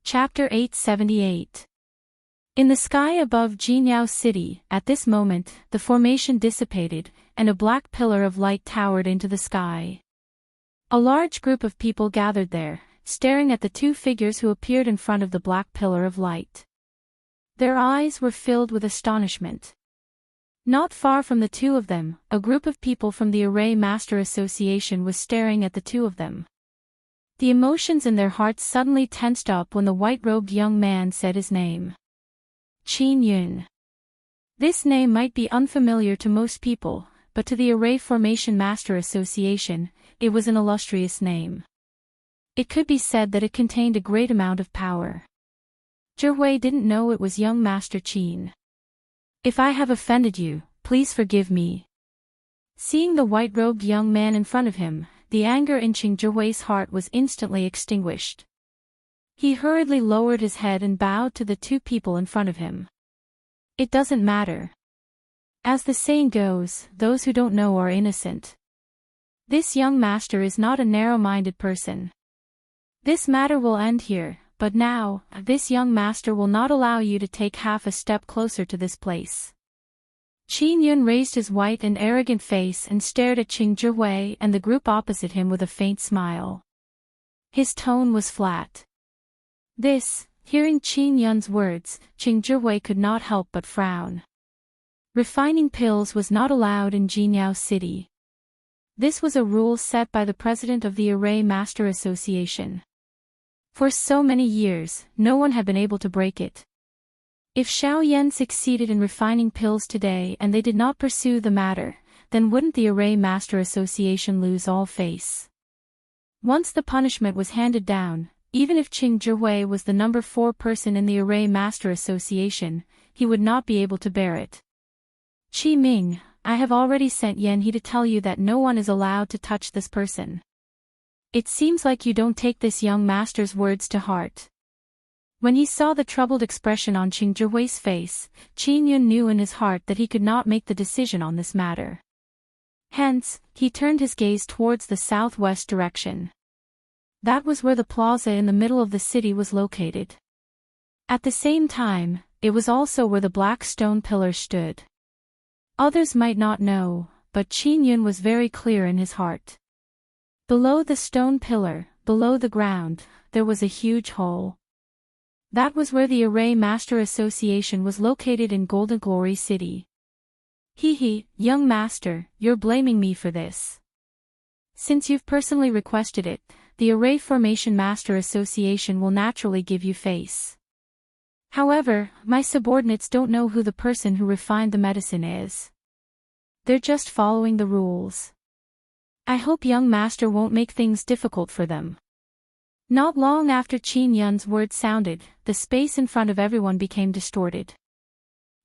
Chapter 878. In the sky above Jinyao City, at this moment, the formation dissipated, and a black pillar of light towered into the sky. A large group of people gathered there, staring at the two figures who appeared in front of the black pillar of light. Their eyes were filled with astonishment. Not far from the two of them, a group of people from the Array Master Association was staring at the two of them. The emotions in their hearts suddenly tensed up when the white-robed young man said his name. Qin Yun. This name might be unfamiliar to most people, but to the Array Formation Master Association, it was an illustrious name. It could be said that it contained a great amount of power. Zhihui didn't know it was young Master Qin. If I have offended you, please forgive me. Seeing the white-robed young man in front of him, the anger in Zhihui's heart was instantly extinguished. He hurriedly lowered his head and bowed to the two people in front of him. It doesn't matter. As the saying goes, those who don't know are innocent. This young master is not a narrow-minded person. This matter will end here, but now, this young master will not allow you to take half a step closer to this place. Qin Yun raised his white and arrogant face and stared at Zhihui and the group opposite him with a faint smile. His tone was flat. Hearing Qin Yun's words, Zhihui could not help but frown. Refining pills was not allowed in Jinyao City. This was a rule set by the president of the Array Master Association. For so many years, no one had been able to break it. If Xiao Yan succeeded in refining pills today and they did not pursue the matter, then wouldn't the Array Master Association lose all face? Once the punishment was handed down, even if Zhihui was the number 4 person in the Array Master Association, he would not be able to bear it. Qi Ming, I have already sent Yan He to tell you that no one is allowed to touch this person. It seems like you don't take this young master's words to heart. When he saw the troubled expression on Zhihui's face, Qin Yun knew in his heart that he could not make the decision on this matter. Hence, he turned his gaze towards the southwest direction. That was where the plaza in the middle of the city was located. At the same time, it was also where the black stone pillars stood. Others might not know, but Qin Yun was very clear in his heart. Below the stone pillar, below the ground, there was a huge hole. That was where the Array Master Association was located in Golden Glory City. Young master, you're blaming me for this. Since you've personally requested it, the Array Formation Master Association will naturally give you face. However, my subordinates don't know who the person who refined the medicine is. They're just following the rules. I hope young master won't make things difficult for them. Not long after Qin Yun's words sounded, the space in front of everyone became distorted.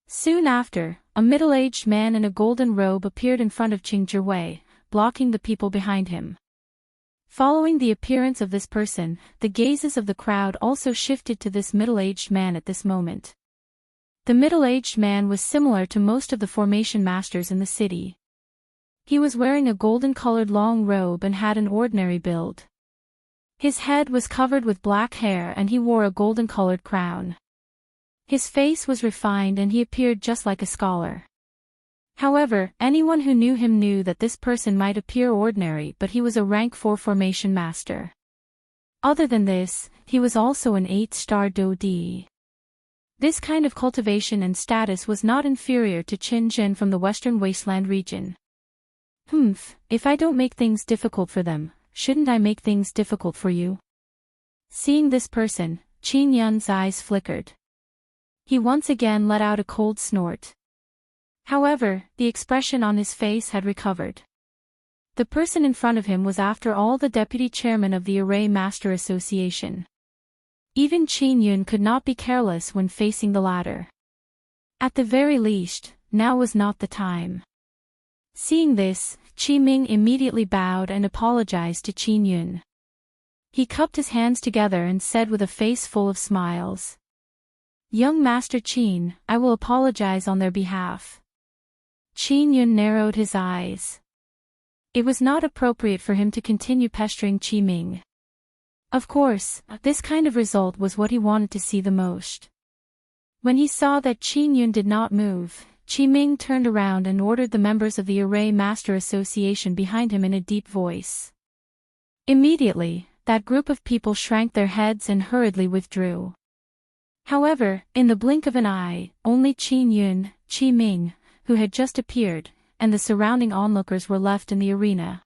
Soon after, a middle-aged man in a golden robe appeared in front of Zhihui, blocking the people behind him. Following the appearance of this person, the gazes of the crowd also shifted to this middle-aged man at this moment. The middle-aged man was similar to most of the formation masters in the city. He was wearing a golden-colored long robe and had an ordinary build. His head was covered with black hair and he wore a golden-colored crown. His face was refined and he appeared just like a scholar. However, anyone who knew him knew that this person might appear ordinary, but he was a rank 4 formation master. Other than this, he was also an 8-star Dodi. This kind of cultivation and status was not inferior to Qin Jin from the Western Wasteland region. If I don't make things difficult for them, shouldn't I make things difficult for you? Seeing this person, Qin Yun's eyes flickered. He once again let out a cold snort. However, the expression on his face had recovered. The person in front of him was after all the deputy chairman of the Array Master Association. Even Qin Yun could not be careless when facing the latter. At the very least, now was not the time. Seeing this, Qi Ming immediately bowed and apologized to Qin Yun. He cupped his hands together and said with a face full of smiles, "Young Master Qin, I will apologize on their behalf." Qin Yun narrowed his eyes. It was not appropriate for him to continue pestering Qi Ming. Of course, this kind of result was what he wanted to see the most. When he saw that Qin Yun did not move, Qi Ming turned around and ordered the members of the Array Master Association behind him in a deep voice. Immediately, that group of people shrank their heads and hurriedly withdrew. However, in the blink of an eye, only Qin Yun, Qi Ming, who had just appeared, and the surrounding onlookers were left in the arena.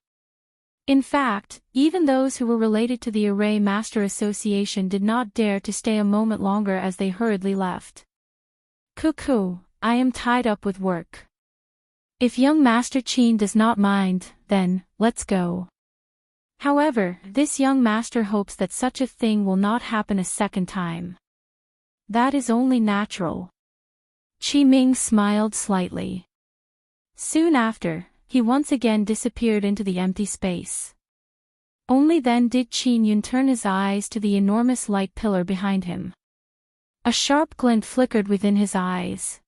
In fact, even those who were related to the Array Master Association did not dare to stay a moment longer as they hurriedly left. Cuckoo, I am tied up with work. If young Master Qin does not mind, then, let's go. However, this young master hopes that such a thing will not happen a second time. That is only natural. Qi Ming smiled slightly. Soon after, he once again disappeared into the empty space. Only then did Qin Yun turn his eyes to the enormous light pillar behind him. A sharp glint flickered within his eyes.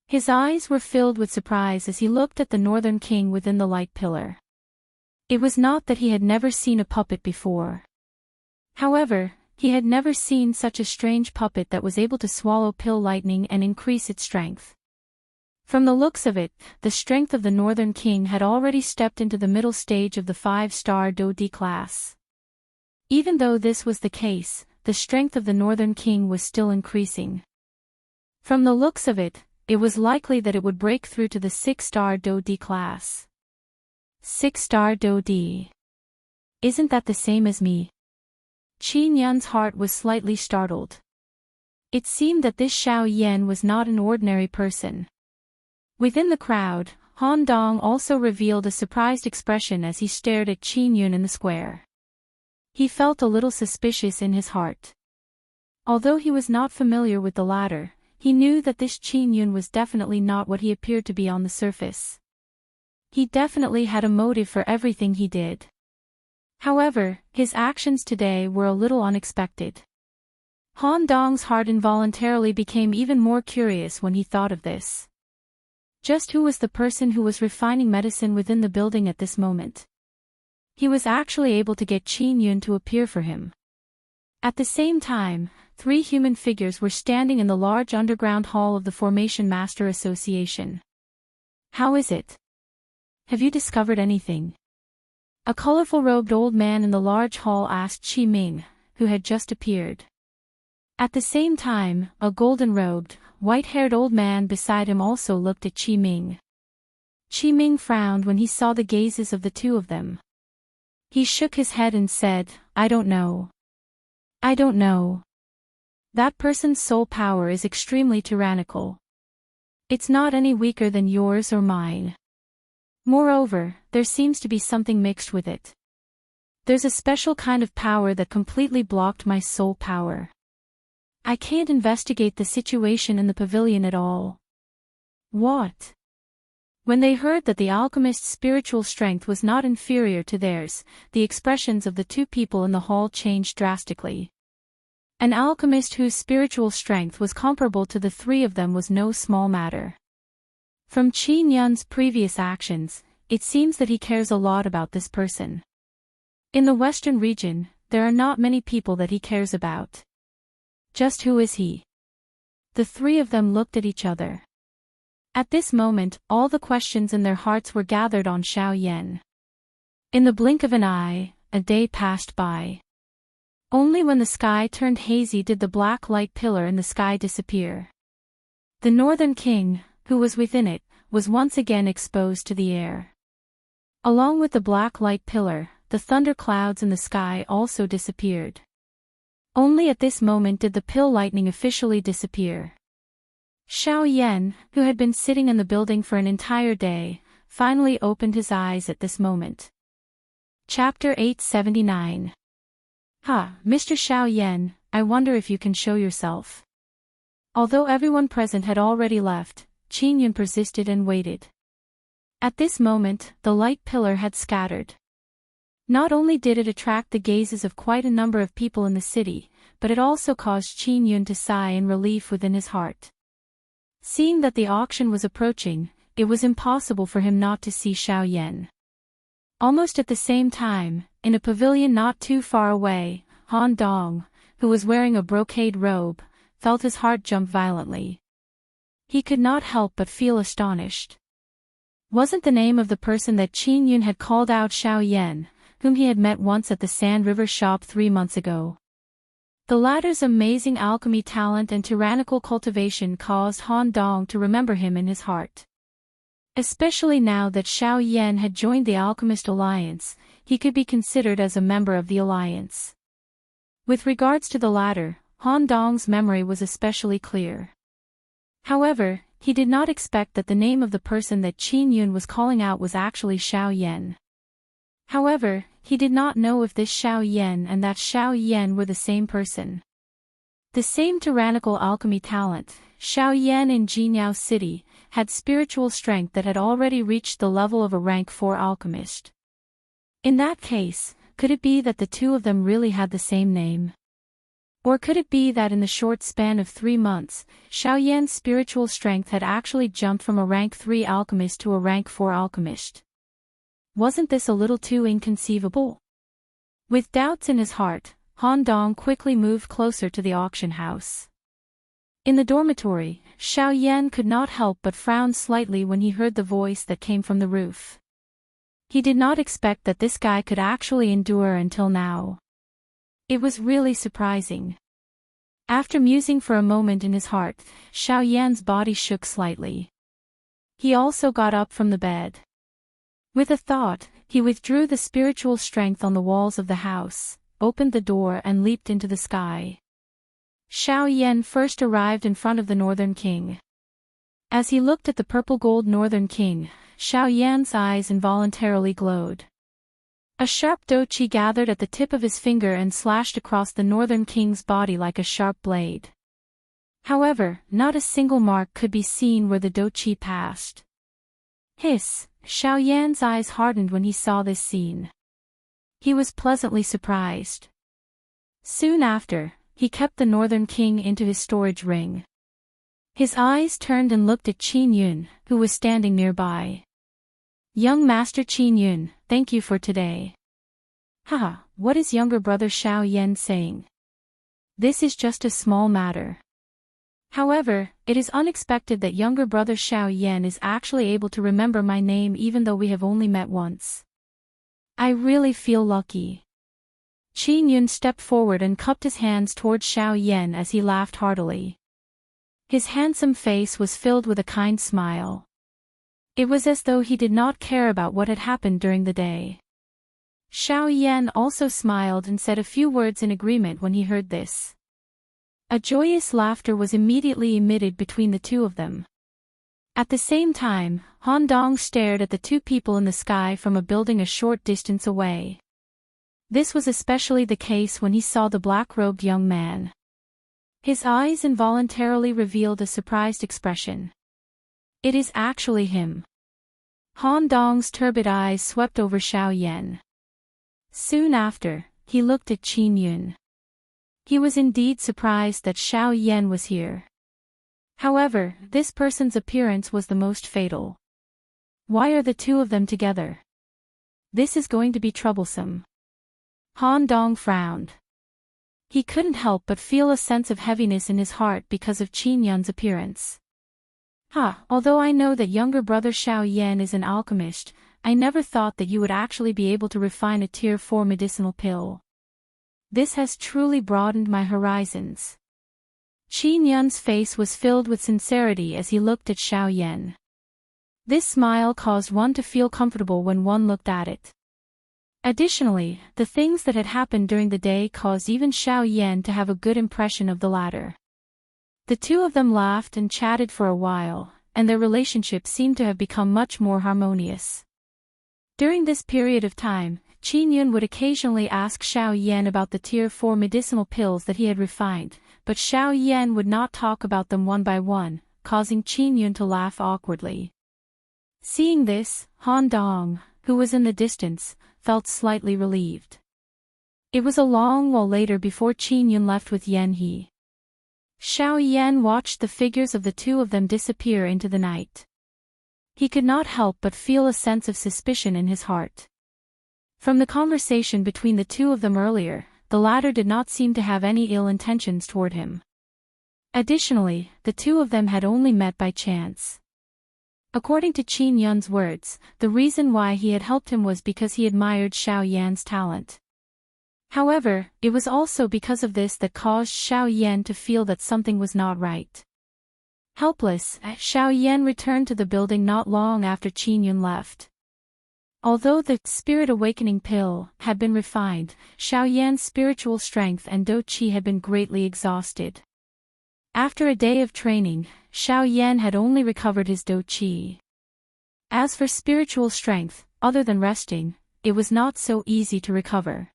His eyes were filled with surprise as he looked at the Northern King within the light pillar. It was not that he had never seen a puppet before. However, he had never seen such a strange puppet that was able to swallow pill lightning and increase its strength. From the looks of it, the strength of the Northern King had already stepped into the middle stage of the 5-star Do D class. Even though this was the case, the strength of the Northern King was still increasing. From the looks of it, it was likely that it would break through to the 6-star Do D class. 6-star Do D. Isn't that the same as me? Qin Yun's heart was slightly startled. It seemed that this Xiao Yan was not an ordinary person. Within the crowd, Han Dong also revealed a surprised expression as he stared at Qin Yun in the square. He felt a little suspicious in his heart. Although he was not familiar with the latter, he knew that this Qin Yun was definitely not what he appeared to be on the surface. He definitely had a motive for everything he did. However, his actions today were a little unexpected. Han Dong's heart involuntarily became even more curious when he thought of this. Just who was the person who was refining medicine within the building at this moment? He was actually able to get Qin Yun to appear for him. At the same time, 3 human figures were standing in the large underground hall of the Formation Master Association. How is it? Have you discovered anything? A colorful-robed old man in the large hall asked Qi Ming, who had just appeared. At the same time, a golden-robed, white-haired old man beside him also looked at Qi Ming. Qi Ming frowned when he saw the gazes of the two of them. He shook his head and said, I don't know. I don't know. That person's soul power is extremely tyrannical. It's not any weaker than yours or mine. Moreover, there seems to be something mixed with it. There's a special kind of power that completely blocked my soul power. I can't investigate the situation in the pavilion at all. What? When they heard that the alchemist's spiritual strength was not inferior to theirs, the expressions of the two people in the hall changed drastically. An alchemist whose spiritual strength was comparable to the 3 of them was no small matter. From Qin Yun's previous actions, it seems that he cares a lot about this person. In the Western region, there are not many people that he cares about. Just who is he? The 3 of them looked at each other. At this moment, all the questions in their hearts were gathered on Xiao Yan. In the blink of an eye, a day passed by. Only when the sky turned hazy did the black light pillar in the sky disappear. The Northern King, who was within it, was once again exposed to the air. Along with the black light pillar, the thunder clouds in the sky also disappeared. Only at this moment did the pill lightning officially disappear. Xiao Yan, who had been sitting in the building for an entire day, finally opened his eyes at this moment. Chapter 879. Mr. Xiao Yan, I wonder if you can show yourself. Although everyone present had already left, Qin Yun persisted and waited. At this moment, the light pillar had scattered. Not only did it attract the gazes of quite a number of people in the city, but it also caused Qin Yun to sigh in relief within his heart. Seeing that the auction was approaching, it was impossible for him not to see Xiao Yan. Almost at the same time, in a pavilion not too far away, Han Dong, who was wearing a brocade robe, felt his heart jump violently. He could not help but feel astonished. Wasn't the name of the person that Qin Yun had called out Xiao Yan, whom he had met once at the Sand River shop 3 months ago? The latter's amazing alchemy talent and tyrannical cultivation caused Han Dong to remember him in his heart. Especially now that Xiao Yan had joined the Alchemist Alliance, he could be considered as a member of the alliance. With regards to the latter, Han Dong's memory was especially clear. However, he did not expect that the name of the person that Qin Yun was calling out was actually Xiao Yan. However, he did not know if this Xiao Yan and that Xiao Yan were the same person. The same tyrannical alchemy talent, Xiao Yan in Jinyao City, had spiritual strength that had already reached the level of a rank 4 alchemist. In that case, could it be that the two of them really had the same name? Or could it be that in the short span of 3 months, Xiao Yan's spiritual strength had actually jumped from a rank 3 alchemist to a rank 4 alchemist? Wasn't this a little too inconceivable? With doubts in his heart, Han Dong quickly moved closer to the auction house. In the dormitory, Xiao Yan could not help but frown slightly when he heard the voice that came from the roof. He did not expect that this guy could actually endure until now. It was really surprising. After musing for a moment in his heart, Xiao Yan's body shook slightly. He also got up from the bed. With a thought, he withdrew the spiritual strength on the walls of the house, opened the door and leaped into the sky. Xiao Yan first arrived in front of the Northern King. As he looked at the purple-gold Northern King, Xiao Yan's eyes involuntarily glowed. A sharp doqi gathered at the tip of his finger and slashed across the Northern King's body like a sharp blade. However, not a single mark could be seen where the doqi passed. Hiss! Xiao Yan's eyes hardened when he saw this scene. He was pleasantly surprised. Soon after, he kept the Northern King into his storage ring. His eyes turned and looked at Qin Yun, who was standing nearby. Young Master Qin Yun, thank you for today. Haha, what is younger brother Xiao Yan saying? This is just a small matter. However, it is unexpected that younger brother Xiao Yan is actually able to remember my name even though we have only met once. I really feel lucky. Qin Yun stepped forward and cupped his hands towards Xiao Yan as he laughed heartily. His handsome face was filled with a kind smile. It was as though he did not care about what had happened during the day. Xiao Yan also smiled and said a few words in agreement when he heard this. A joyous laughter was immediately emitted between the two of them. At the same time, Han Dong stared at the two people in the sky from a building a short distance away. This was especially the case when he saw the black-robed young man. His eyes involuntarily revealed a surprised expression. It is actually him. Han Dong's turbid eyes swept over Xiao Yan. Soon after, he looked at Qin Yun. He was indeed surprised that Xiao Yan was here. However, this person's appearance was the most fatal. Why are the two of them together? This is going to be troublesome. Han Dong frowned. He couldn't help but feel a sense of heaviness in his heart because of Qin Yun's appearance. Although I know that younger brother Xiao Yan is an alchemist, I never thought that you would actually be able to refine a tier 4 medicinal pill. This has truly broadened my horizons. Qin Yun's face was filled with sincerity as he looked at Xiao Yan. This smile caused one to feel comfortable when one looked at it. Additionally, the things that had happened during the day caused even Xiao Yan to have a good impression of the latter. The two of them laughed and chatted for a while, and their relationship seemed to have become much more harmonious. During this period of time, Qin Yun would occasionally ask Xiao Yan about the tier 4 medicinal pills that he had refined, but Xiao Yan would not talk about them one by one, causing Qin Yun to laugh awkwardly. Seeing this, Han Dong, who was in the distance, felt slightly relieved. It was a long while later before Qin Yun left with Yan He. Xiao Yan watched the figures of the two of them disappear into the night. He could not help but feel a sense of suspicion in his heart. From the conversation between the two of them earlier, the latter did not seem to have any ill intentions toward him. Additionally, the two of them had only met by chance. According to Qin Yun's words, the reason why he had helped him was because he admired Xiao Yan's talent. However, it was also because of this that caused Xiao Yan to feel that something was not right. Helpless, Xiao Yan returned to the building not long after Qin Yun left. Although the Spirit Awakening pill had been refined, Xiao Yan's spiritual strength and Do Qi had been greatly exhausted. After a day of training, Xiao Yan had only recovered his Do Qi. As for spiritual strength, other than resting, it was not so easy to recover.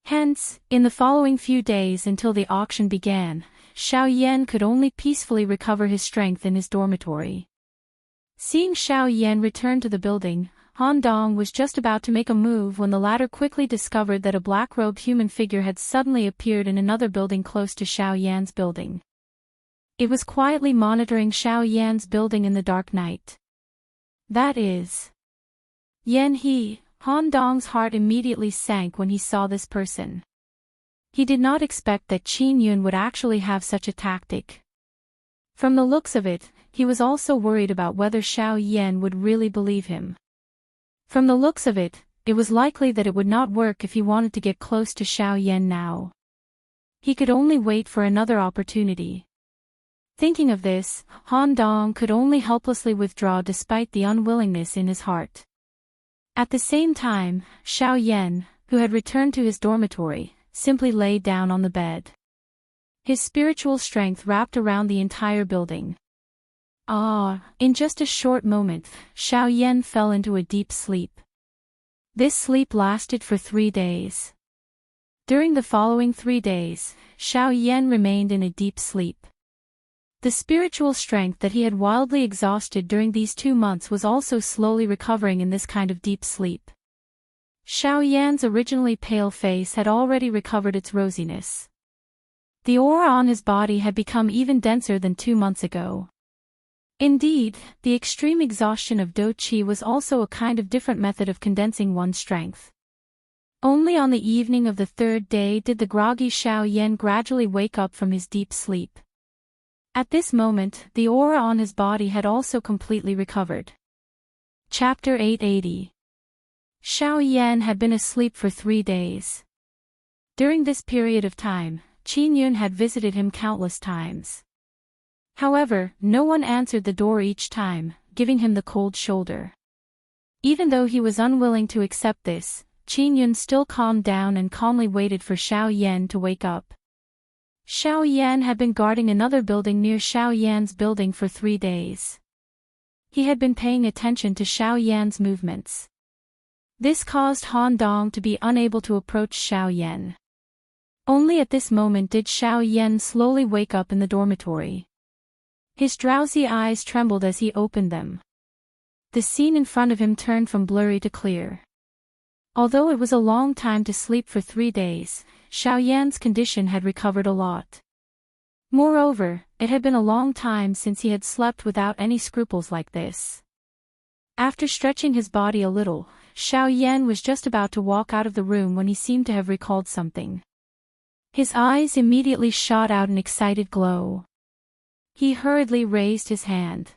Hence, in the following few days until the auction began, Xiao Yan could only peacefully recover his strength in his dormitory. Seeing Xiao Yan return to the building, Han Dong was just about to make a move when the latter quickly discovered that a black-robed human figure had suddenly appeared in another building close to Xiao Yan's building. It was quietly monitoring Xiao Yan's building in the dark night. That is Yan He. Han Dong's heart immediately sank when he saw this person. He did not expect that Qin Yun would actually have such a tactic. From the looks of it, he was also worried about whether Xiao Yan would really believe him. From the looks of it, it was likely that it would not work if he wanted to get close to Xiao Yan now. He could only wait for another opportunity. Thinking of this, Han Dong could only helplessly withdraw despite the unwillingness in his heart. At the same time, Xiao Yan, who had returned to his dormitory, simply lay down on the bed. His spiritual strength wrapped around the entire building. In just a short moment, Xiao Yan fell into a deep sleep. This sleep lasted for 3 days. During the following 3 days, Xiao Yan remained in a deep sleep. The spiritual strength that he had wildly exhausted during these 2 months was also slowly recovering in this kind of deep sleep. Xiao Yan's originally pale face had already recovered its rosiness. The aura on his body had become even denser than 2 months ago. Indeed, the extreme exhaustion of Do Qi was also a kind of different method of condensing one's strength. Only on the evening of the 3rd day did the groggy Xiao Yan gradually wake up from his deep sleep. At this moment, the aura on his body had also completely recovered. Chapter 880. Xiao Yan had been asleep for 3 days. During this period of time, Qin Yun had visited him countless times. However, no one answered the door each time, giving him the cold shoulder. Even though he was unwilling to accept this, Qin Yun still calmed down and calmly waited for Xiao Yan to wake up. Xiao Yan had been guarding another building near Xiao Yan's building for 3 days. He had been paying attention to Xiao Yan's movements. This caused Han Dong to be unable to approach Xiao Yan. Only at this moment did Xiao Yan slowly wake up in the dormitory. His drowsy eyes trembled as he opened them. The scene in front of him turned from blurry to clear. Although it was a long time to sleep for 3 days, Xiao Yan's condition had recovered a lot. Moreover, it had been a long time since he had slept without any scruples like this. After stretching his body a little, Xiao Yan was just about to walk out of the room when he seemed to have recalled something. His eyes immediately shot out an excited glow. He hurriedly raised his hand.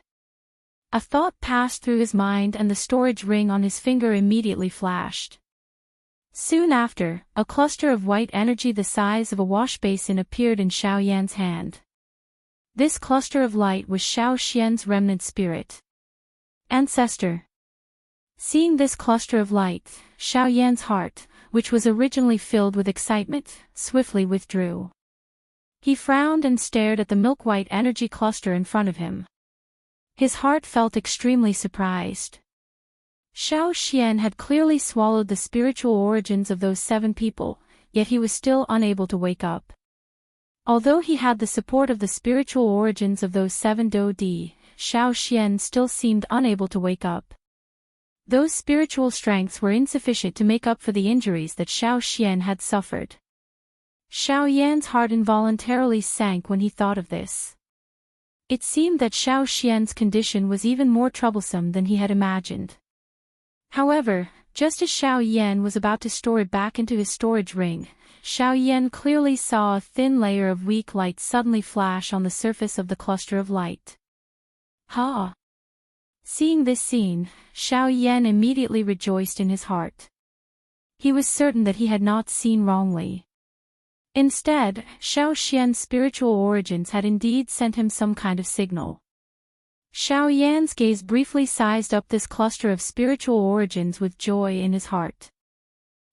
A thought passed through his mind and the storage ring on his finger immediately flashed. Soon after, a cluster of white energy the size of a wash basin appeared in Xiao Yan's hand. This cluster of light was Xiao Xian's remnant spirit. Ancestor. Seeing this cluster of light, Xiao Yan's heart, which was originally filled with excitement, swiftly withdrew. He frowned and stared at the milk-white energy cluster in front of him. His heart felt extremely surprised. Xiao Xian had clearly swallowed the spiritual origins of those 7 people, yet he was still unable to wake up. Although he had the support of the spiritual origins of those 7 Do Di, Xiao Xian still seemed unable to wake up. Those spiritual strengths were insufficient to make up for the injuries that Xiao Xian had suffered. Xiao Yan's heart involuntarily sank when he thought of this. It seemed that Xiao Xian's condition was even more troublesome than he had imagined. However, Just as Xiao Yan was about to store it back into his storage ring, Xiao Yan clearly saw a thin layer of weak light suddenly flash on the surface of the cluster of light. Ha! Seeing this scene, Xiao Yan immediately rejoiced in his heart. He was certain that he had not seen wrongly. Instead, Xiao Xian's spiritual origins had indeed sent him some kind of signal. Xiao Yan's gaze briefly sized up this cluster of spiritual origins with joy in his heart.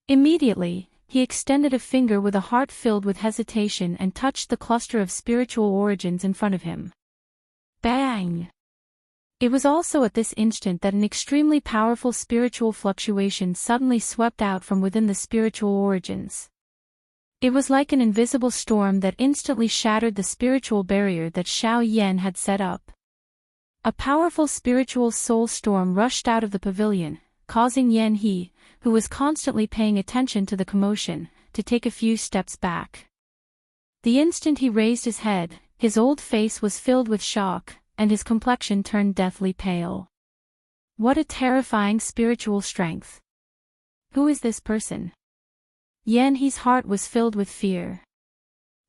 Immediately, he extended a finger with a heart filled with hesitation and touched the cluster of spiritual origins in front of him. Bang! It was also at this instant that an extremely powerful spiritual fluctuation suddenly swept out from within the spiritual origins. It was like an invisible storm that instantly shattered the spiritual barrier that Xiao Yan had set up. A powerful spiritual soul storm rushed out of the pavilion, causing Yan He, who was constantly paying attention to the commotion, to take a few steps back. The instant he raised his head, his old face was filled with shock, and his complexion turned deathly pale. What a terrifying spiritual strength! Who is this person? Yan He's heart was filled with fear.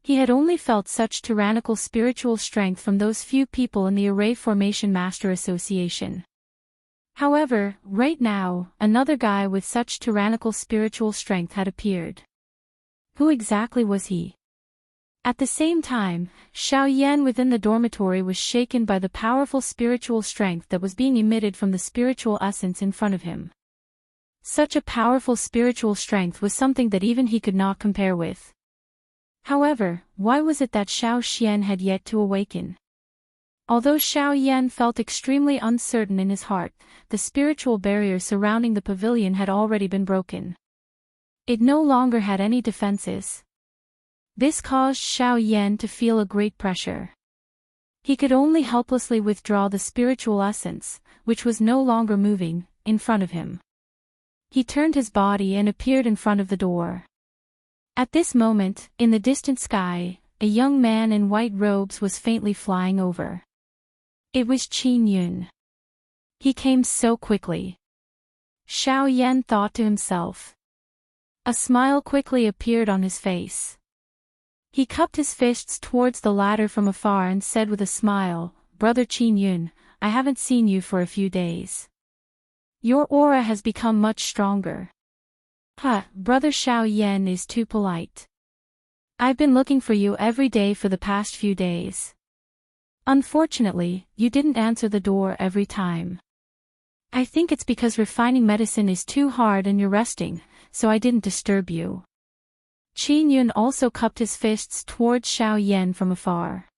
He had only felt such tyrannical spiritual strength from those few people in the Array Formation Master Association. However, right now, another guy with such tyrannical spiritual strength had appeared. Who exactly was he? At the same time, Xiao Yan within the dormitory was shaken by the powerful spiritual strength that was being emitted from the spiritual essence in front of him. Such a powerful spiritual strength was something that even he could not compare with. However, why was it that Xiao Xian had yet to awaken? Although Xiao Yan felt extremely uncertain in his heart, the spiritual barrier surrounding the pavilion had already been broken. It no longer had any defenses. This caused Xiao Yan to feel a great pressure. He could only helplessly withdraw the spiritual essence, which was no longer moving, in front of him. He turned his body and appeared in front of the door. At this moment, in the distant sky, a young man in white robes was faintly flying over. It was Qin Yun. He came so quickly. Xiao Yan thought to himself. A smile quickly appeared on his face. He cupped his fists towards the ladder from afar and said with a smile, "Brother Qin Yun, I haven't seen you for a few days. Your aura has become much stronger." Brother Xiao Yan is too polite. I've been looking for you every day for the past few days. Unfortunately, you didn't answer the door every time. I think it's because refining medicine is too hard and you're resting, so I didn't disturb you. Qin Yun also cupped his fists towards Xiao Yan from afar.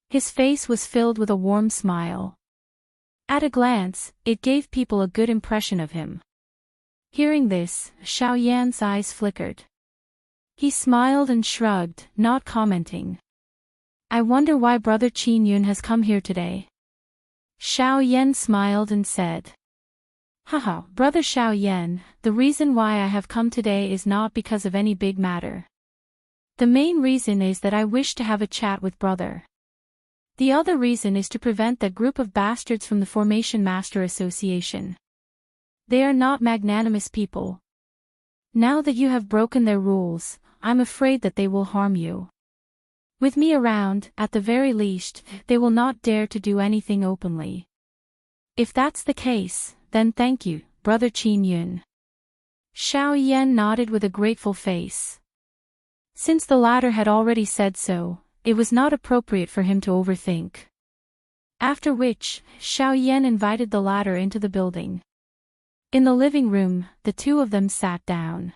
His face was filled with a warm smile. At a glance, it gave people a good impression of him. Hearing this, Xiao Yan's eyes flickered. He smiled and shrugged, not commenting. I wonder why Brother Qin Yun has come here today. Xiao Yan smiled and said. Haha, Brother Xiao Yan, the reason why I have come today is not because of any big matter. The main reason is that I wish to have a chat with Brother. The other reason is to prevent that group of bastards from the Formation Master Association. They are not magnanimous people. Now that you have broken their rules, I'm afraid that they will harm you. With me around, at the very least, they will not dare to do anything openly. If that's the case, then thank you, Brother Qin Yun. Xiao Yan nodded with a grateful face. Since the latter had already said so, it was not appropriate for him to overthink. After which, Xiao Yan invited the latter into the building. In the living room, the two of them sat down.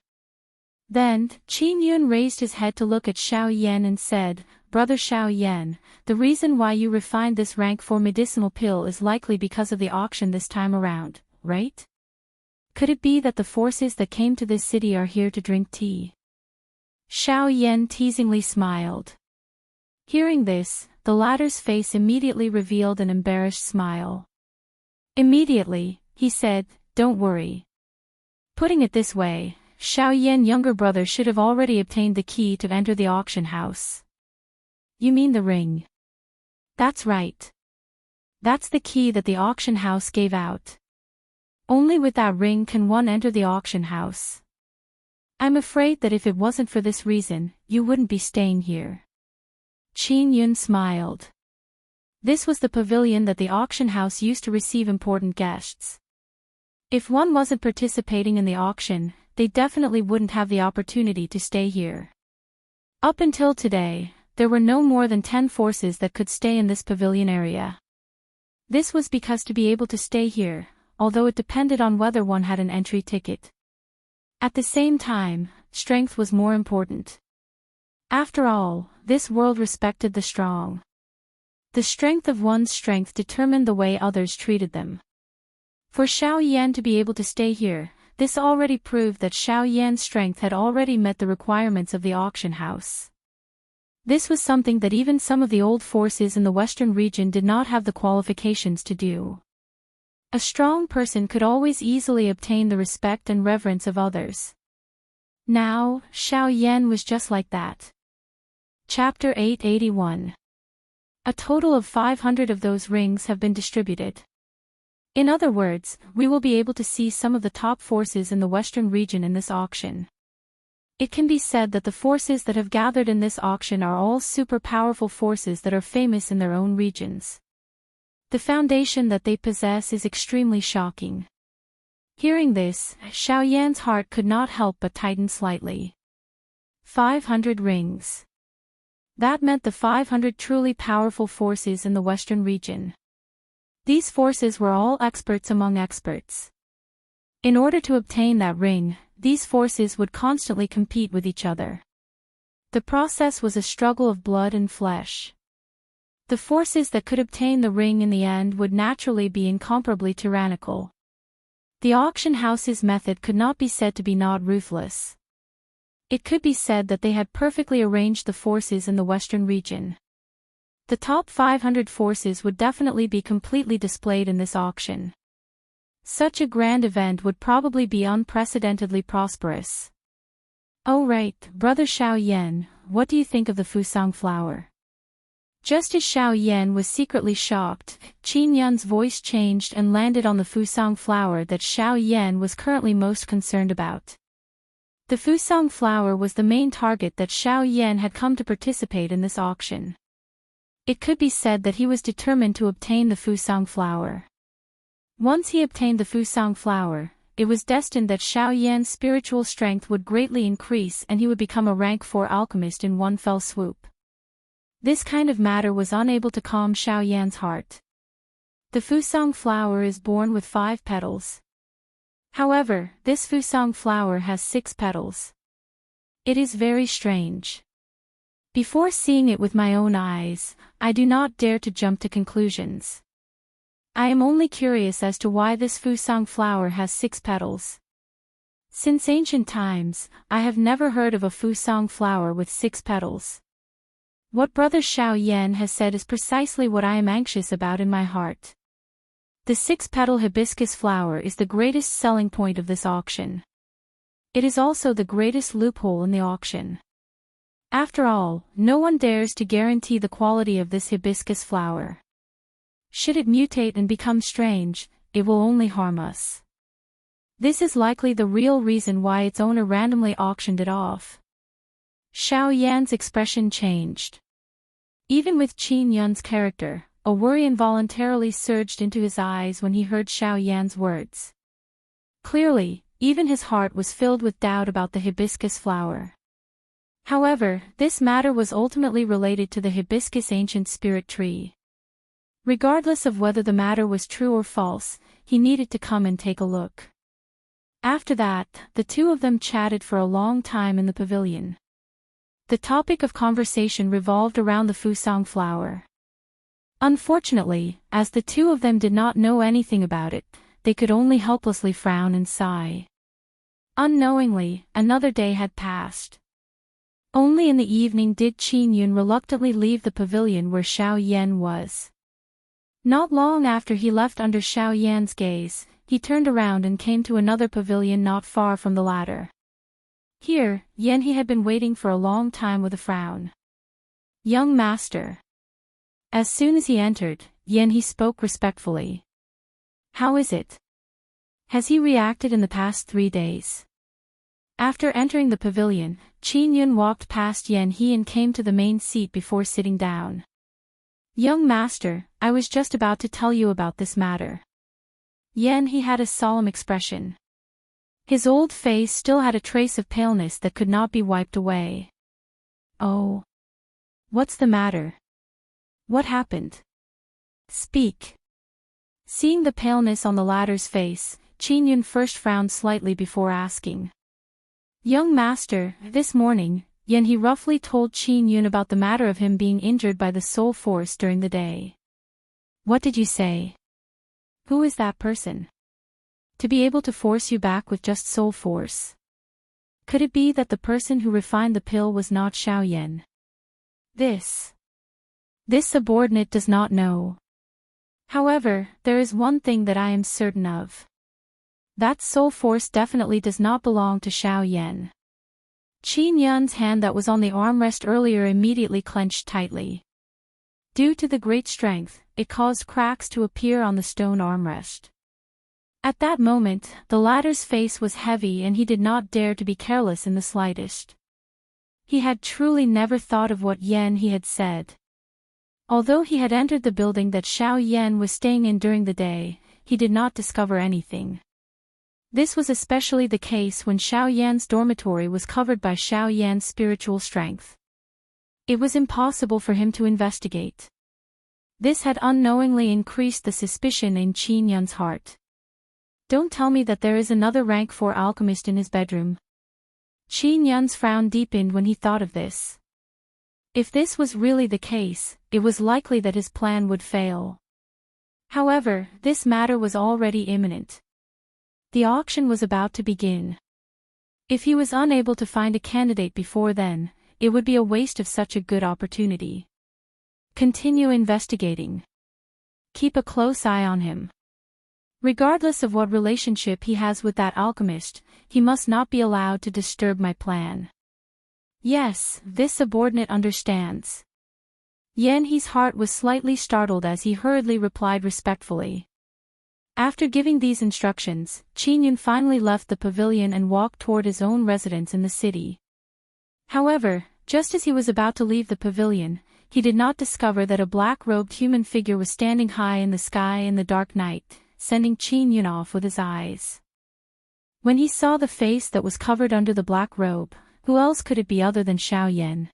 Then, Qin Yun raised his head to look at Xiao Yan and said, Brother Xiao Yan, the reason why you refined this rank 4 medicinal pill is likely because of the auction this time around, right? Could it be that the forces that came to this city are here to drink tea? Xiao Yan teasingly smiled. Hearing this, the latter's face immediately revealed an embarrassed smile. Immediately, he said, Don't worry. Putting it this way, Xiao Yan younger brother should have already obtained the key to enter the auction house. You mean the ring? That's right. That's the key that the auction house gave out. Only with that ring can one enter the auction house. I'm afraid that if it wasn't for this reason, you wouldn't be staying here. Qin Yun smiled. This was the pavilion that the auction house used to receive important guests. If one wasn't participating in the auction, they definitely wouldn't have the opportunity to stay here. Up until today, there were no more than 10 forces that could stay in this pavilion area. This was because to be able to stay here, although it depended on whether one had an entry ticket. At the same time, strength was more important. After all, this world respected the strong. The strength of one's strength determined the way others treated them. For Xiao Yan to be able to stay here, this already proved that Xiao Yan's strength had already met the requirements of the auction house. This was something that even some of the old forces in the western region did not have the qualifications to do. A strong person could always easily obtain the respect and reverence of others. Now, Xiao Yan was just like that. Chapter 881. A total of 500 of those rings have been distributed. In other words, we will be able to see some of the top forces in the western region in this auction. It can be said that the forces that have gathered in this auction are all super powerful forces that are famous in their own regions. The foundation that they possess is extremely shocking. Hearing this, Xiao Yan's heart could not help but tighten slightly. 500 rings. That meant the 500 truly powerful forces in the western region. These forces were all experts among experts. In order to obtain that ring, these forces would constantly compete with each other. The process was a struggle of blood and flesh. The forces that could obtain the ring in the end would naturally be incomparably tyrannical. The auction house's method could not be said to be not ruthless. It could be said that they had perfectly arranged the forces in the western region. The top 500 forces would definitely be completely displayed in this auction. Such a grand event would probably be unprecedentedly prosperous. Oh right, Brother Xiao Yan, what do you think of the Fusang flower? Just as Xiao Yan was secretly shocked, Qin Yun's voice changed and landed on the Fusang flower that Xiao Yan was currently most concerned about. The Fusang flower was the main target that Xiao Yan had come to participate in this auction. It could be said that he was determined to obtain the Fusang flower. Once he obtained the Fusang flower, it was destined that Xiao Yan's spiritual strength would greatly increase and he would become a rank 4 alchemist in one fell swoop. This kind of matter was unable to calm Xiao Yan's heart. The Fusang flower is born with 5 petals. However, this Fusang flower has 6 petals. It is very strange. Before seeing it with my own eyes, I do not dare to jump to conclusions. I am only curious as to why this Fusang flower has 6 petals. Since ancient times, I have never heard of a Fusang flower with 6 petals. What Brother Xiao Yan has said is precisely what I am anxious about in my heart. The 6-petal hibiscus flower is the greatest selling point of this auction. It is also the greatest loophole in the auction. After all, no one dares to guarantee the quality of this hibiscus flower. Should it mutate and become strange, it will only harm us. This is likely the real reason why its owner randomly auctioned it off. Xiao Yan's expression changed. Even with Qin Yun's character, a worry involuntarily surged into his eyes when he heard Xiao Yan's words. Clearly, even his heart was filled with doubt about the hibiscus flower. However, this matter was ultimately related to the hibiscus ancient spirit tree. Regardless of whether the matter was true or false, he needed to come and take a look. After that, the two of them chatted for a long time in the pavilion. The topic of conversation revolved around the Fusang flower. Unfortunately, as the two of them did not know anything about it, they could only helplessly frown and sigh. Unknowingly, another day had passed. Only in the evening did Qin Yun reluctantly leave the pavilion where Xiao Yan was. Not long after he left under Xiao Yan's gaze, he turned around and came to another pavilion not far from the latter. Here, Yan he had been waiting for a long time with a frown. Young master. As soon as he entered, Yan he spoke respectfully. How is it? Has he reacted in the past 3 days? After entering the pavilion, Qin Yun walked past Yan He and came to the main seat before sitting down. Young master, I was just about to tell you about this matter. Yan He had a solemn expression. His old face still had a trace of paleness that could not be wiped away. Oh. What's the matter? What happened? Speak. Seeing the paleness on the latter's face, Qin Yun first frowned slightly before asking. Young master, this morning, Yan He roughly told Qin Yun about the matter of him being injured by the soul force during the day. What did you say? Who is that person? To be able to force you back with just soul force. Could it be that the person who refined the pill was not Xiao Yan? This subordinate does not know. However, there is one thing that I am certain of. That soul force definitely does not belong to Xiao Yan. Qin Yun's hand that was on the armrest earlier immediately clenched tightly. Due to the great strength, it caused cracks to appear on the stone armrest. At that moment, the latter's face was heavy and he did not dare to be careless in the slightest. He had truly never thought of what Yan He had said. Although he had entered the building that Xiao Yan was staying in during the day, he did not discover anything. This was especially the case when Xiao Yan's dormitory was covered by Xiao Yan's spiritual strength. It was impossible for him to investigate. This had unknowingly increased the suspicion in Qin Yun's heart. Don't tell me that there is another rank 4 alchemist in his bedroom. Qin Yun's frown deepened when he thought of this. If this was really the case, it was likely that his plan would fail. However, this matter was already imminent. The auction was about to begin. If he was unable to find a candidate before then, it would be a waste of such a good opportunity. Continue investigating. Keep a close eye on him. Regardless of what relationship he has with that alchemist, he must not be allowed to disturb my plan. Yes, this subordinate understands. Yan He's heart was slightly startled as he hurriedly replied respectfully. After giving these instructions, Qin Yun finally left the pavilion and walked toward his own residence in the city. However, just as he was about to leave the pavilion, he did not discover that a black-robed human figure was standing high in the sky in the dark night, sending Qin Yun off with his eyes. When he saw the face that was covered under the black robe, who else could it be other than Xiao Yan?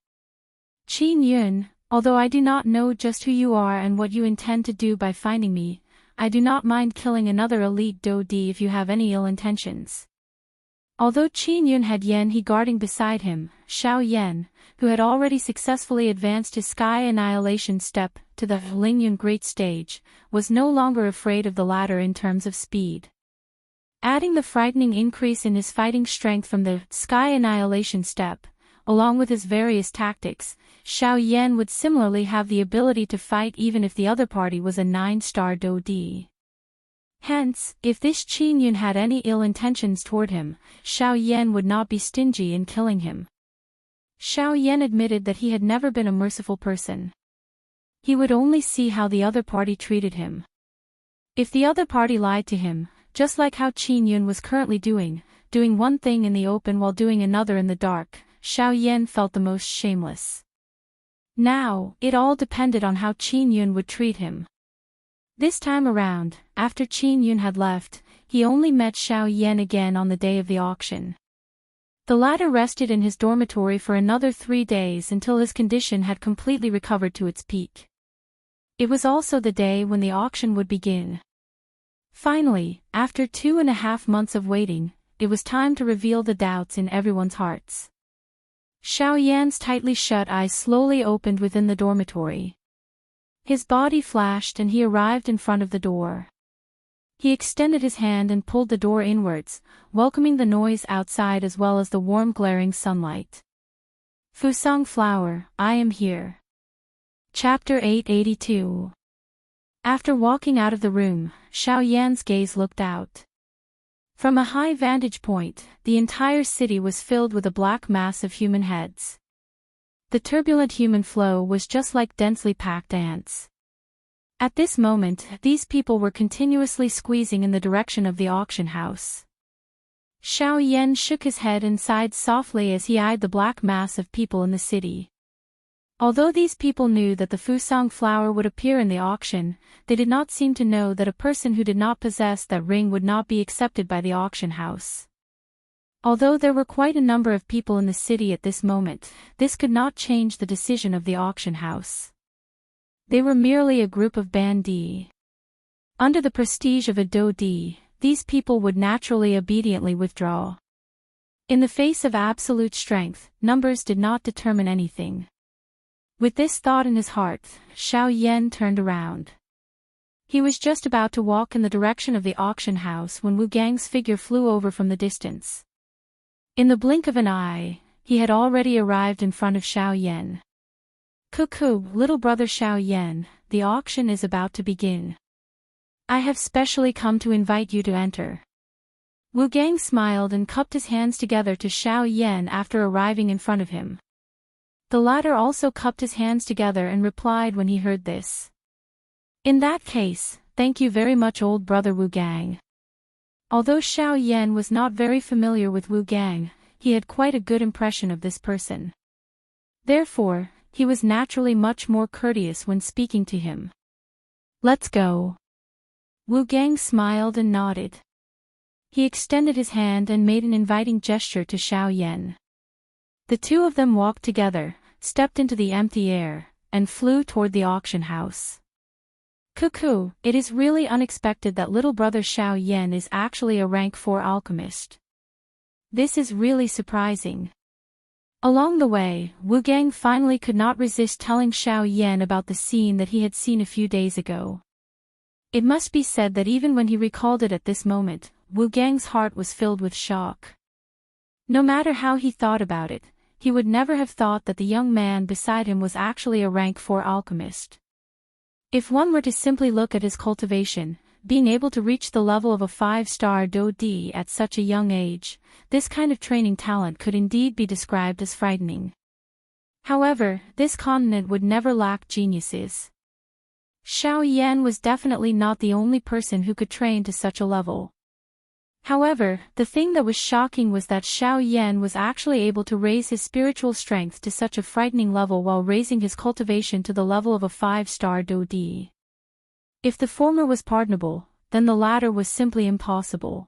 Qin Yun, although I do not know just who you are and what you intend to do by finding me, I do not mind killing another elite Dodi if you have any ill intentions. Although Qin Yun had Yan He guarding beside him, Xiao Yan, who had already successfully advanced his Sky Annihilation step to the Lingyun Great Stage, was no longer afraid of the latter in terms of speed. Adding the frightening increase in his fighting strength from the Sky Annihilation step, along with his various tactics, Xiao Yan would similarly have the ability to fight even if the other party was a 9-star Dodi. Hence, if this Qin Yun had any ill intentions toward him, Xiao Yan would not be stingy in killing him. Xiao Yan admitted that he had never been a merciful person. He would only see how the other party treated him. If the other party lied to him, just like how Qin Yun was currently doing one thing in the open while doing another in the dark, Xiao Yan felt the most shameless. Now, it all depended on how Qin Yun would treat him. This time around, after Qin Yun had left, he only met Xiao Yan again on the day of the auction. The latter rested in his dormitory for another 3 days until his condition had completely recovered to its peak. It was also the day when the auction would begin. Finally, after 2.5 months of waiting, it was time to reveal the doubts in everyone's hearts. Xiao Yan's tightly shut eyes slowly opened within the dormitory. His body flashed and he arrived in front of the door. He extended his hand and pulled the door inwards, welcoming the noise outside as well as the warm glaring sunlight. Fusang Flower, I am here. Chapter 882. After walking out of the room, Xiao Yan's gaze looked out. From a high vantage point, the entire city was filled with a black mass of human heads. The turbulent human flow was just like densely packed ants. At this moment, these people were continuously squeezing in the direction of the auction house. Xiao Yan shook his head and sighed softly as he eyed the black mass of people in the city. Although these people knew that the Fusang flower would appear in the auction, they did not seem to know that a person who did not possess that ring would not be accepted by the auction house. Although there were quite a number of people in the city at this moment, this could not change the decision of the auction house. They were merely a group of bandits. Under the prestige of a Dodi, these people would naturally obediently withdraw. In the face of absolute strength, numbers did not determine anything. With this thought in his heart, Xiao Yan turned around. He was just about to walk in the direction of the auction house when Wu Gang's figure flew over from the distance. In the blink of an eye, he had already arrived in front of Xiao Yan. "Cuckoo, little brother Xiao Yan, the auction is about to begin. I have specially come to invite you to enter." Wu Gang smiled and cupped his hands together to Xiao Yan after arriving in front of him. The latter also cupped his hands together and replied when he heard this. "In that case, thank you very much, old brother Wu Gang." Although Xiao Yan was not very familiar with Wu Gang, he had quite a good impression of this person. Therefore, he was naturally much more courteous when speaking to him. "Let's go." Wu Gang smiled and nodded. He extended his hand and made an inviting gesture to Xiao Yan. The two of them walked together, stepped into the empty air, and flew toward the auction house. "Cuckoo, it is really unexpected that little brother Xiao Yan is actually a rank 4 alchemist. This is really surprising." Along the way, Wu Gang finally could not resist telling Xiao Yan about the scene that he had seen a few days ago. It must be said that even when he recalled it at this moment, Wu Gang's heart was filled with shock. No matter how he thought about it, he would never have thought that the young man beside him was actually a rank 4 alchemist. If one were to simply look at his cultivation, being able to reach the level of a 5-star Do-Di at such a young age, this kind of training talent could indeed be described as frightening. However, this continent would never lack geniuses. Xiao Yan was definitely not the only person who could train to such a level. However, the thing that was shocking was that Xiao Yan was actually able to raise his spiritual strength to such a frightening level while raising his cultivation to the level of a 5-star Do-Di. If the former was pardonable, then the latter was simply impossible.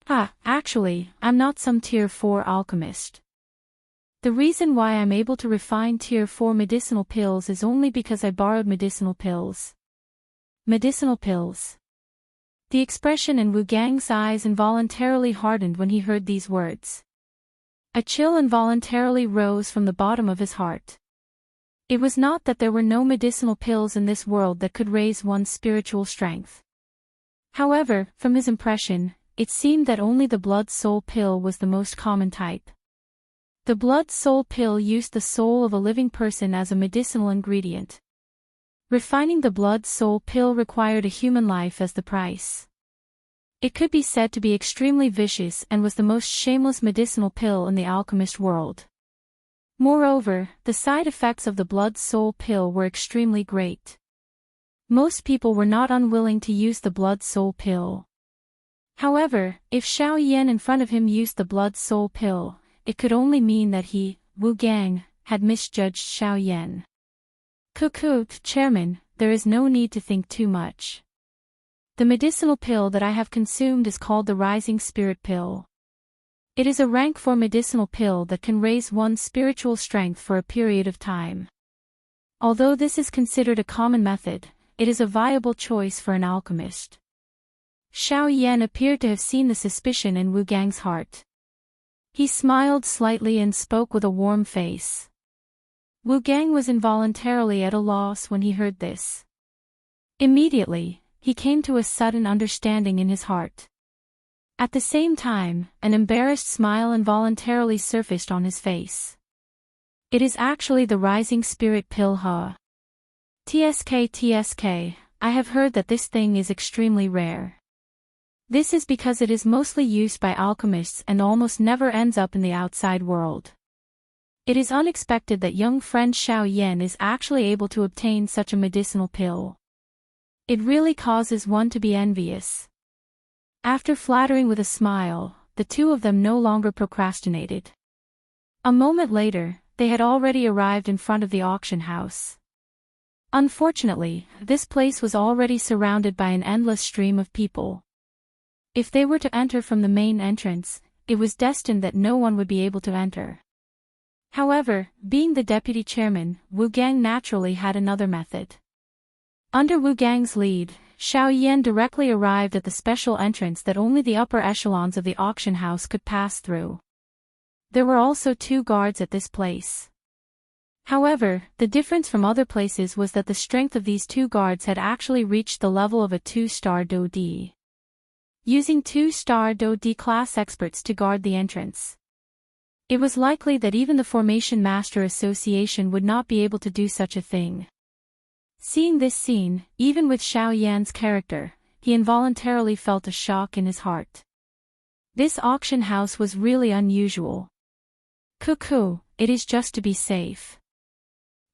Actually, I'm not some tier 4 alchemist. The reason why I'm able to refine tier 4 medicinal pills is only because I borrowed medicinal pills. Medicinal pills. The expression in Wu Gang's eyes involuntarily hardened when he heard these words. A chill involuntarily rose from the bottom of his heart. It was not that there were no medicinal pills in this world that could raise one's spiritual strength. However, from his impression, it seemed that only the blood soul pill was the most common type. The blood soul pill used the soul of a living person as a medicinal ingredient. Refining the blood soul pill required a human life as the price. It could be said to be extremely vicious and was the most shameless medicinal pill in the alchemist world. Moreover, the side effects of the blood soul pill were extremely great. Most people were not unwilling to use the blood soul pill. However, if Xiao Yan in front of him used the blood soul pill, it could only mean that he, Wu Gang, had misjudged Xiao Yan. Cuckoo, Chairman, there is no need to think too much. The medicinal pill that I have consumed is called the Rising Spirit Pill. It is a rank 4 medicinal pill that can raise one's spiritual strength for a period of time. Although this is considered a common method, it is a viable choice for an alchemist. Xiao Yan appeared to have seen the suspicion in Wu Gang's heart. He smiled slightly and spoke with a warm face. Wu Gang was involuntarily at a loss when he heard this. Immediately, he came to a sudden understanding in his heart. At the same time, an embarrassed smile involuntarily surfaced on his face. It is actually the Rising Spirit Pill TSK, I have heard that this thing is extremely rare. This is because it is mostly used by alchemists and almost never ends up in the outside world. It is unexpected that young friend Xiao Yan is actually able to obtain such a medicinal pill. It really causes one to be envious. After flattering with a smile, the two of them no longer procrastinated. A moment later, they had already arrived in front of the auction house. Unfortunately, this place was already surrounded by an endless stream of people. If they were to enter from the main entrance, it was destined that no one would be able to enter. However, being the deputy chairman, Wu Gang naturally had another method. Under Wu Gang's lead, Xiao Yan directly arrived at the special entrance that only the upper echelons of the auction house could pass through. There were also 2 guards at this place. However, the difference from other places was that the strength of these 2 guards had actually reached the level of a 2-star Do D. Using 2-star Do D class experts to guard the entrance. It was likely that even the Formation Master Association would not be able to do such a thing. Seeing this scene, even with Xiao Yan's character, he involuntarily felt a shock in his heart. This auction house was really unusual. Cuckoo, it is just to be safe.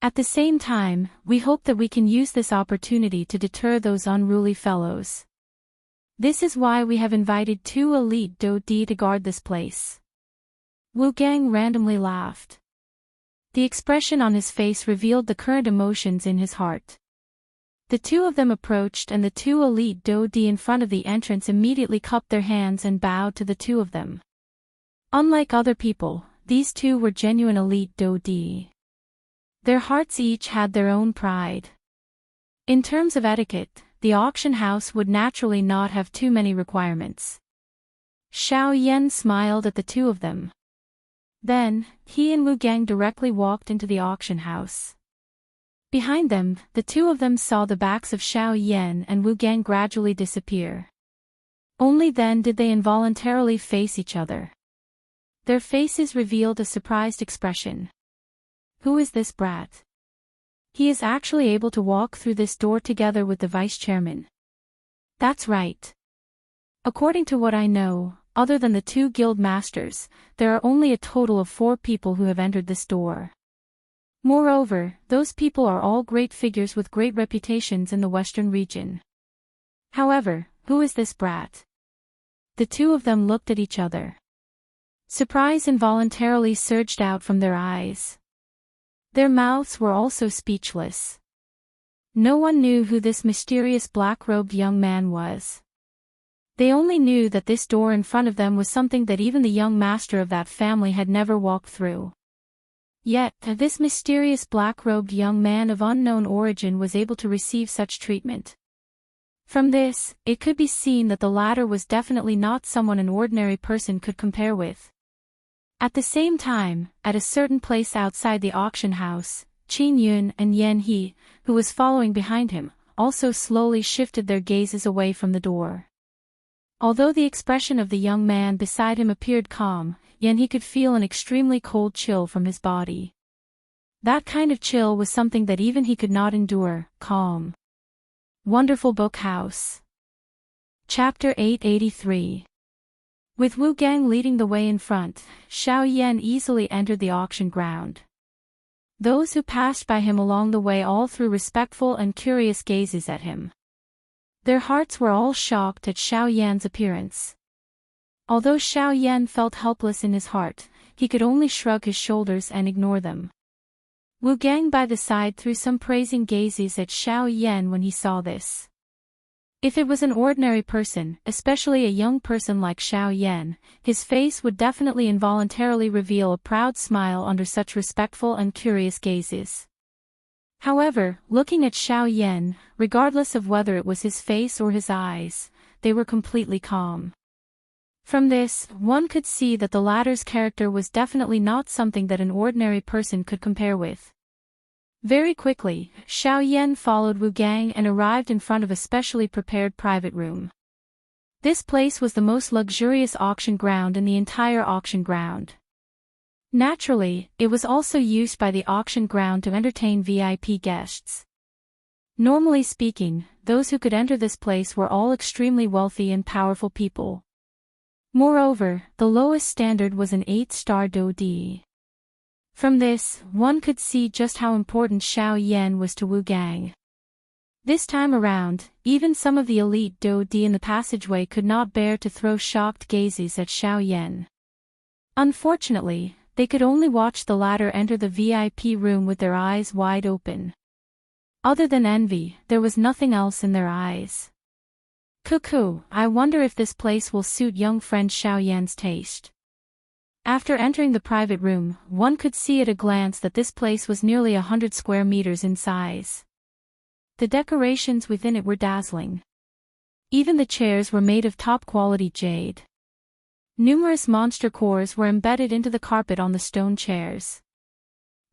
At the same time, we hope that we can use this opportunity to deter those unruly fellows. This is why we have invited 2 elite Do D to guard this place. Wu Gang randomly laughed. The expression on his face revealed the current emotions in his heart. The 2 of them approached and the 2 elite Do D in front of the entrance immediately cupped their hands and bowed to the 2 of them. Unlike other people, these 2 were genuine elite Do D. Their hearts each had their own pride. In terms of etiquette, the auction house would naturally not have too many requirements. Xiao Yan smiled at the 2 of them. Then, he and Wu Gang directly walked into the auction house. Behind them, the 2 of them saw the backs of Xiao Yan and Wu Gang gradually disappear. Only then did they involuntarily face each other. Their faces revealed a surprised expression. Who is this brat? He is actually able to walk through this door together with the vice chairman. That's right. According to what I know, other than the 2 guild masters, there are only a total of 4 people who have entered this door. Moreover, those people are all great figures with great reputations in the western region. However, who is this brat? The 2 of them looked at each other. Surprise involuntarily surged out from their eyes. Their mouths were also speechless. No one knew who this mysterious black-robed young man was. They only knew that this door in front of them was something that even the young master of that family had never walked through. Yet, this mysterious black-robed young man of unknown origin was able to receive such treatment. From this, it could be seen that the latter was definitely not someone an ordinary person could compare with. At the same time, at a certain place outside the auction house, Qin Yun and Yan He, who was following behind him, also slowly shifted their gazes away from the door. Although the expression of the young man beside him appeared calm, Yan He could feel an extremely cold chill from his body. That kind of chill was something that even he could not endure. Calm. Wonderful Book House. Chapter 883. With Wu Gang leading the way in front, Xiao Yan easily entered the auction ground. Those who passed by him along the way all threw respectful and curious gazes at him. Their hearts were all shocked at Xiao Yan's appearance. Although Xiao Yan felt helpless in his heart, he could only shrug his shoulders and ignore them. Wu Gang by the side threw some praising gazes at Xiao Yan when he saw this. If it was an ordinary person, especially a young person like Xiao Yan, his face would definitely involuntarily reveal a proud smile under such respectful and curious gazes. However, looking at Xiao Yan, regardless of whether it was his face or his eyes, they were completely calm. From this, one could see that the latter's character was definitely not something that an ordinary person could compare with. Very quickly, Xiao Yan followed Wu Gang and arrived in front of a specially prepared private room. This place was the most luxurious auction ground in the entire auction ground. Naturally, it was also used by the auction ground to entertain VIP guests. Normally speaking, those who could enter this place were all extremely wealthy and powerful people. Moreover, the lowest standard was an 8-star Do D. From this, one could see just how important Xiao Yan was to Wu Gang. This time around, even some of the elite Dodi in the passageway could not bear to throw shocked gazes at Xiao Yan. Unfortunately, they could only watch the latter enter the VIP room with their eyes wide open. Other than envy, there was nothing else in their eyes. Cuckoo, I wonder if this place will suit young friend Xiao Yan's taste. After entering the private room, one could see at a glance that this place was nearly 100 square meters in size. The decorations within it were dazzling. Even the chairs were made of top-quality jade. Numerous monster cores were embedded into the carpet on the stone chairs.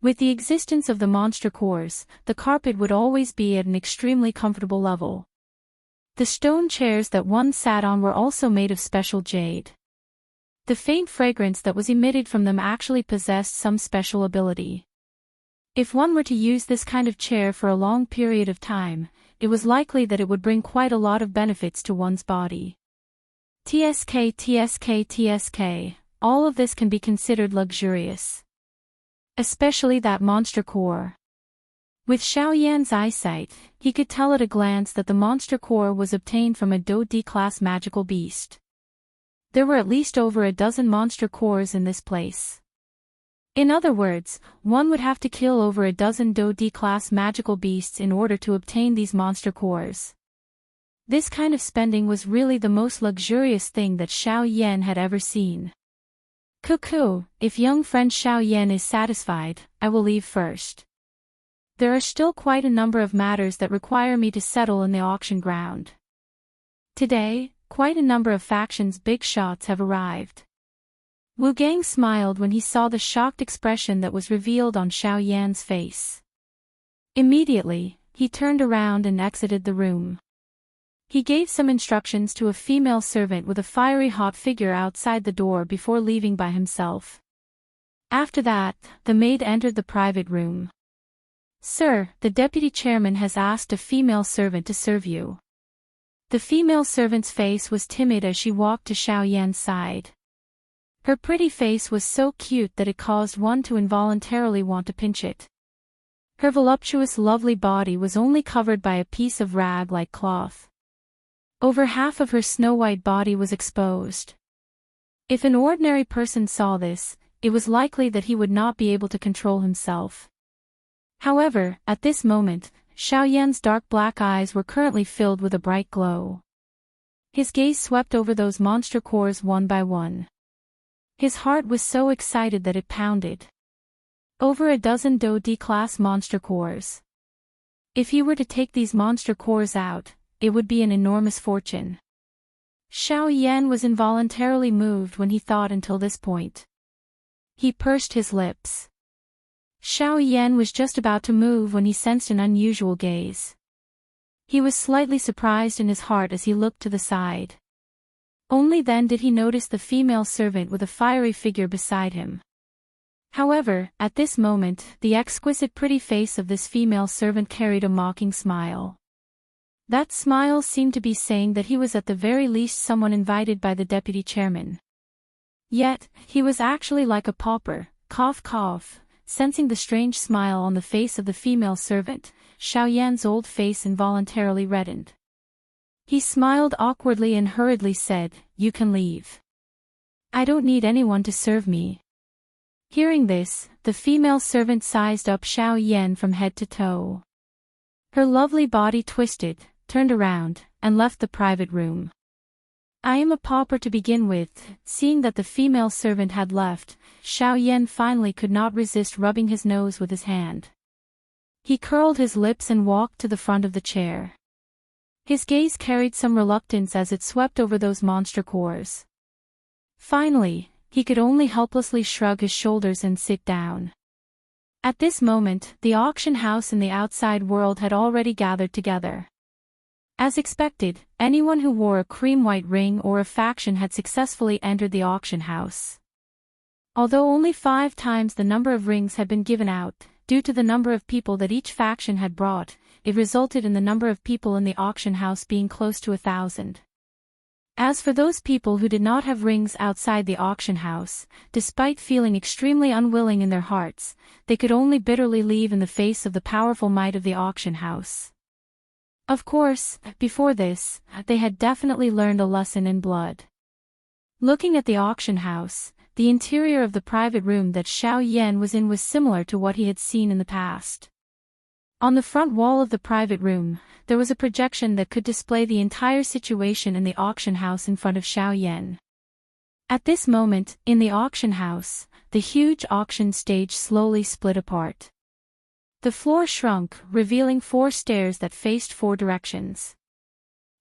With the existence of the monster cores, the carpet would always be at an extremely comfortable level. The stone chairs that one sat on were also made of special jade. The faint fragrance that was emitted from them actually possessed some special ability. If one were to use this kind of chair for a long period of time, it was likely that it would bring quite a lot of benefits to one's body. TSK, all of this can be considered luxurious. Especially that monster core. With Xiao Yan's eyesight, he could tell at a glance that the monster core was obtained from a Do-D-class magical beast. There were at least over a dozen monster cores in this place. In other words, one would have to kill over a dozen Do-D-class magical beasts in order to obtain these monster cores. This kind of spending was really the most luxurious thing that Xiao Yan had ever seen. Cuckoo, if young friend Xiao Yan is satisfied, I will leave first. There are still quite a number of matters that require me to settle in the auction ground. Today, quite a number of factions' big shots have arrived. Wu Gang smiled when he saw the shocked expression that was revealed on Xiao Yan's face. Immediately, he turned around and exited the room. He gave some instructions to a female servant with a fiery hot figure outside the door before leaving by himself. After that, the maid entered the private room. Sir, the deputy chairman has asked a female servant to serve you. The female servant's face was timid as she walked to Xiao Yan's side. Her pretty face was so cute that it caused one to involuntarily want to pinch it. Her voluptuous lovely body was only covered by a piece of rag-like cloth. Over half of her snow-white body was exposed. If an ordinary person saw this, it was likely that he would not be able to control himself. However, at this moment, Xiao Yan's dark black eyes were currently filled with a bright glow. His gaze swept over those monster cores one by one. His heart was so excited that it pounded. Over a dozen Do-D-class monster cores. If he were to take these monster cores out, it would be an enormous fortune. Xiao Yan was involuntarily moved when he thought until this point. He pursed his lips. Xiao Yan was just about to move when he sensed an unusual gaze. He was slightly surprised in his heart as he looked to the side. Only then did he notice the female servant with a fiery figure beside him. However, at this moment, the exquisite pretty face of this female servant carried a mocking smile. That smile seemed to be saying that he was at the very least someone invited by the deputy chairman. Yet, he was actually like a pauper, cough cough. Sensing the strange smile on the face of the female servant, Xiao Yan's old face involuntarily reddened. He smiled awkwardly and hurriedly said, "You can leave. I don't need anyone to serve me." Hearing this, the female servant sized up Xiao Yan from head to toe. Her lovely body twisted, turned around, and left the private room. "I am a pauper to begin with." Seeing that the female servant had left, Xiao Yan finally could not resist rubbing his nose with his hand. He curled his lips and walked to the front of the chair. His gaze carried some reluctance as it swept over those monster cores. Finally, he could only helplessly shrug his shoulders and sit down. At this moment, the auction house and the outside world had already gathered together. As expected, anyone who wore a cream-white ring or a faction had successfully entered the auction house. Although only 5 times the number of rings had been given out, due to the number of people that each faction had brought, it resulted in the number of people in the auction house being close to 1,000. As for those people who did not have rings outside the auction house, despite feeling extremely unwilling in their hearts, they could only bitterly leave in the face of the powerful might of the auction house. Of course, before this, they had definitely learned a lesson in blood. Looking at the auction house, the interior of the private room that Xiao Yan was in was similar to what he had seen in the past. On the front wall of the private room, there was a projection that could display the entire situation in the auction house in front of Xiao Yan. At this moment, in the auction house, the huge auction stage slowly split apart. The floor shrunk, revealing 4 stairs that faced 4 directions.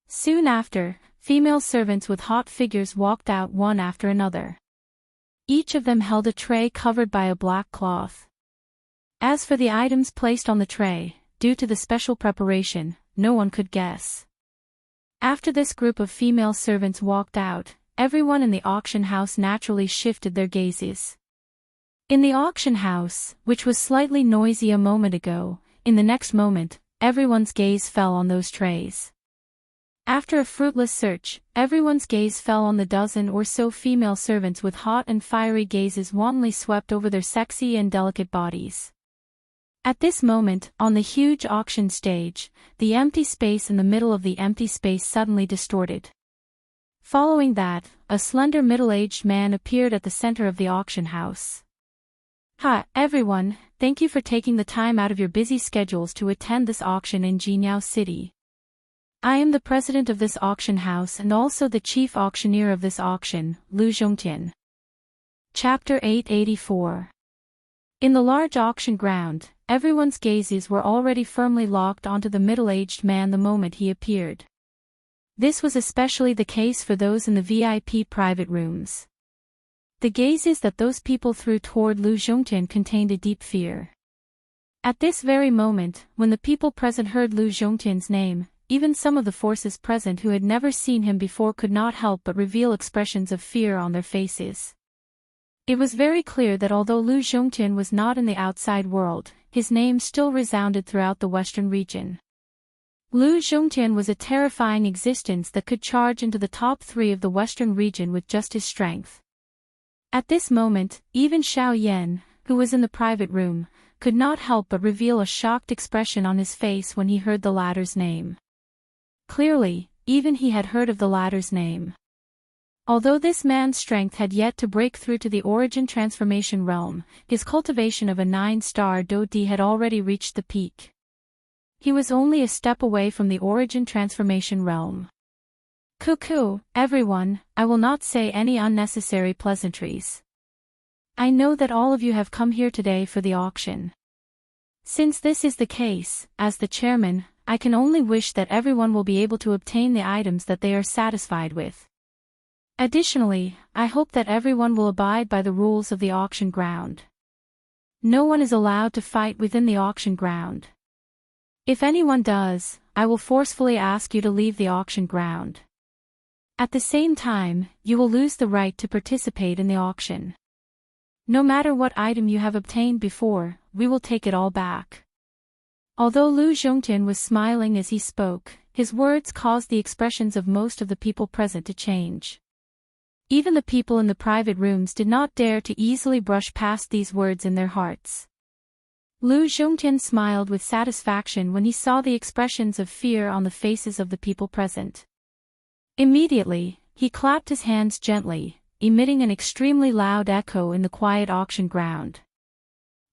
Soon after, female servants with hot figures walked out one after another. Each of them held a tray covered by a black cloth. As for the items placed on the tray, due to the special preparation, no one could guess. After this group of female servants walked out, everyone in the auction house naturally shifted their gazes. In the auction house, which was slightly noisy a moment ago, in the next moment, everyone's gaze fell on those trays. After a fruitless search, everyone's gaze fell on the dozen or so female servants with hot and fiery gazes wantonly swept over their sexy and delicate bodies. At this moment, on the huge auction stage, the empty space in the middle of the empty space suddenly distorted. Following that, a slender middle-aged man appeared at the center of the auction house. Hi, everyone, thank you for taking the time out of your busy schedules to attend this auction in Jinhao City. I am the president of this auction house and also the chief auctioneer of this auction, Lu Zhongtian. Chapter 884. In the large auction ground, everyone's gazes were already firmly locked onto the middle-aged man the moment he appeared. This was especially the case for those in the VIP private rooms. The gazes that those people threw toward Lu Zhongtian contained a deep fear. At this very moment, when the people present heard Lu Zhongtian's name, even some of the forces present who had never seen him before could not help but reveal expressions of fear on their faces. It was very clear that although Lu Zhongtian was not in the outside world, his name still resounded throughout the western region. Lu Zhongtian was a terrifying existence that could charge into the top 3 of the western region with just his strength. At this moment, even Xiao Yan, who was in the private room, could not help but reveal a shocked expression on his face when he heard the latter's name. Clearly, even he had heard of the latter's name. Although this man's strength had yet to break through to the origin transformation realm, his cultivation of a 9-star Do-Di had already reached the peak. He was only a step away from the origin transformation realm. Cuckoo, everyone, I will not say any unnecessary pleasantries. I know that all of you have come here today for the auction. Since this is the case, as the chairman, I can only wish that everyone will be able to obtain the items that they are satisfied with. Additionally, I hope that everyone will abide by the rules of the auction ground. No one is allowed to fight within the auction ground. If anyone does, I will forcefully ask you to leave the auction ground. At the same time, you will lose the right to participate in the auction. No matter what item you have obtained before, we will take it all back. Although Lu Zhongtian was smiling as he spoke, his words caused the expressions of most of the people present to change. Even the people in the private rooms did not dare to easily brush past these words in their hearts. Lu Zhongtian smiled with satisfaction when he saw the expressions of fear on the faces of the people present. Immediately, he clapped his hands gently, emitting an extremely loud echo in the quiet auction ground.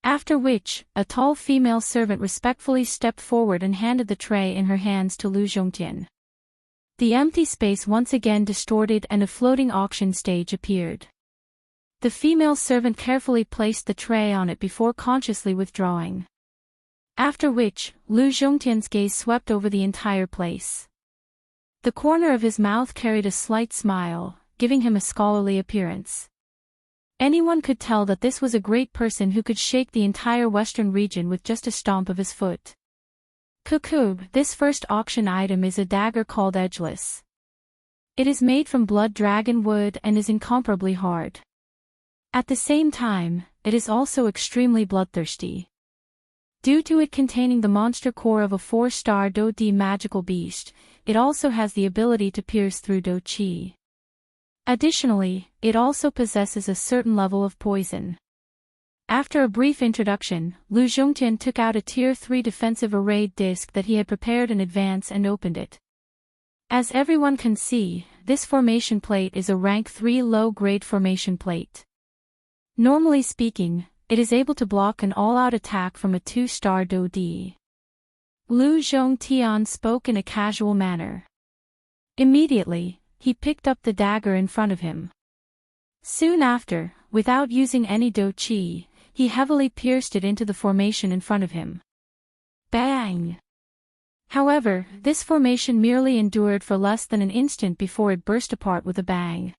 After which, a tall female servant respectfully stepped forward and handed the tray in her hands to Lu Zhongtian. The empty space once again distorted and a floating auction stage appeared. The female servant carefully placed the tray on it before consciously withdrawing. After which, Lu Zhongtian's gaze swept over the entire place. The corner of his mouth carried a slight smile, giving him a scholarly appearance. Anyone could tell that this was a great person who could shake the entire western region with just a stomp of his foot. Cuckoo, this first auction item is a dagger called Edgeless. It is made from blood dragon wood and is incomparably hard. At the same time, it is also extremely bloodthirsty. Due to it containing the monster core of a 4-star Do-Di magical beast, it also has the ability to pierce through Do-Chi. Additionally, it also possesses a certain level of poison. After a brief introduction, Lu Zhongtian took out a Tier 3 defensive arrayed disc that he had prepared in advance and opened it. As everyone can see, this formation plate is a rank 3 low-grade formation plate. Normally speaking, it is able to block an all-out attack from a 2-star Dodi. Lu Zhongtian spoke in a casual manner. Immediately, he picked up the dagger in front of him. Soon after, without using any Do Chi, he heavily pierced it into the formation in front of him. Bang! However, this formation merely endured for less than an instant before it burst apart with a bang.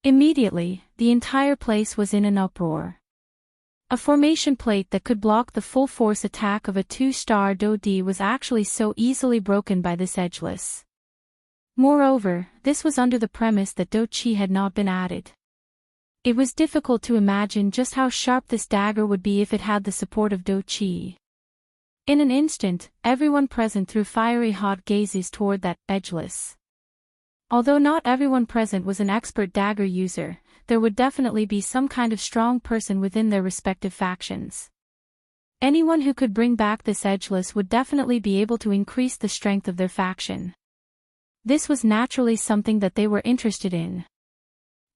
Immediately, the entire place was in an uproar. A formation plate that could block the full force attack of a 2-star Dodi was actually so easily broken by this edgeless. Moreover, this was under the premise that Do Chi had not been added. It was difficult to imagine just how sharp this dagger would be if it had the support of Do Chi. In an instant, everyone present threw fiery hot gazes toward that edgeless. Although not everyone present was an expert dagger user, there would definitely be some kind of strong person within their respective factions. Anyone who could bring back this edgeless would definitely be able to increase the strength of their faction. This was naturally something that they were interested in.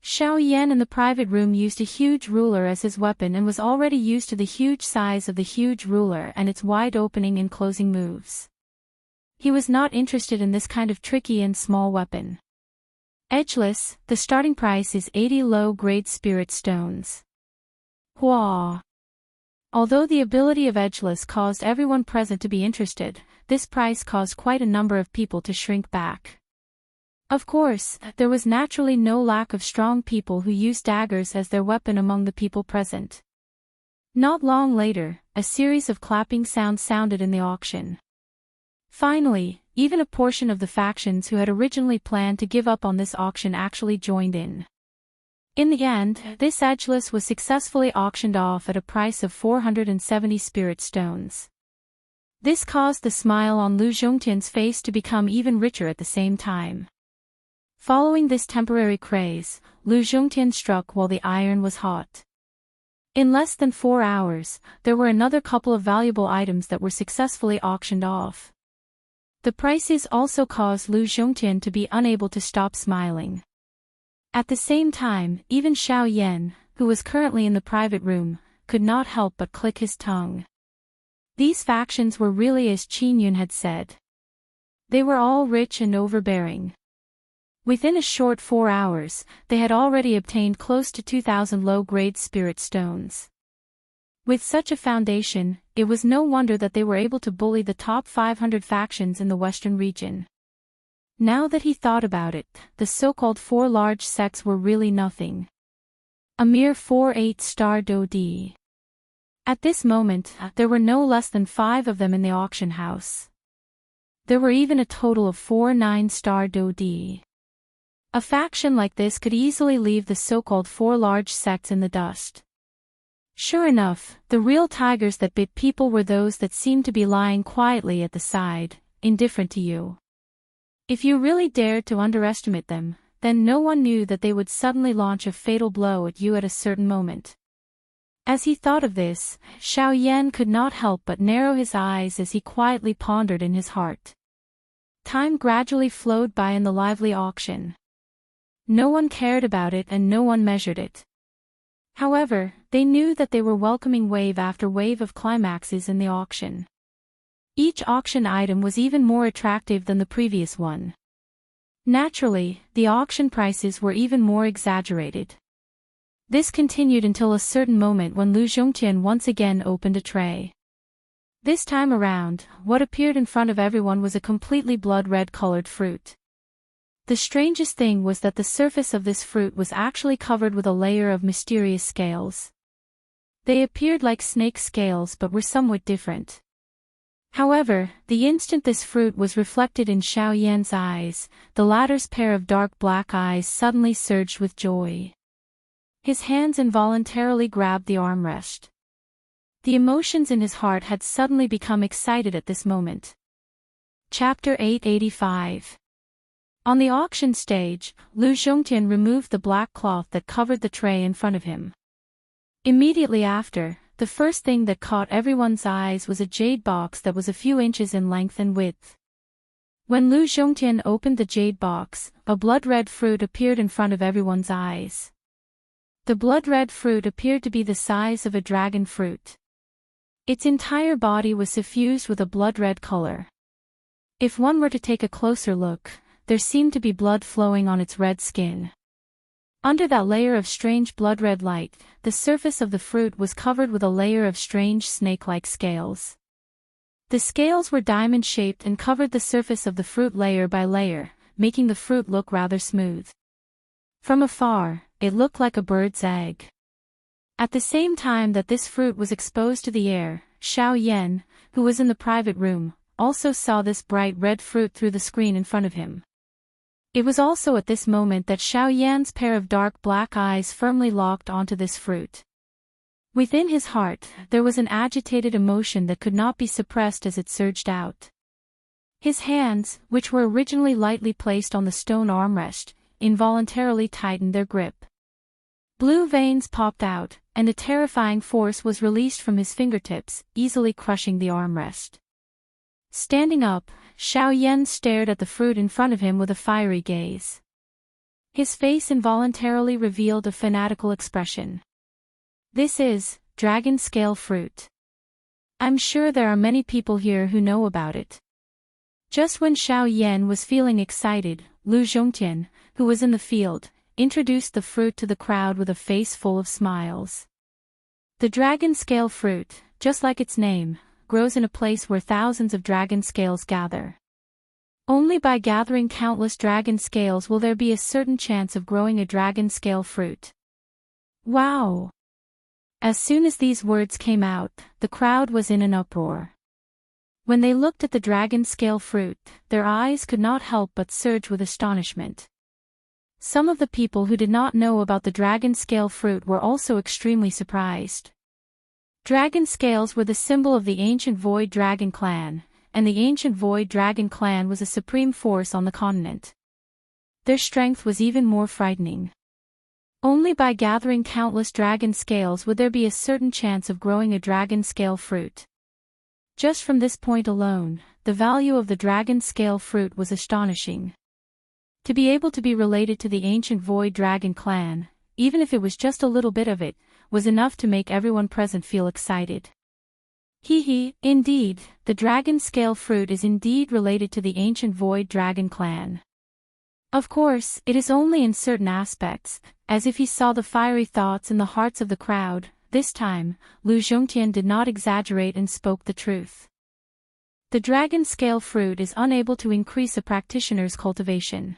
Xiao Yan in the private room used a huge ruler as his weapon and was already used to the huge size of the huge ruler and its wide opening and closing moves. He was not interested in this kind of tricky and small weapon. Edgeless, the starting price is 80 low-grade spirit stones. Hua! Although the ability of Edgeless caused everyone present to be interested, this price caused quite a number of people to shrink back. Of course, there was naturally no lack of strong people who used daggers as their weapon among the people present. Not long later, a series of clapping sounds sounded in the auction. Finally, even a portion of the factions who had originally planned to give up on this auction actually joined in. In the end, this edgeless was successfully auctioned off at a price of 470 spirit stones. This caused the smile on Lu Zhongtian's face to become even richer at the same time. Following this temporary craze, Lu Zhongtian struck while the iron was hot. In less than 4 hours, there were another couple of valuable items that were successfully auctioned off. The prices also caused Lu Zhongtian to be unable to stop smiling. At the same time, even Xiao Yan, who was currently in the private room, could not help but click his tongue. These factions were really as Qin Yun had said. They were all rich and overbearing. Within a short 4 hours, they had already obtained close to 2,000 low-grade spirit stones. With such a foundation, it was no wonder that they were able to bully the top 500 factions in the western region. Now that he thought about it, the so-called 4 large sects were really nothing. A mere 4 8-star Dodi. At this moment, there were no less than 5 of them in the auction house. There were even a total of 4 9-star Dodi. A faction like this could easily leave the so-called 4 large sects in the dust. Sure enough, the real tigers that bit people were those that seemed to be lying quietly at the side, indifferent to you. If you really dared to underestimate them, then no one knew that they would suddenly launch a fatal blow at you at a certain moment. As he thought of this, Xiao Yan could not help but narrow his eyes as he quietly pondered in his heart. Time gradually flowed by in the lively auction. No one cared about it and no one measured it. However, they knew that they were welcoming wave after wave of climaxes in the auction. Each auction item was even more attractive than the previous one. Naturally, the auction prices were even more exaggerated. This continued until a certain moment when Lu Zhongtian once again opened a tray. This time around, what appeared in front of everyone was a completely blood-red colored fruit. The strangest thing was that the surface of this fruit was actually covered with a layer of mysterious scales. They appeared like snake scales but were somewhat different. However, the instant this fruit was reflected in Xiao Yan's eyes, the latter's pair of dark black eyes suddenly surged with joy. His hands involuntarily grabbed the armrest. The emotions in his heart had suddenly become excited at this moment. Chapter 885. On the auction stage, Lu Zhongtian removed the black cloth that covered the tray in front of him. Immediately after, the first thing that caught everyone's eyes was a jade box that was a few inches in length and width. When Lu Zhongtian opened the jade box, a blood-red fruit appeared in front of everyone's eyes. The blood-red fruit appeared to be the size of a dragon fruit. Its entire body was suffused with a blood-red color. If one were to take a closer look, there seemed to be blood flowing on its red skin. Under that layer of strange blood-red light, the surface of the fruit was covered with a layer of strange snake-like scales. The scales were diamond-shaped and covered the surface of the fruit layer by layer, making the fruit look rather smooth. From afar, it looked like a bird's egg. At the same time that this fruit was exposed to the air, Xiao Yan, who was in the private room, also saw this bright red fruit through the screen in front of him. It was also at this moment that Xiao Yan's pair of dark black eyes firmly locked onto this fruit. Within his heart, there was an agitated emotion that could not be suppressed as it surged out. His hands, which were originally lightly placed on the stone armrest, involuntarily tightened their grip. Blue veins popped out, and a terrifying force was released from his fingertips, easily crushing the armrest. Standing up, Xiao Yan stared at the fruit in front of him with a fiery gaze. His face involuntarily revealed a fanatical expression. This is dragon scale fruit. I'm sure there are many people here who know about it. Just when Xiao Yan was feeling excited, Lu Zhongtian, who was in the field, introduced the fruit to the crowd with a face full of smiles. The dragon scale fruit, just like its name, grows in a place where thousands of dragon scales gather. Only by gathering countless dragon scales will there be a certain chance of growing a dragon scale fruit. Wow! As soon as these words came out, the crowd was in an uproar. When they looked at the dragon scale fruit, their eyes could not help but surge with astonishment. Some of the people who did not know about the dragon scale fruit were also extremely surprised. Dragon scales were the symbol of the ancient Void Dragon clan, and the ancient Void Dragon clan was a supreme force on the continent. Their strength was even more frightening. Only by gathering countless dragon scales would there be a certain chance of growing a dragon scale fruit. Just from this point alone, the value of the dragon scale fruit was astonishing. To be able to be related to the ancient Void Dragon clan, even if it was just a little bit of it, was enough to make everyone present feel excited. Indeed, the dragon scale fruit is indeed related to the ancient Void Dragon clan. Of course, it is only in certain aspects, as if he saw the fiery thoughts in the hearts of the crowd. This time, Lu Zhongtian did not exaggerate and spoke the truth. The dragon scale fruit is unable to increase a practitioner's cultivation.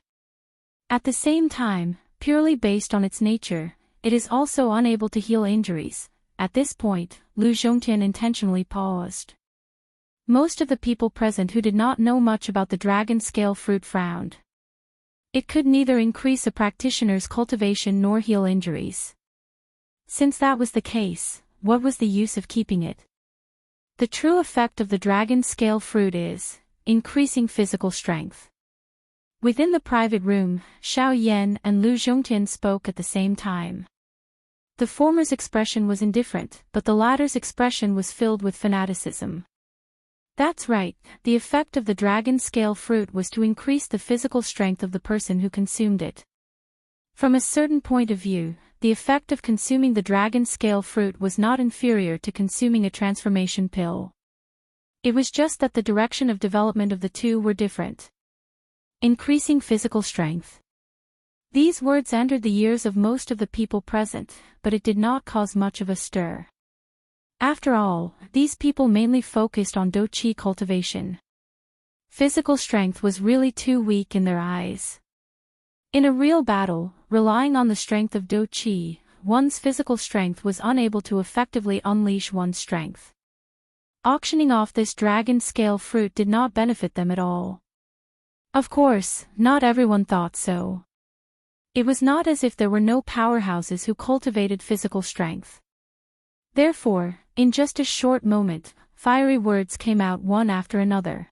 At the same time, purely based on its nature, it is also unable to heal injuries. At this point, Lu Zhongtian intentionally paused. Most of the people present who did not know much about the dragon scale fruit frowned. It could neither increase a practitioner's cultivation nor heal injuries. Since that was the case, what was the use of keeping it? The true effect of the dragon scale fruit is increasing physical strength. Within the private room, Xiao Yan and Lu Zhongtian spoke at the same time. The former's expression was indifferent, but the latter's expression was filled with fanaticism. That's right, the effect of the dragon scale fruit was to increase the physical strength of the person who consumed it. From a certain point of view, the effect of consuming the dragon scale fruit was not inferior to consuming a transformation pill. It was just that the direction of development of the two were different. Increasing physical strength. These words entered the ears of most of the people present, but it did not cause much of a stir. After all, these people mainly focused on Do-Chi cultivation. Physical strength was really too weak in their eyes. In a real battle, relying on the strength of Do-Chi, one's physical strength was unable to effectively unleash one's strength. Auctioning off this dragon scale fruit did not benefit them at all. Of course, not everyone thought so. It was not as if there were no powerhouses who cultivated physical strength. Therefore, in just a short moment, fiery words came out one after another.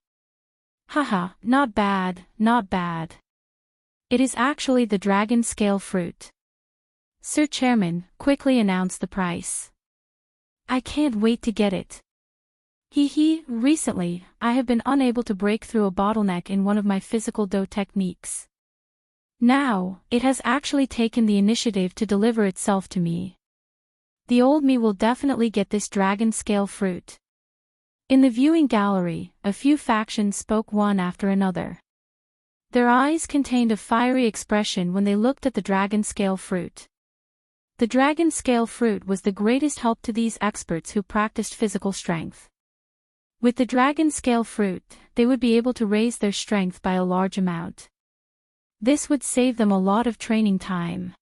Haha, not bad, not bad. It is actually the dragon scale fruit. Sir Chairman, quickly announced the price. I can't wait to get it. Recently, I have been unable to break through a bottleneck in one of my physical dough techniques. Now, it has actually taken the initiative to deliver itself to me. The old me will definitely get this dragon scale fruit. In the viewing gallery, a few factions spoke one after another. Their eyes contained a fiery expression when they looked at the dragon scale fruit. The dragon scale fruit was the greatest help to these experts who practiced physical strength. With the dragon scale fruit, they would be able to raise their strength by a large amount. This would save them a lot of training time.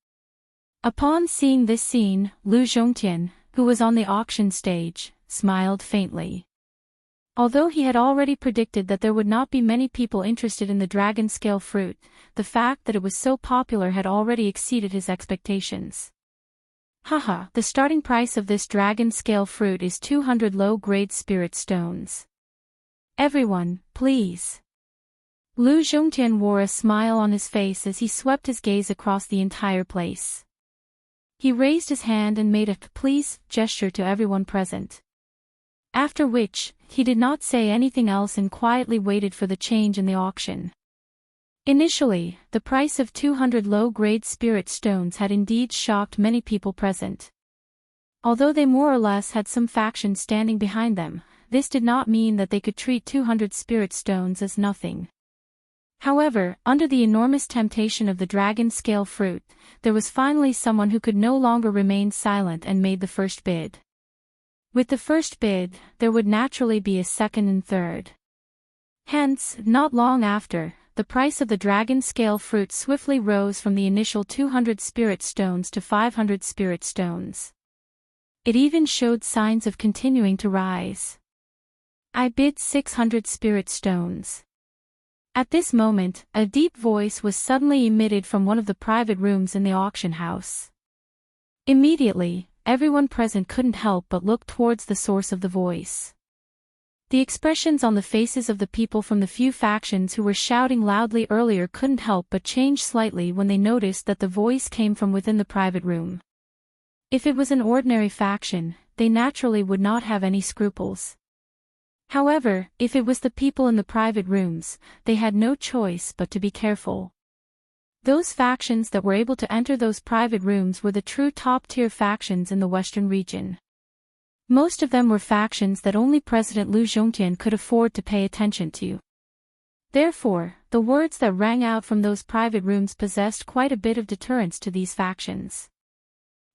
Upon seeing this scene, Lu Zhongtian, who was on the auction stage, smiled faintly. Although he had already predicted that there would not be many people interested in the dragon scale fruit, the fact that it was so popular had already exceeded his expectations. Haha, the starting price of this dragon scale fruit is 200 low-grade spirit stones. Everyone, please. Lu Zhongtian wore a smile on his face as he swept his gaze across the entire place. He raised his hand and made a please gesture to everyone present. After which, he did not say anything else and quietly waited for the change in the auction. Initially, the price of 200 low-grade spirit stones had indeed shocked many people present. Although they more or less had some factions standing behind them, this did not mean that they could treat 200 spirit stones as nothing. However, under the enormous temptation of the dragon scale fruit, there was finally someone who could no longer remain silent and made the first bid. With the first bid, there would naturally be a second and third. Hence, not long after, the price of the dragon scale fruit swiftly rose from the initial 200 spirit stones to 500 spirit stones. It even showed signs of continuing to rise. I bid 600 spirit stones. At this moment, a deep voice was suddenly emitted from one of the private rooms in the auction house. Immediately, everyone present couldn't help but look towards the source of the voice. The expressions on the faces of the people from the few factions who were shouting loudly earlier couldn't help but change slightly when they noticed that the voice came from within the private room. If it was an ordinary faction, they naturally would not have any scruples. However, if it was the people in the private rooms, they had no choice but to be careful. Those factions that were able to enter those private rooms were the true top-tier factions in the Western region. Most of them were factions that only President Lu Zhongtian could afford to pay attention to. Therefore, the words that rang out from those private rooms possessed quite a bit of deterrence to these factions.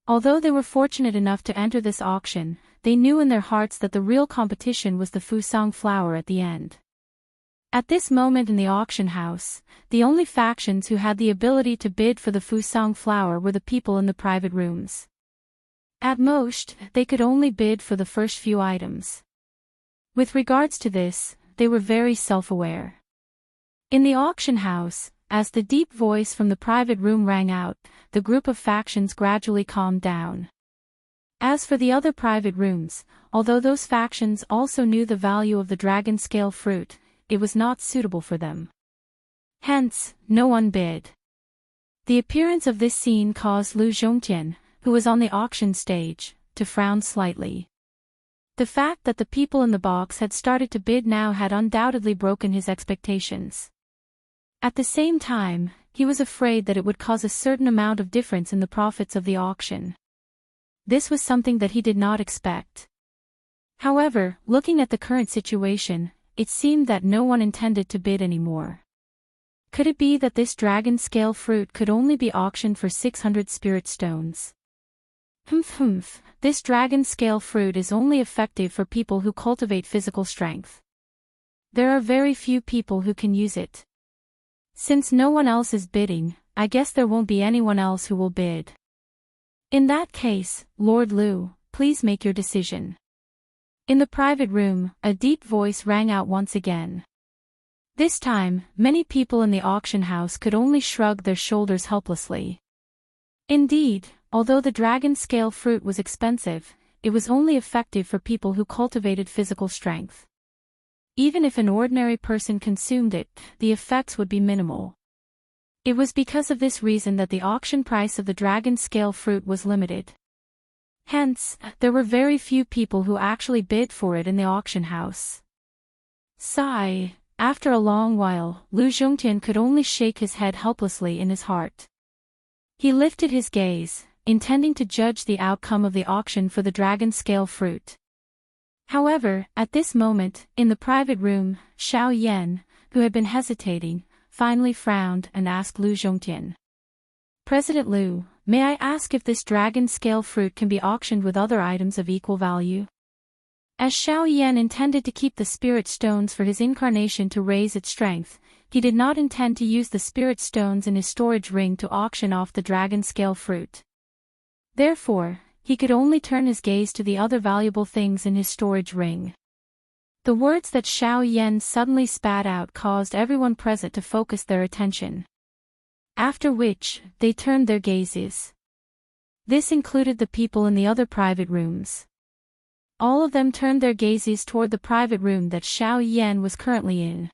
Although they were fortunate enough to enter this auction, they knew in their hearts that the real competition was the Fusang flower at the end. At this moment in the auction house, the only factions who had the ability to bid for the Fusang flower were the people in the private rooms. At most, they could only bid for the first few items. With regards to this, they were very self-aware. In the auction house, as the deep voice from the private room rang out, the group of factions gradually calmed down. As for the other private rooms, although those factions also knew the value of the dragon scale fruit, it was not suitable for them. Hence, no one bid. The appearance of this scene caused Lu Zhongtian, who was on the auction stage, to frown slightly. The fact that the people in the box had started to bid now had undoubtedly broken his expectations. At the same time, he was afraid that it would cause a certain amount of difference in the profits of the auction. This was something that he did not expect. However, looking at the current situation, it seemed that no one intended to bid anymore. Could it be that this dragon scale fruit could only be auctioned for 600 spirit stones? This dragon scale fruit is only effective for people who cultivate physical strength. There are very few people who can use it. Since no one else is bidding, I guess there won't be anyone else who will bid. In that case, Lord Lu, please make your decision. In the private room, a deep voice rang out once again. This time, many people in the auction house could only shrug their shoulders helplessly. Indeed, although the dragon scale fruit was expensive, it was only effective for people who cultivated physical strength. Even if an ordinary person consumed it, the effects would be minimal. It was because of this reason that the auction price of the dragon scale fruit was limited. Hence, there were very few people who actually bid for it in the auction house. Sigh. After a long while, Lu Zhongtian could only shake his head helplessly in his heart. He lifted his gaze, intending to judge the outcome of the auction for the dragon scale fruit. However, at this moment, in the private room, Xiao Yan, who had been hesitating, finally frowned and asked Lu Zhongtian. President Lu, may I ask if this dragon scale fruit can be auctioned with other items of equal value? As Xiao Yan intended to keep the spirit stones for his incarnation to raise its strength, he did not intend to use the spirit stones in his storage ring to auction off the dragon scale fruit. Therefore, he could only turn his gaze to the other valuable things in his storage ring. The words that Xiao Yan suddenly spat out caused everyone present to focus their attention. After which, they turned their gazes. This included the people in the other private rooms. All of them turned their gazes toward the private room that Xiao Yan was currently in.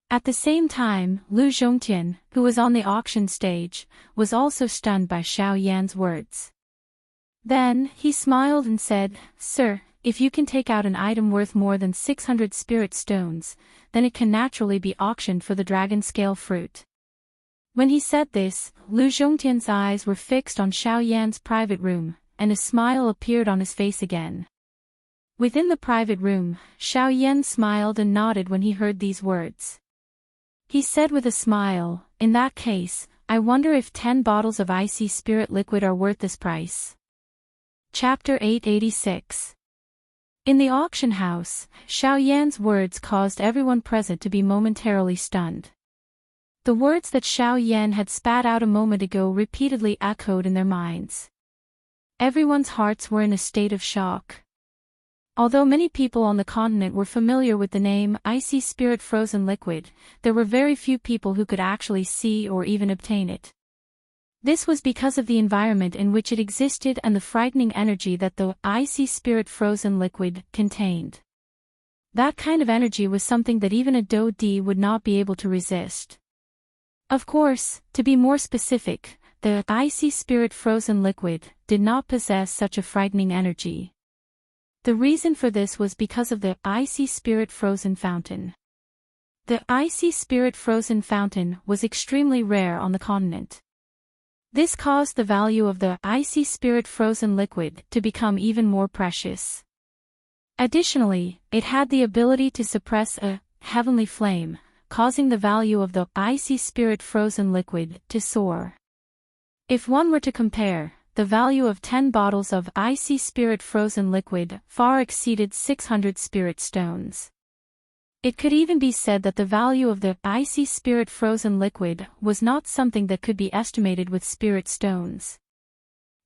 At the same time, Lu Zhongtian, who was on the auction stage, was also stunned by Xiao Yan's words. Then, he smiled and said, "Sir, if you can take out an item worth more than 600 spirit stones, then it can naturally be auctioned for the dragon scale fruit." When he said this, Lu Zhongtian's eyes were fixed on Xiao Yan's private room, and a smile appeared on his face again. Within the private room, Xiao Yan smiled and nodded when he heard these words. He said with a smile, "In that case, I wonder if 10 bottles of icy spirit liquid are worth this price." Chapter 886. In the auction house, Xiao Yan's words caused everyone present to be momentarily stunned. The words that Xiao Yan had spat out a moment ago repeatedly echoed in their minds. Everyone's hearts were in a state of shock. Although many people on the continent were familiar with the name Icy Spirit Frozen Liquid, there were very few people who could actually see or even obtain it. This was because of the environment in which it existed and the frightening energy that the Icy Spirit Frozen Liquid contained. That kind of energy was something that even a Do Di would not be able to resist. Of course, to be more specific, the Icy Spirit Frozen Liquid did not possess such a frightening energy. The reason for this was because of the Icy Spirit Frozen Fountain. The Icy Spirit Frozen Fountain was extremely rare on the continent. This caused the value of the Icy Spirit Frozen Liquid to become even more precious. Additionally, it had the ability to suppress a heavenly flame, causing the value of the Icy Spirit Frozen Liquid to soar. If one were to compare, the value of 10 bottles of Icy Spirit Frozen Liquid far exceeded 600 spirit stones. It could even be said that the value of the Icy Spirit Frozen Liquid was not something that could be estimated with spirit stones.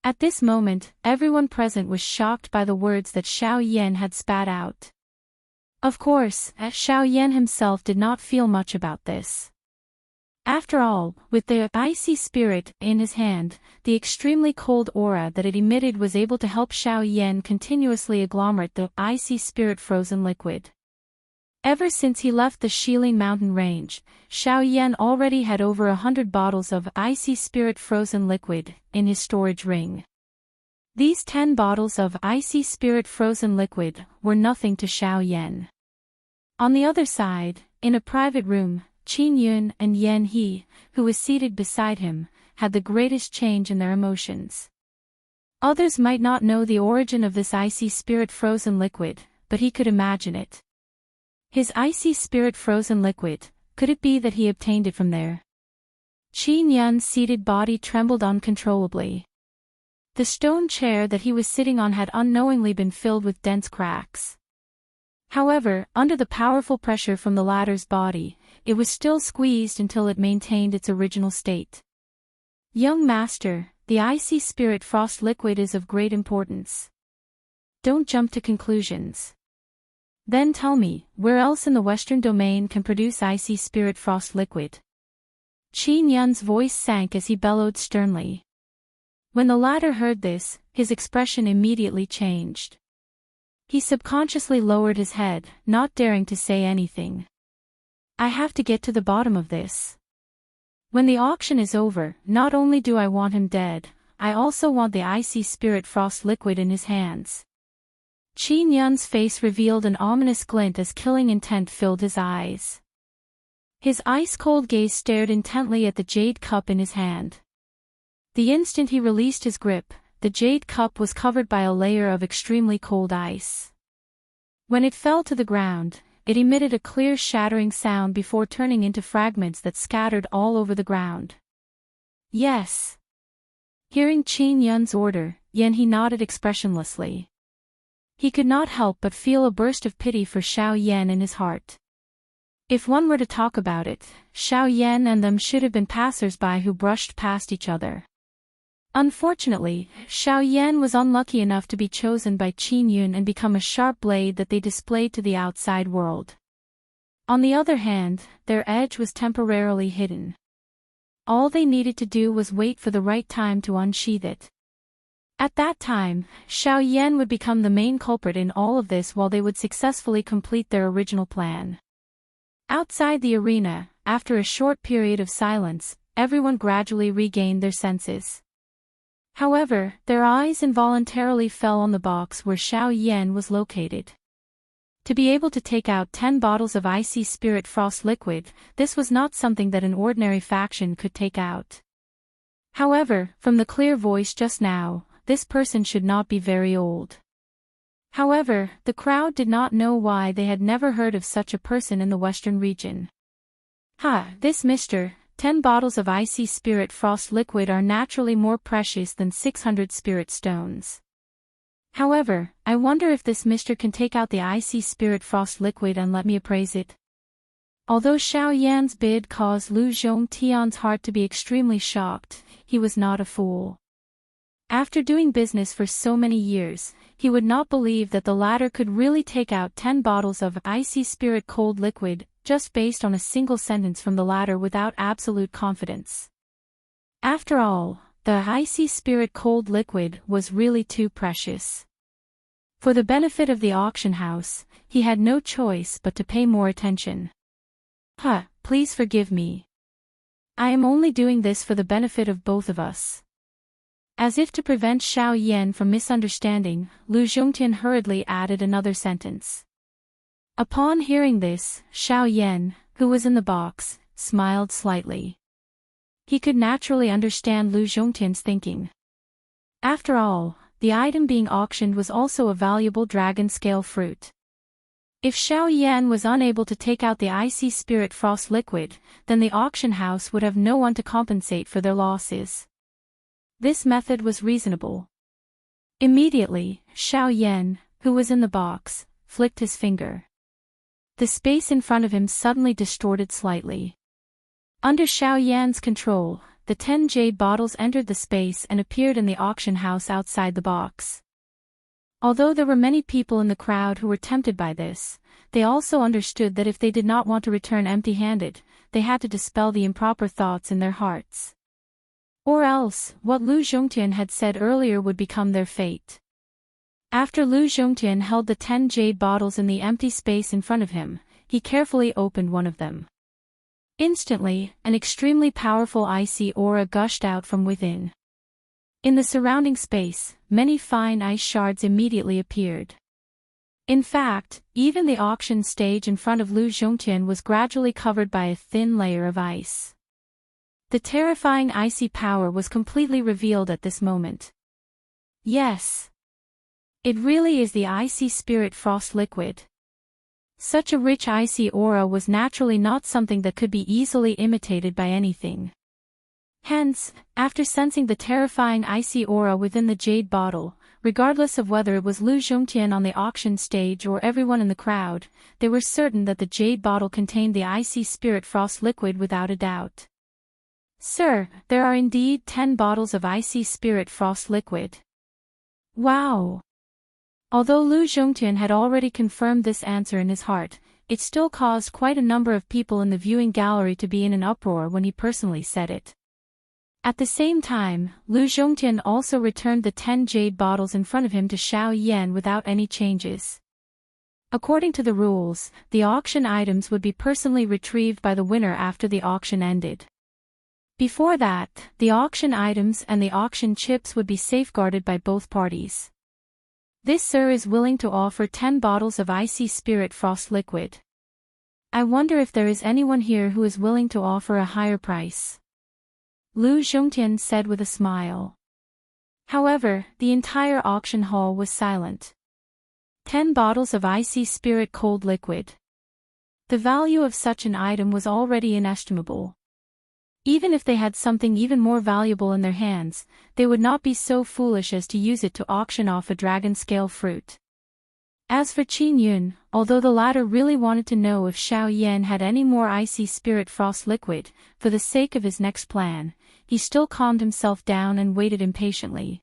At this moment, everyone present was shocked by the words that Xiao Yan had spat out. Of course, Xiao Yan himself did not feel much about this. After all, with the icy spirit in his hand, the extremely cold aura that it emitted was able to help Xiao Yan continuously agglomerate the icy spirit frozen liquid. Ever since he left the Shilin mountain range, Xiao Yan already had over 100 bottles of icy spirit frozen liquid in his storage ring. These 10 bottles of icy spirit frozen liquid were nothing to Xiao Yan. On the other side, in a private room, Qin Yun and Yan He, who was seated beside him, had the greatest change in their emotions. Others might not know the origin of this icy spirit frozen liquid, but he could imagine it. His icy spirit frozen liquid, could it be that he obtained it from there? Qin Yun's seated body trembled uncontrollably. The stone chair that he was sitting on had unknowingly been filled with dense cracks. However, under the powerful pressure from the latter's body, it was still squeezed until it maintained its original state. Young master, the icy spirit frost liquid is of great importance. Don't jump to conclusions. Then tell me, where else in the Western domain can produce icy spirit frost liquid? Qin Yun's voice sank as he bellowed sternly. When the latter heard this, his expression immediately changed. He subconsciously lowered his head, not daring to say anything. I have to get to the bottom of this. When the auction is over, not only do I want him dead, I also want the icy spirit frost liquid in his hands. Qin Yun's face revealed an ominous glint as killing intent filled his eyes. His ice-cold gaze stared intently at the jade cup in his hand. The instant he released his grip, the jade cup was covered by a layer of extremely cold ice. When it fell to the ground, it emitted a clear shattering sound before turning into fragments that scattered all over the ground. Yes. Hearing Qin Yun's order, He nodded expressionlessly. He could not help but feel a burst of pity for Xiao Yan in his heart. If one were to talk about it, Xiao Yan and them should have been passers-by who brushed past each other. Unfortunately, Xiao Yan was unlucky enough to be chosen by Qin Yun and become a sharp blade that they displayed to the outside world. On the other hand, their edge was temporarily hidden. All they needed to do was wait for the right time to unsheath it. At that time, Xiao Yan would become the main culprit in all of this while they would successfully complete their original plan. Outside the arena, after a short period of silence, everyone gradually regained their senses. However, their eyes involuntarily fell on the box where Xiao Yan was located. To be able to take out 10 bottles of icy spirit frost liquid, this was not something that an ordinary faction could take out. However, from the clear voice just now, this person should not be very old. However, the crowd did not know why they had never heard of such a person in the western region. This Mr. 10 bottles of icy spirit frost liquid are naturally more precious than 600 spirit stones. However, I wonder if this Mr. can take out the icy spirit frost liquid and let me appraise it. Although Xiao Yan's bid caused Lu Zhongtian's heart to be extremely shocked, he was not a fool. After doing business for so many years, he would not believe that the latter could really take out 10 bottles of icy spirit cold liquid, just based on a single sentence from the latter without absolute confidence. After all, the icy spirit cold liquid was really too precious. For the benefit of the auction house, he had no choice but to pay more attention. Please forgive me. I am only doing this for the benefit of both of us. As if to prevent Xiao Yan from misunderstanding, Lu Zhongtian hurriedly added another sentence. Upon hearing this, Xiao Yan, who was in the box, smiled slightly. He could naturally understand Lu Zhongtian's thinking. After all, the item being auctioned was also a valuable dragon-scale fruit. If Xiao Yan was unable to take out the icy spirit frost liquid, then the auction house would have no one to compensate for their losses. This method was reasonable. Immediately, Xiao Yan, who was in the box, flicked his finger. The space in front of him suddenly distorted slightly. Under Xiao Yan's control, the 10 jade bottles entered the space and appeared in the auction house outside the box. Although there were many people in the crowd who were tempted by this, they also understood that if they did not want to return empty-handed, they had to dispel the improper thoughts in their hearts. Or else, what Lu Zhongtian had said earlier would become their fate. After Lu Zhongtian held the 10 jade bottles in the empty space in front of him, he carefully opened one of them. Instantly, an extremely powerful icy aura gushed out from within. In the surrounding space, many fine ice shards immediately appeared. In fact, even the auction stage in front of Lu Zhongtian was gradually covered by a thin layer of ice. The terrifying icy power was completely revealed at this moment. Yes. It really is the icy spirit frost liquid. Such a rich icy aura was naturally not something that could be easily imitated by anything. Hence, after sensing the terrifying icy aura within the jade bottle, regardless of whether it was Lu Zhongtian on the auction stage or everyone in the crowd, they were certain that the jade bottle contained the icy spirit frost liquid without a doubt. Sir, there are indeed 10 bottles of icy spirit frost liquid. Wow! Although Lu Zhongtian had already confirmed this answer in his heart, it still caused quite a number of people in the viewing gallery to be in an uproar when he personally said it. At the same time, Lu Zhongtian also returned the 10 jade bottles in front of him to Xiao Yan without any changes. According to the rules, the auction items would be personally retrieved by the winner after the auction ended. Before that, the auction items and the auction chips would be safeguarded by both parties. This sir is willing to offer 10 bottles of icy spirit frost liquid. I wonder if there is anyone here who is willing to offer a higher price. Lu Zhongtian said with a smile. However, the entire auction hall was silent. 10 bottles of icy spirit cold liquid. The value of such an item was already inestimable. Even if they had something even more valuable in their hands, they would not be so foolish as to use it to auction off a dragon-scale fruit. As for Qin Yun, although the latter really wanted to know if Xiao Yan had any more icy spirit frost liquid, for the sake of his next plan, he still calmed himself down and waited impatiently.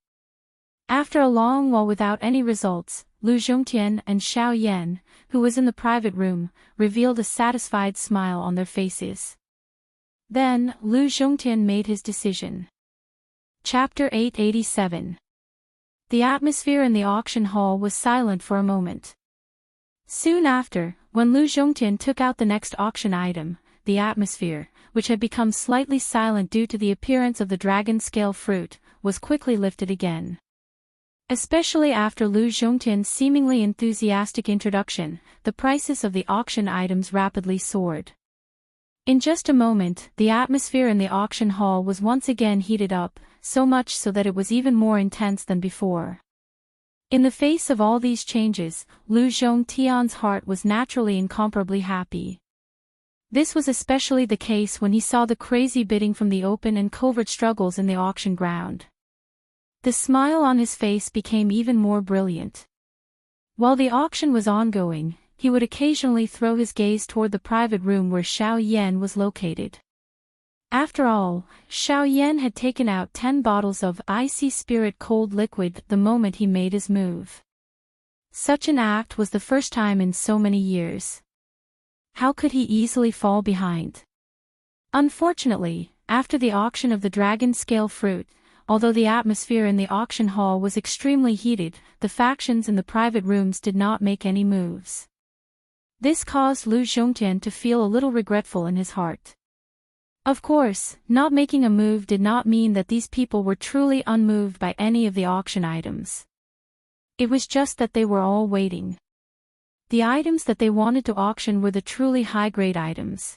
After a long while without any results, Lu Zhongtian and Xiao Yan, who was in the private room, revealed a satisfied smile on their faces. Then, Lu Zhongtian made his decision. Chapter 887. The atmosphere in the auction hall was silent for a moment. Soon after, when Lu Zhongtian took out the next auction item, the atmosphere, which had become slightly silent due to the appearance of the dragon-scale fruit, was quickly lifted again. Especially after Lu Zhongtian's seemingly enthusiastic introduction, the prices of the auction items rapidly soared. In just a moment, the atmosphere in the auction hall was once again heated up, so much so that it was even more intense than before. In the face of all these changes, Lu Zhongtian's heart was naturally incomparably happy. This was especially the case when he saw the crazy bidding from the open and covert struggles in the auction ground. The smile on his face became even more brilliant. While the auction was ongoing, he would occasionally throw his gaze toward the private room where Xiao Yan was located. After all, Xiao Yan had taken out 10 bottles of icy spirit cold liquid the moment he made his move. Such an act was the first time in so many years. How could he easily fall behind? Unfortunately, after the auction of the dragon-scale fruit, although the atmosphere in the auction hall was extremely heated, the factions in the private rooms did not make any moves. This caused Lu Zhongtian to feel a little regretful in his heart. Of course, not making a move did not mean that these people were truly unmoved by any of the auction items. It was just that they were all waiting. The items that they wanted to auction were the truly high-grade items.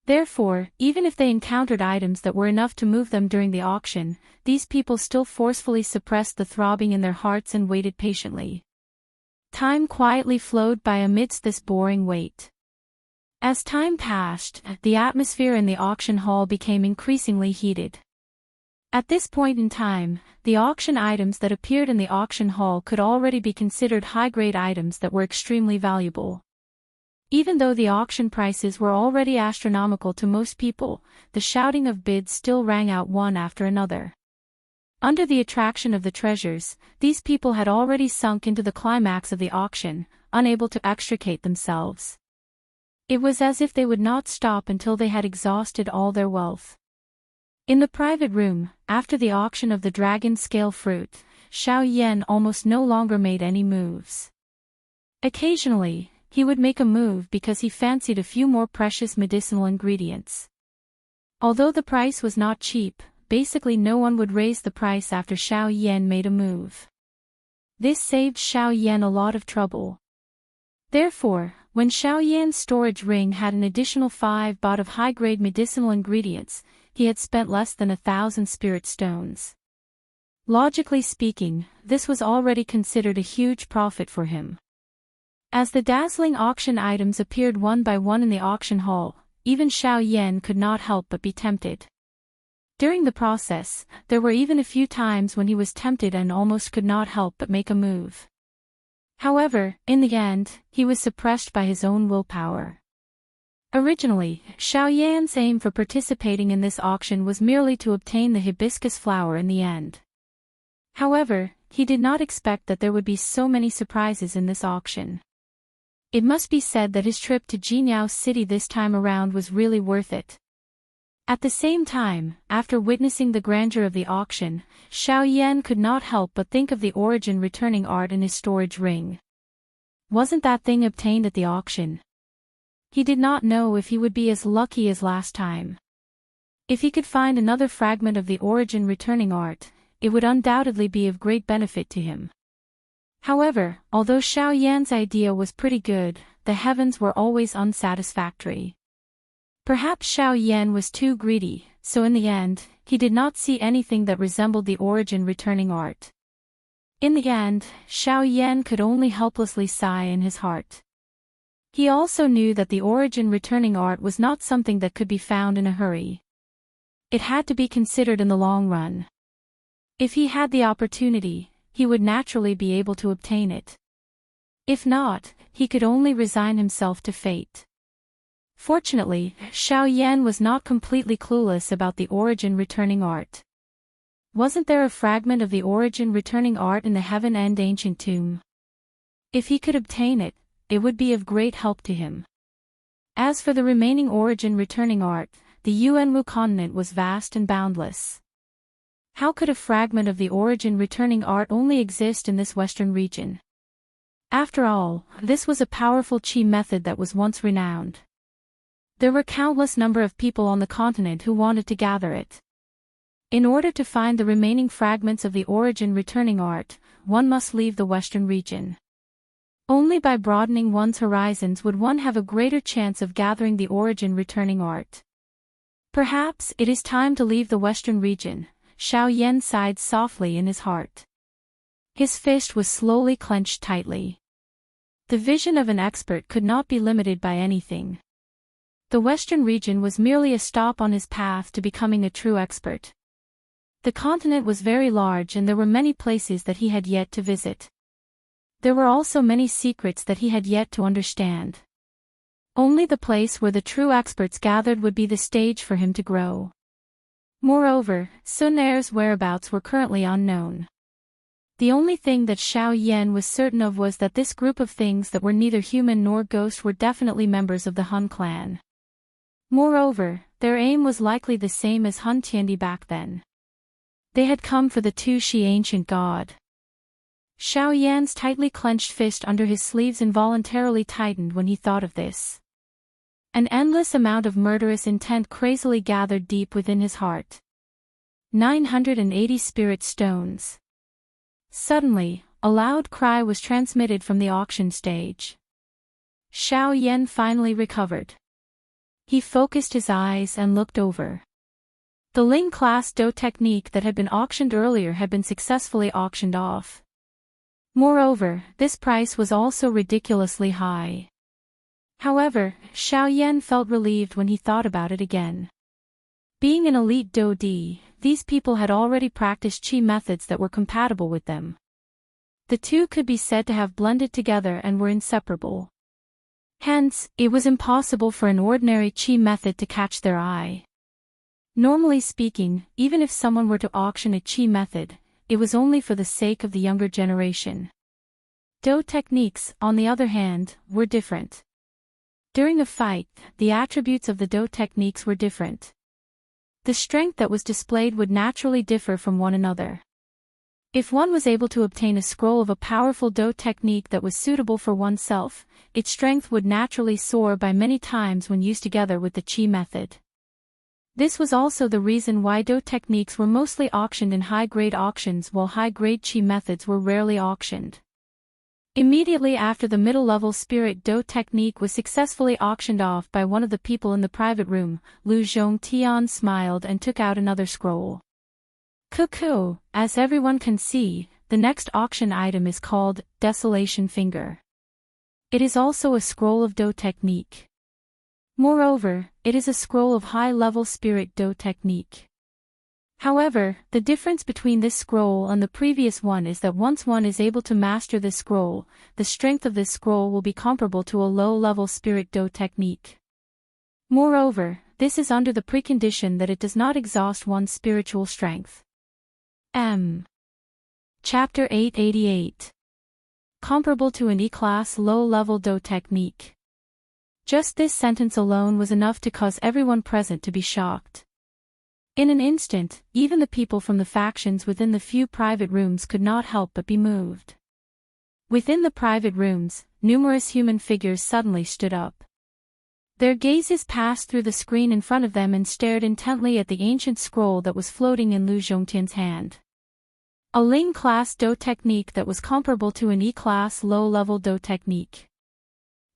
Therefore, even if they encountered items that were enough to move them during the auction, these people still forcefully suppressed the throbbing in their hearts and waited patiently. Time quietly flowed by amidst this boring wait. As time passed, the atmosphere in the auction hall became increasingly heated. At this point in time, the auction items that appeared in the auction hall could already be considered high-grade items that were extremely valuable. Even though the auction prices were already astronomical to most people, the shouting of bids still rang out one after another. Under the attraction of the treasures, these people had already sunk into the climax of the auction, unable to extricate themselves. It was as if they would not stop until they had exhausted all their wealth. In the private room, after the auction of the dragon-scale fruit, Xiao Yan almost no longer made any moves. Occasionally, he would make a move because he fancied a few more precious medicinal ingredients. Although the price was not cheap, basically no one would raise the price after Xiao Yan made a move. This saved Xiao Yan a lot of trouble. Therefore, when Xiao Yan's storage ring had an additional 5 baht of high-grade medicinal ingredients, he had spent less than 1,000 spirit stones. Logically speaking, this was already considered a huge profit for him. As the dazzling auction items appeared one by one in the auction hall, even Xiao Yan could not help but be tempted. During the process, there were even a few times when he was tempted and almost could not help but make a move. However, in the end, he was suppressed by his own willpower. Originally, Xiao Yan's aim for participating in this auction was merely to obtain the hibiscus flower in the end. However, he did not expect that there would be so many surprises in this auction. It must be said that his trip to Jinyao City this time around was really worth it. At the same time, after witnessing the grandeur of the auction, Xiao Yan could not help but think of the origin returning art in his storage ring. Wasn't that thing obtained at the auction? He did not know if he would be as lucky as last time. If he could find another fragment of the origin returning art, it would undoubtedly be of great benefit to him. However, although Xiao Yan's idea was pretty good, the heavens were always unsatisfactory. Perhaps Xiao Yan was too greedy, so in the end, he did not see anything that resembled the origin returning art. In the end, Xiao Yan could only helplessly sigh in his heart. He also knew that the origin returning art was not something that could be found in a hurry. It had to be considered in the long run. If he had the opportunity, he would naturally be able to obtain it. If not, he could only resign himself to fate. Fortunately, Xiao Yan was not completely clueless about the origin returning art. Wasn't there a fragment of the origin returning art in the Heaven End ancient tomb? If he could obtain it, it would be of great help to him. As for the remaining origin returning art, the Yuanwu continent was vast and boundless. How could a fragment of the origin returning art only exist in this western region? After all, this was a powerful qi method that was once renowned. There were countless number of people on the continent who wanted to gather it. In order to find the remaining fragments of the origin returning art, one must leave the western region. Only by broadening one's horizons would one have a greater chance of gathering the origin returning art. Perhaps it is time to leave the western region. Xiao Yan sighed softly in his heart. His fist was slowly clenched tightly. The vision of an expert could not be limited by anything. The western region was merely a stop on his path to becoming a true expert. The continent was very large and there were many places that he had yet to visit. There were also many secrets that he had yet to understand. Only the place where the true experts gathered would be the stage for him to grow. Moreover, Sun Er's whereabouts were currently unknown. The only thing that Xiao Yan was certain of was that this group of things that were neither human nor ghost were definitely members of the Hun clan. Moreover, their aim was likely the same as Hun Tiandi back then. They had come for the Tu Shi ancient god. Xiao Yan's tightly clenched fist under his sleeves involuntarily tightened when he thought of this. An endless amount of murderous intent crazily gathered deep within his heart. 980 spirit stones. Suddenly, a loud cry was transmitted from the auction stage. Xiao Yan finally recovered. He focused his eyes and looked over. The Ling class Do technique that had been auctioned earlier had been successfully auctioned off. Moreover, this price was also ridiculously high. However, Xiao Yan felt relieved when he thought about it again. Being an elite Do Di, these people had already practiced qi methods that were compatible with them. The two could be said to have blended together and were inseparable. Hence, it was impossible for an ordinary qi method to catch their eye. Normally speaking, even if someone were to auction a qi method, it was only for the sake of the younger generation. Do techniques, on the other hand, were different. During a fight, the attributes of the Do techniques were different. The strength that was displayed would naturally differ from one another. If one was able to obtain a scroll of a powerful Do technique that was suitable for oneself, its strength would naturally soar by many times when used together with the qi method. This was also the reason why Do techniques were mostly auctioned in high-grade auctions while high-grade qi methods were rarely auctioned. Immediately after the middle-level spirit Do technique was successfully auctioned off by one of the people in the private room, Lu Zhongtian smiled and took out another scroll. Cuckoo, as everyone can see, the next auction item is called Desolation Finger. It is also a scroll of Do technique. Moreover, it is a scroll of high-level spirit Do technique. However, the difference between this scroll and the previous one is that once one is able to master this scroll, the strength of this scroll will be comparable to a low-level spirit Do technique. Moreover, this is under the precondition that it does not exhaust one's spiritual strength. Chapter 888. Comparable to an E-class low-level Do technique. Just this sentence alone was enough to cause everyone present to be shocked. In an instant, even the people from the factions within the few private rooms could not help but be moved. Within the private rooms, numerous human figures suddenly stood up. Their gazes passed through the screen in front of them and stared intently at the ancient scroll that was floating in Lu Zhongtian's hand. A Ling-class Do technique that was comparable to an E-class low-level Do technique.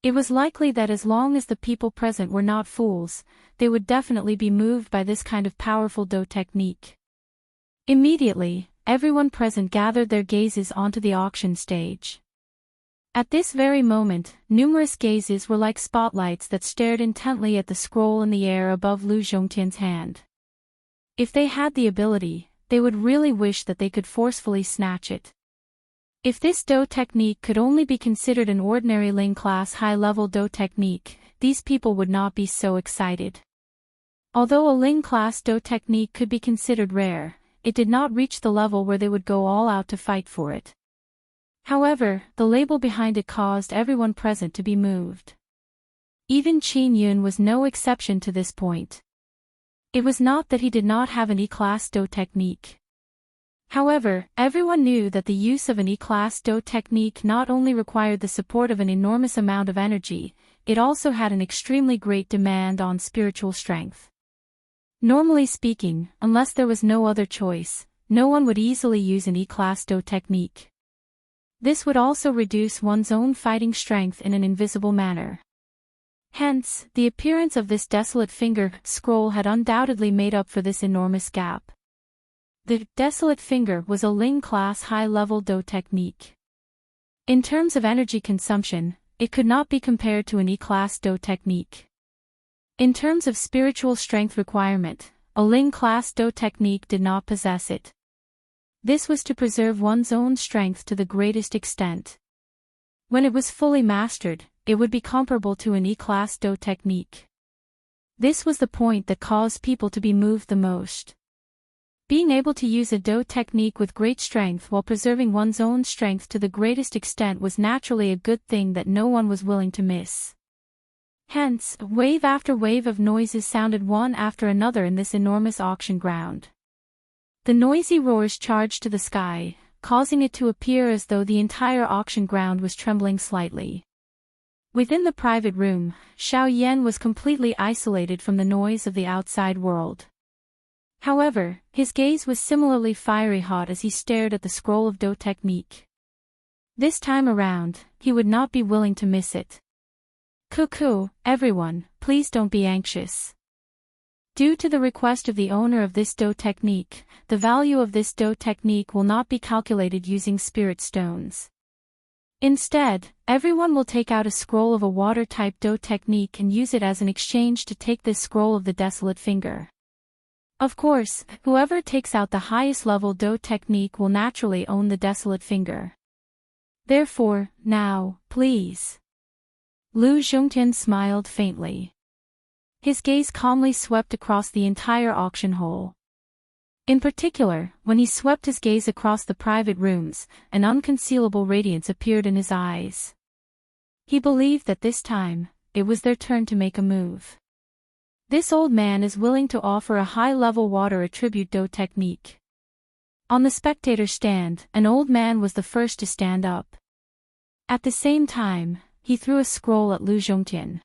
It was likely that as long as the people present were not fools, they would definitely be moved by this kind of powerful Do technique. Immediately, everyone present gathered their gazes onto the auction stage. At this very moment, numerous gazes were like spotlights that stared intently at the scroll in the air above Lu Zhongtian's hand. If they had the ability, they would really wish that they could forcefully snatch it. If this Do technique could only be considered an ordinary Ling-class high-level Do technique, these people would not be so excited. Although a Ling-class Do technique could be considered rare, it did not reach the level where they would go all out to fight for it. However, the label behind it caused everyone present to be moved. Even Qin Yun was no exception to this point. It was not that he did not have an E-class Do technique. However, everyone knew that the use of an E-class Do technique not only required the support of an enormous amount of energy, it also had an extremely great demand on spiritual strength. Normally speaking, unless there was no other choice, no one would easily use an E-class Do technique. This would also reduce one's own fighting strength in an invisible manner. Hence, the appearance of this desolate finger scroll had undoubtedly made up for this enormous gap. The desolate finger was a Ling-class high-level Do technique. In terms of energy consumption, it could not be compared to an E-class Do technique. In terms of spiritual strength requirement, a Ling-class Do technique did not possess it. This was to preserve one's own strength to the greatest extent. When it was fully mastered, it would be comparable to an E-class Do technique. This was the point that caused people to be moved the most. Being able to use a Do technique with great strength while preserving one's own strength to the greatest extent was naturally a good thing that no one was willing to miss. Hence, wave after wave of noises sounded one after another in this enormous auction ground. The noisy roars charged to the sky, causing it to appear as though the entire auction ground was trembling slightly. Within the private room, Xiao Yan was completely isolated from the noise of the outside world. However, his gaze was similarly fiery hot as he stared at the scroll of Do technique. This time around, he would not be willing to miss it. Cuckoo, everyone, please don't be anxious. Due to the request of the owner of this Do technique, the value of this Do technique will not be calculated using spirit stones. Instead, everyone will take out a scroll of a water-type Do technique and use it as an exchange to take this scroll of the desolate finger. Of course, whoever takes out the highest level Do technique will naturally own the desolate finger. Therefore, now, please. Lu Zhongtian smiled faintly. His gaze calmly swept across the entire auction hall. In particular, when he swept his gaze across the private rooms, an unconcealable radiance appeared in his eyes. He believed that this time, it was their turn to make a move. This old man is willing to offer a high-level water attribute Do technique. On the spectator stand, an old man was the first to stand up. At the same time, he threw a scroll at Lu Zhongtian.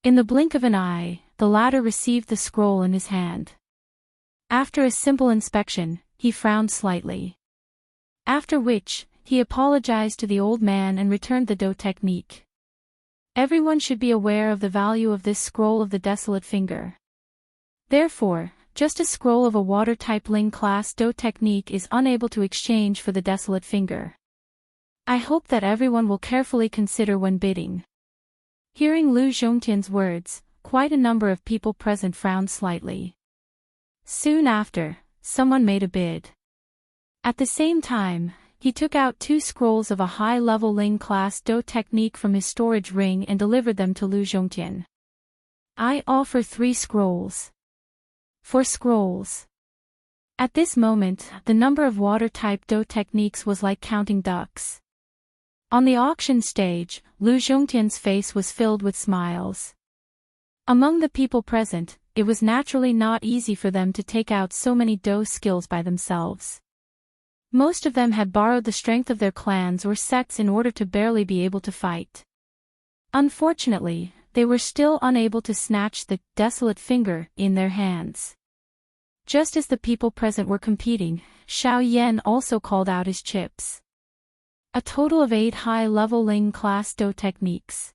In the blink of an eye, the latter received the scroll in his hand. After a simple inspection, he frowned slightly. After which, he apologized to the old man and returned the Do technique. Everyone should be aware of the value of this scroll of the desolate finger. Therefore, just a scroll of a water-type Ling-class Do technique is unable to exchange for the desolate finger. I hope that everyone will carefully consider when bidding. Hearing Lu Zhongtian's words, quite a number of people present frowned slightly. Soon after, someone made a bid. At the same time, he took out 2 scrolls of a high-level Ling-class Do technique from his storage ring and delivered them to Lu Zhongtian. I offer 3 scrolls. 4 scrolls. At this moment, the number of water-type Do techniques was like counting ducks. On the auction stage, Lu Zhongtian's face was filled with smiles. Among the people present, it was naturally not easy for them to take out so many Do skills by themselves. Most of them had borrowed the strength of their clans or sects in order to barely be able to fight. Unfortunately, they were still unable to snatch the desolate finger in their hands. Just as the people present were competing, Xiao Yan also called out his chips. A total of 8 high-level Ling class Do techniques.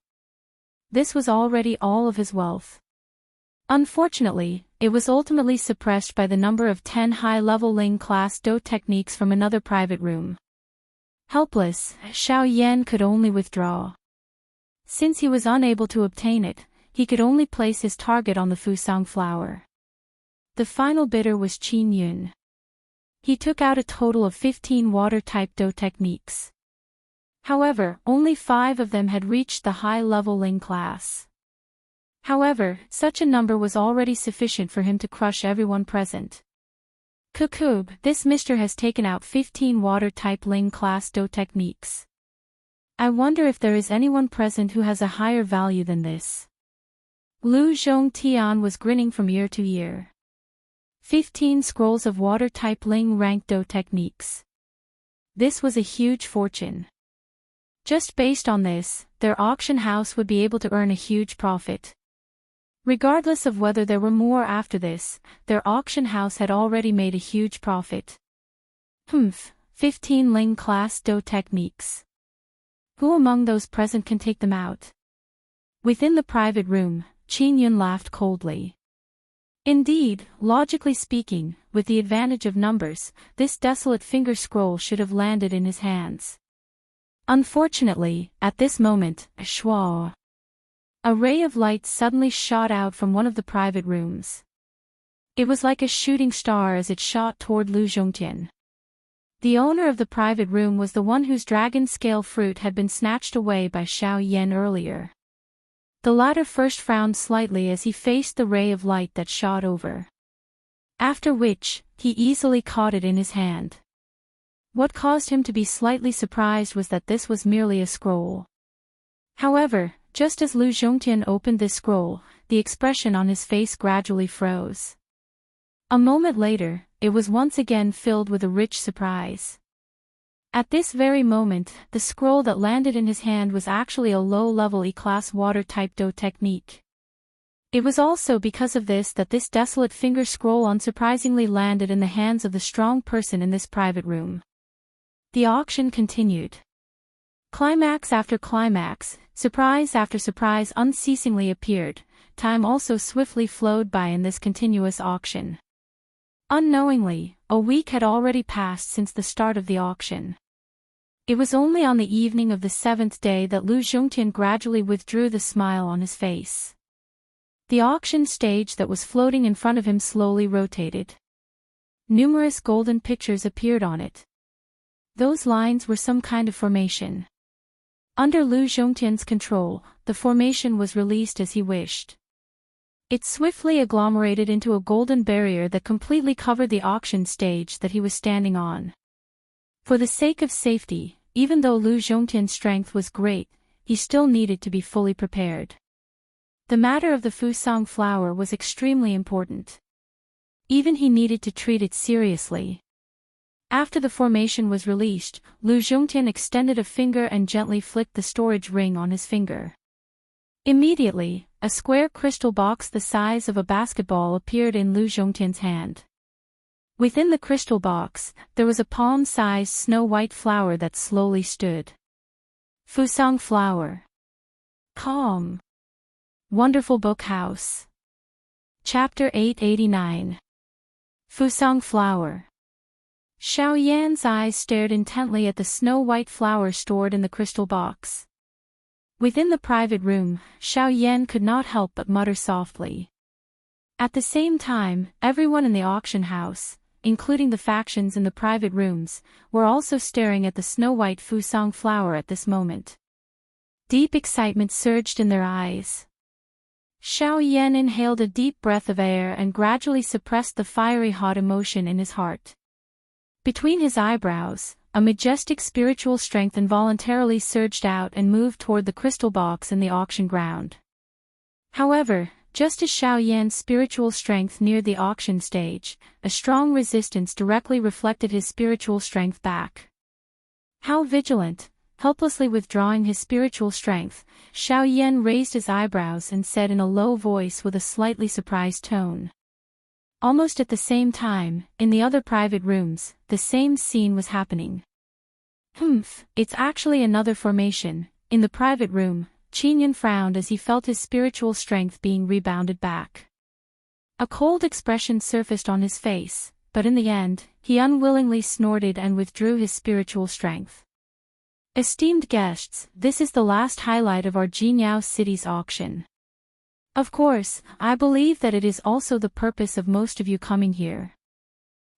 This was already all of his wealth. Unfortunately, it was ultimately suppressed by the number of 10 high-level Ling class Do techniques from another private room. Helpless, Xiao Yan could only withdraw. Since he was unable to obtain it, he could only place his target on the Fusang flower. The final bidder was Qin Yun. He took out a total of 15 water-type Do techniques. However, only 5 of them had reached the high-level Ling class. However, such a number was already sufficient for him to crush everyone present. Kukub, this mister has taken out 15 water-type Ling class Do techniques. I wonder if there is anyone present who has a higher value than this. Lu Zhongtian was grinning from ear to ear. 15 scrolls of water-type Ling rank Do techniques. This was a huge fortune. Just based on this, their auction house would be able to earn a huge profit. Regardless of whether there were more after this, their auction house had already made a huge profit. 15 Ling class Do techniques. Who among those present can take them out? Within the private room, Qin Yun laughed coldly. Indeed, logically speaking, with the advantage of numbers, this desolate finger scroll should have landed in his hands. Unfortunately, at this moment, a ray of light suddenly shot out from one of the private rooms. It was like a shooting star as it shot toward Lu Zhongtian. The owner of the private room was the one whose dragon scale fruit had been snatched away by Xiao Yan earlier. The latter first frowned slightly as he faced the ray of light that shot over. After which, he easily caught it in his hand. What caused him to be slightly surprised was that this was merely a scroll. However, just as Lu Zhongtian opened this scroll, the expression on his face gradually froze. A moment later, it was once again filled with a rich surprise. At this very moment, the scroll that landed in his hand was actually a low-level E-class water-type Do technique. It was also because of this that this desolate finger scroll unsurprisingly landed in the hands of the strong person in this private room. The auction continued. Climax after climax, surprise after surprise unceasingly appeared. Time also swiftly flowed by in this continuous auction. Unknowingly, a week had already passed since the start of the auction. It was only on the evening of the 7th day that Lu Zhongtian gradually withdrew the smile on his face. The auction stage that was floating in front of him slowly rotated. Numerous golden pictures appeared on it. Those lines were some kind of formation. Under Lu Zhongtian's control, the formation was released as he wished. It swiftly agglomerated into a golden barrier that completely covered the auction stage that he was standing on. For the sake of safety, even though Lu Zhongtian's strength was great, he still needed to be fully prepared. The matter of the Fusang flower was extremely important. Even he needed to treat it seriously. After the formation was released, Lu Zhongtian extended a finger and gently flicked the storage ring on his finger. Immediately, a square crystal box the size of a basketball appeared in Lu Zhongtian's hand. Within the crystal box, there was a palm-sized snow-white flower that slowly stood. Fusang flower. Calm. Wonderful Book House. Chapter 889. Fusang flower. Xiao Yan's eyes stared intently at the snow-white flower stored in the crystal box. Within the private room, Xiao Yan could not help but mutter softly. At the same time, everyone in the auction house, including the factions in the private rooms, were also staring at the snow-white Fusang flower at this moment. Deep excitement surged in their eyes. Xiao Yan inhaled a deep breath of air and gradually suppressed the fiery hot emotion in his heart. Between his eyebrows, a majestic spiritual strength involuntarily surged out and moved toward the crystal box in the auction ground. However, just as Xiao Yan's spiritual strength neared the auction stage, a strong resistance directly reflected his spiritual strength back. How vigilant, helplessly withdrawing his spiritual strength, Xiao Yan raised his eyebrows and said in a low voice with a slightly surprised tone. Almost at the same time, in the other private rooms, the same scene was happening. It's actually another formation. In the private room, Qinyan frowned as he felt his spiritual strength being rebounded back. A cold expression surfaced on his face, but in the end, he unwillingly snorted and withdrew his spiritual strength. Esteemed guests, this is the last highlight of our Jinyao City's auction. Of course, I believe that it is also the purpose of most of you coming here.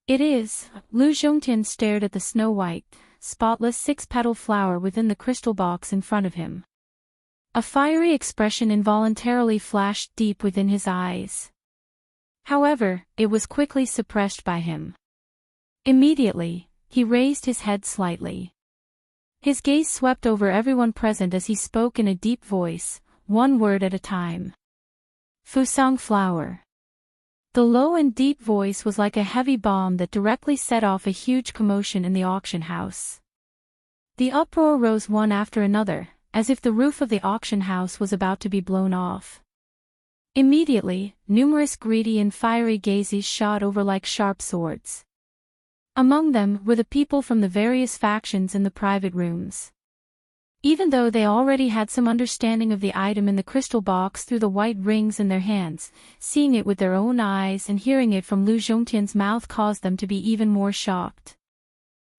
It is. Lu Zhongtian stared at the snow-white, spotless six-petal flower within the crystal box in front of him. A fiery expression involuntarily flashed deep within his eyes. However, it was quickly suppressed by him. Immediately, he raised his head slightly. His gaze swept over everyone present as he spoke in a deep voice, one word at a time. Fusang flower. The low and deep voice was like a heavy bomb that directly set off a huge commotion in the auction house. The uproar rose one after another, as if the roof of the auction house was about to be blown off. Immediately, numerous greedy and fiery gazes shot over like sharp swords. Among them were the people from the various factions in the private rooms. Even though they already had some understanding of the item in the crystal box through the white rings in their hands, seeing it with their own eyes and hearing it from Lu Zhongtian's mouth caused them to be even more shocked.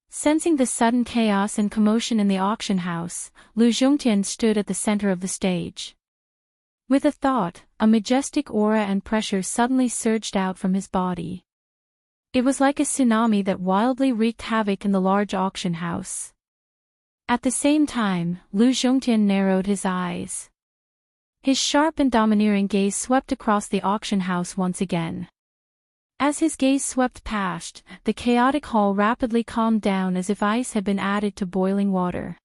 Sensing the sudden chaos and commotion in the auction house, Lu Zhongtian stood at the center of the stage. With a thought, a majestic aura and pressure suddenly surged out from his body. It was like a tsunami that wildly wreaked havoc in the large auction house. At the same time, Lu Zhongtian narrowed his eyes. His sharp and domineering gaze swept across the auction house once again. As his gaze swept past, the chaotic hall rapidly calmed down as if ice had been added to boiling water.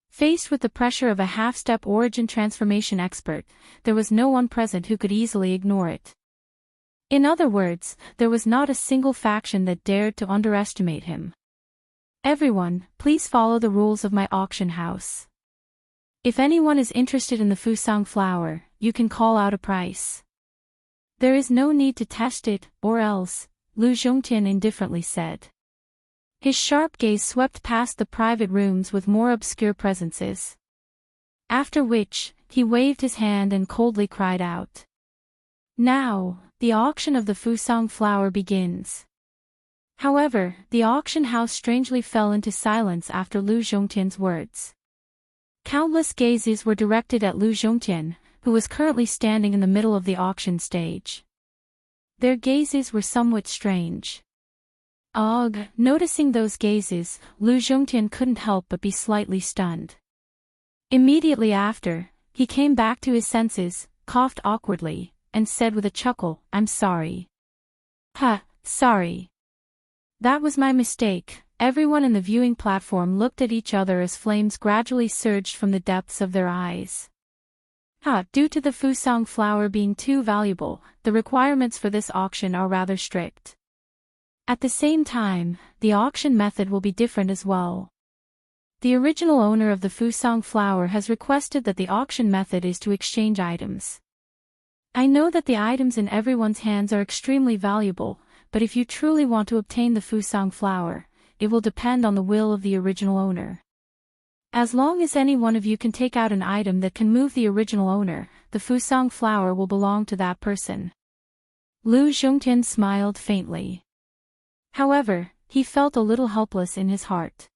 Faced with the pressure of a half-step origin transformation expert, there was no one present who could easily ignore it. In other words, there was not a single faction that dared to underestimate him. Everyone, please follow the rules of my auction house. If anyone is interested in the Fusang flower, you can call out a price. There is no need to test it, or else, Lu Zhongtian indifferently said. His sharp gaze swept past the private rooms with more obscure presences. After which, he waved his hand and coldly cried out. Now, the auction of the Fusang flower begins. However, the auction house strangely fell into silence after Lu Zhongtian's words. Countless gazes were directed at Lu Zhongtian, who was currently standing in the middle of the auction stage. Their gazes were somewhat strange. Noticing those gazes, Lu Zhongtian couldn't help but be slightly stunned. Immediately after, he came back to his senses, coughed awkwardly, and said with a chuckle, "I'm sorry." Sorry. That was my mistake. Everyone in the viewing platform looked at each other as flames gradually surged from the depths of their eyes. Due to the Fusang flower being too valuable, the requirements for this auction are rather strict. At the same time, the auction method will be different as well. The original owner of the Fusang flower has requested that the auction method is to exchange items. I know that the items in everyone's hands are extremely valuable, but if you truly want to obtain the Fusang flower, it will depend on the will of the original owner. As long as any one of you can take out an item that can move the original owner, the Fusang flower will belong to that person. Lu Zhongtian smiled faintly. However, he felt a little helpless in his heart.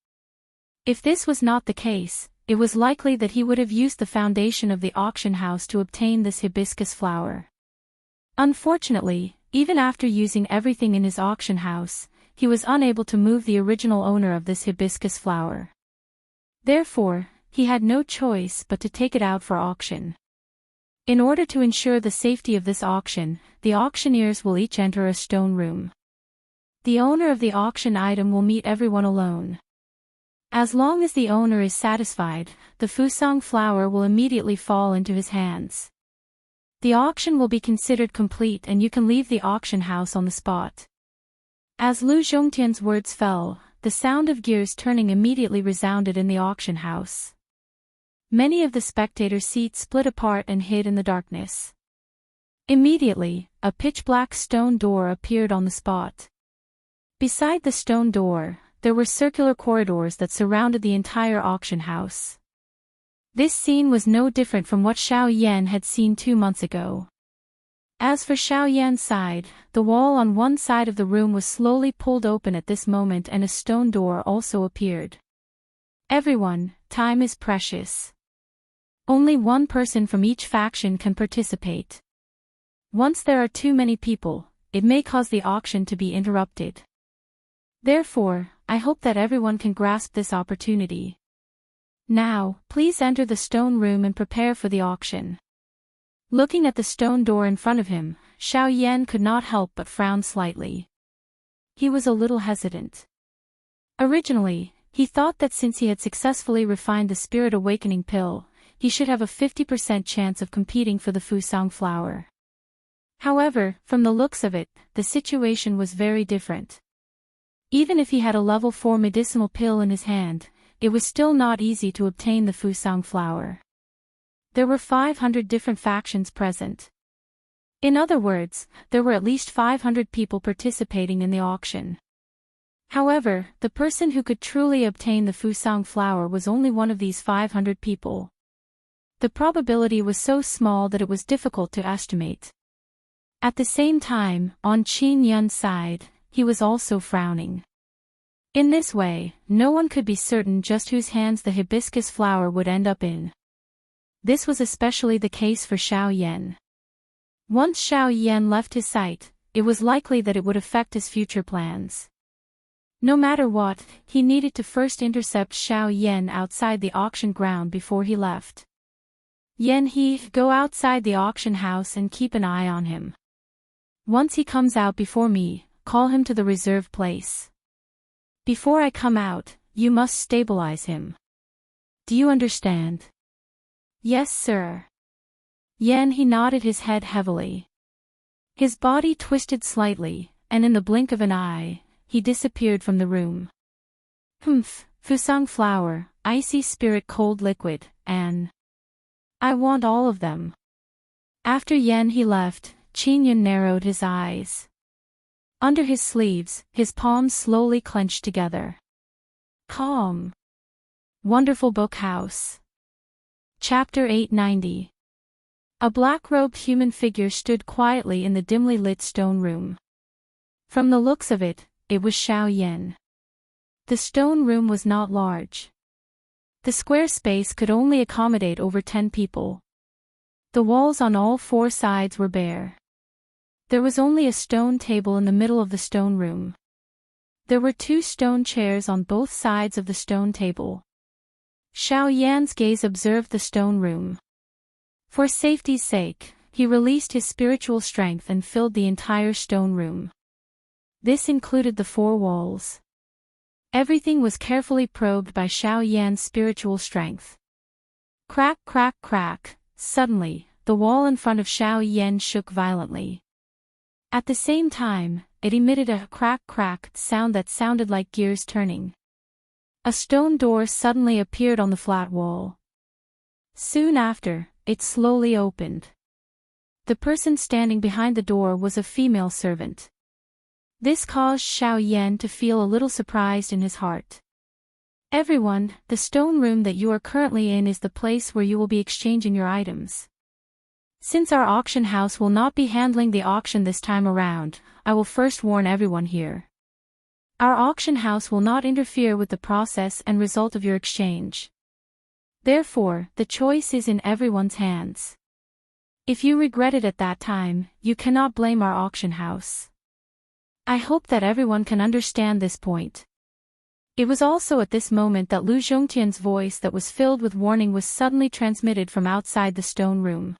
If this was not the case, it was likely that he would have used the foundation of the auction house to obtain this hibiscus flower. Unfortunately, even after using everything in his auction house, he was unable to move the original owner of this hibiscus flower. Therefore, he had no choice but to take it out for auction. In order to ensure the safety of this auction, the auctioneers will each enter a stone room. The owner of the auction item will meet everyone alone. As long as the owner is satisfied, the Fusang flower will immediately fall into his hands. The auction will be considered complete and you can leave the auction house on the spot. As Lu Zhongtian's words fell, the sound of gears turning immediately resounded in the auction house. Many of the spectators' seats split apart and hid in the darkness. Immediately, a pitch-black stone door appeared on the spot. Beside the stone door, there were circular corridors that surrounded the entire auction house. This scene was no different from what Xiao Yan had seen 2 months ago. As for Xiao Yan's side, the wall on one side of the room was slowly pulled open at this moment and a stone door also appeared. Everyone, time is precious. Only one person from each faction can participate. Once there are too many people, it may cause the auction to be interrupted. Therefore, I hope that everyone can grasp this opportunity. Now, please enter the stone room and prepare for the auction. Looking at the stone door in front of him, Xiao Yan could not help but frown slightly. He was a little hesitant. Originally, he thought that since he had successfully refined the Spirit Awakening pill, he should have a 50% chance of competing for the Fusang flower. However, from the looks of it, the situation was very different. Even if he had a level 4 medicinal pill in his hand, it was still not easy to obtain the Fusang flower. There were 500 different factions present. In other words, there were at least 500 people participating in the auction. However, the person who could truly obtain the Fusang flower was only one of these 500 people. The probability was so small that it was difficult to estimate. At the same time, on Qin Yun's side, he was also frowning. In this way, no one could be certain just whose hands the hibiscus flower would end up in. This was especially the case for Xiao Yan. Once Xiao Yan left his sight, it was likely that it would affect his future plans. No matter what, he needed to first intercept Xiao Yan outside the auction ground before he left. Yan He, go outside the auction house and keep an eye on him. Once he comes out before me, call him to the reserved place. Before I come out, you must stabilize him. Do you understand? Yes, sir. Yan He nodded his head heavily. His body twisted slightly, and in the blink of an eye, he disappeared from the room. Humph, Fusang flower, icy spirit cold liquid, and I want all of them. After Yan He left, Qin Yun narrowed his eyes. Under his sleeves, his palms slowly clenched together. Calm. Wonderful Book House. Chapter 890. A black-robed human figure stood quietly in the dimly lit stone room. From the looks of it, it was Xiao Yan. The stone room was not large. The square space could only accommodate over 10 people. The walls on all 4 sides were bare. There was only a stone table in the middle of the stone room. There were 2 stone chairs on both sides of the stone table. Xiao Yan's gaze observed the stone room. For safety's sake, he released his spiritual strength and filled the entire stone room. This included the 4 walls. Everything was carefully probed by Xiao Yan's spiritual strength. Crack, crack, crack. Suddenly, the wall in front of Xiao Yan shook violently. At the same time, it emitted a crack-crack sound that sounded like gears turning. A stone door suddenly appeared on the flat wall. Soon after, it slowly opened. The person standing behind the door was a female servant. This caused Xiao Yan to feel a little surprised in his heart. Everyone, the stone room that you are currently in is the place where you will be exchanging your items. Since our auction house will not be handling the auction this time around, I will first warn everyone here. Our auction house will not interfere with the process and result of your exchange. Therefore, the choice is in everyone's hands. If you regret it at that time, you cannot blame our auction house. I hope that everyone can understand this point. It was also at this moment that Lu Zhongtian's voice that was filled with warning was suddenly transmitted from outside the stone room.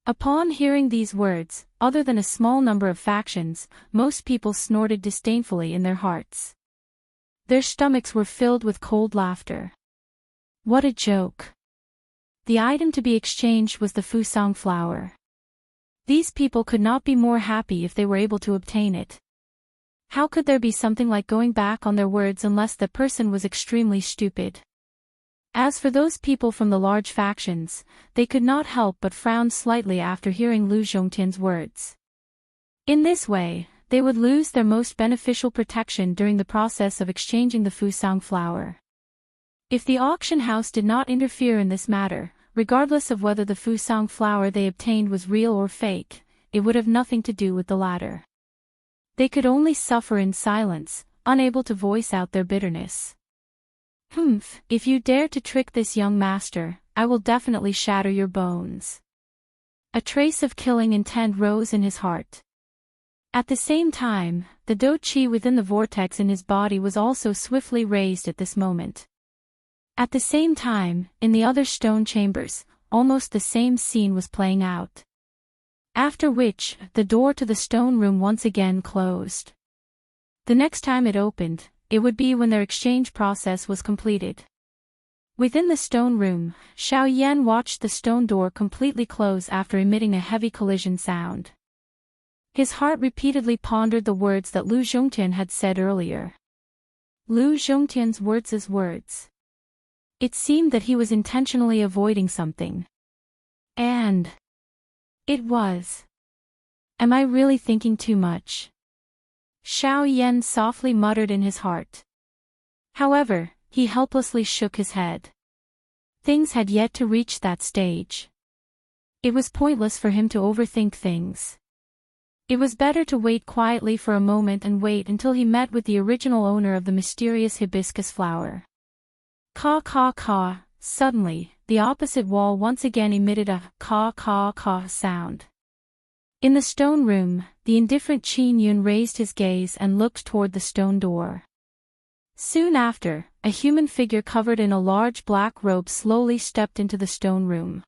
Upon hearing these words, other than a small number of factions, most people snorted disdainfully in their hearts. Their stomachs were filled with cold laughter. What a joke! The item to be exchanged was the Fusang flower. These people could not be more happy if they were able to obtain it. How could there be something like going back on their words unless the person was extremely stupid? As for those people from the large factions, they could not help but frown slightly after hearing Lu Zhongtian's words. In this way, they would lose their most beneficial protection during the process of exchanging the Fusang flower. If the auction house did not interfere in this matter, regardless of whether the Fusang flower they obtained was real or fake, it would have nothing to do with the latter. They could only suffer in silence, unable to voice out their bitterness. If you dare to trick this young master, I will definitely shatter your bones. A trace of killing intent rose in his heart. At the same time, the Do Qi within the vortex in his body was also swiftly raised at this moment. At the same time, in the other stone chambers, almost the same scene was playing out. After which, the door to the stone room once again closed. The next time it opened, it would be when their exchange process was completed. Within the stone room, Xiao Yan watched the stone door completely close after emitting a heavy collision sound. His heart repeatedly pondered the words that Lu Zhongtian had said earlier. Lu Zhongtian's words. It seemed that he was intentionally avoiding something. And it was. Am I really thinking too much? Xiao Yan softly muttered in his heart. However, he helplessly shook his head. Things had yet to reach that stage. It was pointless for him to overthink things. It was better to wait quietly for a moment and wait until he met with the original owner of the mysterious hibiscus flower. Caw caw caw. Suddenly, the opposite wall once again emitted a caw caw caw sound. In the stone room, the indifferent Qin Yun raised his gaze and looked toward the stone door. Soon after, a human figure covered in a large black robe slowly stepped into the stone room.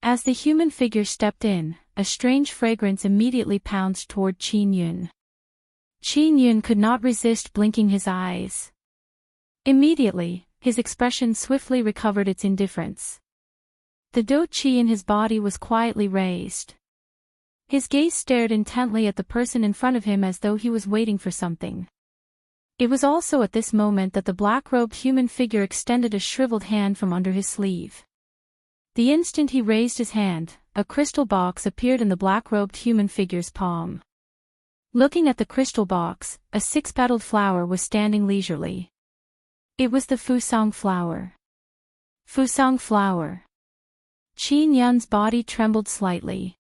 As the human figure stepped in, a strange fragrance immediately pounced toward Qin Yun. Qin Yun could not resist blinking his eyes. Immediately, his expression swiftly recovered its indifference. The Do Qi in his body was quietly raised. His gaze stared intently at the person in front of him as though he was waiting for something. It was also at this moment that the black-robed human figure extended a shriveled hand from under his sleeve. The instant he raised his hand, a crystal box appeared in the black-robed human figure's palm. Looking at the crystal box, a six-petaled flower was standing leisurely. It was the Fusang flower. Fusang flower. Qin Yun's body trembled slightly.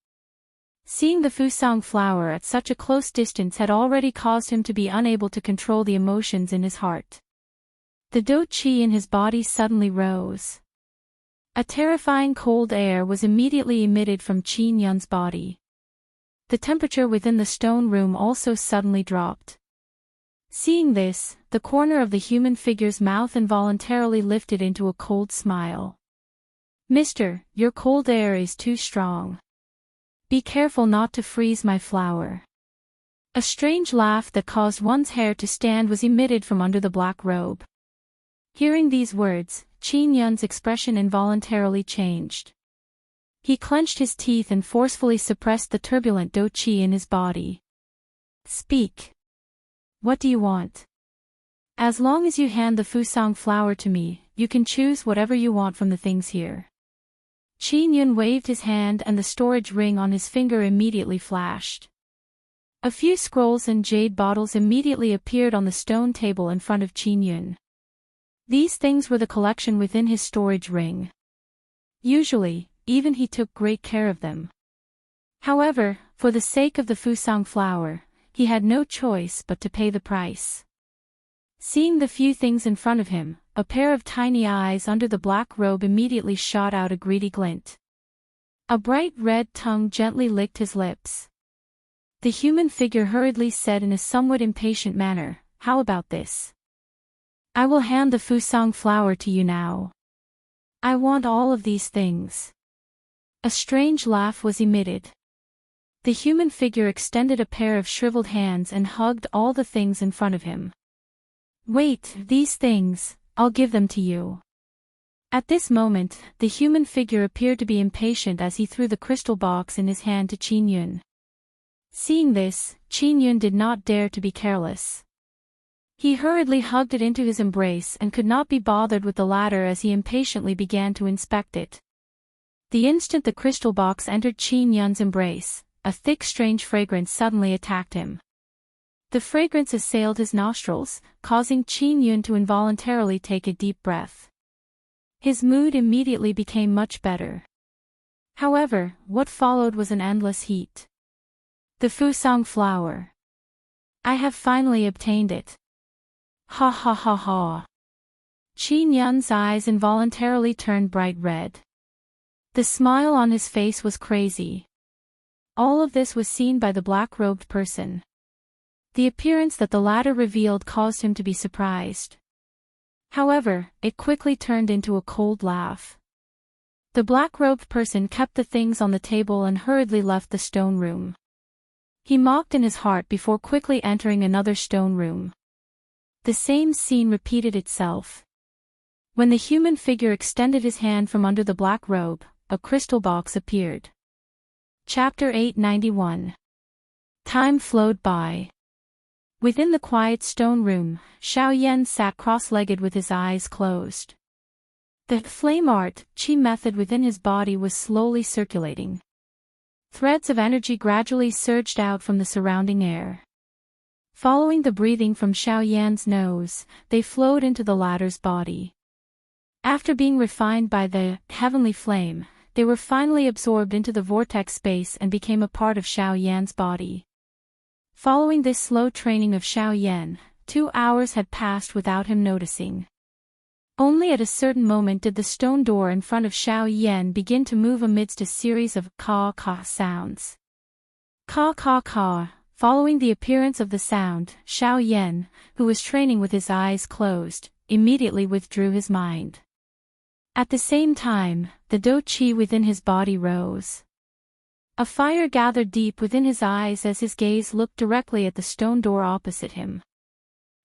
Seeing the Fusang flower at such a close distance had already caused him to be unable to control the emotions in his heart. The Do Qi in his body suddenly rose. A terrifying cold air was immediately emitted from Qin Yun's body. The temperature within the stone room also suddenly dropped. Seeing this, the corner of the human figure's mouth involuntarily lifted into a cold smile. "Mister, your cold air is too strong. Be careful not to freeze my flower." A strange laugh that caused one's hair to stand was emitted from under the black robe. Hearing these words, Qin Yun's expression involuntarily changed. He clenched his teeth and forcefully suppressed the turbulent Do Qi in his body. "Speak. What do you want? As long as you hand the Fusang flower to me, you can choose whatever you want from the things here." Qin Yun waved his hand and the storage ring on his finger immediately flashed. A few scrolls and jade bottles immediately appeared on the stone table in front of Qin Yun. These things were the collection within his storage ring. Usually, even he took great care of them. However, for the sake of the Fusang flower, he had no choice but to pay the price. Seeing the few things in front of him, a pair of tiny eyes under the black robe immediately shot out a greedy glint. A bright red tongue gently licked his lips. The human figure hurriedly said in a somewhat impatient manner, "How about this? I will hand the Fusang flower to you now. I want all of these things." A strange laugh was emitted. The human figure extended a pair of shriveled hands and hugged all the things in front of him. "Wait, these things, I'll give them to you." At this moment, the human figure appeared to be impatient as he threw the crystal box in his hand to Qin Yun. Seeing this, Qin Yun did not dare to be careless. He hurriedly hugged it into his embrace and could not be bothered with the latter as he impatiently began to inspect it. The instant the crystal box entered Qin Yun's embrace, a thick strange fragrance suddenly attacked him. The fragrance assailed his nostrils, causing Qin Yun to involuntarily take a deep breath. His mood immediately became much better. However, what followed was an endless heat. The Fusang flower. I have finally obtained it. Ha ha ha ha. Qin Yun's eyes involuntarily turned bright red. The smile on his face was crazy. All of this was seen by the black-robed person. The appearance that the latter revealed caused him to be surprised. However, it quickly turned into a cold laugh. The black-robed person kept the things on the table and hurriedly left the stone room. He mocked in his heart before quickly entering another stone room. The same scene repeated itself. When the human figure extended his hand from under the black robe, a crystal box appeared. Chapter 891. Time flowed by. Within the quiet stone room, Xiao Yan sat cross-legged with his eyes closed. The flame art, Qi method within his body was slowly circulating. Threads of energy gradually surged out from the surrounding air. Following the breathing from Xiao Yan's nose, they flowed into the latter's body. After being refined by the heavenly flame, they were finally absorbed into the vortex space and became a part of Xiao Yan's body. Following this slow training of Xiao Yan, 2 hours had passed without him noticing. Only at a certain moment did the stone door in front of Xiao Yan begin to move amidst a series of caw-caw sounds. Caw-caw-caw. Following the appearance of the sound, Xiao Yan, who was training with his eyes closed, immediately withdrew his mind. At the same time, the Do Qi within his body rose. A fire gathered deep within his eyes as his gaze looked directly at the stone door opposite him.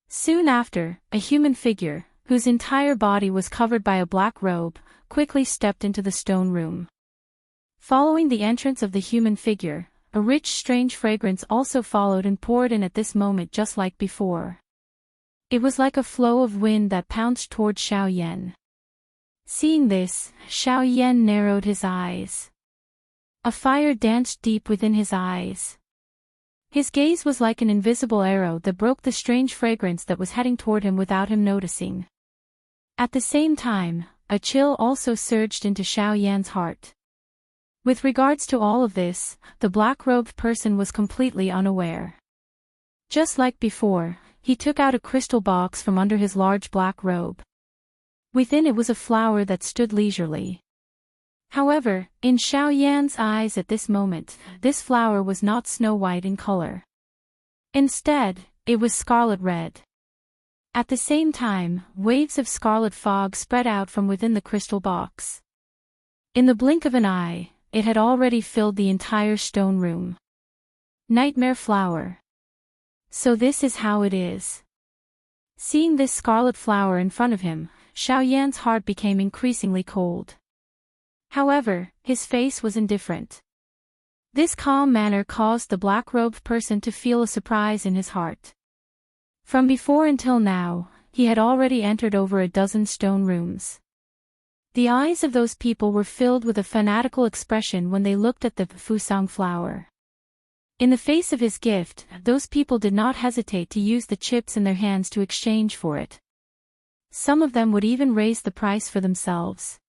Soon after, a human figure, whose entire body was covered by a black robe, quickly stepped into the stone room. Following the entrance of the human figure, a rich strange fragrance also followed and poured in at this moment just like before. It was like a flow of wind that pounced toward Xiao Yan. Seeing this, Xiao Yan narrowed his eyes. A fire danced deep within his eyes. His gaze was like an invisible arrow that broke the strange fragrance that was heading toward him without him noticing. At the same time, a chill also surged into Xiao Yan's heart. With regards to all of this, the black-robed person was completely unaware. Just like before, he took out a crystal box from under his large black robe. Within it was a flower that stood leisurely. However, in Xiao Yan's eyes at this moment, this flower was not snow-white in color. Instead, it was scarlet red. At the same time, waves of scarlet fog spread out from within the crystal box. In the blink of an eye, it had already filled the entire stone room. Nightmare flower. So this is how it is. Seeing this scarlet flower in front of him, Xiao Yan's heart became increasingly cold. However, his face was indifferent. This calm manner caused the black-robed person to feel a surprise in his heart. From before until now, he had already entered over a dozen stone rooms. The eyes of those people were filled with a fanatical expression when they looked at the Fusang flower. In the face of his gift, those people did not hesitate to use the chips in their hands to exchange for it. Some of them would even raise the price for themselves.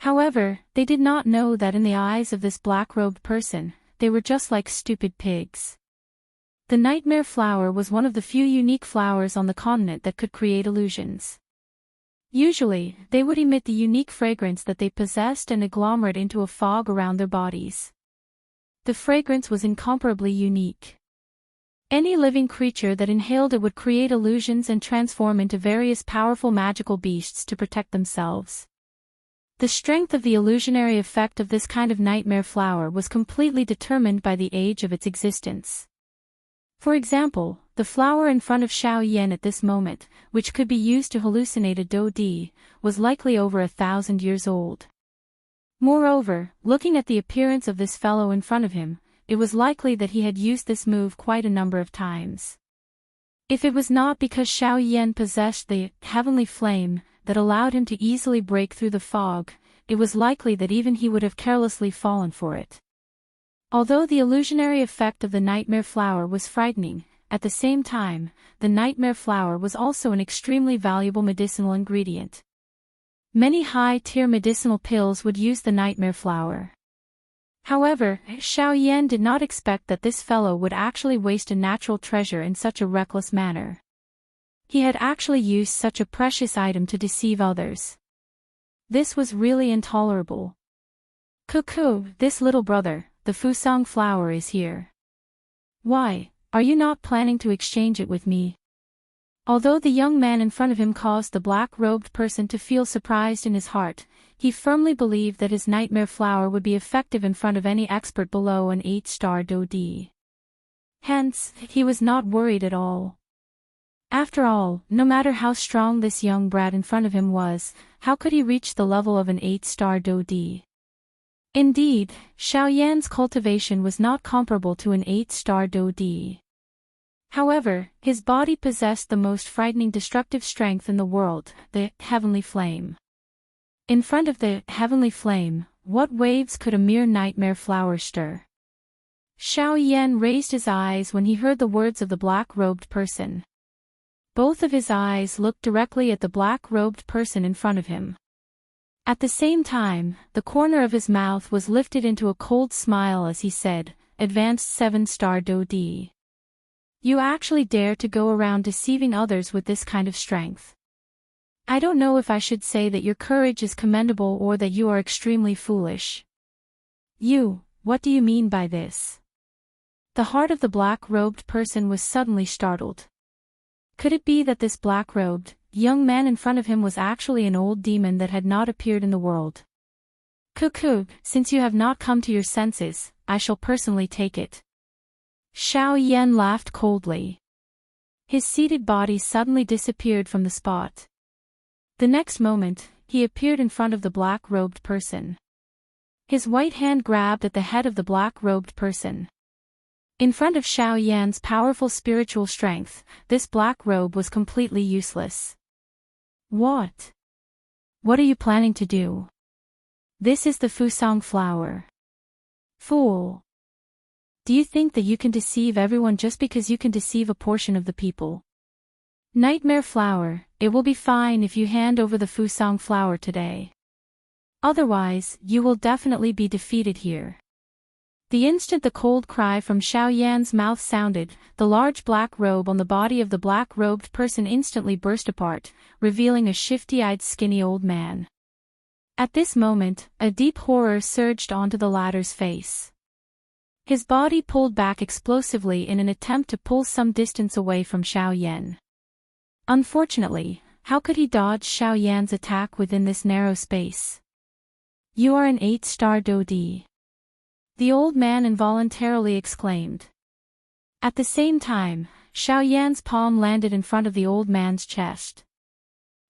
However, they did not know that in the eyes of this black-robed person, they were just like stupid pigs. The nightmare flower was one of the few unique flowers on the continent that could create illusions. Usually, they would emit the unique fragrance that they possessed and agglomerate into a fog around their bodies. The fragrance was incomparably unique. Any living creature that inhaled it would create illusions and transform into various powerful magical beasts to protect themselves. The strength of the illusionary effect of this kind of nightmare flower was completely determined by the age of its existence. For example, the flower in front of Xiao Yan at this moment, which could be used to hallucinate a Do Di, was likely over 1,000 years old. Moreover, looking at the appearance of this fellow in front of him, it was likely that he had used this move quite a number of times. If it was not because Xiao Yan possessed the heavenly flame that allowed him to easily break through the fog, it was likely that even he would have carelessly fallen for it. Although the illusionary effect of the nightmare flower was frightening, at the same time, the nightmare flower was also an extremely valuable medicinal ingredient. Many high-tier medicinal pills would use the nightmare flower. However, Xiao Yan did not expect that this fellow would actually waste a natural treasure in such a reckless manner. He had actually used such a precious item to deceive others. This was really intolerable. Cuckoo, this little brother, the Fusang flower is here. Why, are you not planning to exchange it with me? Although the young man in front of him caused the black-robed person to feel surprised in his heart, he firmly believed that his nightmare flower would be effective in front of any expert below an 8-star Dodi. Hence, he was not worried at all. After all, no matter how strong this young brat in front of him was, how could he reach the level of an 8-star Dodi? Indeed, Xiao Yan's cultivation was not comparable to an 8-star Dodi. However, his body possessed the most frightening destructive strength in the world, the heavenly flame. In front of the heavenly flame, what waves could a mere nightmare flower stir? Xiao Yan raised his eyes when he heard the words of the black-robed person. Both of his eyes looked directly at the black-robed person in front of him. At the same time, the corner of his mouth was lifted into a cold smile as he said, "Advanced 7-star Dodi. You actually dare to go around deceiving others with this kind of strength. I don't know if I should say that your courage is commendable or that you are extremely foolish. What do you mean by this?" The heart of the black-robed person was suddenly startled. Could it be that this black-robed, young man in front of him was actually an old demon that had not appeared in the world? Cuckoo, since you have not come to your senses, I shall personally take it. Xiao Yan laughed coldly. His seated body suddenly disappeared from the spot. The next moment, he appeared in front of the black-robed person. His white hand grabbed at the head of the black-robed person. In front of Xiao Yan's powerful spiritual strength, this black robe was completely useless. What? What are you planning to do? This is the Fusang flower. Fool. Do you think that you can deceive everyone just because you can deceive a portion of the people? Nightmare flower, it will be fine if you hand over the Fusang flower today. Otherwise, you will definitely be defeated here. The instant the cold cry from Xiao Yan's mouth sounded, the large black robe on the body of the black-robed person instantly burst apart, revealing a shifty-eyed skinny old man. At this moment, a deep horror surged onto the latter's face. His body pulled back explosively in an attempt to pull some distance away from Xiao Yan. Unfortunately, how could he dodge Xiao Yan's attack within this narrow space? You are an 8-star Dodi. The old man involuntarily exclaimed. At the same time, Xiao Yan's palm landed in front of the old man's chest.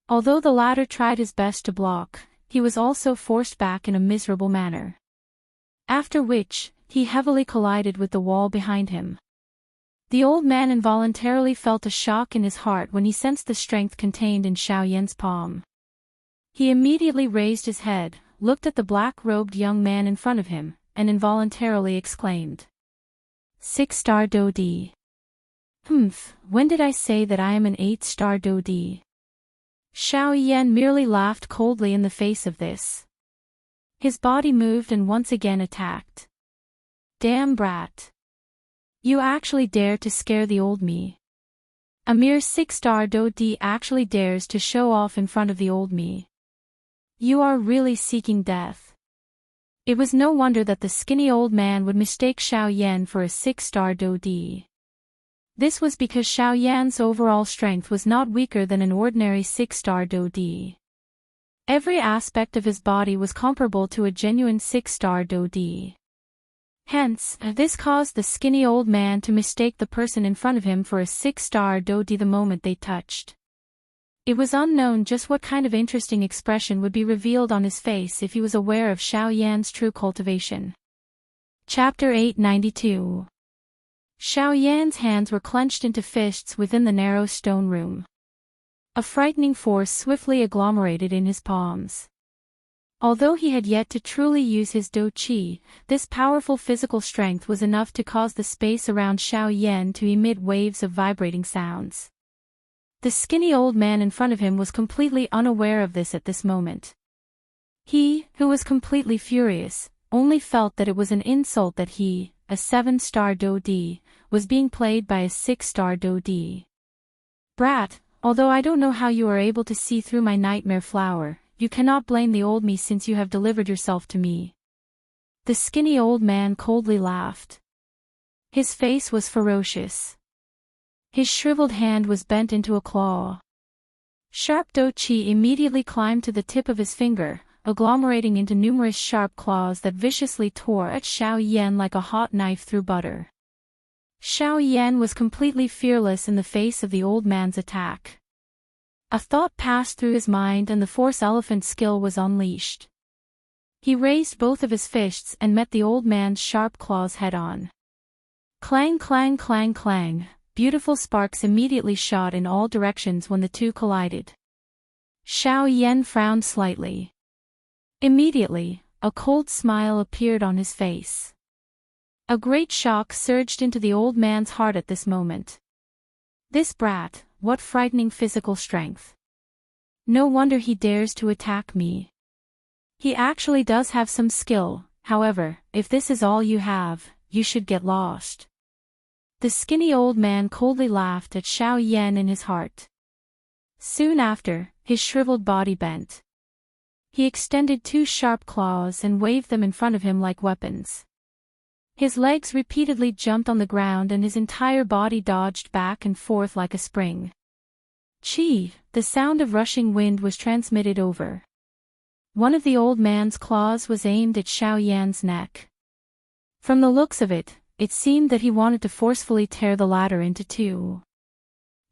Although the latter tried his best to block, he was also forced back in a miserable manner. After which, he heavily collided with the wall behind him. The old man involuntarily felt a shock in his heart when he sensed the strength contained in Xiao Yan's palm. He immediately raised his head, looked at the black-robed young man in front of him, and involuntarily exclaimed. 6-star Dodi. When did I say that I am an 8-star Dodi? Xiao Yan merely laughed coldly in the face of this. His body moved and once again attacked. Damn brat. You actually dare to scare the old me. A mere 6-star Dodi actually dares to show off in front of the old me. You are really seeking death. It was no wonder that the skinny old man would mistake Xiao Yan for a 6-star Dodi. This was because Xiao Yan's overall strength was not weaker than an ordinary 6-star Dodi. Every aspect of his body was comparable to a genuine 6-star Dodi. Hence, this caused the skinny old man to mistake the person in front of him for a 6-star Dodi the moment they touched. It was unknown just what kind of interesting expression would be revealed on his face if he was aware of Xiao Yan's true cultivation. Chapter 892. Xiao Yan's hands were clenched into fists within the narrow stone room. A frightening force swiftly agglomerated in his palms. Although he had yet to truly use his Do Qi, this powerful physical strength was enough to cause the space around Xiao Yan to emit waves of vibrating sounds. The skinny old man in front of him was completely unaware of this at this moment. He, who was completely furious, only felt that it was an insult that he, a 7-star Do Di, was being played by a 6-star Do Di. Brat, although I don't know how you are able to see through my nightmare flower, you cannot blame the old me since you have delivered yourself to me. The skinny old man coldly laughed. His face was ferocious. His shriveled hand was bent into a claw. Sharp Do Qi immediately climbed to the tip of his finger, agglomerating into numerous sharp claws that viciously tore at Xiao Yan like a hot knife through butter. Xiao Yan was completely fearless in the face of the old man's attack. A thought passed through his mind and the Force Elephant skill was unleashed. He raised both of his fists and met the old man's sharp claws head-on. Clang clang clang clang, beautiful sparks immediately shot in all directions when the two collided. Xiao Yan frowned slightly. Immediately, a cold smile appeared on his face. A great shock surged into the old man's heart at this moment. This brat, what frightening physical strength. No wonder he dares to attack me. He actually does have some skill, however, if this is all you have, you should get lost. The skinny old man coldly laughed at Xiao Yan in his heart. Soon after, his shriveled body bent. He extended 2 sharp claws and waved them in front of him like weapons. His legs repeatedly jumped on the ground and his entire body dodged back and forth like a spring. Chi, the sound of rushing wind was transmitted over. One of the old man's claws was aimed at Xiao Yan's neck. From the looks of it, it seemed that he wanted to forcefully tear the latter into 2.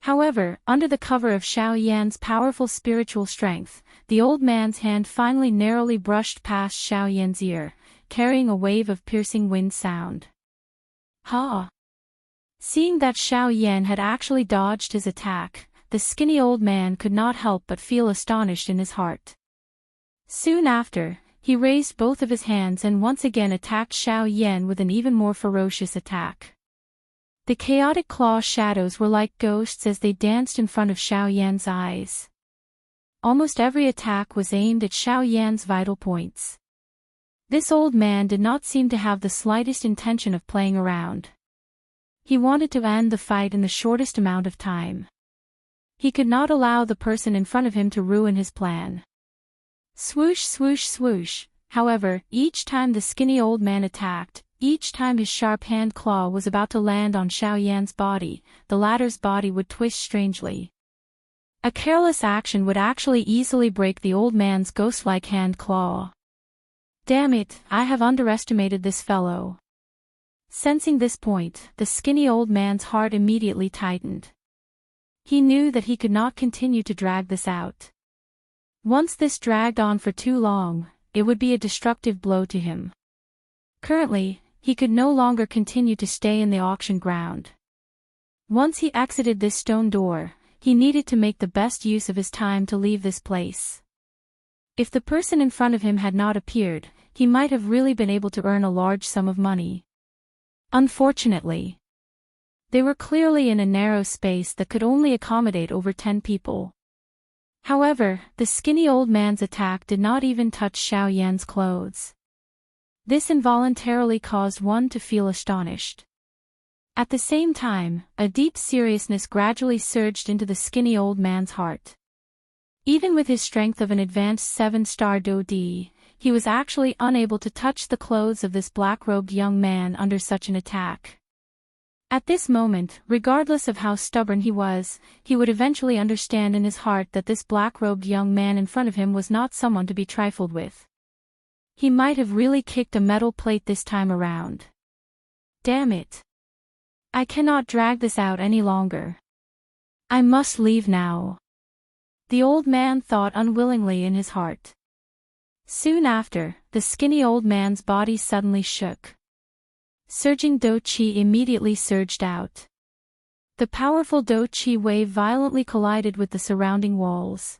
However, under the cover of Xiao Yan's powerful spiritual strength, the old man's hand finally narrowly brushed past Xiao Yan's ear, carrying a wave of piercing wind sound. Ha! Seeing that Xiao Yan had actually dodged his attack, the skinny old man could not help but feel astonished in his heart. Soon after, he raised both of his hands and once again attacked Xiao Yan with an even more ferocious attack. The chaotic claw shadows were like ghosts as they danced in front of Xiao Yan's eyes. Almost every attack was aimed at Xiao Yan's vital points. This old man did not seem to have the slightest intention of playing around. He wanted to end the fight in the shortest amount of time. He could not allow the person in front of him to ruin his plan. Swoosh swoosh swoosh, however, each time the skinny old man attacked, each time his sharp hand claw was about to land on Xiao Yan's body, the latter's body would twist strangely. A careless action would actually easily break the old man's ghost-like hand claw. Damn it, I have underestimated this fellow. Sensing this point, the skinny old man's heart immediately tightened. He knew that he could not continue to drag this out. Once this dragged on for too long, it would be a destructive blow to him. Currently, he could no longer continue to stay in the auction ground. Once he exited this stone door, he needed to make the best use of his time to leave this place. If the person in front of him had not appeared, he might have really been able to earn a large sum of money. Unfortunately, they were clearly in a narrow space that could only accommodate over 10 people. However, the skinny old man's attack did not even touch Xiao Yan's clothes. This involuntarily caused one to feel astonished. At the same time, a deep seriousness gradually surged into the skinny old man's heart. Even with his strength of an advanced 7-star Do Di, he was actually unable to touch the clothes of this black-robed young man under such an attack. At this moment, regardless of how stubborn he would eventually understand in his heart that this black-robed young man in front of him was not someone to be trifled with. He might have really kicked a metal plate this time around. Damn it. I cannot drag this out any longer. I must leave now. The old man thought unwillingly in his heart. Soon after, the skinny old man's body suddenly shook. Surging Do-Chi immediately surged out. The powerful Do-Chi wave violently collided with the surrounding walls.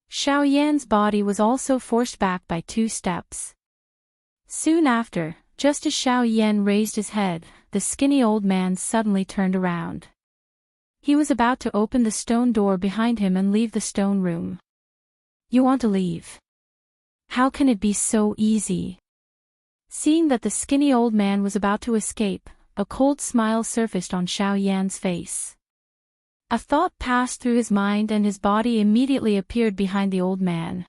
Xiao Yan's body was also forced back by 2 steps. Soon after, just as Xiao Yan raised his head, the skinny old man suddenly turned around. He was about to open the stone door behind him and leave the stone room. "You want to leave? How can it be so easy?" Seeing that the skinny old man was about to escape, a cold smile surfaced on Xiao Yan's face. A thought passed through his mind and his body immediately appeared behind the old man.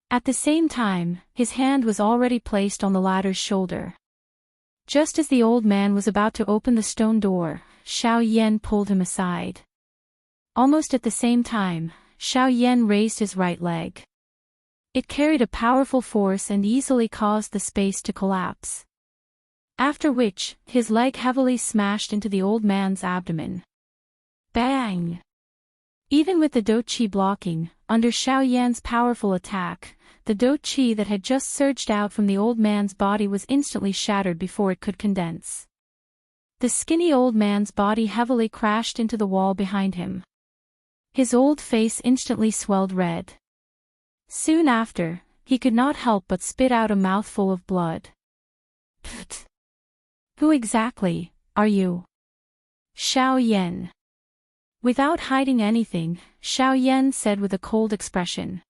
At the same time, his hand was already placed on the latter's shoulder. Just as the old man was about to open the stone door, Xiao Yan pulled him aside. Almost at the same time, Xiao Yan raised his right leg. It carried a powerful force and easily caused the space to collapse. After which, his leg heavily smashed into the old man's abdomen. Bang! Even with the Do-Chi blocking, under Xiao Yan's powerful attack, the Do-Chi that had just surged out from the old man's body was instantly shattered before it could condense. The skinny old man's body heavily crashed into the wall behind him. His old face instantly swelled red. Soon after, he could not help but spit out a mouthful of blood. "Pfft! Who exactly are you?" "Xiao Yan." Without hiding anything, Xiao Yan said with a cold expression.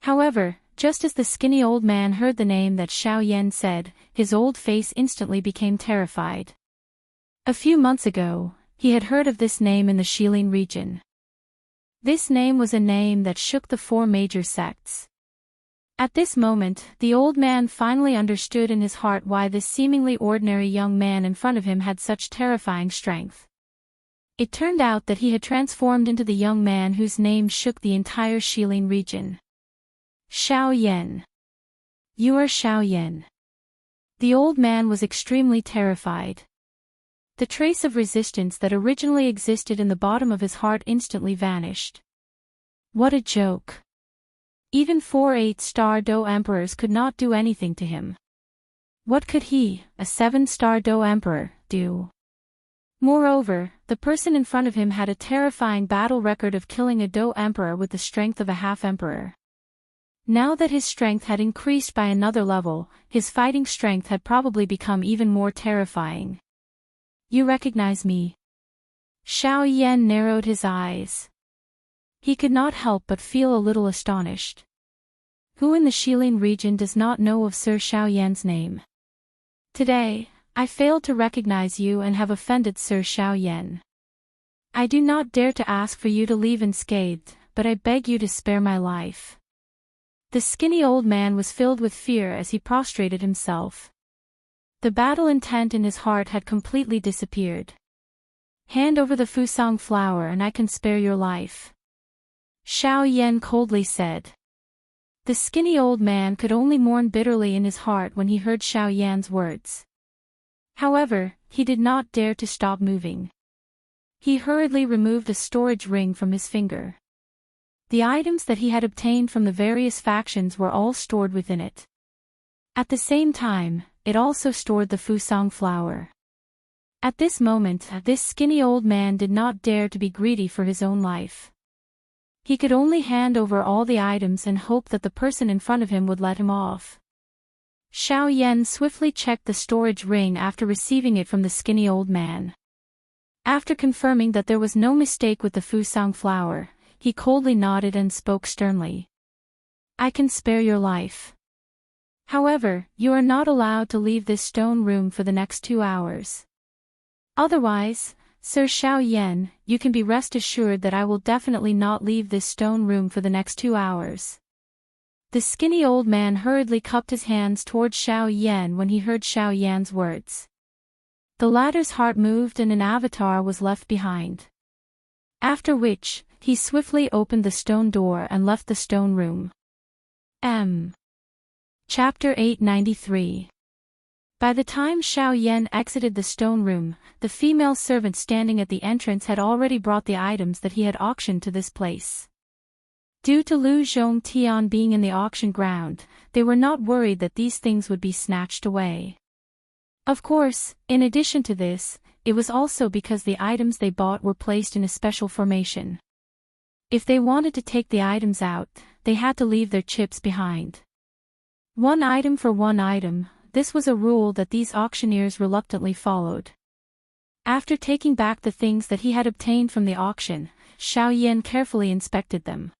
However, just as the skinny old man heard the name that Xiao Yan said, his old face instantly became terrified. A few months ago, he had heard of this name in the Xilin region. This name was a name that shook the 4 major sects. At this moment, the old man finally understood in his heart why this seemingly ordinary young man in front of him had such terrifying strength. It turned out that he had transformed into the young man whose name shook the entire Xilin region. "Xiao Yan. You are Xiao Yan." The old man was extremely terrified. The trace of resistance that originally existed in the bottom of his heart instantly vanished. What a joke. Even 4 8-star Do Emperors could not do anything to him. What could he, a 7-star Do Emperor, do? Moreover, the person in front of him had a terrifying battle record of killing a Do Emperor with the strength of a half-emperor. Now that his strength had increased by another level, his fighting strength had probably become even more terrifying. "You recognize me?" Xiao Yan narrowed his eyes. He could not help but feel a little astonished. Who in the Xilin region does not know of Sir Xiao Yan's name? Today, I failed to recognize you and have offended Sir Xiao Yan. I do not dare to ask for you to leave unscathed, but I beg you to spare my life. The skinny old man was filled with fear as he prostrated himself. The battle intent in his heart had completely disappeared. "Hand over the Fusang flower and I can spare your life," Xiao Yan coldly said. The skinny old man could only mourn bitterly in his heart when he heard Xiao Yan's words. However, he did not dare to stop moving. He hurriedly removed a storage ring from his finger. The items that he had obtained from the various factions were all stored within it. At the same time, it also stored the Fusang flower. At this moment, this skinny old man did not dare to be greedy for his own life. He could only hand over all the items and hope that the person in front of him would let him off. Xiao Yan swiftly checked the storage ring after receiving it from the skinny old man. After confirming that there was no mistake with the Fusang flower, he coldly nodded and spoke sternly. "I can spare your life. However, you are not allowed to leave this stone room for the next 2 hours. Otherwise, Sir Xiao Yan, you can be rest assured that I will definitely not leave this stone room for the next 2 hours." The skinny old man hurriedly cupped his hands towards Xiao Yan when he heard Xiao Yan's words. The latter's heart moved and an avatar was left behind. After which, he swiftly opened the stone door and left the stone room. Chapter 893. By the time Xiao Yan exited the stone room, the female servant standing at the entrance had already brought the items that he had auctioned to this place. Due to Lu Zhongtian being in the auction ground, they were not worried that these things would be snatched away. Of course, in addition to this, it was also because the items they bought were placed in a special formation. If they wanted to take the items out, they had to leave their chips behind. One item for one item, this was a rule that these auctioneers reluctantly followed. After taking back the things that he had obtained from the auction, Xiao Yan carefully inspected them.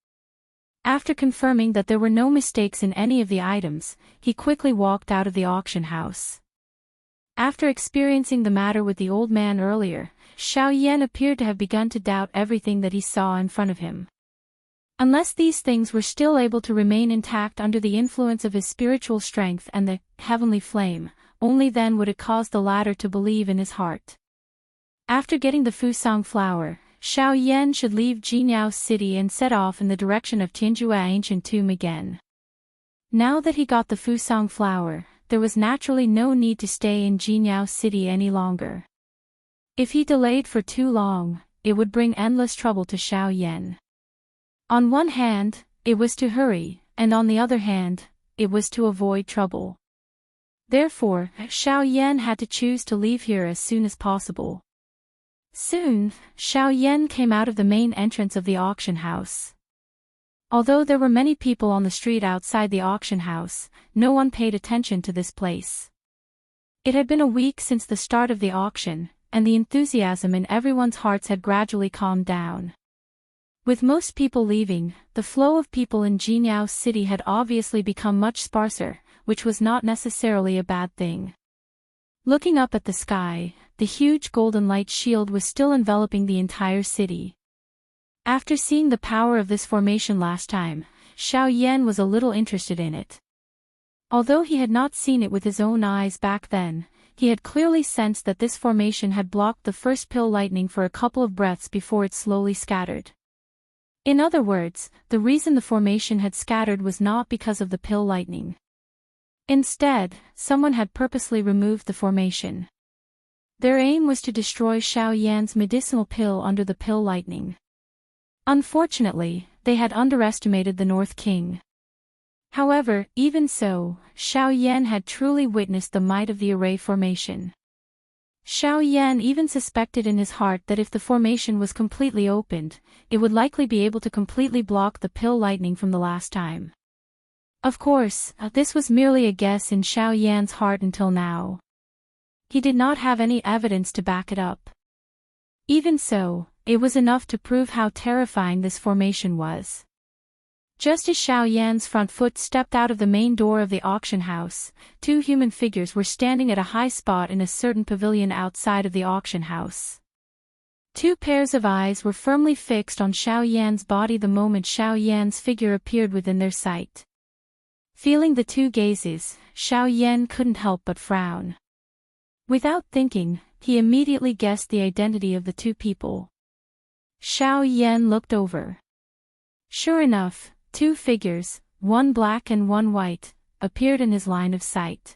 After confirming that there were no mistakes in any of the items, he quickly walked out of the auction house. After experiencing the matter with the old man earlier, Xiao Yan appeared to have begun to doubt everything that he saw in front of him. Unless these things were still able to remain intact under the influence of his spiritual strength and the heavenly flame, only then would it cause the latter to believe in his heart. After getting the Fusang flower, Xiao Yan should leave Jingyao City and set off in the direction of Tianjua Ancient Tomb again. Now that he got the Fusang flower, there was naturally no need to stay in Jingyao City any longer. If he delayed for too long, it would bring endless trouble to Xiao Yan. On one hand, it was to hurry, and on the other hand, it was to avoid trouble. Therefore, Xiao Yan had to choose to leave here as soon as possible. Soon, Xiao Yan came out of the main entrance of the auction house. Although there were many people on the street outside the auction house, no one paid attention to this place. It had been a week since the start of the auction, and the enthusiasm in everyone's hearts had gradually calmed down. With most people leaving, the flow of people in Jingyao City had obviously become much sparser, which was not necessarily a bad thing. Looking up at the sky, the huge golden light shield was still enveloping the entire city. After seeing the power of this formation last time, Xiao Yan was a little interested in it. Although he had not seen it with his own eyes back then, he had clearly sensed that this formation had blocked the first pill lightning for a couple of breaths before it slowly scattered. In other words, the reason the formation had scattered was not because of the pill lightning. Instead, someone had purposely removed the formation. Their aim was to destroy Xiao Yan's medicinal pill under the pill lightning. Unfortunately, they had underestimated the North King. However, even so, Xiao Yan had truly witnessed the might of the array formation. Xiao Yan even suspected in his heart that if the formation was completely opened, it would likely be able to completely block the pill lightning from the last time. Of course, this was merely a guess in Xiao Yan's heart until now. He did not have any evidence to back it up. Even so, it was enough to prove how terrifying this formation was. Just as Xiao Yan's front foot stepped out of the main door of the auction house, two human figures were standing at a high spot in a certain pavilion outside of the auction house. Two pairs of eyes were firmly fixed on Xiao Yan's body the moment Xiao Yan's figure appeared within their sight. Feeling the two gazes, Xiao Yan couldn't help but frown. Without thinking, he immediately guessed the identity of the two people. Xiao Yan looked over. Sure enough, two figures, one black and one white, appeared in his line of sight.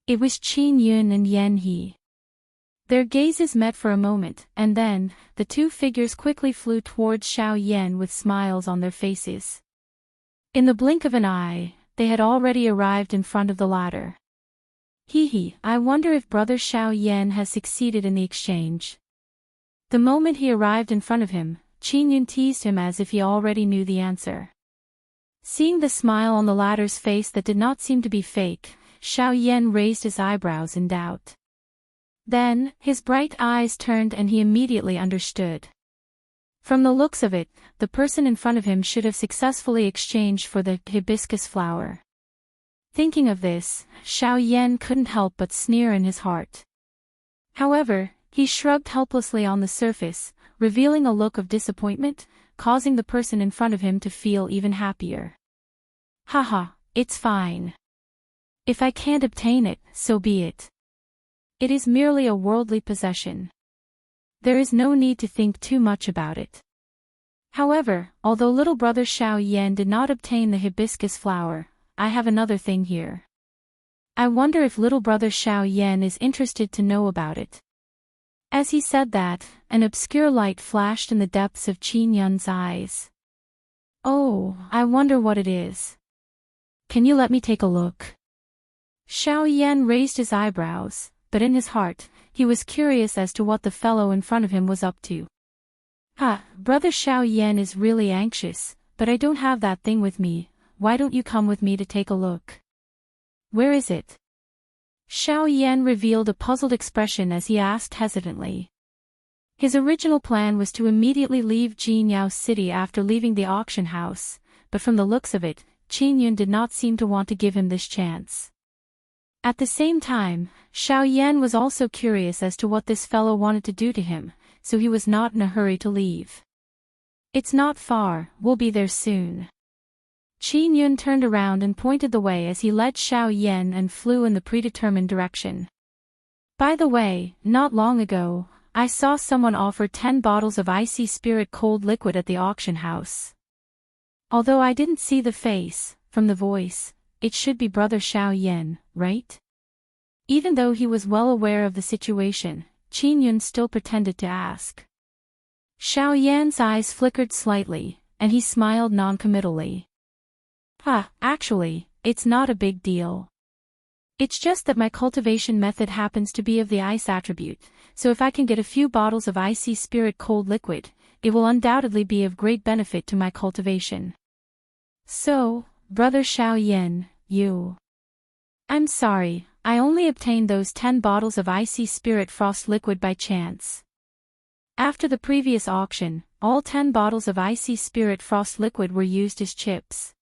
It was Qin Yun and Yan He. Their gazes met for a moment, and then, the two figures quickly flew towards Xiao Yan with smiles on their faces. In the blink of an eye, they had already arrived in front of the latter. Hee, I wonder if Brother Xiao Yan has succeeded in the exchange. The moment he arrived in front of him, Qin Yun teased him as if he already knew the answer. Seeing the smile on the latter's face that did not seem to be fake, Xiao Yan raised his eyebrows in doubt. Then, his bright eyes turned and he immediately understood. From the looks of it, the person in front of him should have successfully exchanged for the hibiscus flower. Thinking of this, Xiao Yan couldn't help but sneer in his heart. However, he shrugged helplessly on the surface, revealing a look of disappointment, causing the person in front of him to feel even happier. Haha, it's fine. If I can't obtain it, so be it. It is merely a worldly possession. There is no need to think too much about it. However, although little brother Xiao Yan did not obtain the hibiscus flower, I have another thing here. I wonder if little brother Xiao Yan is interested to know about it. As he said that, an obscure light flashed in the depths of Qin Yun's eyes. Oh, I wonder what it is. Can you let me take a look? Xiao Yan raised his eyebrows, but in his heart, he was curious as to what the fellow in front of him was up to. Brother Xiao Yan is really anxious, but I don't have that thing with me. Why don't you come with me to take a look? Where is it? Xiao Yan revealed a puzzled expression as he asked hesitantly. His original plan was to immediately leave Jinyao City after leaving the auction house, but from the looks of it, Qin Yun did not seem to want to give him this chance. At the same time, Xiao Yan was also curious as to what this fellow wanted to do to him, so he was not in a hurry to leave. It's not far, we'll be there soon. Qin Yun turned around and pointed the way as he led Xiao Yan and flew in the predetermined direction. By the way, not long ago, I saw someone offer 10 bottles of icy spirit cold liquid at the auction house. Although I didn't see the face, from the voice, it should be Brother Xiao Yan, right? Even though he was well aware of the situation, Qin Yun still pretended to ask. Xiao Yan's eyes flickered slightly, and he smiled noncommittally. Actually, it's not a big deal. It's just that my cultivation method happens to be of the ice attribute, so if I can get a few bottles of icy spirit cold liquid, it will undoubtedly be of great benefit to my cultivation. So, Brother Xiao Yan, you... I'm sorry, I only obtained those 10 bottles of icy spirit frost liquid by chance. After the previous auction, all 10 bottles of icy spirit frost liquid were used as chips.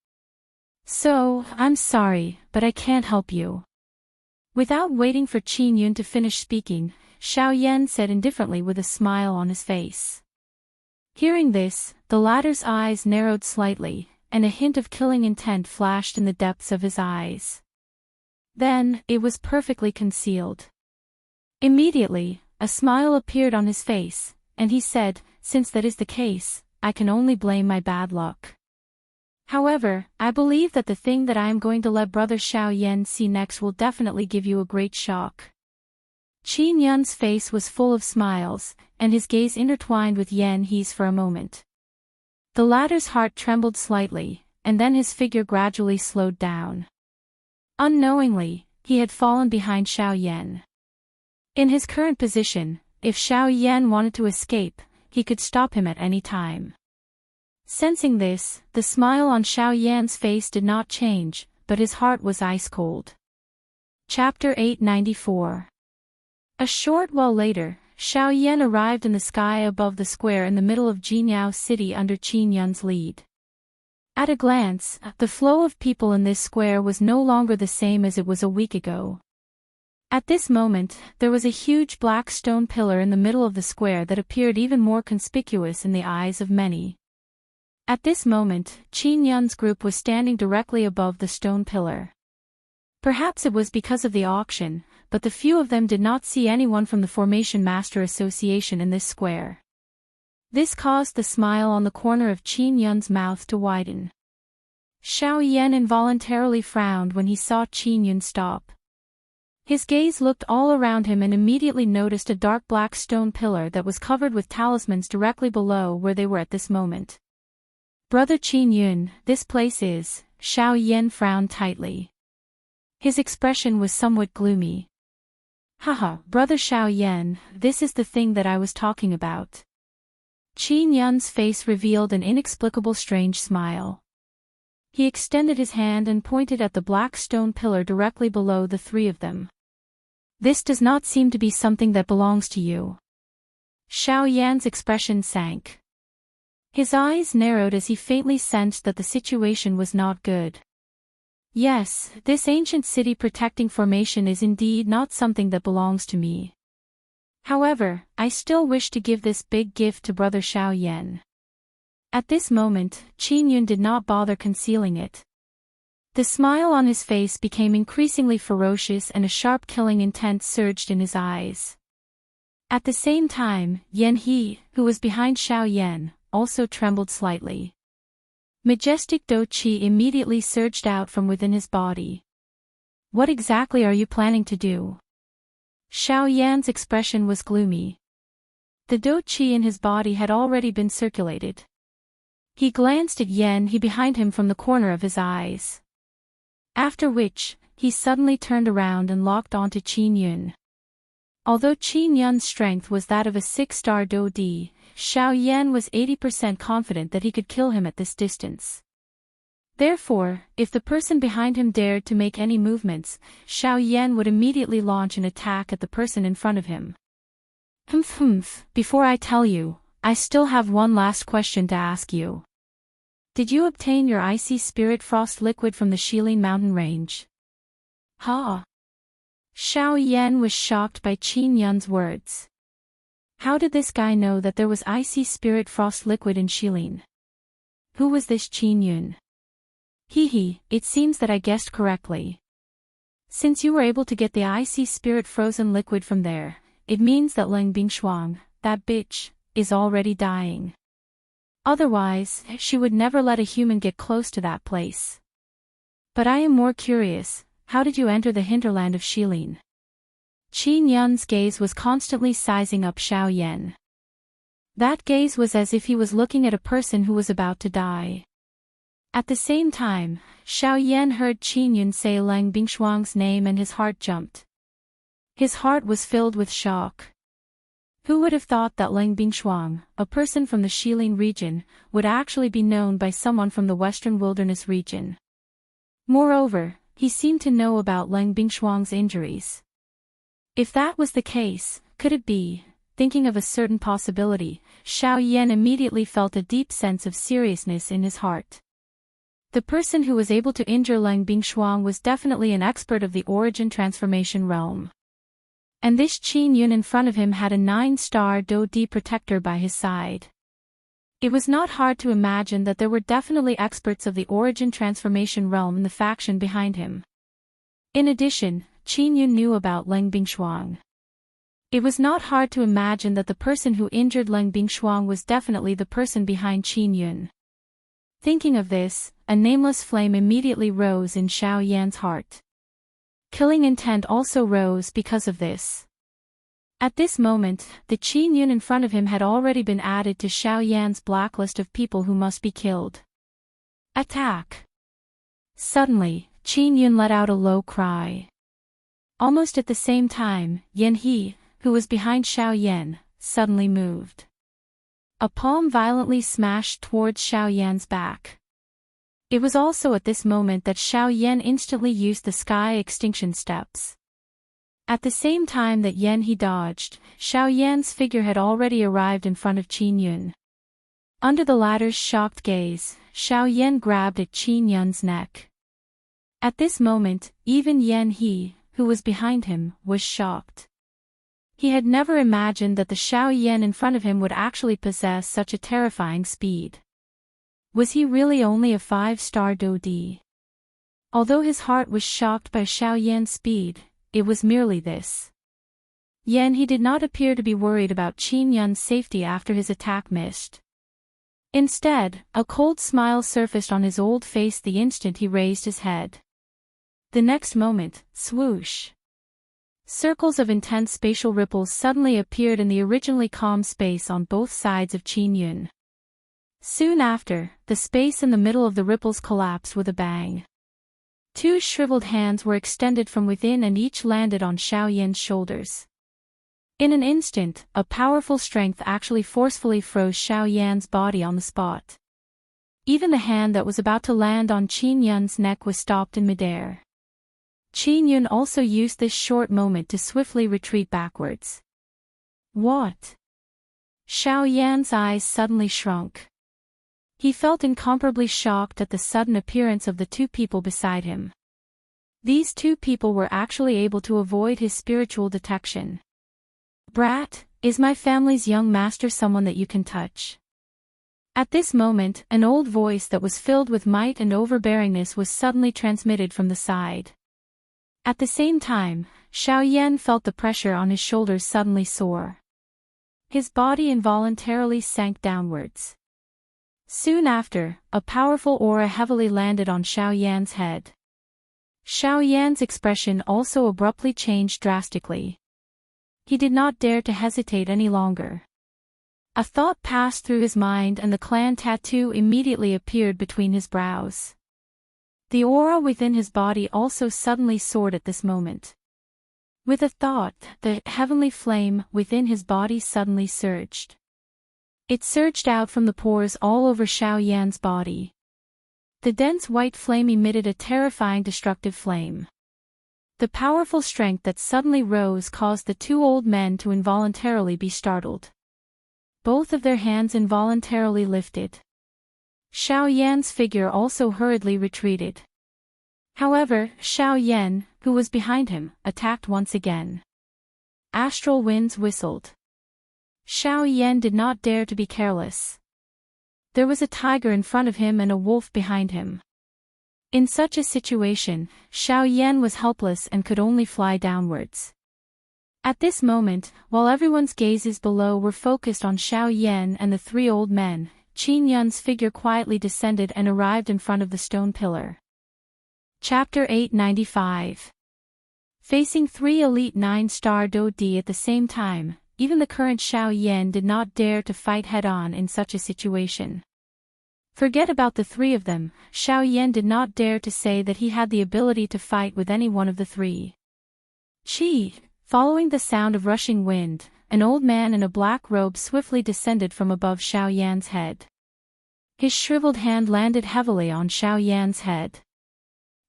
So, I'm sorry, but I can't help you. Without waiting for Qin Yun to finish speaking, Xiao Yan said indifferently with a smile on his face. Hearing this, the latter's eyes narrowed slightly, and a hint of killing intent flashed in the depths of his eyes. Then, it was perfectly concealed. Immediately, a smile appeared on his face, and he said, since that is the case, I can only blame my bad luck. However, I believe that the thing that I am going to let Brother Xiao Yan see next will definitely give you a great shock. Qin Yun's face was full of smiles, and his gaze intertwined with Yan He's for a moment. The latter's heart trembled slightly, and then his figure gradually slowed down. Unknowingly, he had fallen behind Xiao Yan. In his current position, if Xiao Yan wanted to escape, he could stop him at any time. Sensing this, the smile on Xiao Yan's face did not change, but his heart was ice cold. Chapter 894. A short while later, Xiao Yan arrived in the sky above the square in the middle of Jinyao City under Qin Yun's lead. At a glance, the flow of people in this square was no longer the same as it was a week ago. At this moment, there was a huge black stone pillar in the middle of the square that appeared even more conspicuous in the eyes of many. At this moment, Qin Yun's group was standing directly above the stone pillar. Perhaps it was because of the auction, but the few of them did not see anyone from the Formation Master Association in this square. This caused the smile on the corner of Qin Yun's mouth to widen. Xiao Yan involuntarily frowned when he saw Qin Yun stop. His gaze looked all around him and immediately noticed a dark black stone pillar that was covered with talismans directly below where they were at this moment. Brother Qin Yun, this place is... Xiao Yan frowned tightly. His expression was somewhat gloomy. Brother Xiao Yan, this is the thing that I was talking about. Qin Yun's face revealed an inexplicable strange smile. He extended his hand and pointed at the black stone pillar directly below the three of them. This does not seem to be something that belongs to you. Xiao Yan's expression sank. His eyes narrowed as he faintly sensed that the situation was not good. Yes, this ancient city protecting formation is indeed not something that belongs to me. However, I still wish to give this big gift to Brother Xiao Yan. At this moment, Qin Yun did not bother concealing it. The smile on his face became increasingly ferocious and a sharp killing intent surged in his eyes. At the same time, Yan He, who was behind Xiao Yan, also trembled slightly. Majestic Do Qi immediately surged out from within his body. What exactly are you planning to do? Xiao Yan's expression was gloomy. The Do Qi in his body had already been circulated. He glanced at Yan He behind him from the corner of his eyes. After which, he suddenly turned around and locked onto Qin Yun. Although Qin Yun's strength was that of a 6-star Do-D, Xiao Yan was 80% confident that he could kill him at this distance. Therefore, if the person behind him dared to make any movements, Xiao Yan would immediately launch an attack at the person in front of him. Before I tell you, I still have one last question to ask you. Did you obtain your icy spirit frost liquid from the Shilin mountain range? Ha! Xiao Yan was shocked by Qin Yun's words. How did this guy know that there was icy spirit frost liquid in Shilin? Who was this Qin Yun? It seems that I guessed correctly. Since you were able to get the icy spirit frozen liquid from there, it means that Leng Bingshuang, that bitch, is already dying. Otherwise, she would never let a human get close to that place. But I am more curious, how did you enter the hinterland of Shilin? Qin Yun's gaze was constantly sizing up Xiao Yan. That gaze was as if he was looking at a person who was about to die. At the same time, Xiao Yan heard Qin Yun say Leng Bingshuang's name and his heart jumped. His heart was filled with shock. Who would have thought that Leng Bingshuang, a person from the Shilin region, would actually be known by someone from the Western Wilderness region? Moreover, he seemed to know about Leng Bingshuang's injuries. If that was the case, could it be? Thinking of a certain possibility, Xiao Yan immediately felt a deep sense of seriousness in his heart. The person who was able to injure Leng Bingshuang was definitely an expert of the origin transformation realm. And this Qin Yun in front of him had a 9-star Do-D protector by his side. It was not hard to imagine that there were definitely experts of the origin transformation realm in the faction behind him. In addition, Qin Yun knew about Leng Bingshuang. It was not hard to imagine that the person who injured Leng Bingshuang was definitely the person behind Qin Yun. Thinking of this, a nameless flame immediately rose in Xiao Yan's heart. Killing intent also rose because of this. At this moment, the Qin Yun in front of him had already been added to Xiao Yan's blacklist of people who must be killed. Attack! Suddenly, Qin Yun let out a low cry. Almost at the same time, Yan He, who was behind Xiao Yan, suddenly moved. A palm violently smashed towards Xiao Yan's back. It was also at this moment that Xiao Yan instantly used the sky extinction steps. At the same time that Yan He dodged, Xiao Yan's figure had already arrived in front of Qin Yun. Under the latter's shocked gaze, Xiao Yan grabbed at Qin Yun's neck. At this moment, even Yan He, who was behind him, was shocked. He had never imagined that the Xiao Yan in front of him would actually possess such a terrifying speed. Was he really only a 5-star Do-D? Although his heart was shocked by Xiao Yan's speed, it was merely this. Yan He did not appear to be worried about Qin Yun's safety after his attack missed. Instead, a cold smile surfaced on his old face the instant he raised his head. The next moment, swoosh! Circles of intense spatial ripples suddenly appeared in the originally calm space on both sides of Qin Yun. Soon after, the space in the middle of the ripples collapsed with a bang. 2 shriveled hands were extended from within and each landed on Xiao Yan's shoulders. In an instant, a powerful strength actually forcefully froze Xiao Yan's body on the spot. Even the hand that was about to land on Qin Yun's neck was stopped in midair. Qin Yun also used this short moment to swiftly retreat backwards. What? Xiao Yan's eyes suddenly shrunk. He felt incomparably shocked at the sudden appearance of the 2 people beside him. These 2 people were actually able to avoid his spiritual detection. Brat, is my family's young master someone that you can touch? At this moment, an old voice that was filled with might and overbearingness was suddenly transmitted from the side. At the same time, Xiao Yan felt the pressure on his shoulders suddenly soar. His body involuntarily sank downwards. Soon after, a powerful aura heavily landed on Xiao Yan's head. Xiao Yan's expression also abruptly changed drastically. He did not dare to hesitate any longer. A thought passed through his mind and the clan tattoo immediately appeared between his brows. The aura within his body also suddenly soared at this moment. With a thought, the heavenly flame within his body suddenly surged. It surged out from the pores all over Xiao Yan's body. The dense white flame emitted a terrifying destructive flame. The powerful strength that suddenly rose caused the two old men to involuntarily be startled. Both of their hands involuntarily lifted. Xiao Yan's figure also hurriedly retreated. However, Xiao Yan, who was behind him, attacked once again. Astral winds whistled. Xiao Yan did not dare to be careless. There was a tiger in front of him and a wolf behind him. In such a situation, Xiao Yan was helpless and could only fly downwards. At this moment, while everyone's gazes below were focused on Xiao Yan and the three old men, Qin Yun's figure quietly descended and arrived in front of the stone pillar. Chapter 895. Facing three elite 9-star Do Di at the same time, even the current Xiao Yan did not dare to fight head-on in such a situation. Forget about the three of them, Xiao Yan did not dare to say that he had the ability to fight with any one of the three. Chi, following the sound of rushing wind, an old man in a black robe swiftly descended from above Xiao Yan's head. His shriveled hand landed heavily on Xiao Yan's head.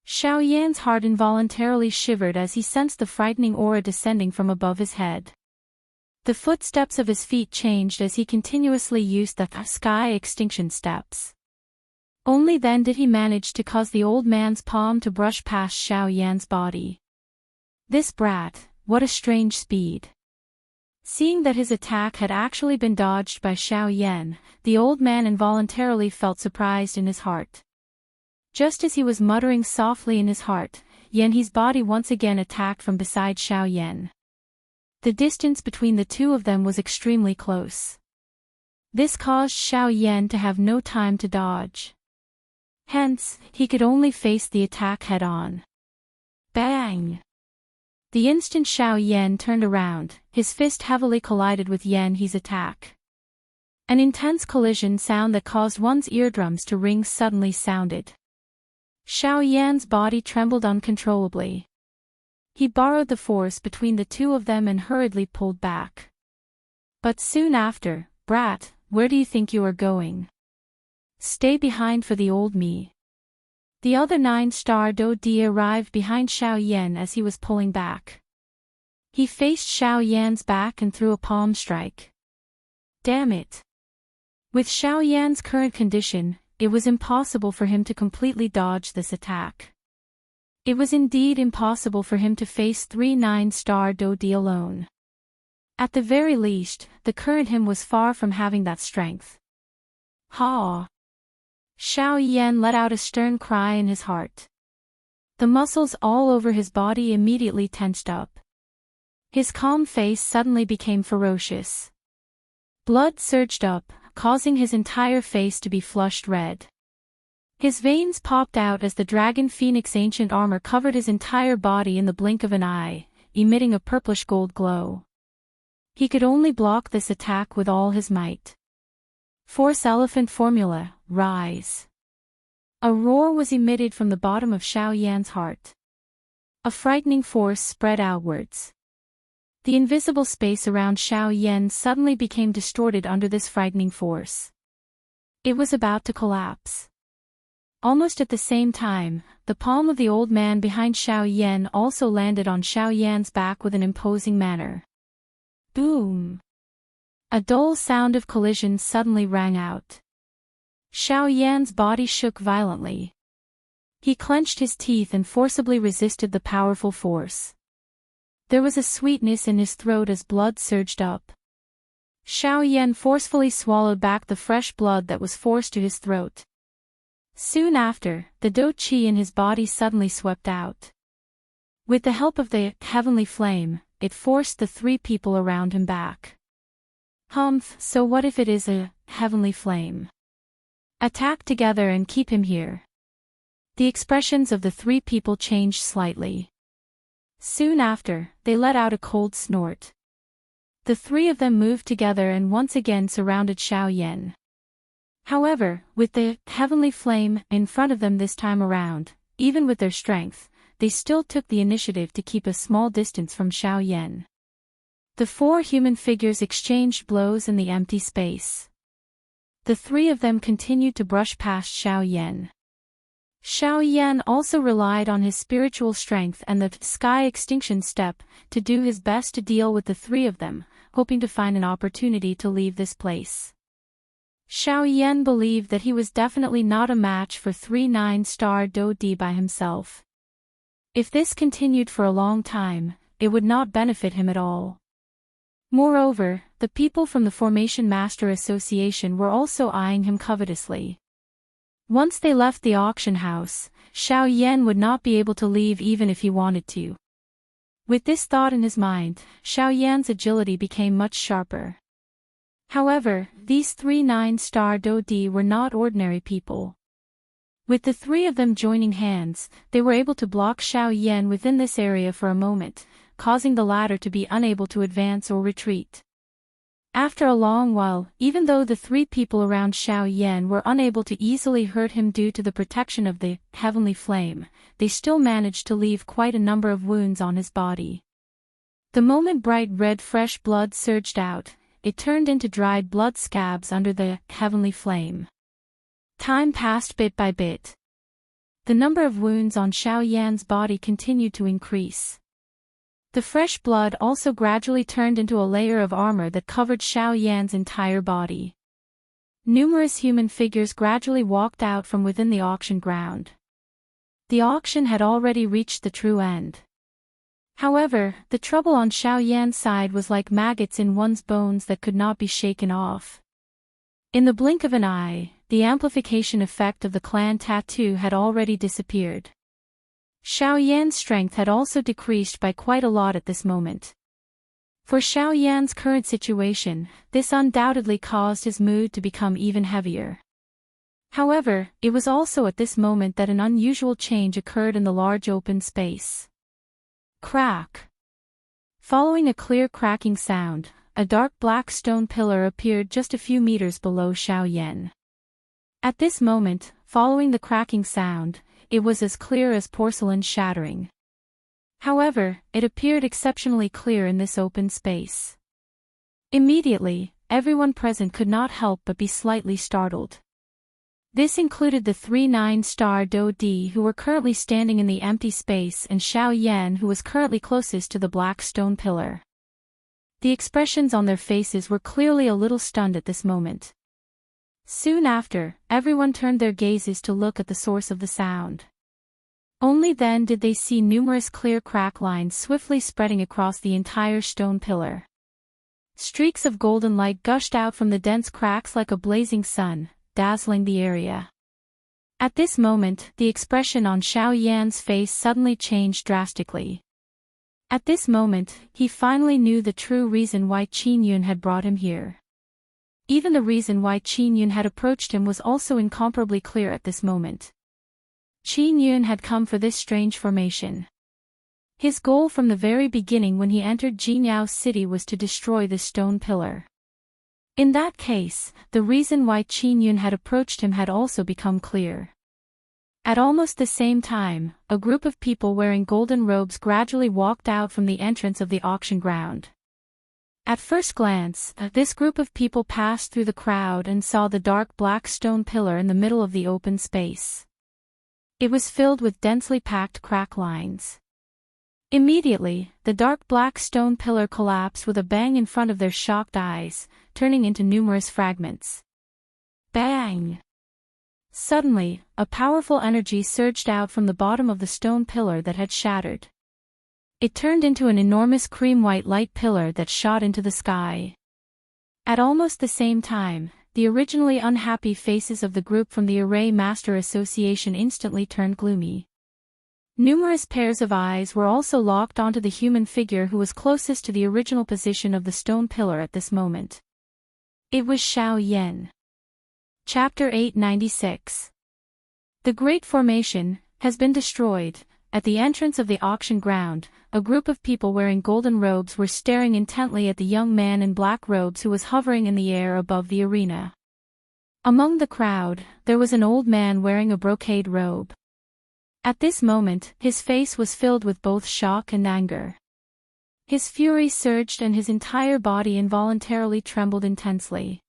Xiao Yan's heart involuntarily shivered as he sensed the frightening aura descending from above his head. The footsteps of his feet changed as he continuously used the sky extinction steps. Only then did he manage to cause the old man's palm to brush past Xiao Yan's body. This brat, what a strange speed. Seeing that his attack had actually been dodged by Xiao Yan, the old man involuntarily felt surprised in his heart. Just as he was muttering softly in his heart, Yan's body once again attacked from beside Xiao Yan. The distance between the two of them was extremely close. This caused Xiao Yan to have no time to dodge. Hence, he could only face the attack head-on. Bang! The instant Xiao Yan turned around, his fist heavily collided with Yan's attack. An intense collision sound that caused one's eardrums to ring suddenly sounded. Xiao Yan's body trembled uncontrollably. He borrowed the force between the two of them and hurriedly pulled back. But soon after, "Brat, where do you think you are going? Stay behind for the old me." The other 9-star Do Di arrived behind Xiao Yan as he was pulling back. He faced Xiao Yan's back and threw a palm strike. Damn it! With Xiao Yan's current condition, it was impossible for him to completely dodge this attack. It was indeed impossible for him to face 3 9-star Do Di alone. At the very least, the current him was far from having that strength. Ha! Xiao Yan let out a stern cry in his heart. The muscles all over his body immediately tensed up. His calm face suddenly became ferocious. Blood surged up, causing his entire face to be flushed red. His veins popped out as the Dragon Phoenix ancient armor covered his entire body in the blink of an eye, emitting a purplish gold glow. He could only block this attack with all his might. Force Elephant Formula, rise. A roar was emitted from the bottom of Xiao Yan's heart. A frightening force spread outwards. The invisible space around Xiao Yan suddenly became distorted under this frightening force. It was about to collapse. Almost at the same time, the palm of the old man behind Xiao Yan also landed on Xiao Yan's back with an imposing manner. Boom! A dull sound of collision suddenly rang out. Xiao Yan's body shook violently. He clenched his teeth and forcibly resisted the powerful force. There was a sweetness in his throat as blood surged up. Xiao Yan forcefully swallowed back the fresh blood that was forced to his throat. Soon after, the Do Qi in his body suddenly swept out. With the help of the heavenly flame, it forced the 3 people around him back. Humph, so what if it is a heavenly flame? Attack together and keep him here. The expressions of the 3 people changed slightly. Soon after, they let out a cold snort. The 3 of them moved together and once again surrounded Xiao Yan. However, with the heavenly flame in front of them this time around, even with their strength, they still took the initiative to keep a small distance from Xiao Yan. The four human figures exchanged blows in the empty space. The three of them continued to brush past Xiao Yan. Xiao Yan also relied on his spiritual strength and the sky extinction step to do his best to deal with the three of them, hoping to find an opportunity to leave this place. Xiao Yan believed that he was definitely not a match for 3 9-star Do Di by himself. If this continued for a long time, it would not benefit him at all. Moreover, the people from the Formation Master Association were also eyeing him covetously. Once they left the auction house, Xiao Yan would not be able to leave even if he wanted to. With this thought in his mind, Xiao Yan's agility became much sharper. However, these 3 9-star Do Di were not ordinary people. With the three of them joining hands, they were able to block Xiao Yan within this area for a moment, causing the latter to be unable to advance or retreat. After a long while, even though the three people around Xiao Yan were unable to easily hurt him due to the protection of the heavenly flame, they still managed to leave quite a number of wounds on his body. The moment bright red fresh blood surged out, it turned into dried blood scabs under the heavenly flame. Time passed bit by bit. The number of wounds on Xiao Yan's body continued to increase. The fresh blood also gradually turned into a layer of armor that covered Xiao Yan's entire body. Numerous human figures gradually walked out from within the auction ground. The auction had already reached the true end. However, the trouble on Xiao Yan's side was like maggots in one's bones that could not be shaken off. In the blink of an eye, the amplification effect of the clan tattoo had already disappeared. Xiao Yan's strength had also decreased by quite a lot at this moment. For Xiao Yan's current situation, this undoubtedly caused his mood to become even heavier. However, it was also at this moment that an unusual change occurred in the large open space. Crack! Following a clear cracking sound, a dark black stone pillar appeared just a few meters below Xiao Yan. At this moment, following the cracking sound, it was as clear as porcelain shattering. However, it appeared exceptionally clear in this open space. Immediately, everyone present could not help but be slightly startled. This included the 3 9-star Do Di who were currently standing in the empty space and Xiao Yan who was currently closest to the black stone pillar. The expressions on their faces were clearly a little stunned at this moment. Soon after, everyone turned their gazes to look at the source of the sound. Only then did they see numerous clear crack lines swiftly spreading across the entire stone pillar. Streaks of golden light gushed out from the dense cracks like a blazing sun, dazzling the area. At this moment, the expression on Xiao Yan's face suddenly changed drastically. At this moment, he finally knew the true reason why Qin Yun had brought him here. Even the reason why Qin Yun had approached him was also incomparably clear at this moment. Qin Yun had come for this strange formation. His goal from the very beginning when he entered Jinyao City was to destroy the stone pillar. In that case, the reason why Qin Yun had approached him had also become clear. At almost the same time, a group of people wearing golden robes gradually walked out from the entrance of the auction ground. At first glance, this group of people passed through the crowd and saw the dark black stone pillar in the middle of the open space. It was filled with densely packed crack lines. Immediately, the dark black stone pillar collapsed with a bang in front of their shocked eyes, turning into numerous fragments. Bang! Suddenly, a powerful energy surged out from the bottom of the stone pillar that had shattered. It turned into an enormous cream-white light pillar that shot into the sky. At almost the same time, the originally unhappy faces of the group from the Array Master Association instantly turned gloomy. Numerous pairs of eyes were also locked onto the human figure who was closest to the original position of the stone pillar at this moment. It was Xiao Yan. Chapter 896. The Great Formation has been destroyed. At the entrance of the auction ground, a group of people wearing golden robes were staring intently at the young man in black robes who was hovering in the air above the arena. Among the crowd, there was an old man wearing a brocade robe. At this moment, his face was filled with both shock and anger. His fury surged and his entire body involuntarily trembled intensely.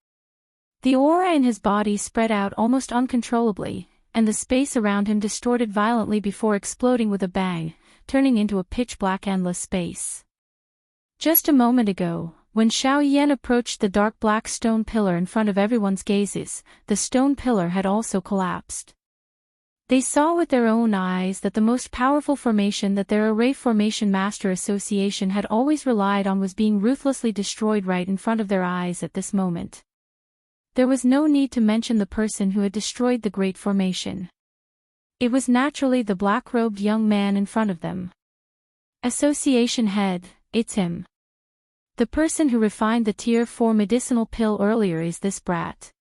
The aura in his body spread out almost uncontrollably, and the space around him distorted violently before exploding with a bang, turning into a pitch-black endless space. Just a moment ago, when Xiao Yan approached the dark black stone pillar in front of everyone's gazes, the stone pillar had also collapsed. They saw with their own eyes that the most powerful formation that their Array Formation Master Association had always relied on was being ruthlessly destroyed right in front of their eyes at this moment. There was no need to mention the person who had destroyed the Great Formation. It was naturally the black-robed young man in front of them. Association head, it's him. The person who refined the Tier 4 medicinal pill earlier is this brat.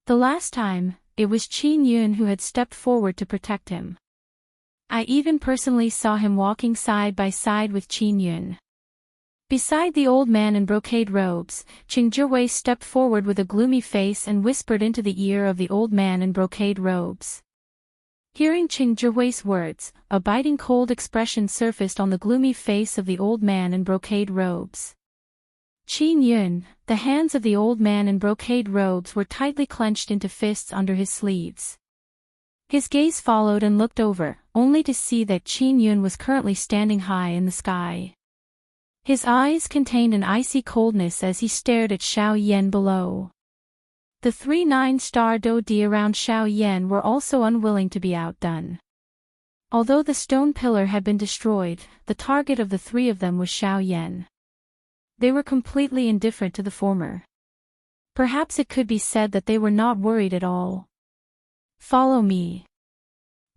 The last time, it was Qin Yun who had stepped forward to protect him. I even personally saw him walking side by side with Qin Yun. Beside the old man in brocade robes, Qing Zhiwei stepped forward with a gloomy face and whispered into the ear of the old man in brocade robes. Hearing Qing Zhiwei's words, a biting cold expression surfaced on the gloomy face of the old man in brocade robes. Qin Yun, the hands of the old man in brocade robes were tightly clenched into fists under his sleeves. His gaze followed and looked over, only to see that Qin Yun was currently standing high in the sky. His eyes contained an icy coldness as he stared at Xiao Yan below. The 3 9-star Dodi around Xiao Yan were also unwilling to be outdone. Although the stone pillar had been destroyed, the target of the three of them was Xiao Yan. They were completely indifferent to the former. Perhaps it could be said that they were not worried at all. Follow me.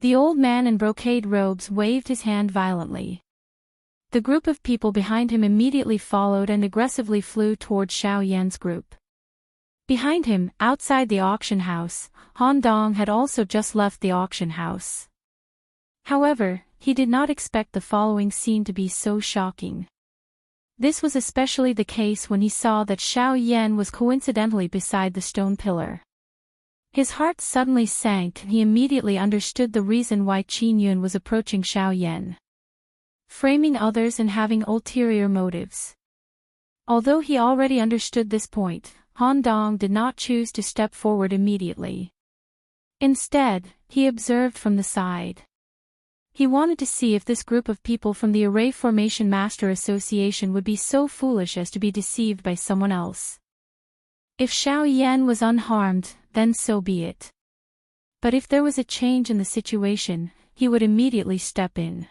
The old man in brocade robes waved his hand violently. The group of people behind him immediately followed and aggressively flew toward Xiao Yan's group. Behind him, outside the auction house, Han Dong had also just left the auction house. However, he did not expect the following scene to be so shocking. This was especially the case when he saw that Xiao Yan was coincidentally beside the stone pillar. His heart suddenly sank and he immediately understood the reason why Qin Yun was approaching Xiao Yan. Framing others and having ulterior motives. Although he already understood this point, Han Dong did not choose to step forward immediately. Instead, he observed from the side. He wanted to see if this group of people from the Array Formation Master Association would be so foolish as to be deceived by someone else. If Xiao Yan was unharmed, then so be it. But if there was a change in the situation, he would immediately step in.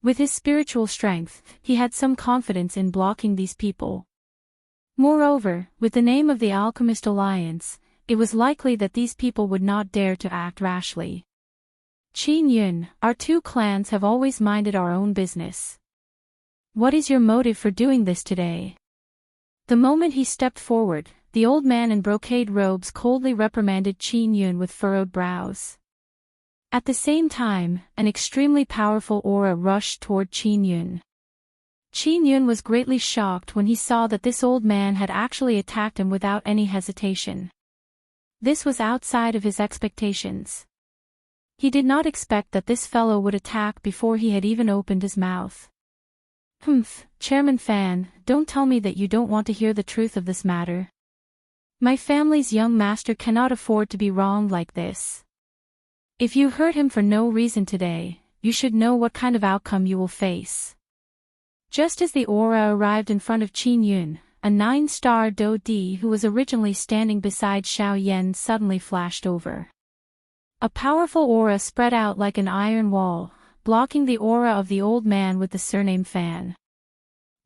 With his spiritual strength, he had some confidence in blocking these people. Moreover, with the name of the Alchemist Alliance, it was likely that these people would not dare to act rashly. Qin Yun, our two clans have always minded our own business. What is your motive for doing this today? The moment he stepped forward, the old man in brocade robes coldly reprimanded Qin Yun with furrowed brows. At the same time, an extremely powerful aura rushed toward Qin Yun. Qin Yun was greatly shocked when he saw that this old man had actually attacked him without any hesitation. This was outside of his expectations. He did not expect that this fellow would attack before he had even opened his mouth. Chairman Fan, don't tell me that you don't want to hear the truth of this matter. My family's young master cannot afford to be wronged like this. If you hurt him for no reason today, you should know what kind of outcome you will face. Just as the aura arrived in front of Qin Yun, a 9-star Do Di who was originally standing beside Xiao Yan suddenly flashed over. A powerful aura spread out like an iron wall, blocking the aura of the old man with the surname Fan.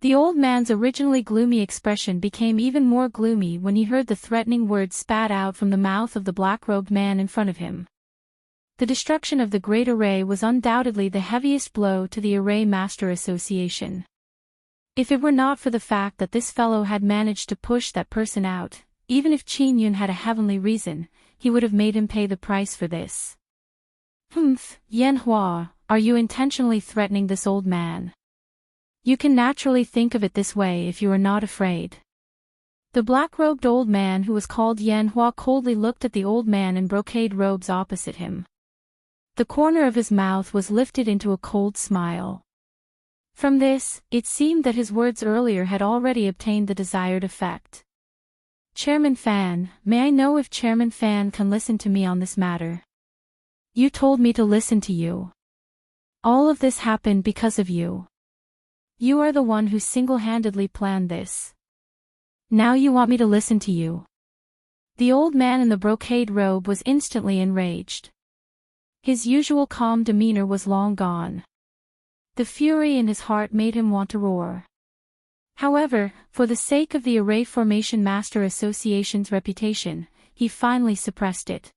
The old man's originally gloomy expression became even more gloomy when he heard the threatening words spat out from the mouth of the black-robed man in front of him. The destruction of the Great Array was undoubtedly the heaviest blow to the Array Master Association. If it were not for the fact that this fellow had managed to push that person out, even if Qin Yun had a heavenly reason, he would have made him pay the price for this. Yan Hua, are you intentionally threatening this old man? You can naturally think of it this way if you are not afraid. The black-robed old man who was called Yan Hua coldly looked at the old man in brocade robes opposite him. The corner of his mouth was lifted into a cold smile. From this, it seemed that his words earlier had already obtained the desired effect. Chairman Fan, may I know if Chairman Fan can listen to me on this matter? You told me to listen to you. All of this happened because of you. You are the one who single-handedly planned this. Now you want me to listen to you. The old man in the brocade robe was instantly enraged. His usual calm demeanor was long gone. The fury in his heart made him want to roar. However, for the sake of the Array Formation Master Association's reputation, he finally suppressed it.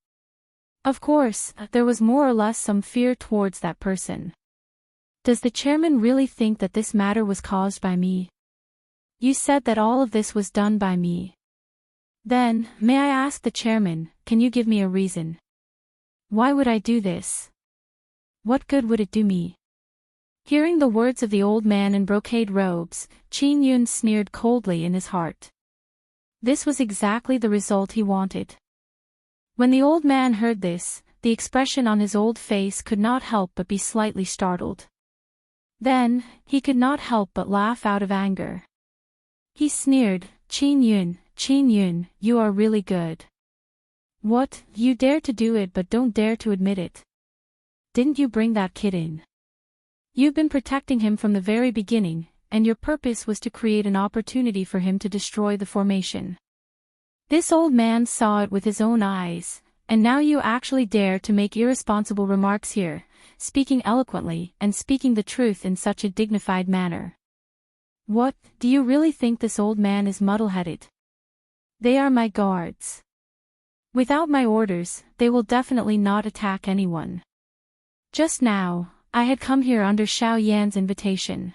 Of course, there was more or less some fear towards that person. Does the chairman really think that this matter was caused by me? You said that all of this was done by me. Then, may I ask the chairman, can you give me a reason? Why would I do this? What good would it do me? Hearing the words of the old man in brocade robes, Qin Yun sneered coldly in his heart. This was exactly the result he wanted. When the old man heard this, the expression on his old face could not help but be slightly startled. Then, he could not help but laugh out of anger. He sneered, Qin Yun, you are really good. What, you dare to do it but don't dare to admit it. Didn't you bring that kid in? You've been protecting him from the very beginning, and your purpose was to create an opportunity for him to destroy the formation. This old man saw it with his own eyes, and now you actually dare to make irresponsible remarks here, speaking eloquently and speaking the truth in such a dignified manner. What, do you really think this old man is muddle-headed? They are my guards. Without my orders, they will definitely not attack anyone. Just now, I had come here under Xiao Yan's invitation.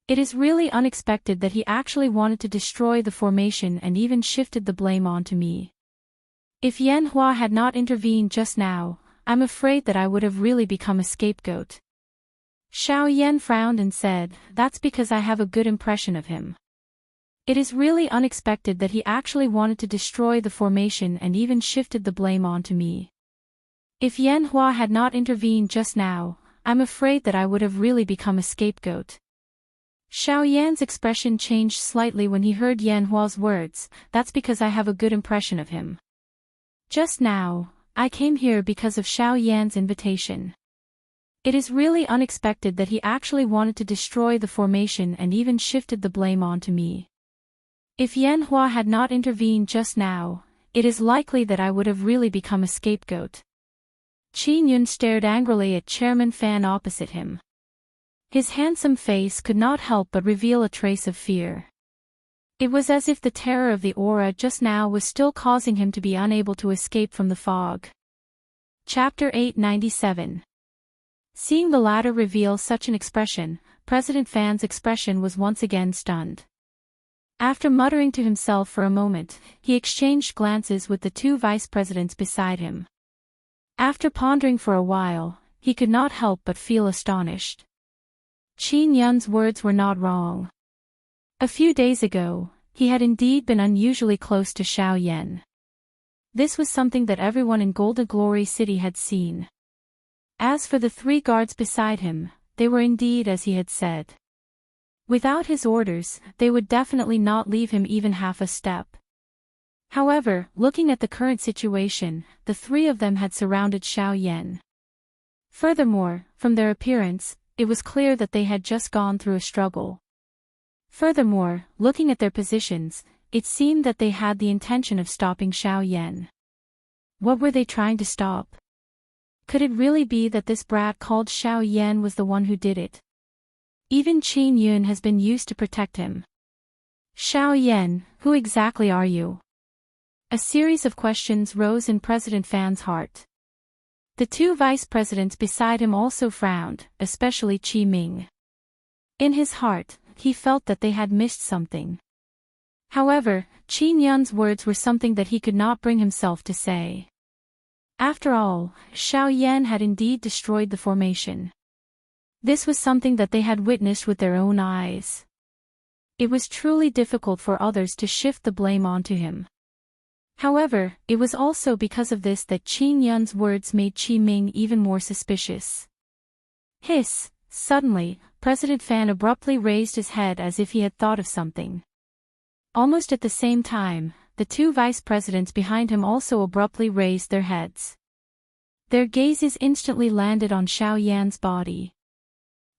It is really unexpected that he actually wanted to destroy the formation and even shifted the blame onto me. If Yan Hua had not intervened just now, I'm afraid that I would have really become a scapegoat. Xiao Yan frowned and said, that's because I have a good impression of him. It is really unexpected that he actually wanted to destroy the formation and even shifted the blame onto me. If Yan Hua had not intervened just now, I'm afraid that I would have really become a scapegoat. Xiao Yan's expression changed slightly when he heard Yan Hua's words, that's because I have a good impression of him. Just now, I came here because of Xiao Yan's invitation. It is really unexpected that he actually wanted to destroy the formation and even shifted the blame onto me. If Yan Hua had not intervened just now, it is likely that I would have really become a scapegoat. Qin Yun stared angrily at Chairman Fan opposite him. His handsome face could not help but reveal a trace of fear. It was as if the terror of the aura just now was still causing him to be unable to escape from the fog. Chapter 897. Seeing the latter reveal such an expression, President Fan's expression was once again stunned. After muttering to himself for a moment, he exchanged glances with the two vice presidents beside him. After pondering for a while, he could not help but feel astonished. Qin Yun's words were not wrong. A few days ago, he had indeed been unusually close to Xiao Yan. This was something that everyone in Golden Glory City had seen. As for the three guards beside him, they were indeed as he had said. Without his orders, they would definitely not leave him even half a step. However, looking at the current situation, the three of them had surrounded Xiao Yan. Furthermore, from their appearance, it was clear that they had just gone through a struggle. Furthermore, looking at their positions, it seemed that they had the intention of stopping Xiao Yan. What were they trying to stop? Could it really be that this brat called Xiao Yan was the one who did it? Even Qin Yun has been used to protect him. Xiao Yan, who exactly are you? A series of questions rose in President Fan's heart. The two vice presidents beside him also frowned, especially Qi Ming. In his heart, he felt that they had missed something. However, Qin Yun's words were something that he could not bring himself to say. After all, Xiao Yan had indeed destroyed the formation. This was something that they had witnessed with their own eyes. It was truly difficult for others to shift the blame onto him. However, it was also because of this that Qin Yun's words made Qi Ming even more suspicious. Hiss! Suddenly, President Fan abruptly raised his head as if he had thought of something. Almost at the same time, the two vice presidents behind him also abruptly raised their heads. Their gazes instantly landed on Xiao Yan's body.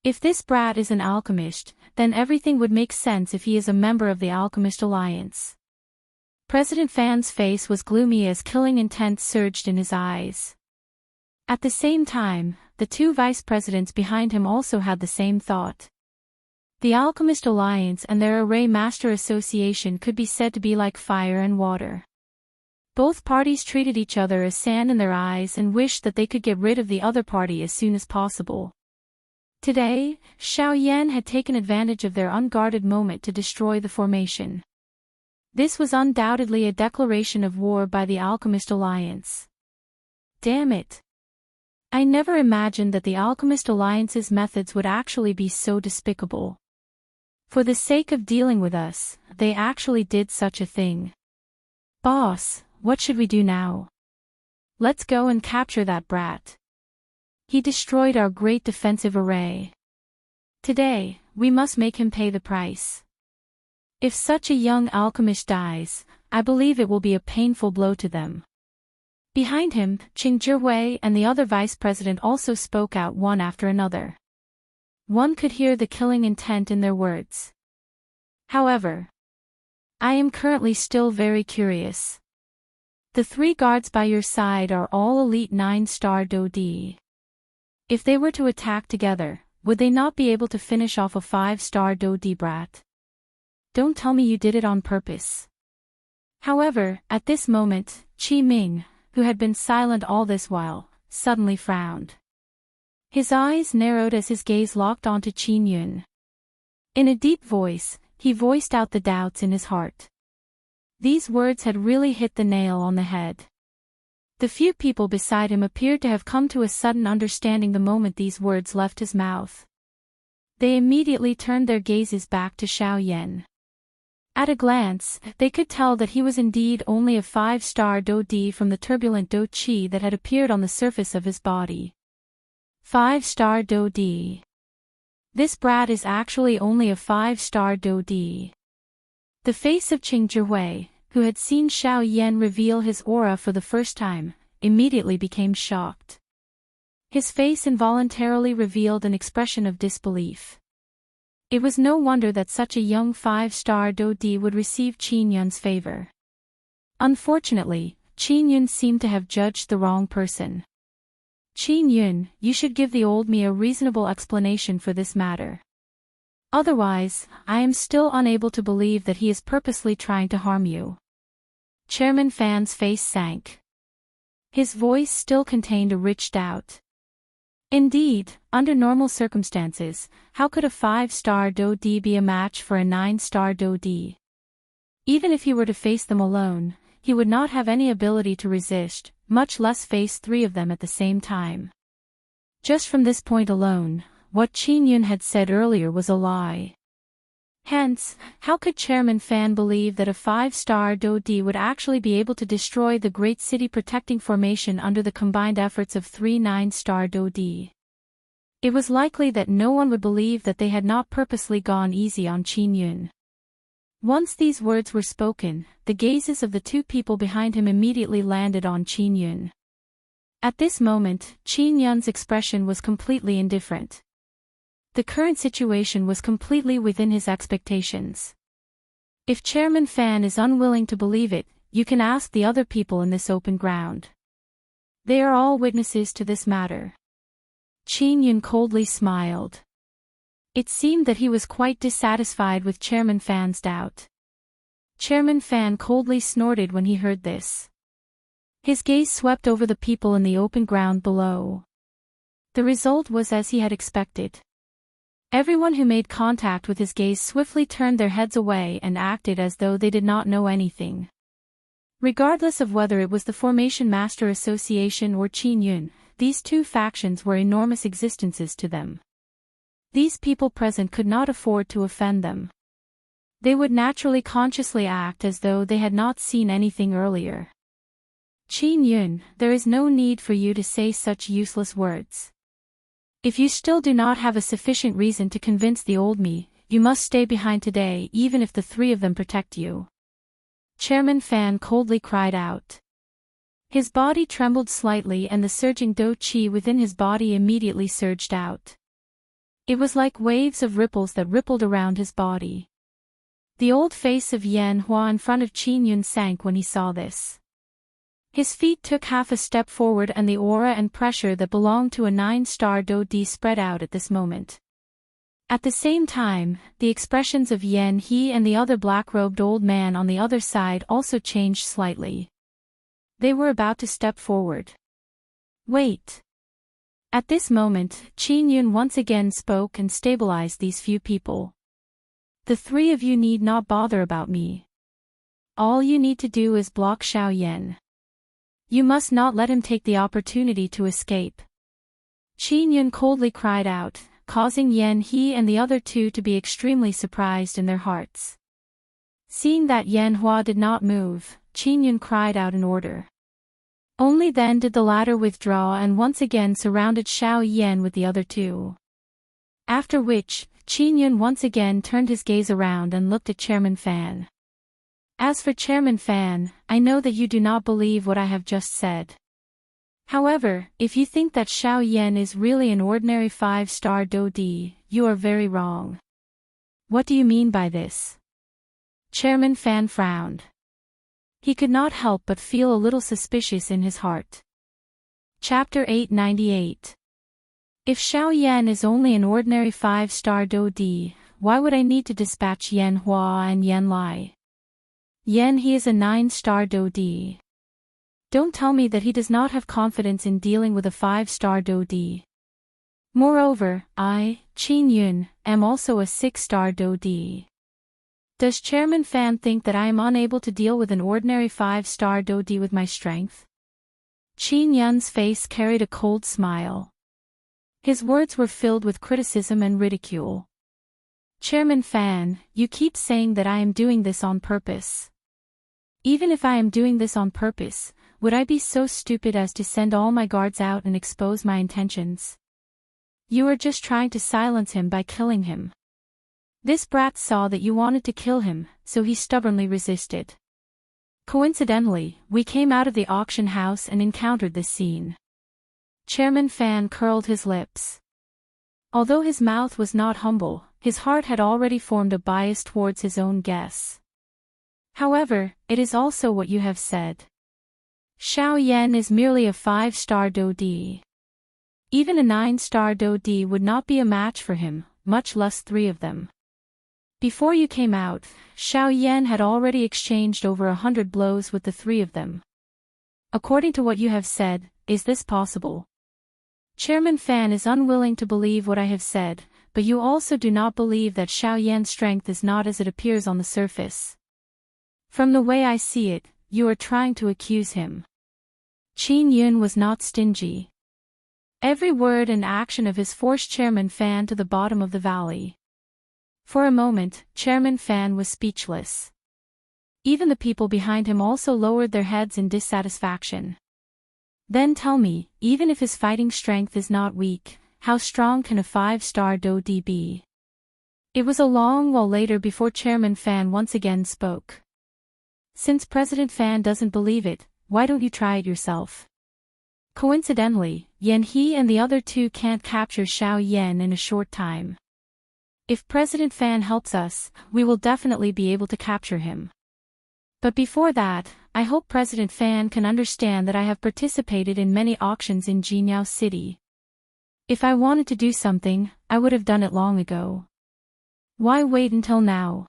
If this brat is an alchemist, then everything would make sense if he is a member of the Alchemist Alliance. President Fan's face was gloomy as killing intent surged in his eyes. At the same time, the two vice presidents behind him also had the same thought. The Alchemist Alliance and their Array Master Association could be said to be like fire and water. Both parties treated each other as sand in their eyes and wished that they could get rid of the other party as soon as possible. Today, Xiao Yan had taken advantage of their unguarded moment to destroy the formation. This was undoubtedly a declaration of war by the Alchemist Alliance. Damn it! I never imagined that the Alchemist Alliance's methods would actually be so despicable. For the sake of dealing with us, they actually did such a thing. Boss, what should we do now? Let's go and capture that brat. He destroyed our great defensive array. Today, we must make him pay the price. If such a young alchemist dies, I believe it will be a painful blow to them. Behind him, Qing Zhihui and the other vice president also spoke out one after another. One could hear the killing intent in their words. However, I am currently still very curious. The three guards by your side are all elite 9-star Dodi. If they were to attack together, would they not be able to finish off a 5-star Dodi brat? Don't tell me you did it on purpose. However, at this moment, Qi Ming, who had been silent all this while, suddenly frowned. His eyes narrowed as his gaze locked onto Qin Yun. In a deep voice, he voiced out the doubts in his heart. These words had really hit the nail on the head. The few people beside him appeared to have come to a sudden understanding the moment these words left his mouth. They immediately turned their gazes back to Xiao Yan. At a glance, they could tell that he was indeed only a 5-star Dodi from the turbulent Do Qi that had appeared on the surface of his body. 5-star Dodi. This brat is actually only a 5-star Dodi. The face of Qing Zhihui, who had seen Xiao Yan reveal his aura for the first time, immediately became shocked. His face involuntarily revealed an expression of disbelief. It was no wonder that such a young 5-star Dodi would receive Qin Yun's favor. Unfortunately, Qin Yun seemed to have judged the wrong person. Qin Yun, you should give the old me a reasonable explanation for this matter. Otherwise, I am still unable to believe that he is purposely trying to harm you. Chairman Fan's face sank. His voice still contained a rich doubt. Indeed, under normal circumstances, how could a 5-star Dodi be a match for a 9-star Dodi? Even if he were to face them alone, he would not have any ability to resist, much less face 3 of them at the same time. Just from this point alone, what Qin Yun had said earlier was a lie. Hence, how could Chairman Fan believe that a 5-star Dodi would actually be able to destroy the great city protecting formation under the combined efforts of 3 9-star Dodi? It was likely that no one would believe that they had not purposely gone easy on Qin Yun. Once these words were spoken, the gazes of the two people behind him immediately landed on Qin Yun. At this moment, Qin Yun's expression was completely indifferent. The current situation was completely within his expectations. If Chairman Fan is unwilling to believe it, you can ask the other people in this open ground. They are all witnesses to this matter. Qin Yun coldly smiled. It seemed that he was quite dissatisfied with Chairman Fan's doubt. Chairman Fan coldly snorted when he heard this. His gaze swept over the people in the open ground below. The result was as he had expected. Everyone who made contact with his gaze swiftly turned their heads away and acted as though they did not know anything. Regardless of whether it was the Formation Master Association or Qin Yun, these two factions were enormous existences to them. These people present could not afford to offend them. They would naturally consciously act as though they had not seen anything earlier. Qin Yun, there is no need for you to say such useless words. If you still do not have a sufficient reason to convince the old me, you must stay behind today even if the three of them protect you. Chairman Fan coldly cried out. His body trembled slightly and the surging Do Qi within his body immediately surged out. It was like waves of ripples that rippled around his body. The old face of Yan Hua in front of Qin Yun sank when he saw this. His feet took half a step forward and the aura and pressure that belonged to a 9-star Do Di spread out at this moment. At the same time, the expressions of Yan He and the other black-robed old man on the other side also changed slightly. They were about to step forward. Wait. At this moment, Qin Yun once again spoke and stabilized these few people. The three of you need not bother about me. All you need to do is block Xiao Yan. You must not let him take the opportunity to escape. Qin Yun coldly cried out, causing Yan He and the other two to be extremely surprised in their hearts. Seeing that Yan Hua did not move, Qin Yun cried out in order. Only then did the latter withdraw and once again surrounded Xiao Yan with the other two. After which, Qin Yun once again turned his gaze around and looked at Chairman Fan. As for Chairman Fan, I know that you do not believe what I have just said. However, if you think that Xiao Yan is really an ordinary 5-star Do Di, you are very wrong. What do you mean by this? Chairman Fan frowned. He could not help but feel a little suspicious in his heart. Chapter 898. If Xiao Yan is only an ordinary 5-star Do Di, why would I need to dispatch Yan Hua and Yan Lai? Yan He is a 9-star Do Di. Don't tell me that he does not have confidence in dealing with a 5-star Do Di. Moreover, I, Qin Yun, am also a 6-star Do Di. Does Chairman Fan think that I am unable to deal with an ordinary 5-star Do Di with my strength? Qin Yun's face carried a cold smile. His words were filled with criticism and ridicule. Chairman Fan, you keep saying that I am doing this on purpose. Even if I am doing this on purpose, would I be so stupid as to send all my guards out and expose my intentions? You are just trying to silence him by killing him. This brat saw that you wanted to kill him, so he stubbornly resisted. Coincidentally, we came out of the auction house and encountered this scene. Chairman Fan curled his lips. Although his mouth was not humble, his heart had already formed a bias towards his own guess. However, it is also what you have said. Xiao Yan is merely a 5-star Do Di. Even a 9-star Do Di would not be a match for him, much less 3 of them. Before you came out, Xiao Yan had already exchanged over 100 blows with the 3 of them. According to what you have said, is this possible? Chairman Fan is unwilling to believe what I have said, but you also do not believe that Xiao Yan's strength is not as it appears on the surface. From the way I see it, you are trying to accuse him. Qin Yun was not stingy. Every word and action of his forced Chairman Fan to the bottom of the valley. For a moment, Chairman Fan was speechless. Even the people behind him also lowered their heads in dissatisfaction. Then tell me, even if his fighting strength is not weak, how strong can a 5-star Do Di be? It was a long while later before Chairman Fan once again spoke. Since President Fan doesn't believe it, why don't you try it yourself? Coincidentally, Yan He and the other 2 can't capture Xiao Yan in a short time. If President Fan helps us, we will definitely be able to capture him. But before that, I hope President Fan can understand that I have participated in many auctions in Jinyao City. If I wanted to do something, I would have done it long ago. Why wait until now?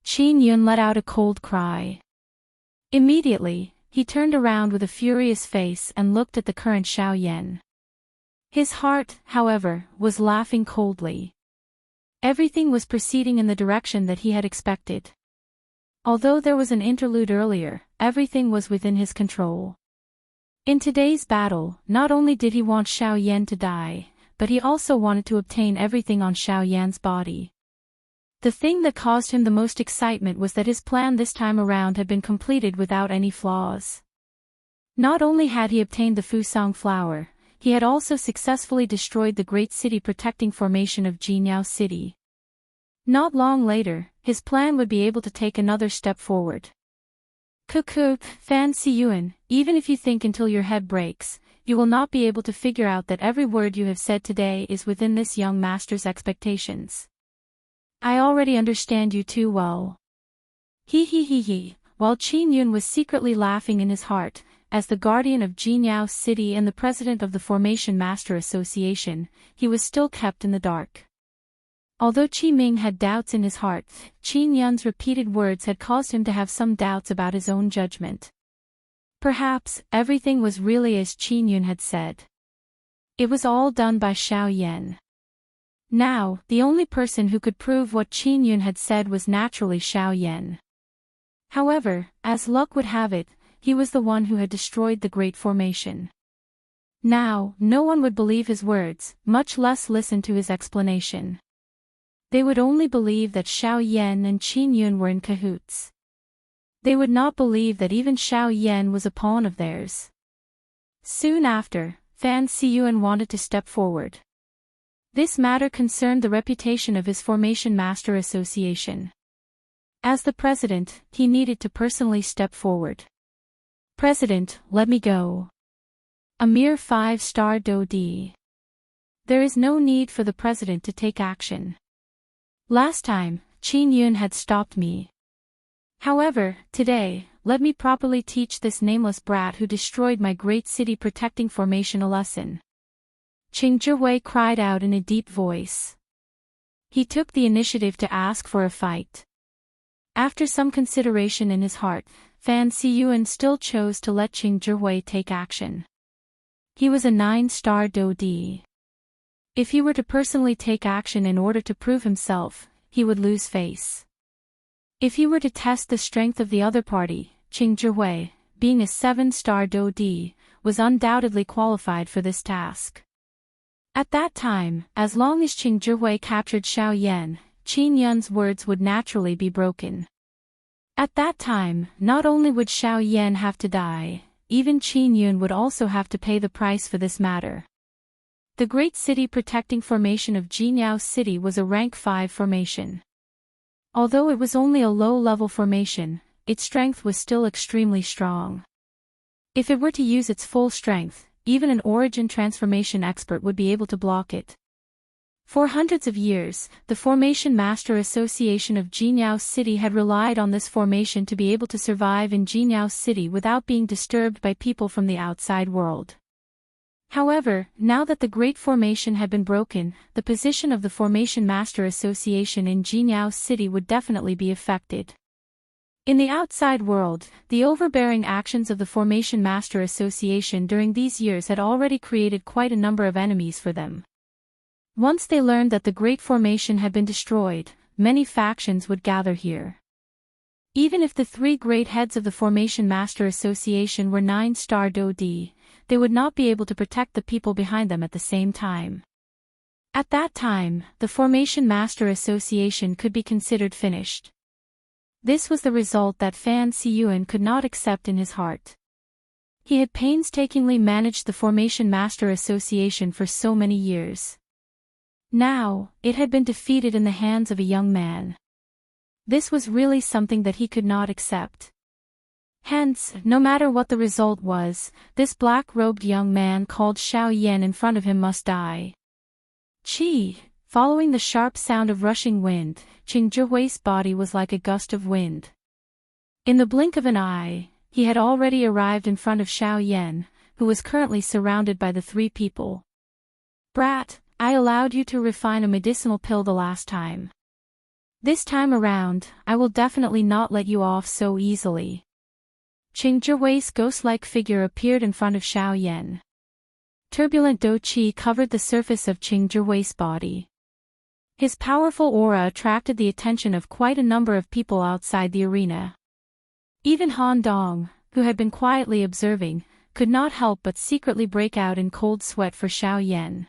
Qin Yun let out a cold cry. Immediately, he turned around with a furious face and looked at the current Xiao Yan. His heart, however, was laughing coldly. Everything was proceeding in the direction that he had expected. Although there was an interlude earlier, everything was within his control. In today's battle, not only did he want Xiao Yan to die, but he also wanted to obtain everything on Xiao Yan's body. The thing that caused him the most excitement was that his plan this time around had been completed without any flaws. Not only had he obtained the Fusang flower, he had also successfully destroyed the great city protecting formation of Jingyao City. Not long later, his plan would be able to take another step forward. Cuckoo, Fan Siyuan, even if you think until your head breaks, you will not be able to figure out that every word you have said today is within this young master's expectations. I already understand you too well. He. While Qin Yun was secretly laughing in his heart, as the guardian of Jingyao City and the president of the Formation Master Association, he was still kept in the dark. Although Qi Ming had doubts in his heart, Qin Yun's repeated words had caused him to have some doubts about his own judgment. Perhaps, everything was really as Qin Yun had said. It was all done by Xiao Yan. Now, the only person who could prove what Qin Yun had said was naturally Xiao Yan. However, as luck would have it, he was the one who had destroyed the Great Formation. Now, no one would believe his words, much less listen to his explanation. They would only believe that Xiao Yan and Qin Yun were in cahoots. They would not believe that even Xiao Yan was a pawn of theirs. Soon after, Fan Siyuan wanted to step forward. This matter concerned the reputation of his Formation Master Association. As the president, he needed to personally step forward. President, let me go. A mere 5-star Do-di. There is no need for the president to take action. Last time, Qin Yun had stopped me. However, today, let me properly teach this nameless brat who destroyed my great city protecting formation a lesson. Qing Zhihui cried out in a deep voice. He took the initiative to ask for a fight. After some consideration in his heart, Fan Siyuan still chose to let Qing Zhihui take action. He was a 9-star Do-di. If he were to personally take action in order to prove himself, he would lose face. If he were to test the strength of the other party, Qing Zhihui, being a 7-star Do-di, was undoubtedly qualified for this task. At that time, as long as Qing Zhihui captured Xiao Yan, Qin Yun's words would naturally be broken. At that time, not only would Xiao Yan have to die, even Qin Yun would also have to pay the price for this matter. The great city protecting formation of Jingyao City was a rank 5 formation. Although it was only a low-level formation, its strength was still extremely strong. If it were to use its full strength, even an origin transformation expert would be able to block it. For hundreds of years, the Formation Master Association of Jingyao City had relied on this formation to be able to survive in Jingyao City without being disturbed by people from the outside world. However, now that the Great Formation had been broken, the position of the Formation Master Association in Jingyao City would definitely be affected. In the outside world, the overbearing actions of the Formation Master Association during these years had already created quite a number of enemies for them. Once they learned that the Great Formation had been destroyed, many factions would gather here. Even if the 3 great heads of the Formation Master Association were 9-star Do-di, they would not be able to protect the people behind them at the same time. At that time, the Formation Master Association could be considered finished. This was the result that Fan Siyuan could not accept in his heart. He had painstakingly managed the Formation Master Association for so many years. Now, it had been defeated in the hands of a young man. This was really something that he could not accept. Hence, no matter what the result was, this black-robed young man called Xiao Yan in front of him must die. Qi, following the sharp sound of rushing wind, Qing Zhihui's body was like a gust of wind. In the blink of an eye, he had already arrived in front of Xiao Yan, who was currently surrounded by the 3 people. Brat, I allowed you to refine a medicinal pill the last time. This time around, I will definitely not let you off so easily. Qing Zhihui's ghost-like figure appeared in front of Xiao Yan. Turbulent Do-chi covered the surface of Qing Zhihui's body. His powerful aura attracted the attention of quite a number of people outside the arena. Even Han Dong, who had been quietly observing, could not help but secretly break out in cold sweat for Xiao Yan.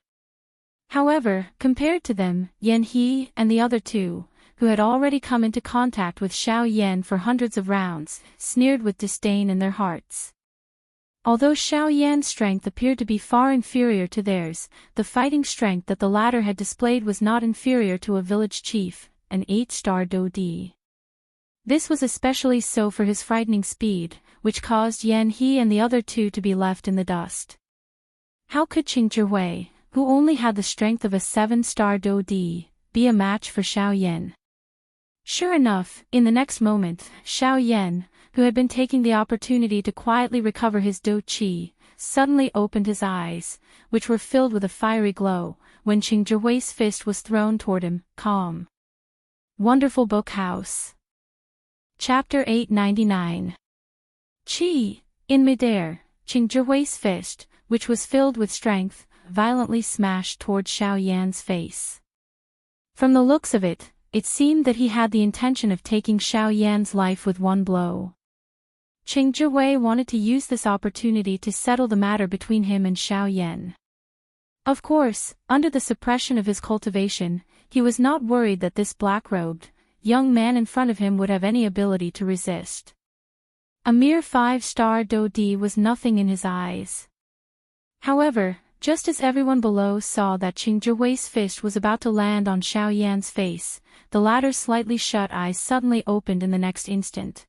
However, compared to them, Yan He and the other 2, who had already come into contact with Xiao Yan for hundreds of rounds, sneered with disdain in their hearts. Although Xiao Yan's strength appeared to be far inferior to theirs, the fighting strength that the latter had displayed was not inferior to a village chief, an 8-star Dodi. This was especially so for his frightening speed, which caused Yan He and the other two to be left in the dust. How could Qing Zhihui, who only had the strength of a 7-star Dodi, be a match for Xiao Yan? Sure enough, in the next moment, Xiao Yan, who had been taking the opportunity to quietly recover his Do Qi, suddenly opened his eyes, which were filled with a fiery glow, when Qing Zhihui's fist was thrown toward him. Calm. Wonderful Book House. Chapter 899. Qi. In midair, Qing Zhihui's fist, which was filled with strength, violently smashed toward Xiao Yan's face. From the looks of it, it seemed that he had the intention of taking Xiao Yan's life with one blow. Qing Zhihui wanted to use this opportunity to settle the matter between him and Xiao Yan. Of course, under the suppression of his cultivation, he was not worried that this black-robed, young man in front of him would have any ability to resist. A mere 5-star Dodi was nothing in his eyes. However, just as everyone below saw that Qing Zhihui's fist was about to land on Xiao Yan's face, the latter's slightly shut eyes suddenly opened in the next instant.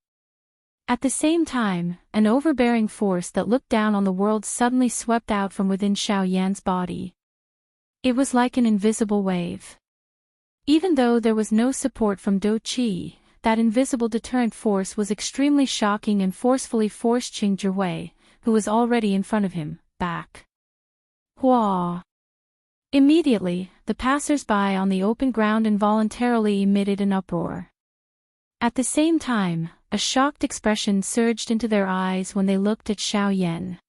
At the same time, an overbearing force that looked down on the world suddenly swept out from within Xiao Yan's body. It was like an invisible wave. Even though there was no support from Do Qi, that invisible deterrent force was extremely shocking and forcefully forced Qing Zhihui, who was already in front of him, back. Hua! Immediately, the passers-by on the open ground involuntarily emitted an uproar. At the same time, a shocked expression surged into their eyes when they looked at Xiao Yan.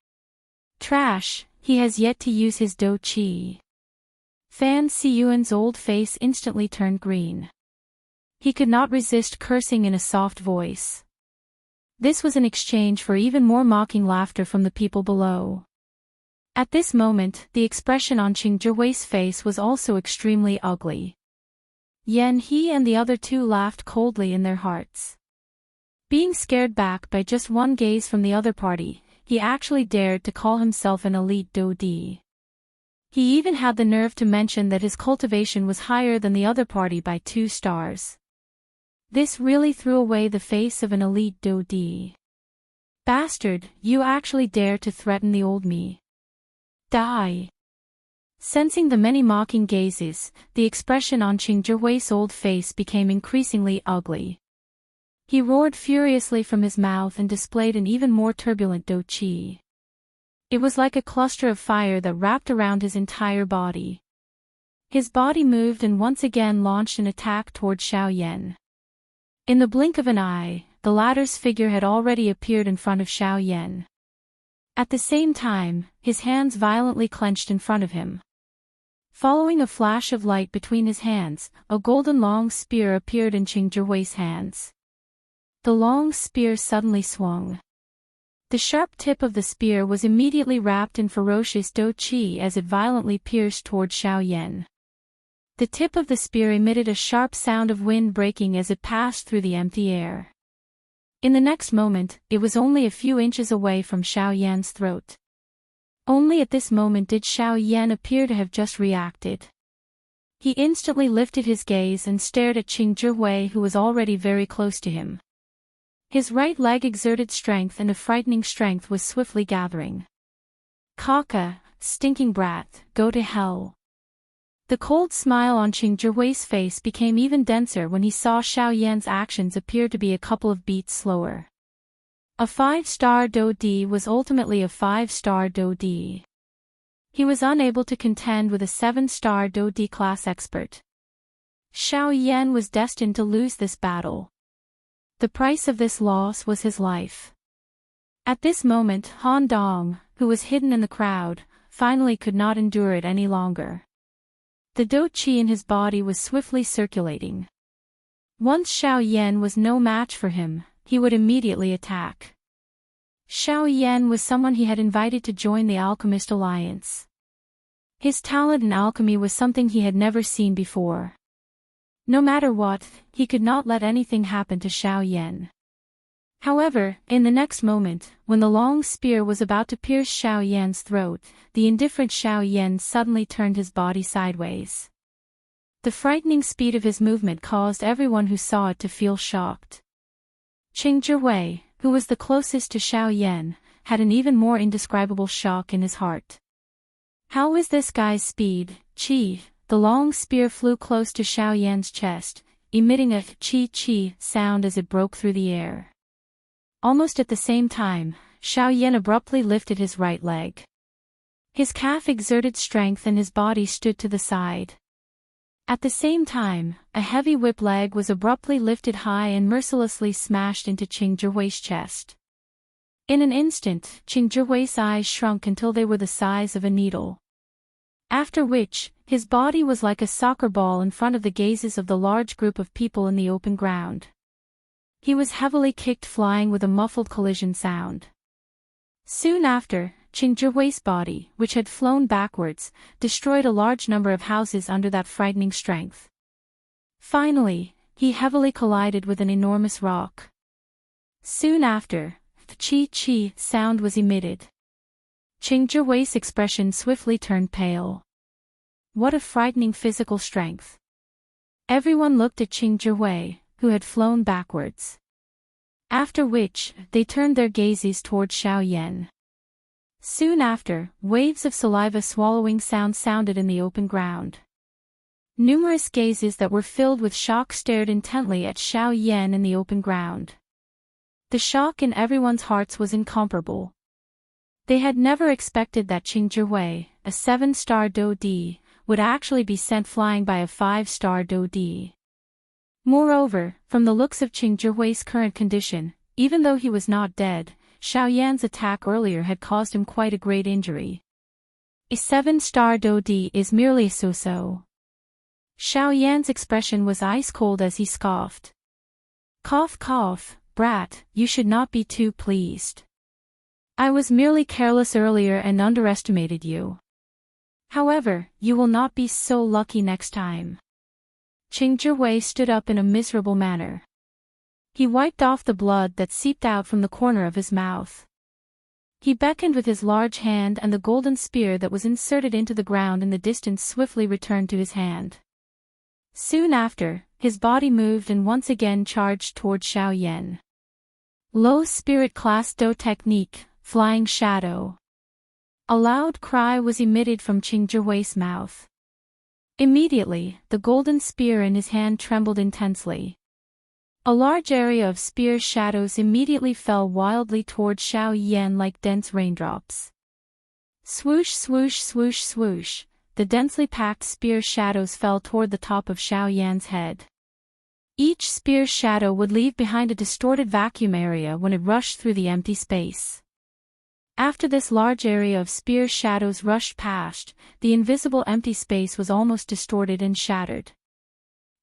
Trash, he has yet to use his Do Qi. Fan Siyuan's old face instantly turned green. He could not resist cursing in a soft voice. This was in exchange for even more mocking laughter from the people below. At this moment, the expression on Qing Zhihui's face was also extremely ugly. Yan He and the other two laughed coldly in their hearts. Being scared back by just one gaze from the other party, he actually dared to call himself an elite Dodi. He even had the nerve to mention that his cultivation was higher than the other party by 2 stars. This really threw away the face of an elite Dodi. Bastard, you actually dare to threaten the old me. Die. Sensing the many mocking gazes, the expression on Qing Zhihui's old face became increasingly ugly. He roared furiously from his mouth and displayed an even more turbulent Do Qi. It was like a cluster of fire that wrapped around his entire body. His body moved and once again launched an attack toward Xiao Yan. In the blink of an eye, the latter's figure had already appeared in front of Xiao Yan. At the same time, his hands violently clenched in front of him. Following a flash of light between his hands, a golden long spear appeared in Qing Zhihui's hands. The long spear suddenly swung. The sharp tip of the spear was immediately wrapped in ferocious Do Qi as it violently pierced toward Xiao Yan. The tip of the spear emitted a sharp sound of wind breaking as it passed through the empty air. In the next moment, it was only a few inches away from Xiao Yan's throat. Only at this moment did Xiao Yan appear to have just reacted. He instantly lifted his gaze and stared at Qing Zhihui, who was already very close to him. His right leg exerted strength, and a frightening strength was swiftly gathering. Kaka, stinking brat, go to hell. The cold smile on Qing Zhihui's face became even denser when he saw Xiao Yan's actions appear to be a couple of beats slower. A 5-star Dodi was ultimately a 5-star Dodi. He was unable to contend with a 7-star Dodi class expert. Xiao Yan was destined to lose this battle. The price of this loss was his life. At this moment, Han Dong, who was hidden in the crowd, finally could not endure it any longer. The Do Qi in his body was swiftly circulating. Once Xiao Yan was no match for him, he would immediately attack. Xiao Yan was someone he had invited to join the Alchemist Alliance. His talent in alchemy was something he had never seen before. No matter what, he could not let anything happen to Xiao Yan. However, in the next moment, when the long spear was about to pierce Xiao Yan's throat, the indifferent Xiao Yan suddenly turned his body sideways. The frightening speed of his movement caused everyone who saw it to feel shocked. Qing Zhiwei, who was the closest to Xiao Yan, had an even more indescribable shock in his heart. How is this guy's speed, Qi? The long spear flew close to Xiao Yan's chest, emitting a chi-chi sound as it broke through the air. Almost at the same time, Xiao Yan abruptly lifted his right leg. His calf exerted strength and his body stood to the side. At the same time, a heavy whip leg was abruptly lifted high and mercilessly smashed into Qing Zhiwei's chest. In an instant, Qing Zhiwei's eyes shrunk until they were the size of a needle. After which, his body was like a soccer ball in front of the gazes of the large group of people in the open ground. He was heavily kicked, flying with a muffled collision sound. Soon after, Qing Zhiwei's body, which had flown backwards, destroyed a large number of houses under that frightening strength. Finally, he heavily collided with an enormous rock. Soon after, the chi-chi sound was emitted. Qing Zhiwei's expression swiftly turned pale. What a frightening physical strength. Everyone looked at Qing Zhiwei, who had flown backwards. After which, they turned their gazes toward Xiao Yan. Soon after, waves of saliva swallowing sound sounded in the open ground. Numerous gazes that were filled with shock stared intently at Xiao Yan in the open ground. The shock in everyone's hearts was incomparable. They had never expected that Qing Zhiwei, a 7-star Do Di, would actually be sent flying by a 5-star Do Di. Moreover, from the looks of Qing Zhiwei's current condition, even though he was not dead, Xiao Yan's attack earlier had caused him quite a great injury. A 7-star Do Di is merely so-so. Xiao Yan's expression was ice-cold as he scoffed. Cough cough, brat, you should not be too pleased. I was merely careless earlier and underestimated you. However, you will not be so lucky next time. Qing Zhiwei stood up in a miserable manner. He wiped off the blood that seeped out from the corner of his mouth. He beckoned with his large hand and the golden spear that was inserted into the ground in the distance swiftly returned to his hand. Soon after, his body moved and once again charged toward Xiao Yan. Low Spirit Class Do Technique, Flying Shadow. A loud cry was emitted from Qing Zhiwei's mouth. Immediately, the golden spear in his hand trembled intensely. A large area of spear shadows immediately fell wildly toward Xiao Yan like dense raindrops. Swoosh swoosh swoosh swoosh, the densely packed spear shadows fell toward the top of Xiao Yan's head. Each spear shadow would leave behind a distorted vacuum area when it rushed through the empty space. After this large area of spear shadows rushed past, the invisible empty space was almost distorted and shattered.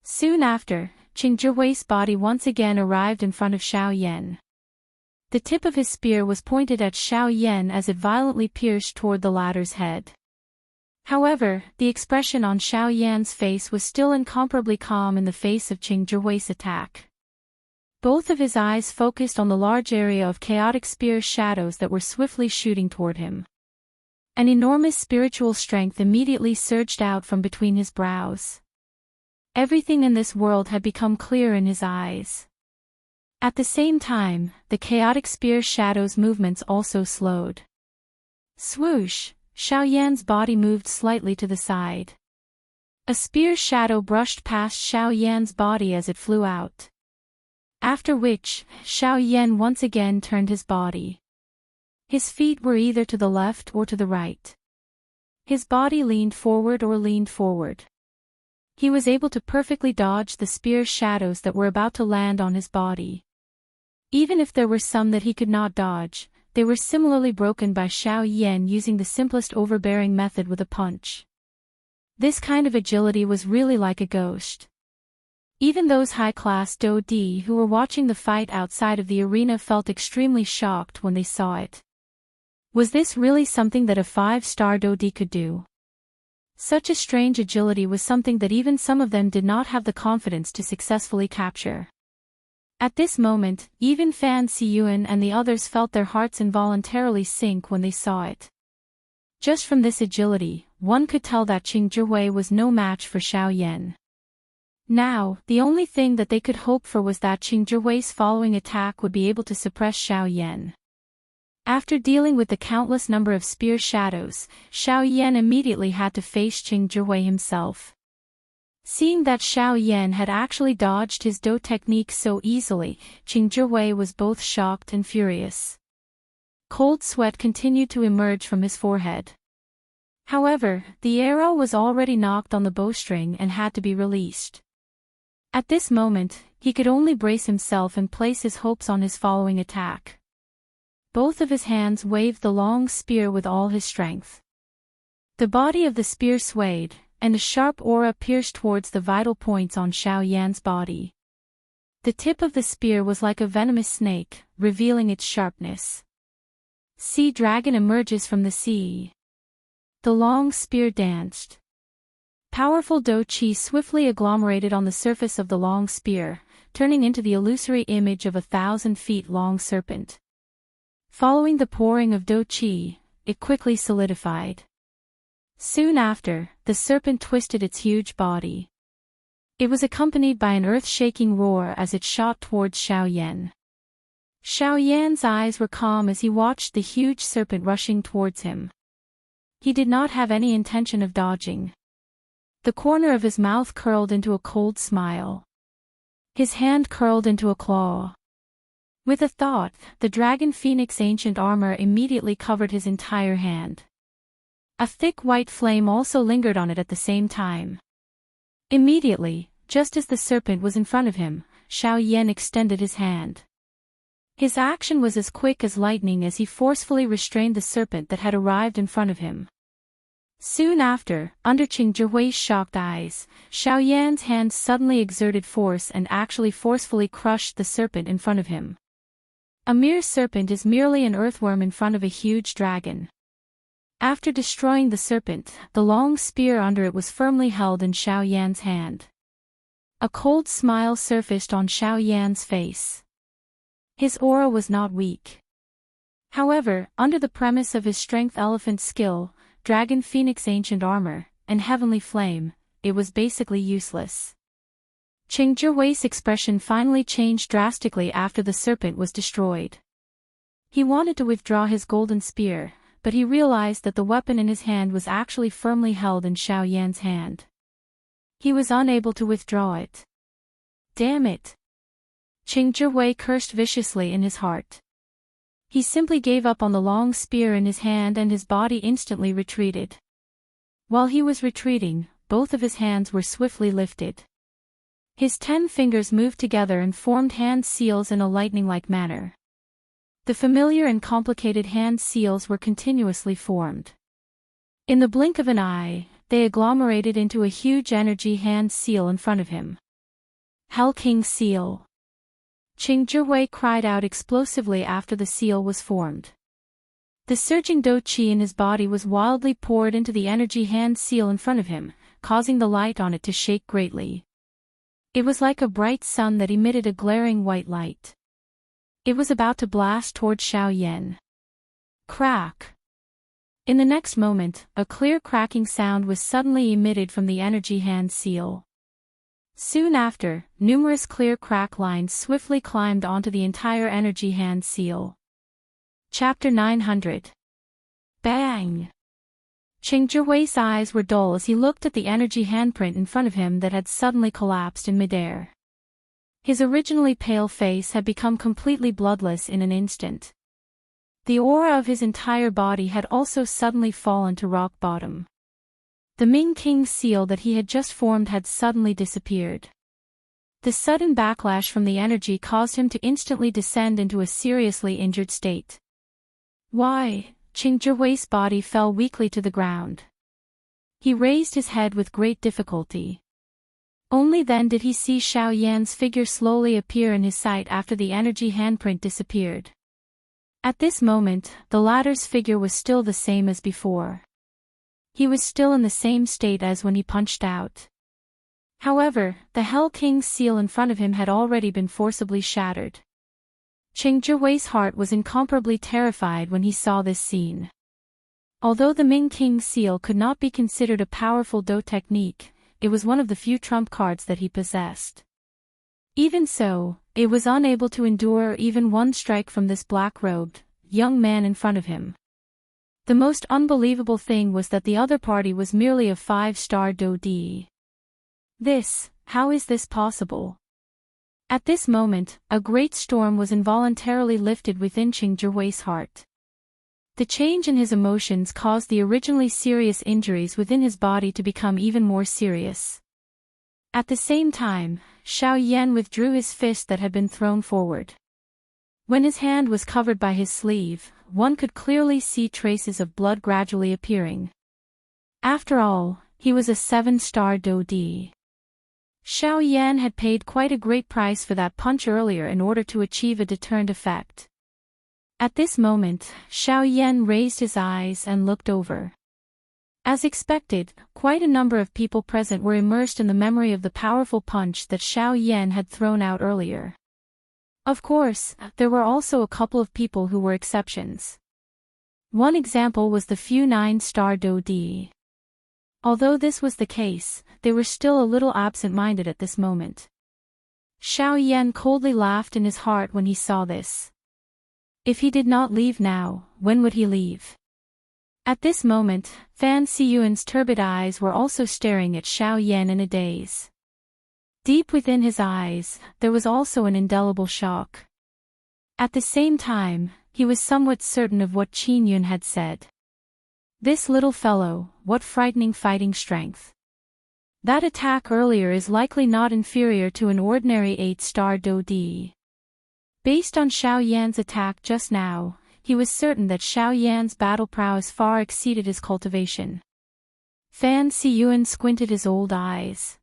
Soon after, Qing Zhiwei's body once again arrived in front of Xiao Yan. The tip of his spear was pointed at Xiao Yan as it violently pierced toward the latter's head. However, the expression on Xiao Yan's face was still incomparably calm in the face of Qing Zhiwei's attack. Both of his eyes focused on the large area of chaotic spear shadows that were swiftly shooting toward him. An enormous spiritual strength immediately surged out from between his brows. Everything in this world had become clear in his eyes. At the same time, the chaotic spear shadows' movements also slowed. Swoosh, Xiao Yan's body moved slightly to the side. A spear shadow brushed past Xiao Yan's body as it flew out. After which, Xiao Yan once again turned his body. His feet were either to the left or to the right. His body leaned forward or leaned forward. He was able to perfectly dodge the spear shadows that were about to land on his body. Even if there were some that he could not dodge, they were similarly broken by Xiao Yan using the simplest overbearing method with a punch. This kind of agility was really like a ghost. Even those high-class Do Di who were watching the fight outside of the arena felt extremely shocked when they saw it. Was this really something that a 5-star Do Di could do? Such a strange agility was something that even some of them did not have the confidence to successfully capture. At this moment, even Fan Siyuan and the others felt their hearts involuntarily sink when they saw it. Just from this agility, one could tell that Qing Zhihui was no match for Xiao Yan. Now, the only thing that they could hope for was that Qing Zhihui's following attack would be able to suppress Xiao Yan. After dealing with the countless number of spear shadows, Xiao Yan immediately had to face Qing Zhihui himself. Seeing that Xiao Yan had actually dodged his Do technique so easily, Qing Zhihui was both shocked and furious. Cold sweat continued to emerge from his forehead. However, the arrow was already knocked on the bowstring and had to be released. At this moment, he could only brace himself and place his hopes on his following attack. Both of his hands waved the long spear with all his strength. The body of the spear swayed, and a sharp aura pierced towards the vital points on Xiao Yan's body. The tip of the spear was like a venomous snake, revealing its sharpness. Sea dragon emerges from the sea. The long spear danced. Powerful Do Qi swiftly agglomerated on the surface of the long spear, turning into the illusory image of a 1,000-feet-long serpent. Following the pouring of Do Qi, it quickly solidified. Soon after, the serpent twisted its huge body. It was accompanied by an earth-shaking roar as it shot towards Xiao Yan. Xiao Yan's eyes were calm as he watched the huge serpent rushing towards him. He did not have any intention of dodging. The corner of his mouth curled into a cold smile. His hand curled into a claw. With a thought, the Dragon Phoenix ancient armor immediately covered his entire hand. A thick white flame also lingered on it at the same time. Immediately, just as the serpent was in front of him, Xiao Yan extended his hand. His action was as quick as lightning as he forcefully restrained the serpent that had arrived in front of him. Soon after, under Qing Zhihui's shocked eyes, Xiao Yan's hand suddenly exerted force and actually forcefully crushed the serpent in front of him. A mere serpent is merely an earthworm in front of a huge dragon. After destroying the serpent, the long spear under it was firmly held in Xiao Yan's hand. A cold smile surfaced on Xiao Yan's face. His aura was not weak. However, under the premise of his strength elephant skill, Dragon Phoenix ancient armor, and heavenly flame, it was basically useless. Qing Zhihui's expression finally changed drastically after the serpent was destroyed. He wanted to withdraw his golden spear, but he realized that the weapon in his hand was actually firmly held in Xiao Yan's hand. He was unable to withdraw it. Damn it! Qing Zhihui cursed viciously in his heart. He simply gave up on the long spear in his hand and his body instantly retreated. While he was retreating, both of his hands were swiftly lifted. His 10 fingers moved together and formed hand seals in a lightning-like manner. The familiar and complicated hand seals were continuously formed. In the blink of an eye, they agglomerated into a huge energy hand seal in front of him. Hell King Seal. Qing Zhihui cried out explosively after the seal was formed. The surging Do Qi in his body was wildly poured into the energy hand seal in front of him, causing the light on it to shake greatly. It was like a bright sun that emitted a glaring white light. It was about to blast toward Xiao Yan. Crack! In the next moment, a clear cracking sound was suddenly emitted from the energy hand seal. Soon after, numerous clear crack lines swiftly climbed onto the entire energy hand seal. Chapter 900. Bang! Qing Zhihui's eyes were dull as he looked at the energy handprint in front of him that had suddenly collapsed in midair. His originally pale face had become completely bloodless in an instant. The aura of his entire body had also suddenly fallen to rock bottom. The Ming King seal that he had just formed had suddenly disappeared. The sudden backlash from the energy caused him to instantly descend into a seriously injured state. Why? Qing Zhihui's body fell weakly to the ground. He raised his head with great difficulty. Only then did he see Xiao Yan's figure slowly appear in his sight after the energy handprint disappeared. At this moment, the latter's figure was still the same as before. He was still in the same state as when he punched out. However, the Hell King's seal in front of him had already been forcibly shattered. Qing Zhihui's heart was incomparably terrified when he saw this scene. Although the Ming King's seal could not be considered a powerful Do technique, it was one of the few trump cards that he possessed. Even so, it was unable to endure even one strike from this black-robed, young man in front of him. The most unbelievable thing was that the other party was merely a 5-star Do D. How is this possible? At this moment, a great storm was involuntarily lifted within Qing Zhihui's heart. The change in his emotions caused the originally serious injuries within his body to become even more serious. At the same time, Xiao Yan withdrew his fist that had been thrown forward. When his hand was covered by his sleeve, one could clearly see traces of blood gradually appearing. After all, he was a 7-star Do D. Xiao Yan had paid quite a great price for that punch earlier in order to achieve a deterrent effect. At this moment, Xiao Yan raised his eyes and looked over. As expected, quite a number of people present were immersed in the memory of the powerful punch that Xiao Yan had thrown out earlier. Of course, there were also a couple of people who were exceptions. One example was the few 9-star Do D. Although this was the case, they were still a little absent-minded at this moment. Xiao Yan coldly laughed in his heart when he saw this. If he did not leave now, when would he leave? At this moment, Fan Siyuan's turbid eyes were also staring at Xiao Yan in a daze. Deep within his eyes, there was also an indelible shock. At the same time, he was somewhat certain of what Qin Yun had said. This little fellow, what frightening fighting strength. That attack earlier is likely not inferior to an ordinary 8-star Do D. Based on Xiao Yan's attack just now, he was certain that Xiao Yan's battle prowess far exceeded his cultivation. Fan Siyuan squinted his old eyes.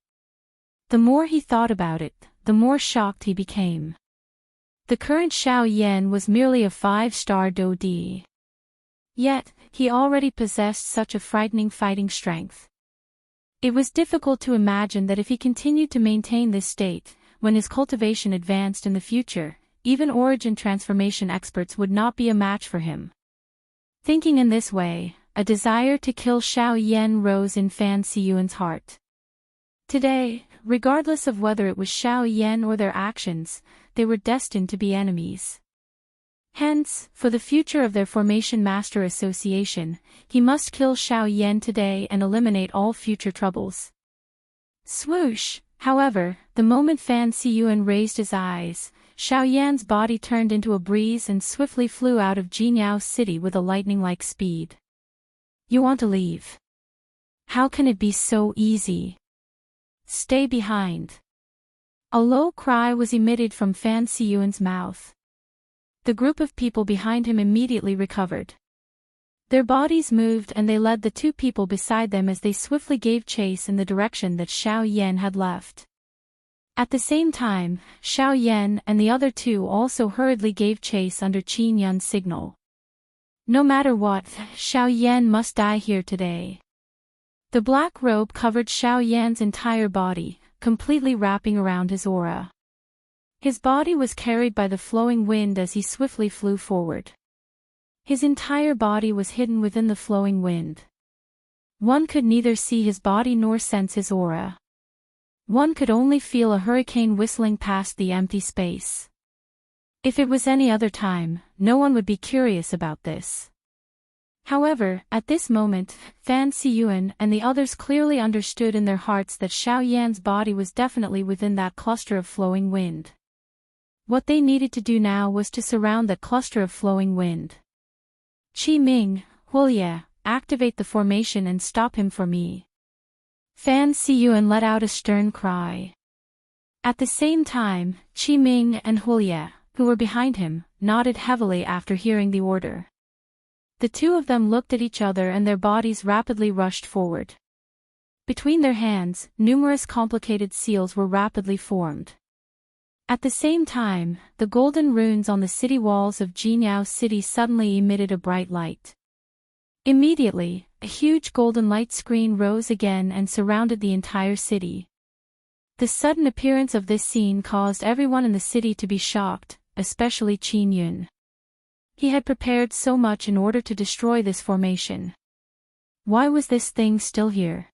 The more he thought about it, the more shocked he became. The current Xiao Yan was merely a 5-star Do D. Yet, he already possessed such a frightening fighting strength. It was difficult to imagine that if he continued to maintain this state, when his cultivation advanced in the future, even origin transformation experts would not be a match for him. Thinking in this way, a desire to kill Xiao Yan rose in Fan Siyuan's heart. Today, regardless of whether it was Xiao Yan or their actions, they were destined to be enemies. Hence, for the future of their Formation Master Association, he must kill Xiao Yan today and eliminate all future troubles. Swoosh! However, the moment Fan Siyuan raised his eyes, Xiao Yan's body turned into a breeze and swiftly flew out of Jinyao City with a lightning-like speed. You want to leave? How can it be so easy? Stay behind. A low cry was emitted from Fan Siyuan's mouth. The group of people behind him immediately recovered. Their bodies moved and they led the two people beside them as they swiftly gave chase in the direction that Xiao Yan had left. At the same time, Xiao Yan and the other two also hurriedly gave chase under Qin Yun's signal. No matter what, Xiao Yan must die here today. The black robe covered Xiao Yan's entire body, completely wrapping around his aura. His body was carried by the flowing wind as he swiftly flew forward. His entire body was hidden within the flowing wind. One could neither see his body nor sense his aura. One could only feel a hurricane whistling past the empty space. If it was any other time, no one would be curious about this. However, at this moment, Fan Siyuan and the others clearly understood in their hearts that Xiao Yan's body was definitely within that cluster of flowing wind. What they needed to do now was to surround that cluster of flowing wind. Qi Ming, Hulie, activate the formation and stop him for me. Fan Siyuan let out a stern cry. At the same time, Qi Ming and Hulie, who were behind him, nodded heavily after hearing the order. The two of them looked at each other and their bodies rapidly rushed forward. Between their hands, numerous complicated seals were rapidly formed. At the same time, the golden runes on the city walls of Jinyao City suddenly emitted a bright light. Immediately, a huge golden light screen rose again and surrounded the entire city. The sudden appearance of this scene caused everyone in the city to be shocked, especially Qin Yun. He had prepared so much in order to destroy this formation. Why was this thing still here?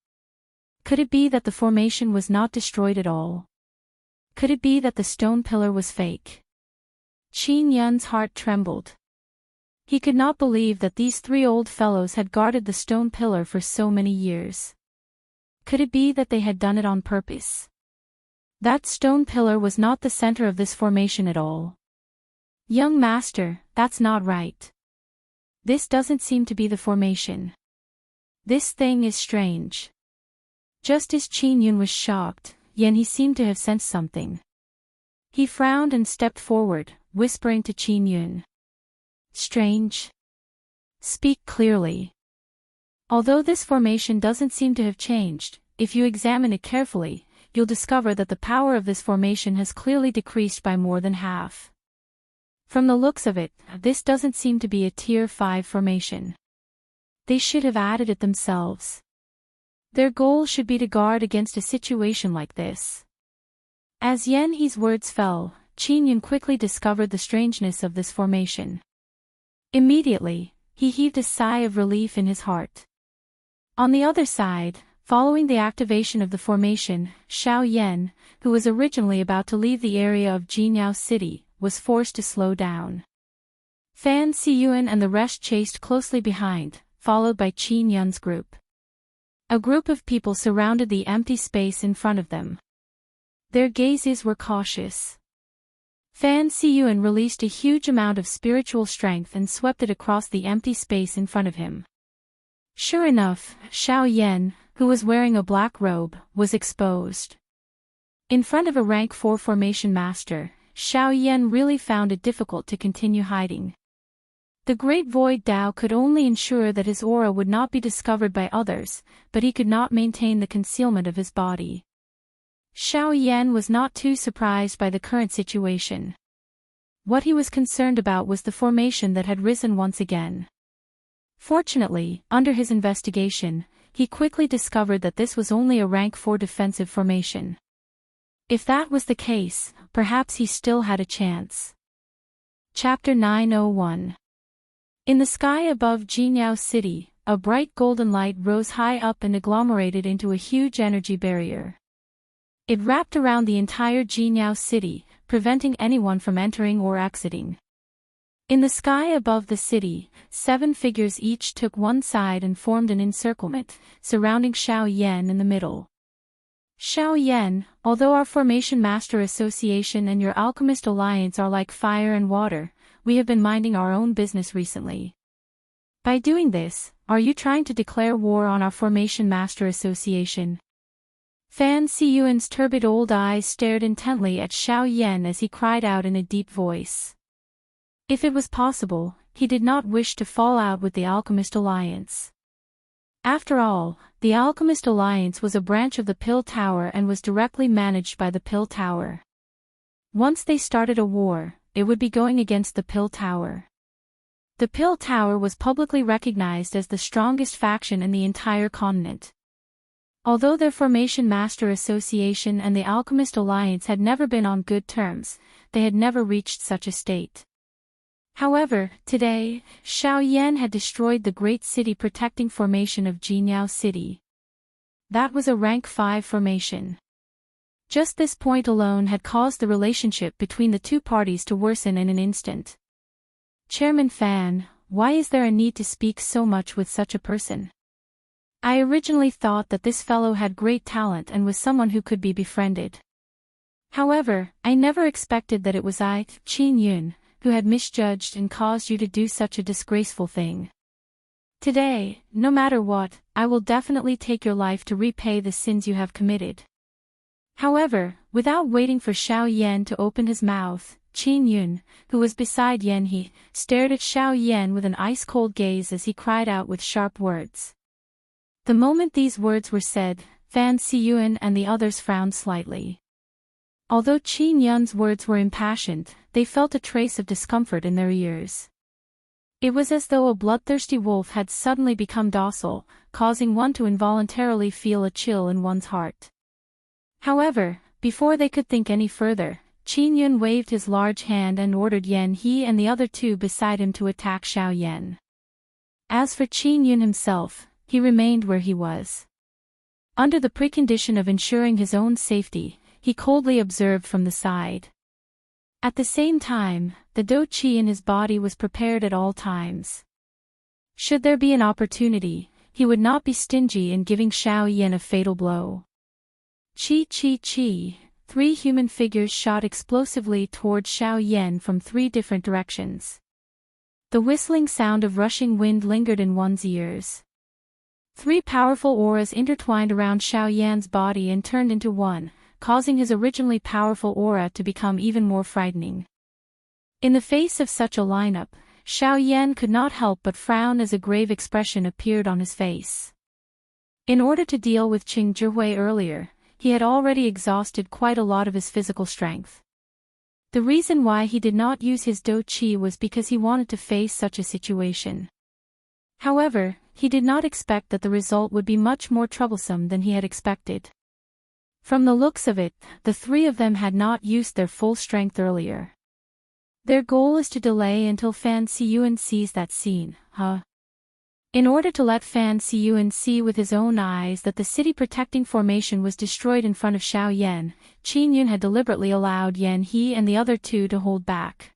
Could it be that the formation was not destroyed at all? Could it be that the stone pillar was fake? Qin Yun's heart trembled. He could not believe that these three old fellows had guarded the stone pillar for so many years. Could it be that they had done it on purpose? That stone pillar was not the center of this formation at all. Young master, that's not right. This doesn't seem to be the formation. This thing is strange. Just as Qin Yun was shocked, he seemed to have sensed something. He frowned and stepped forward, whispering to Qin Yun. Strange? Speak clearly. Although this formation doesn't seem to have changed, if you examine it carefully, you'll discover that the power of this formation has clearly decreased by more than half. From the looks of it, this doesn't seem to be a Tier 5 formation. They should have added it themselves. Their goal should be to guard against a situation like this. As He's words fell, Qin Yun quickly discovered the strangeness of this formation. Immediately, he heaved a sigh of relief in his heart. On the other side, following the activation of the formation, Xiao Yan, who was originally about to leave the area of Jinyao City, was forced to slow down. Fan Siyuan and the rest chased closely behind, followed by Qin Yun's group. A group of people surrounded the empty space in front of them. Their gazes were cautious. Fan Siyuan released a huge amount of spiritual strength and swept it across the empty space in front of him. Sure enough, Xiao Yan, who was wearing a black robe, was exposed. In front of a rank 4 formation master, Xiao Yan really found it difficult to continue hiding. The Great Void Dao could only ensure that his aura would not be discovered by others, but he could not maintain the concealment of his body. Xiao Yan was not too surprised by the current situation. What he was concerned about was the formation that had risen once again. Fortunately, under his investigation, he quickly discovered that this was only a rank 4 defensive formation. If that was the case, perhaps he still had a chance. Chapter 901. In the sky above Jinyao City, a bright golden light rose high up and agglomerated into a huge energy barrier. It wrapped around the entire Jinyao City, preventing anyone from entering or exiting. In the sky above the city, 7 figures each took one side and formed an encirclement, surrounding Xiao Yan in the middle. Xiao Yan, although our Formation Master Association and your Alchemist Alliance are like fire and water, we have been minding our own business recently. By doing this, are you trying to declare war on our Formation Master Association? Fan Siyuan's turbid old eyes stared intently at Xiao Yan as he cried out in a deep voice. If it was possible, he did not wish to fall out with the Alchemist Alliance. After all, the Alchemist Alliance was a branch of the Pill Tower and was directly managed by the Pill Tower. Once they started a war, it would be going against the Pill Tower. The Pill Tower was publicly recognized as the strongest faction in the entire continent. Although their Formation Master Association and the Alchemist Alliance had never been on good terms, they had never reached such a state. However, today, Xiao Yan had destroyed the great city protecting formation of Jinyao City. That was a rank 5 formation. Just this point alone had caused the relationship between the two parties to worsen in an instant. Chairman Fan, why is there a need to speak so much with such a person? I originally thought that this fellow had great talent and was someone who could be befriended. However, I never expected that it was I, Qin Yun, who had misjudged and caused you to do such a disgraceful thing. Today, no matter what, I will definitely take your life to repay the sins you have committed. However, without waiting for Xiao Yan to open his mouth, Qin Yun, who was beside Yan, stared at Xiao Yan with an ice-cold gaze as he cried out with sharp words. The moment these words were said, Fan Siyuan and the others frowned slightly. Although Qin Yun's words were impassioned, they felt a trace of discomfort in their ears. It was as though a bloodthirsty wolf had suddenly become docile, causing one to involuntarily feel a chill in one's heart. However, before they could think any further, Qin Yun waved his large hand and ordered Yan He and the other two beside him to attack Xiao Yan. As for Qin Yun himself, he remained where he was. Under the precondition of ensuring his own safety, he coldly observed from the side. At the same time, the Do Qi in his body was prepared at all times. Should there be an opportunity, he would not be stingy in giving Xiao Yan a fatal blow. Chi chi chi, 3 human figures shot explosively toward Xiao Yan from 3 different directions. The whistling sound of rushing wind lingered in one's ears. 3 powerful auras intertwined around Xiao Yan's body and turned into one, causing his originally powerful aura to become even more frightening. In the face of such a lineup, Xiao Yan could not help but frown as a grave expression appeared on his face. In order to deal with Qing Zhihui earlier, he had already exhausted quite a lot of his physical strength. The reason why he did not use his Do Qi was because he wanted to face such a situation. However, he did not expect that the result would be much more troublesome than he had expected. From the looks of it, the 3 of them had not used their full strength earlier. Their goal is to delay until Fan Siyuan sees that scene, huh? In order to let Fan Siyuan see with his own eyes that the city protecting formation was destroyed in front of Xiao Yan, Qin Yun had deliberately allowed Yan He and the other 2 to hold back.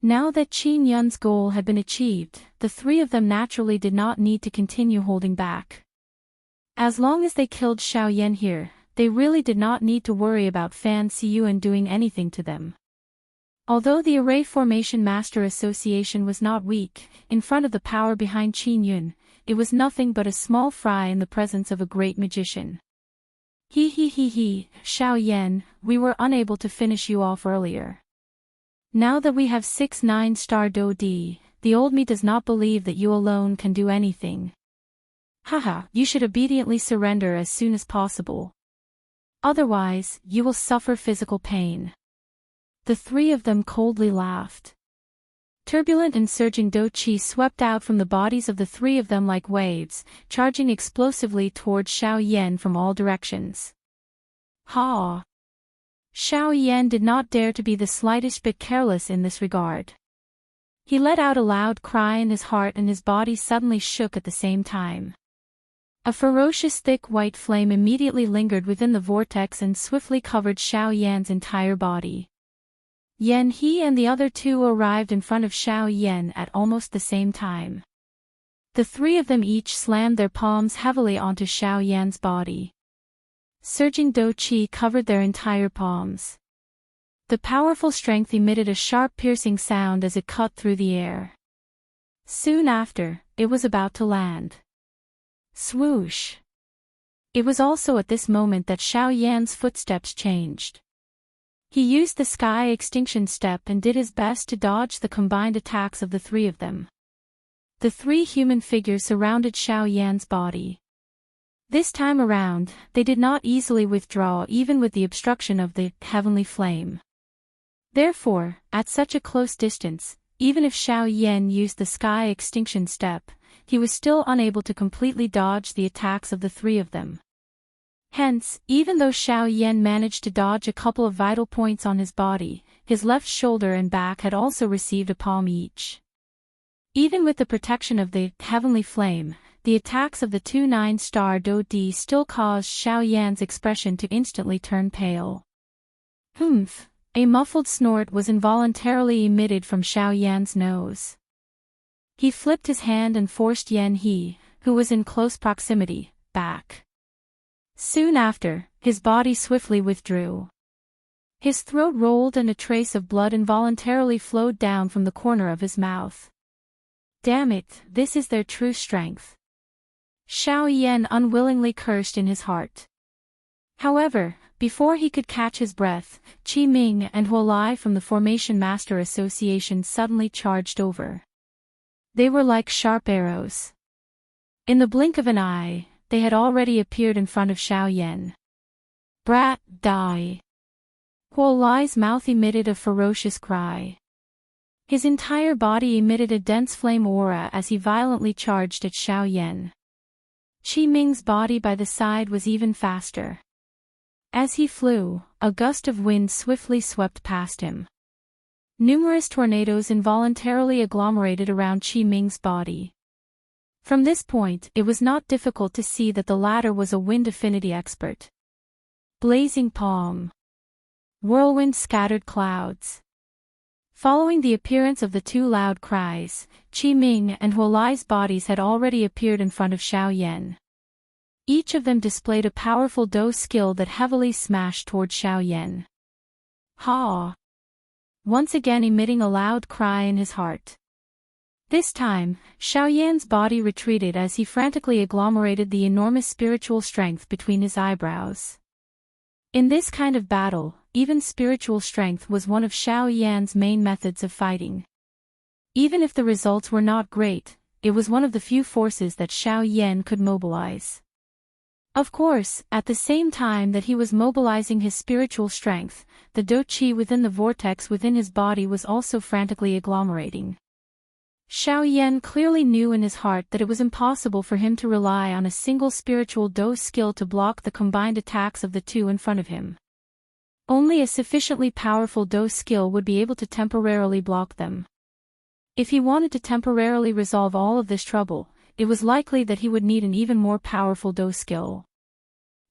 Now that Qin Yun's goal had been achieved, the 3 of them naturally did not need to continue holding back. As long as they killed Xiao Yan here, they really did not need to worry about Fan Siyuan doing anything to them. Although the Array Formation Master Association was not weak, in front of the power behind Qin Yun, it was nothing but a small fry in the presence of a great magician. He, Xiao Yan, we were unable to finish you off earlier. Now that we have 6 9-star Do Di, the old me does not believe that you alone can do anything. Haha, you should obediently surrender as soon as possible. Otherwise, you will suffer physical pain. The 3 of them coldly laughed. Turbulent and surging Do Qi swept out from the bodies of the 3 of them like waves, charging explosively towards Xiao Yan from all directions. Ha! Xiao Yan did not dare to be the slightest bit careless in this regard. He let out a loud cry and his heart and his body suddenly shook at the same time. A ferocious thick white flame immediately lingered within the vortex and swiftly covered Xiao Yan's entire body. Yan He and the other 2 arrived in front of Xiao Yan at almost the same time. The 3 of them each slammed their palms heavily onto Xiao Yan's body. Surging Do Qi covered their entire palms. The powerful strength emitted a sharp piercing sound as it cut through the air. Soon after, it was about to land. Swoosh! It was also at this moment that Xiao Yan's footsteps changed. He used the Sky Extinction Step and did his best to dodge the combined attacks of the 3 of them. The 3 human figures surrounded Xiao Yan's body. This time around, they did not easily withdraw even with the obstruction of the heavenly flame. Therefore, at such a close distance, even if Xiao Yan used the Sky Extinction Step, he was still unable to completely dodge the attacks of the 3 of them. Hence, even though Xiao Yan managed to dodge a couple of vital points on his body, his left shoulder and back had also received a palm each. Even with the protection of the heavenly flame, the attacks of the 2 9-star Do Di still caused Xiao Yan's expression to instantly turn pale. Humph! A muffled snort was involuntarily emitted from Xiao Yan's nose. He flipped his hand and forced Yan He, who was in close proximity, back. Soon after, his body swiftly withdrew. His throat rolled and a trace of blood involuntarily flowed down from the corner of his mouth. Damn it, this is their true strength. Xiao Yan unwillingly cursed in his heart. However, before he could catch his breath, Qi Ming and Huo Lai from the Formation Master Association suddenly charged over. They were like sharp arrows. In the blink of an eye, they had already appeared in front of Xiao Yan. Brat, die! Huo Lai's mouth emitted a ferocious cry. His entire body emitted a dense flame aura as he violently charged at Xiao Yan. Qi Ming's body by the side was even faster. As he flew, a gust of wind swiftly swept past him. Numerous tornadoes involuntarily agglomerated around Qi Ming's body. From this point, it was not difficult to see that the latter was a wind affinity expert. Blazing palm. Whirlwind scattered clouds. Following the appearance of the two loud cries, Qi Ming and Huolai's bodies had already appeared in front of Xiao Yan. Each of them displayed a powerful dou skill that heavily smashed toward Xiao Yan. Ha! Once again emitting a loud cry in his heart. This time, Xiao Yan's body retreated as he frantically agglomerated the enormous spiritual strength between his eyebrows. In this kind of battle, even spiritual strength was one of Xiao Yan's main methods of fighting. Even if the results were not great, it was one of the few forces that Xiao Yan could mobilize. Of course, at the same time that he was mobilizing his spiritual strength, the dou qi within the vortex within his body was also frantically agglomerating. Xiao Yan clearly knew in his heart that it was impossible for him to rely on a single spiritual dou skill to block the combined attacks of the two in front of him. Only a sufficiently powerful dou skill would be able to temporarily block them. If he wanted to temporarily resolve all of this trouble, it was likely that he would need an even more powerful dou skill.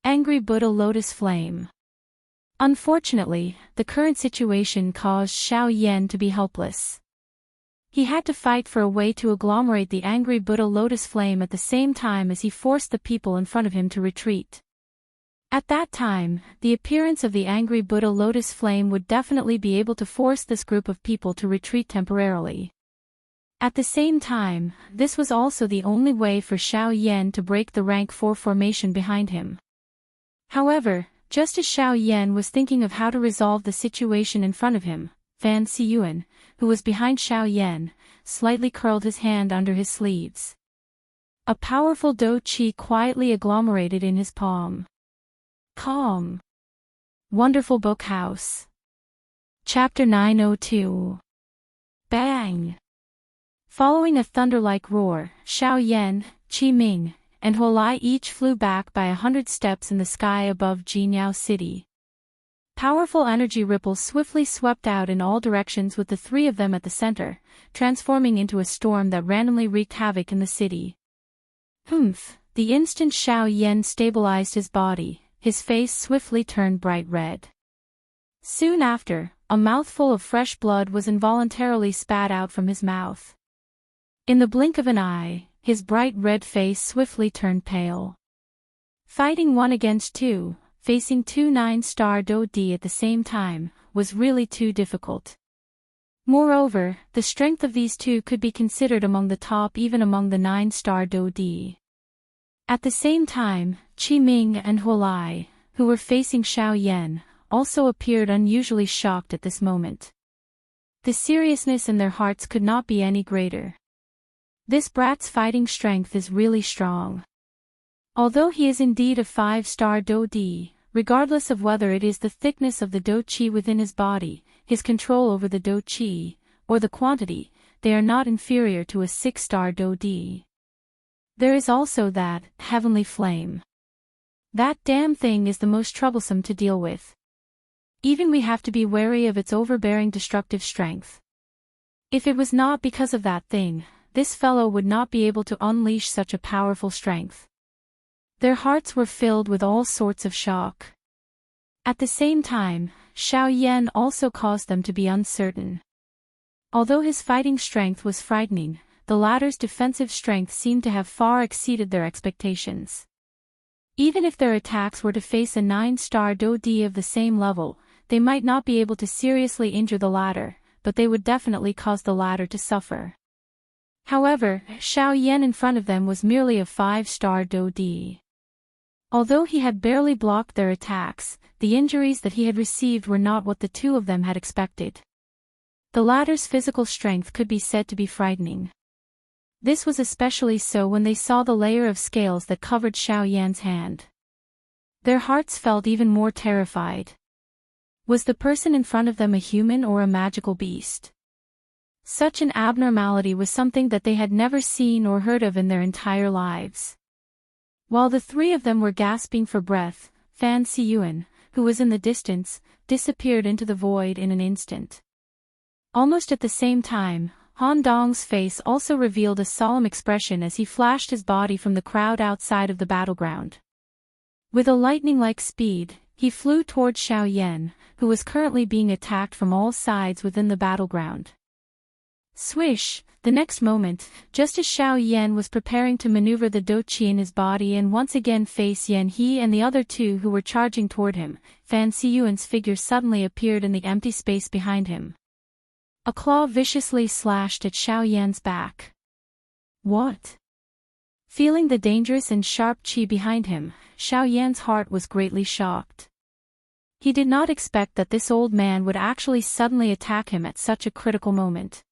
Angry Buddha Lotus Flame. Unfortunately, the current situation caused Xiao Yan to be helpless. He had to fight for a way to agglomerate the angry Buddha Lotus Flame at the same time as he forced the people in front of him to retreat. At that time, the appearance of the angry Buddha Lotus Flame would definitely be able to force this group of people to retreat temporarily. At the same time, this was also the only way for Xiao Yan to break the rank 4 formation behind him. However, just as Xiao Yan was thinking of how to resolve the situation in front of him, Fan Xiyuan, who was behind Xiao Yan, slightly curled his hand under his sleeves. A powerful dou qi quietly agglomerated in his palm. Calm. Wonderful Book House. Chapter 902. Bang! Following a thunder-like roar, Xiao Yan, Qi Ming, and Huolai each flew back by 100 steps in the sky above Jinhao City. Powerful energy ripples swiftly swept out in all directions with the three of them at the center, transforming into a storm that randomly wreaked havoc in the city. Humph! The instant Xiao Yan stabilized his body, his face swiftly turned bright red. Soon after, a mouthful of fresh blood was involuntarily spat out from his mouth. In the blink of an eye, his bright red face swiftly turned pale. Fighting 1 against 2, facing 2 9-star dou di at the same time, was really too difficult. Moreover, the strength of these two could be considered among the top even among the 9-star dou di. At the same time, Qi Ming and Huolai, who were facing Xiao Yan, also appeared unusually shocked at this moment. The seriousness in their hearts could not be any greater. This brat's fighting strength is really strong. Although he is indeed a 5-star dou di, regardless of whether it is the thickness of the dou qi within his body, his control over the dou qi, or the quantity, they are not inferior to a 6-star dou di. There is also that heavenly flame. That damn thing is the most troublesome to deal with. Even we have to be wary of its overbearing destructive strength. If it was not because of that thing, this fellow would not be able to unleash such a powerful strength. Their hearts were filled with all sorts of shock. At the same time, Xiao Yan also caused them to be uncertain. Although his fighting strength was frightening, the latter's defensive strength seemed to have far exceeded their expectations. Even if their attacks were to face a 9-star dou di of the same level, they might not be able to seriously injure the latter, but they would definitely cause the latter to suffer. However, Xiao Yan in front of them was merely a 5-star dou di. Although he had barely blocked their attacks, the injuries that he had received were not what the two of them had expected. The latter's physical strength could be said to be frightening. This was especially so when they saw the layer of scales that covered Xiao Yan's hand. Their hearts felt even more terrified. Was the person in front of them a human or a magical beast? Such an abnormality was something that they had never seen or heard of in their entire lives. While the three of them were gasping for breath, Fan Siyuan, who was in the distance, disappeared into the void in an instant. Almost at the same time, Han Dong's face also revealed a solemn expression as he flashed his body from the crowd outside of the battleground. With a lightning-like speed, he flew towards Xiao Yan, who was currently being attacked from all sides within the battleground. Swish! The next moment, just as Xiao Yan was preparing to maneuver the Doqi in his body and once again face Yan He and the other two who were charging toward him, Fan Siyuan's figure suddenly appeared in the empty space behind him. A claw viciously slashed at Xiao Yan's back. What? Feeling the dangerous and sharp qi behind him, Xiao Yan's heart was greatly shocked. He did not expect that this old man would actually suddenly attack him at such a critical moment.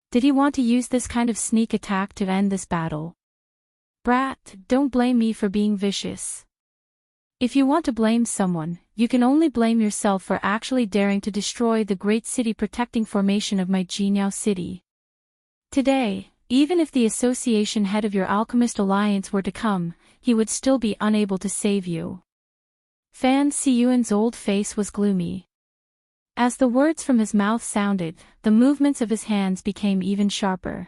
Did he want to use this kind of sneak attack to end this battle? Brat, don't blame me for being vicious. If you want to blame someone, you can only blame yourself for actually daring to destroy the great city protecting formation of my Jinyao city. Today, even if the association head of your alchemist alliance were to come, he would still be unable to save you. Fan Siyuan's old face was gloomy. As the words from his mouth sounded, the movements of his hands became even sharper.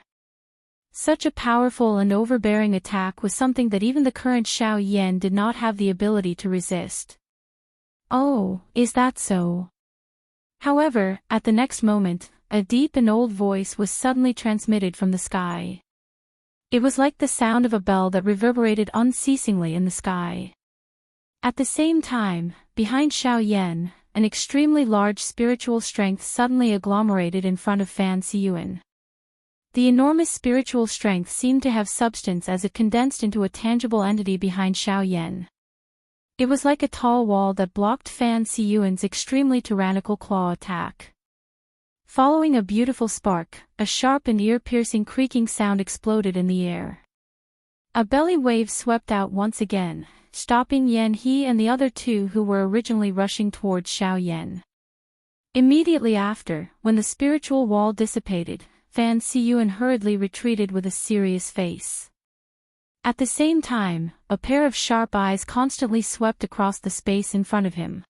Such a powerful and overbearing attack was something that even the current Xiao Yan did not have the ability to resist. Oh, is that so? However, at the next moment, a deep and old voice was suddenly transmitted from the sky. It was like the sound of a bell that reverberated unceasingly in the sky. At the same time, behind Xiao Yan, an extremely large spiritual strength suddenly agglomerated in front of Fan Siyuan. The enormous spiritual strength seemed to have substance as it condensed into a tangible entity behind Xiao Yan. It was like a tall wall that blocked Fan Siyuan's extremely tyrannical claw attack. Following a beautiful spark, a sharp and ear-piercing creaking sound exploded in the air. A belly wave swept out once again, stopping Yan He and the other two who were originally rushing towards Xiao Yan. Immediately after, when the spiritual wall dissipated, Fan Siyuan hurriedly retreated with a serious face. At the same time, a pair of sharp eyes constantly swept across the space in front of him.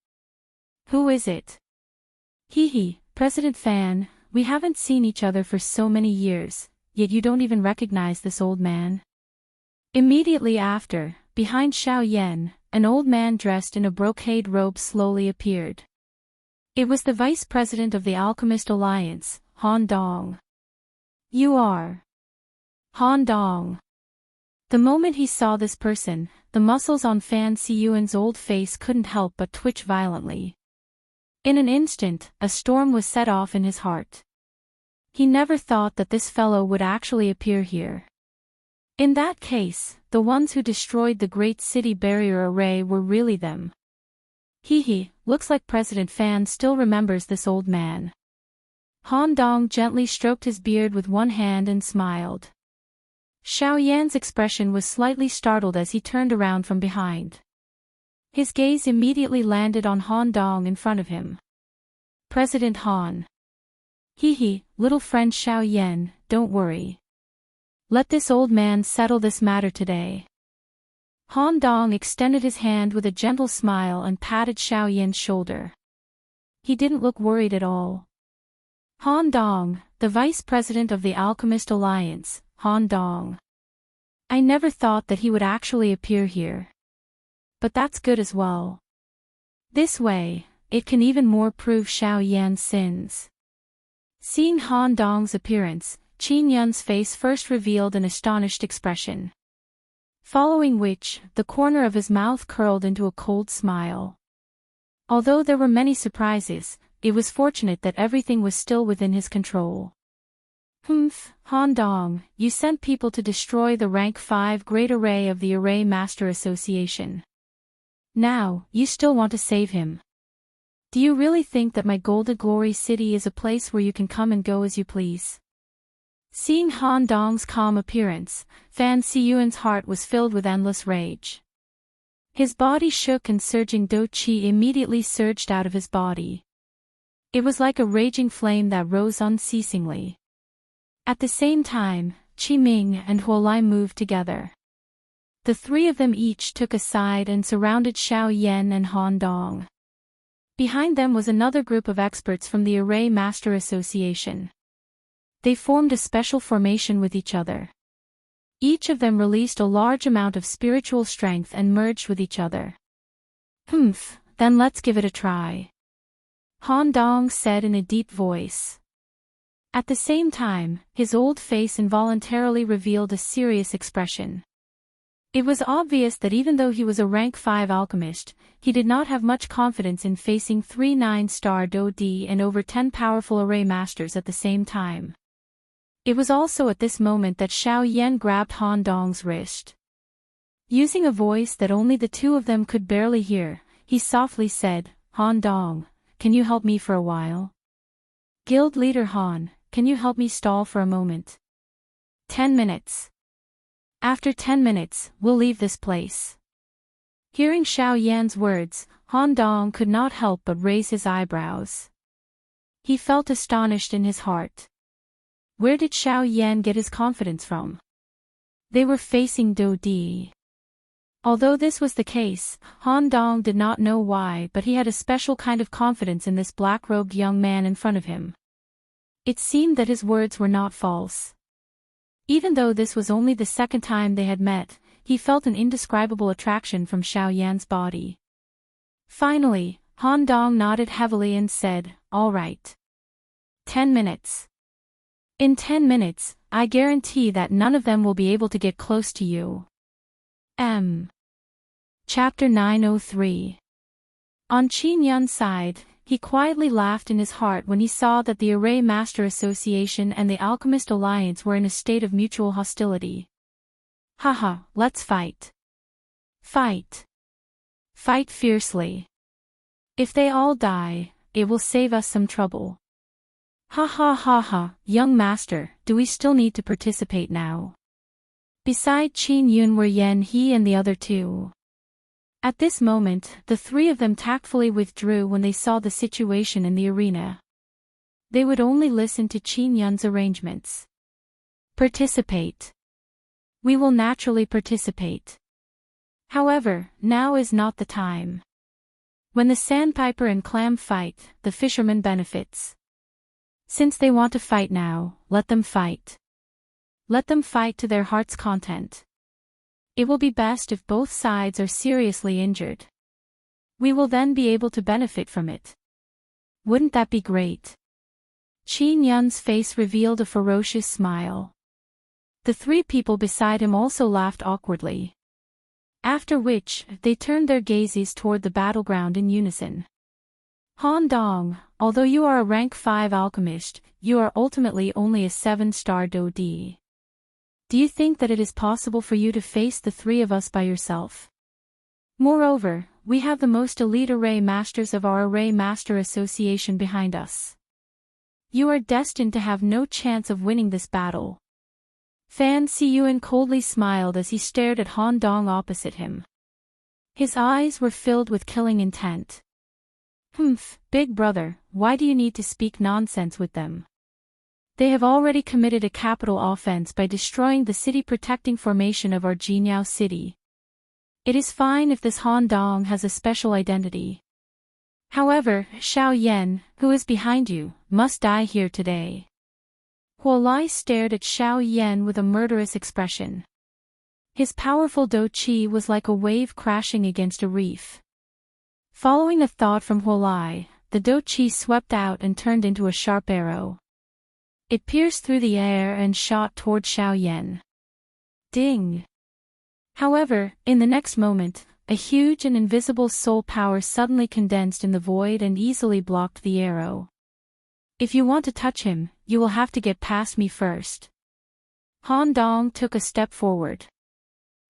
Who is it? Hee, President Fan, we haven't seen each other for so many years, yet you don't even recognize this old man. Immediately after, behind Xiao Yan, an old man dressed in a brocade robe slowly appeared. It was the vice president of the Alchemist Alliance, Han Dong. You are Han Dong. The moment he saw this person, the muscles on Fan Siyuan's old face couldn't help but twitch violently. In an instant, a storm was set off in his heart. He never thought that this fellow would actually appear here. In that case, the ones who destroyed the Great City Barrier Array were really them. Looks like President Fan still remembers this old man. Han Dong gently stroked his beard with one hand and smiled. Xiao Yan's expression was slightly startled as he turned around from behind. His gaze immediately landed on Han Dong in front of him. President Han. Little friend Xiao Yan, don't worry. Let this old man settle this matter today. Han Dong extended his hand with a gentle smile and patted Xiao Yan's shoulder. He didn't look worried at all. Han Dong, the vice president of the Alchemist Alliance, Han Dong. I never thought that he would actually appear here. But that's good as well. This way, it can even more prove Xiao Yan's sins. Seeing Han Dong's appearance, Qin Yun's face first revealed an astonished expression. Following which, the corner of his mouth curled into a cold smile. Although there were many surprises, it was fortunate that everything was still within his control. Han Dong, you sent people to destroy the rank 5 Great Array of the Array Master Association. Now, you still want to save him. Do you really think that my Golden Glory City is a place where you can come and go as you please? Seeing Han Dong's calm appearance, Fan Siyuan's heart was filled with endless rage. His body shook and surging Do Qi immediately surged out of his body. It was like a raging flame that rose unceasingly. At the same time, Qi Ming and Huolai moved together. The three of them each took a side and surrounded Xiao Yan and Han Dong. Behind them was another group of experts from the Array Master Association. They formed a special formation with each other. Each of them released a large amount of spiritual strength and merged with each other. Then let's give it a try. Han Dong said in a deep voice. At the same time, his old face involuntarily revealed a serious expression. It was obvious that even though he was a rank 5 alchemist, he did not have much confidence in facing 3 9-star Do Di and over 10 powerful array masters at the same time. It was also at this moment that Xiao Yan grabbed Han Dong's wrist. Using a voice that only the two of them could barely hear, he softly said, Han Dong, can you help me for a while? Guild leader Han, can you help me stall for a moment? 10 minutes. After 10 minutes, we'll leave this place. Hearing Xiao Yan's words, Han Dong could not help but raise his eyebrows. He felt astonished in his heart. Where did Xiao Yan get his confidence from? They were facing Do Di. Although this was the case, Han Dong did not know why, but he had a special kind of confidence in this black-robed young man in front of him. It seemed that his words were not false. Even though this was only the second time they had met, he felt an indescribable attraction from Xiao Yan's body. Finally, Han Dong nodded heavily and said, all right. 10 minutes. In 10 minutes, I guarantee that none of them will be able to get close to you. Chapter 903. On Qin Yun's side, he quietly laughed in his heart when he saw that the Array Master Association and the Alchemist Alliance were in a state of mutual hostility. Haha, let's fight. Fight. Fight fiercely. If they all die, it will save us some trouble. Ha ha ha ha, young master, do we still need to participate now? Beside Qin Yun were Yan He and the other two. At this moment, the three of them tactfully withdrew when they saw the situation in the arena. They would only listen to Qin Yun's arrangements. Participate. We will naturally participate. However, now is not the time. When the sandpiper and clam fight, the fisherman benefits. Since they want to fight now, let them fight. Let them fight to their heart's content. It will be best if both sides are seriously injured. We will then be able to benefit from it. Wouldn't that be great? Qin Yun's face revealed a ferocious smile. The three people beside him also laughed awkwardly. After which, they turned their gazes toward the battleground in unison. Han Dong, although you are a rank 5 alchemist, you are ultimately only a 7-star Do Di. Do you think that it is possible for you to face the three of us by yourself? Moreover, we have the most elite array masters of our Array Master Association behind us. You are destined to have no chance of winning this battle. Fan Siyuan coldly smiled as he stared at Han Dong opposite him. His eyes were filled with killing intent. Big brother, why do you need to speak nonsense with them? They have already committed a capital offense by destroying the city-protecting formation of our Jinyao city. It is fine if this Han Dong has a special identity. However, Xiao Yan, who is behind you, must die here today. Huolai stared at Xiao Yan with a murderous expression. His powerful Do Qi was like a wave crashing against a reef. Following a thought from Huolai, the Do Qi swept out and turned into a sharp arrow. It pierced through the air and shot toward Xiao Yan. Ding! However, in the next moment, a huge and invisible soul power suddenly condensed in the void and easily blocked the arrow. If you want to touch him, you will have to get past me first. Han Dong took a step forward.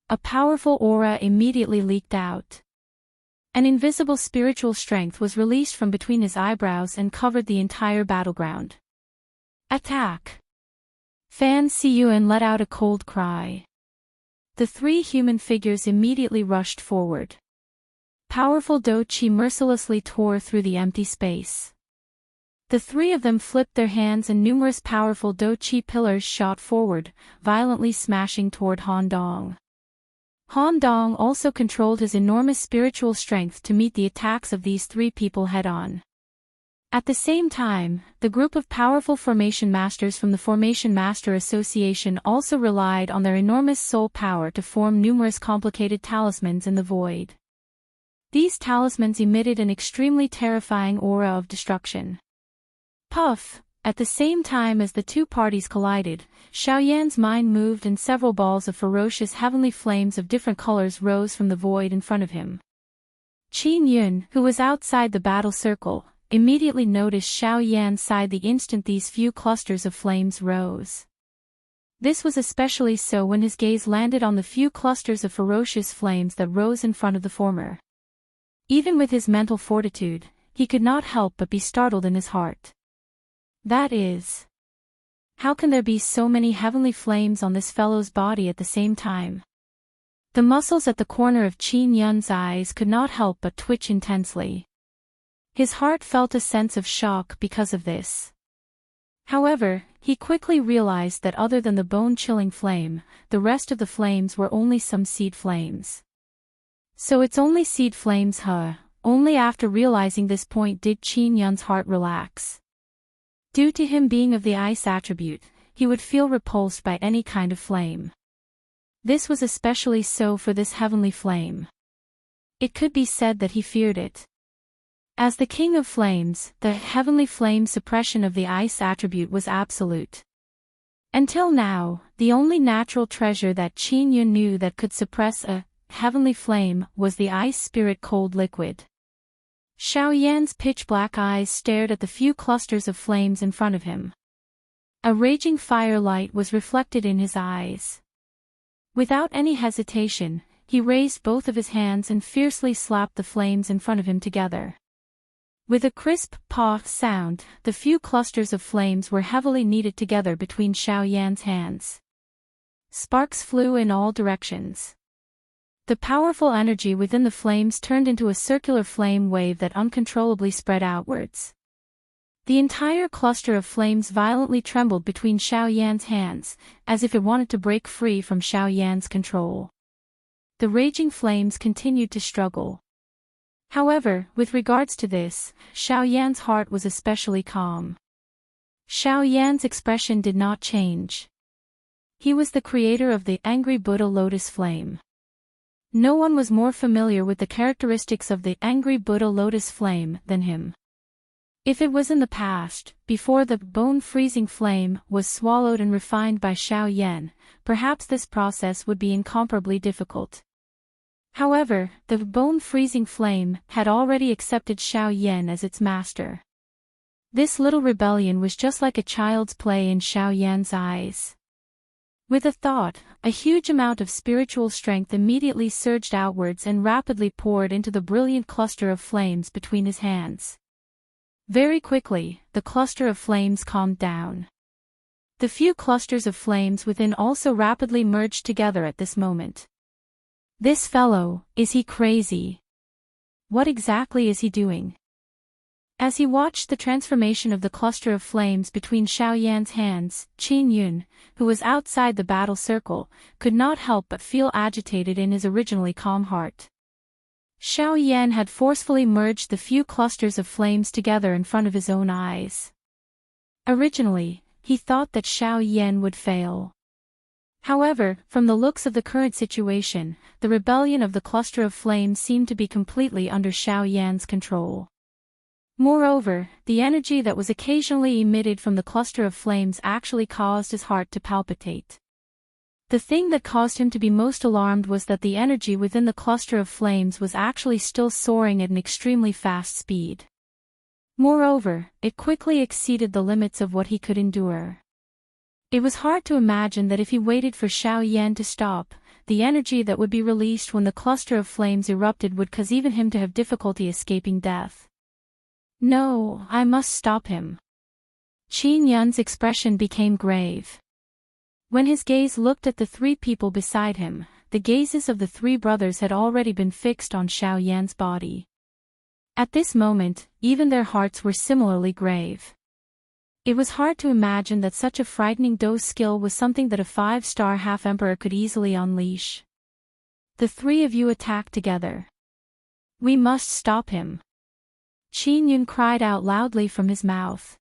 A powerful aura immediately leaked out. An invisible spiritual strength was released from between his eyebrows and covered the entire battleground. Attack! Fan Siyuan let out a cold cry. The three human figures immediately rushed forward. Powerful Do Qi mercilessly tore through the empty space. The three of them flipped their hands and numerous powerful Do-Chi pillars shot forward, violently smashing toward Han Dong. Han Dong also controlled his enormous spiritual strength to meet the attacks of these three people head-on. At the same time, the group of powerful formation masters from the Formation Master Association also relied on their enormous soul power to form numerous complicated talismans in the void. These talismans emitted an extremely terrifying aura of destruction. Puff! At the same time as the two parties collided, Xiaoyan's mind moved and several balls of ferocious heavenly flames of different colors rose from the void in front of him. Qin Yun, who was outside the battle circle, immediately noticed Xiaoyan's side the instant these few clusters of flames rose. This was especially so when his gaze landed on the few clusters of ferocious flames that rose in front of the former. Even with his mental fortitude, he could not help but be startled in his heart. That is, how can there be so many heavenly flames on this fellow's body at the same time? The muscles at the corner of Qin Yun's eyes could not help but twitch intensely. His heart felt a sense of shock because of this. However, he quickly realized that other than the bone-chilling flame, the rest of the flames were only some seed flames. So it's only seed flames, huh? Only after realizing this point did Qin Yun's heart relax. Due to him being of the ice attribute, he would feel repulsed by any kind of flame. This was especially so for this heavenly flame. It could be said that he feared it. As the king of flames, the heavenly flame suppression of the ice attribute was absolute. Until now, the only natural treasure that Qin Yun knew that could suppress a heavenly flame was the ice spirit cold liquid. Xiaoyan's pitch-black eyes stared at the few clusters of flames in front of him. A raging firelight was reflected in his eyes. Without any hesitation, he raised both of his hands and fiercely slapped the flames in front of him together. With a crisp "paw" sound, the few clusters of flames were heavily kneaded together between Xiaoyan's hands. Sparks flew in all directions. The powerful energy within the flames turned into a circular flame wave that uncontrollably spread outwards. The entire cluster of flames violently trembled between Xiaoyan's hands, as if it wanted to break free from Xiaoyan's control. The raging flames continued to struggle. However, with regards to this, Xiaoyan's heart was especially calm. Xiaoyan's expression did not change. He was the creator of the angry Buddha lotus flame. No one was more familiar with the characteristics of the angry Buddha lotus flame than him. If it was in the past, before the bone-freezing flame was swallowed and refined by Xiaoyan, perhaps this process would be incomparably difficult. However, the bone-freezing flame had already accepted Xiaoyan as its master. This little rebellion was just like a child's play in Xiaoyan's eyes. With a thought, a huge amount of spiritual strength immediately surged outwards and rapidly poured into the brilliant cluster of flames between his hands. Very quickly, the cluster of flames calmed down. The few clusters of flames within also rapidly merged together at this moment. This fellow, is he crazy? What exactly is he doing? As he watched the transformation of the cluster of flames between Xiaoyan's hands, Qin Yun, who was outside the battle circle, could not help but feel agitated in his originally calm heart. Xiaoyan had forcefully merged the few clusters of flames together in front of his own eyes. Originally, he thought that Xiaoyan would fail. However, from the looks of the current situation, the rebellion of the cluster of flames seemed to be completely under Xiaoyan's control. Moreover, the energy that was occasionally emitted from the cluster of flames actually caused his heart to palpitate. The thing that caused him to be most alarmed was that the energy within the cluster of flames was actually still soaring at an extremely fast speed. Moreover, it quickly exceeded the limits of what he could endure. It was hard to imagine that if he waited for Xiaoyan to stop, the energy that would be released when the cluster of flames erupted would cause even him to have difficulty escaping death. No, I must stop him. Qin Yun's expression became grave. When his gaze looked at the three people beside him, the gazes of the three brothers had already been fixed on Xiaoyan's body. At this moment, even their hearts were similarly grave. It was hard to imagine that such a frightening dose skill was something that a 5-star half-emperor could easily unleash. The three of you attack together. We must stop him. Qin Yun cried out loudly from his mouth.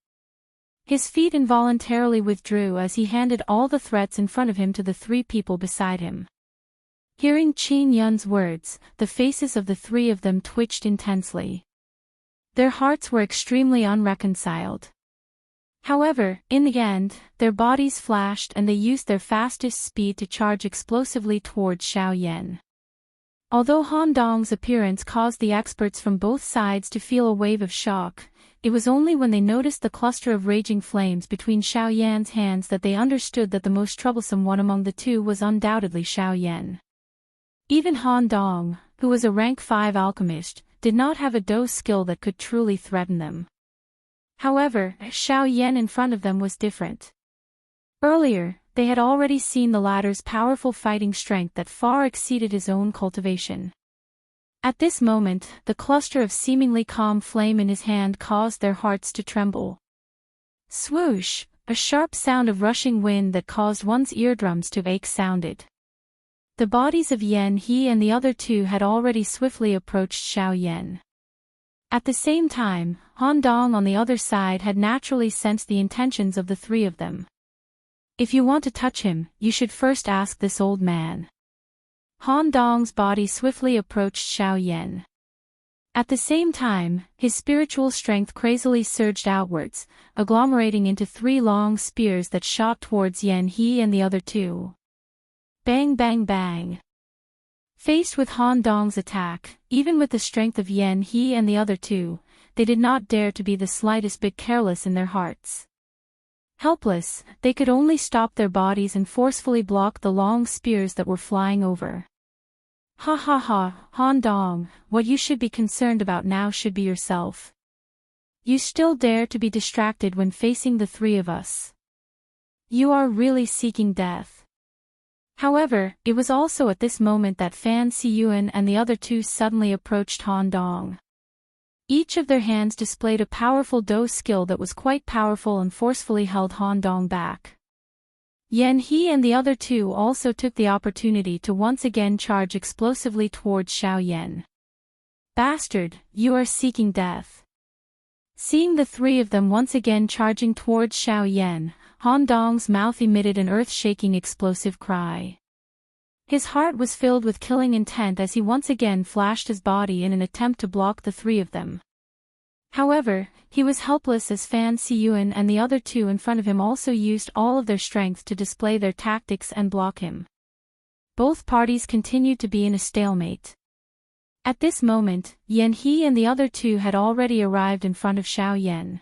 His feet involuntarily withdrew as he handed all the threats in front of him to the three people beside him. Hearing Qin Yun's words, the faces of the three of them twitched intensely. Their hearts were extremely unreconciled. However, in the end, their bodies flashed and they used their fastest speed to charge explosively towards Xiao Yan. Although Han Dong's appearance caused the experts from both sides to feel a wave of shock, it was only when they noticed the cluster of raging flames between Xiao Yan's hands that they understood that the most troublesome one among the two was undoubtedly Xiao Yan. Even Han Dong, who was a rank 5 alchemist, did not have a dose skill that could truly threaten them. However, Xiao Yan in front of them was different. Earlier, they had already seen the latter's powerful fighting strength that far exceeded his own cultivation. At this moment, the cluster of seemingly calm flame in his hand caused their hearts to tremble. Swoosh! A sharp sound of rushing wind that caused one's eardrums to ache sounded. The bodies of Yan He and the other two had already swiftly approached Xiao Yan. At the same time, Han Dong on the other side had naturally sensed the intentions of the three of them. If you want to touch him, you should first ask this old man. Han Dong's body swiftly approached Xiao Yan. At the same time, his spiritual strength crazily surged outwards, agglomerating into 3 long spears that shot towards Yan He and the other two. Bang bang bang. Faced with Han Dong's attack, even with the strength of Yan He and the other two, they did not dare to be the slightest bit careless in their hearts. Helpless, they could only stop their bodies and forcefully block the long spears that were flying over. Ha ha ha, Han Dong, what you should be concerned about now should be yourself. You still dare to be distracted when facing the three of us. You are really seeking death. However, it was also at this moment that Fan Siyuan and the other two suddenly approached Han Dong. Each of their hands displayed a powerful dose skill that was quite powerful and forcefully held Han Dong back. Yan He and the other two also took the opportunity to once again charge explosively towards Xiao Yan. Bastard, you are seeking death. Seeing the three of them once again charging towards Xiao Yan, Han Dong's mouth emitted an earth-shaking explosive cry. His heart was filled with killing intent as he once again flashed his body in an attempt to block the three of them. However, he was helpless as Fan Siyuan and the other two in front of him also used all of their strength to display their tactics and block him. Both parties continued to be in a stalemate. At this moment, Yan He and the other two had already arrived in front of Xiao Yan.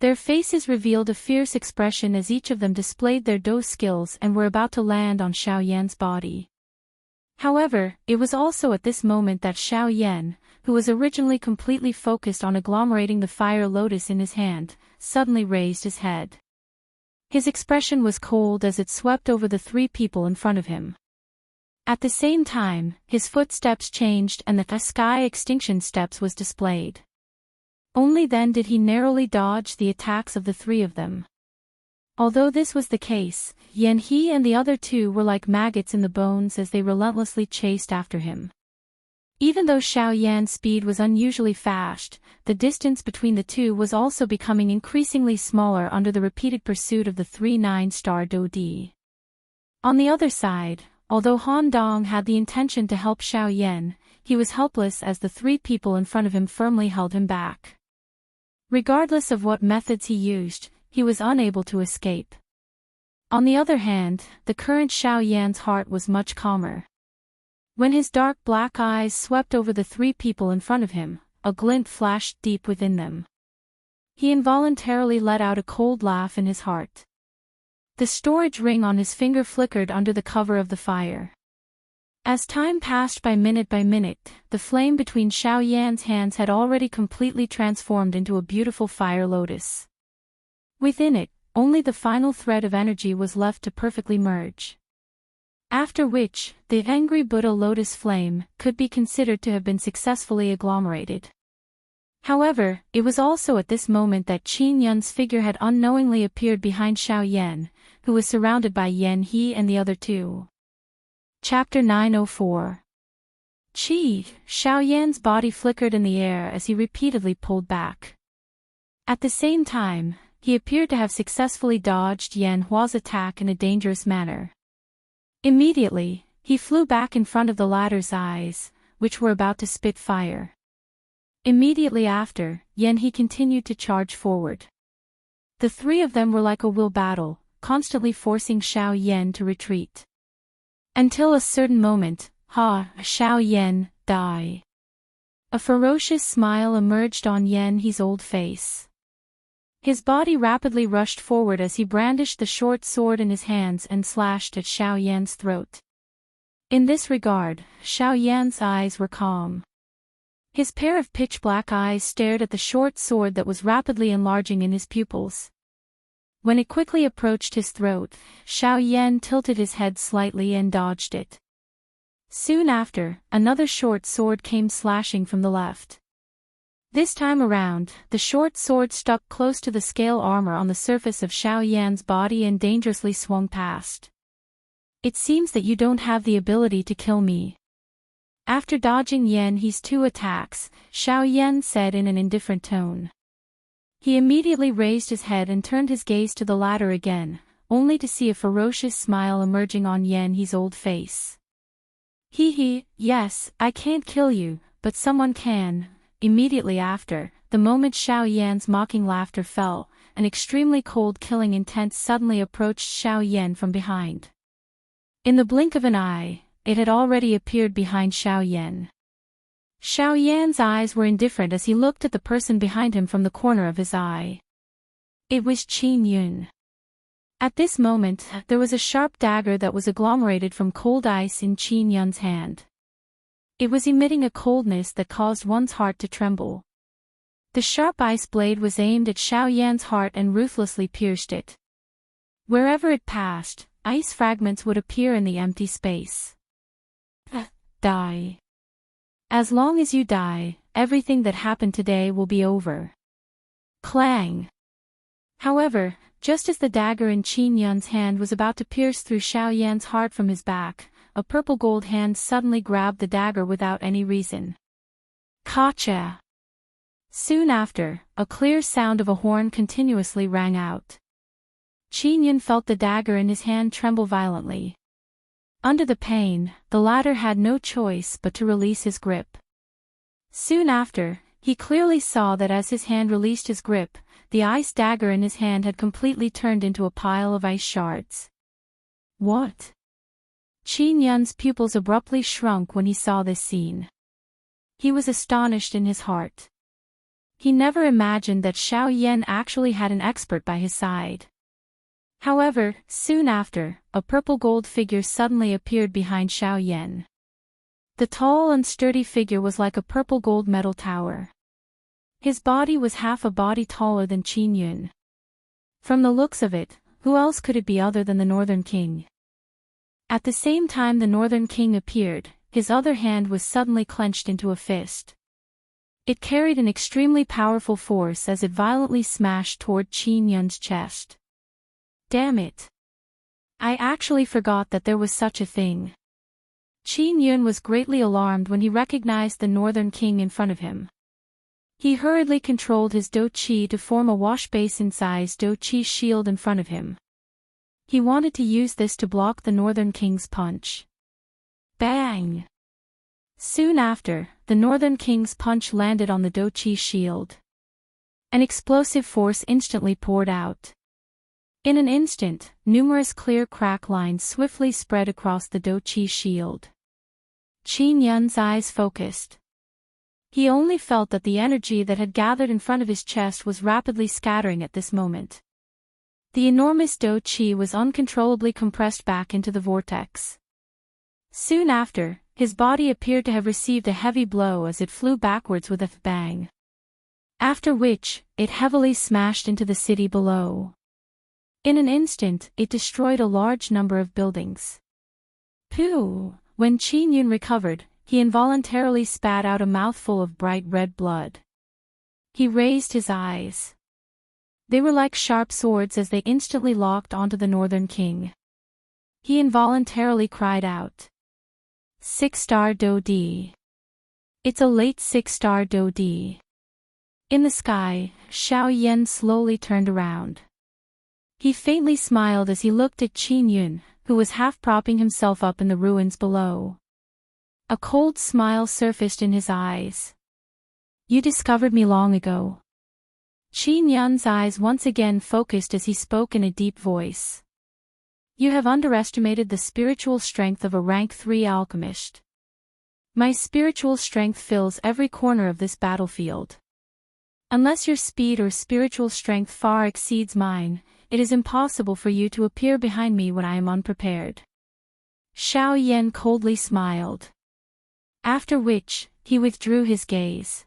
Their faces revealed a fierce expression as each of them displayed their dose skills and were about to land on Xiao Yan's body. However, it was also at this moment that Xiao Yan, who was originally completely focused on agglomerating the fire lotus in his hand, suddenly raised his head. His expression was cold as it swept over the three people in front of him. At the same time, his footsteps changed and the sky extinction steps was displayed. Only then did he narrowly dodge the attacks of the three of them. Although this was the case, Yan He and the other two were like maggots in the bones as they relentlessly chased after him. Even though Xiao Yan's speed was unusually fast, the distance between the two was also becoming increasingly smaller under the repeated pursuit of the 3 9-star Dodi. On the other side, although Han Dong had the intention to help Xiao Yan, he was helpless as the three people in front of him firmly held him back. Regardless of what methods he used, he was unable to escape. On the other hand, the current Xiao Yan's heart was much calmer. When his dark black eyes swept over the three people in front of him, a glint flashed deep within them. He involuntarily let out a cold laugh in his heart. The storage ring on his finger flickered under the cover of the fire. As time passed by minute, the flame between Xiao Yan's hands had already completely transformed into a beautiful fire lotus. Within it, only the final thread of energy was left to perfectly merge. After which, the angry Buddha lotus flame could be considered to have been successfully agglomerated. However, it was also at this moment that Qin Yun's figure had unknowingly appeared behind Xiao Yan, who was surrounded by Yan He and the other two. Chapter 904. Xiao Yan's body flickered in the air as he repeatedly pulled back. At the same time, he appeared to have successfully dodged Yan Hua's attack in a dangerous manner. Immediately, he flew back in front of the latter's eyes, which were about to spit fire. Immediately after, Yan He continued to charge forward. The three of them were like a will battle, constantly forcing Xiao Yan to retreat. Until a certain moment, Xiao Yan, die. A ferocious smile emerged on Yan He's old face. His body rapidly rushed forward as he brandished the short sword in his hands and slashed at Xiao Yan's throat. In this regard, Xiao Yan's eyes were calm. His pair of pitch-black eyes stared at the short sword that was rapidly enlarging in his pupils. When it quickly approached his throat, Xiao Yan tilted his head slightly and dodged it. Soon after, another short sword came slashing from the left. This time around, the short sword stuck close to the scale armor on the surface of Xiao Yan's body and dangerously swung past. It seems that you don't have the ability to kill me. After dodging Yan He's two attacks, Xiao Yan said in an indifferent tone. He immediately raised his head and turned his gaze to the latter again, only to see a ferocious smile emerging on Yan He's old face. Yes, I can't kill you, but someone can. Immediately after, the moment Xiao Yan's mocking laughter fell, an extremely cold killing intent suddenly approached Xiao Yan from behind. In the blink of an eye, it had already appeared behind Xiao Yan. Xiao Yan's eyes were indifferent as he looked at the person behind him from the corner of his eye. It was Qin Yun. At this moment, there was a sharp dagger that was agglomerated from cold ice in Qin Yun's hand. It was emitting a coldness that caused one's heart to tremble. The sharp ice blade was aimed at Xiao Yan's heart and ruthlessly pierced it. Wherever it passed, ice fragments would appear in the empty space. Die. As long as you die, everything that happened today will be over. Clang. However, just as the dagger in Qin Yun's hand was about to pierce through Xiao Yan's heart from his back, a purple gold hand suddenly grabbed the dagger without any reason. Gotcha! Soon after, a clear sound of a horn continuously rang out. Qin Yun felt the dagger in his hand tremble violently. Under the pain, the latter had no choice but to release his grip. Soon after, he clearly saw that as his hand released his grip, the ice dagger in his hand had completely turned into a pile of ice shards. What? Qin Yun's pupils abruptly shrunk when he saw this scene. He was astonished in his heart. He never imagined that Xiao Yan actually had an expert by his side. However, soon after, a purple gold figure suddenly appeared behind Xiao Yan. The tall and sturdy figure was like a purple gold metal tower. His body was half a body taller than Qin Yun. From the looks of it, who else could it be other than the Northern King? At the same time the Northern King appeared, his other hand was suddenly clenched into a fist. It carried an extremely powerful force as it violently smashed toward Qin Yun's chest. Damn it! I actually forgot that there was such a thing. Qin Yun was greatly alarmed when he recognized the Northern King in front of him. He hurriedly controlled his Do Qi to form a wash basin-sized Do Qi shield in front of him. He wanted to use this to block the Northern King's punch. Bang! Soon after, the Northern King's punch landed on the Do Qi shield. An explosive force instantly poured out. In an instant, numerous clear crack lines swiftly spread across the Do Qi shield. Qin Yun's eyes focused. He only felt that the energy that had gathered in front of his chest was rapidly scattering at this moment. The enormous Do Qi was uncontrollably compressed back into the vortex. Soon after, his body appeared to have received a heavy blow as it flew backwards with a bang. After which, it heavily smashed into the city below. In an instant, it destroyed a large number of buildings. Pooh! When Qin Yun recovered, he involuntarily spat out a mouthful of bright red blood. He raised his eyes. They were like sharp swords as they instantly locked onto the Northern King. He involuntarily cried out. 6-star Do-D. It's a late 6-star Do-D. In the sky, Xiao Yan slowly turned around. He faintly smiled as he looked at Qin Yun, who was half propping himself up in the ruins below. A cold smile surfaced in his eyes. You discovered me long ago. Qin Yun's eyes once again focused as he spoke in a deep voice. You have underestimated the spiritual strength of a rank 3 alchemist. My spiritual strength fills every corner of this battlefield. Unless your speed or spiritual strength far exceeds mine, it is impossible for you to appear behind me when I am unprepared. Xiao Yan coldly smiled. After which, he withdrew his gaze.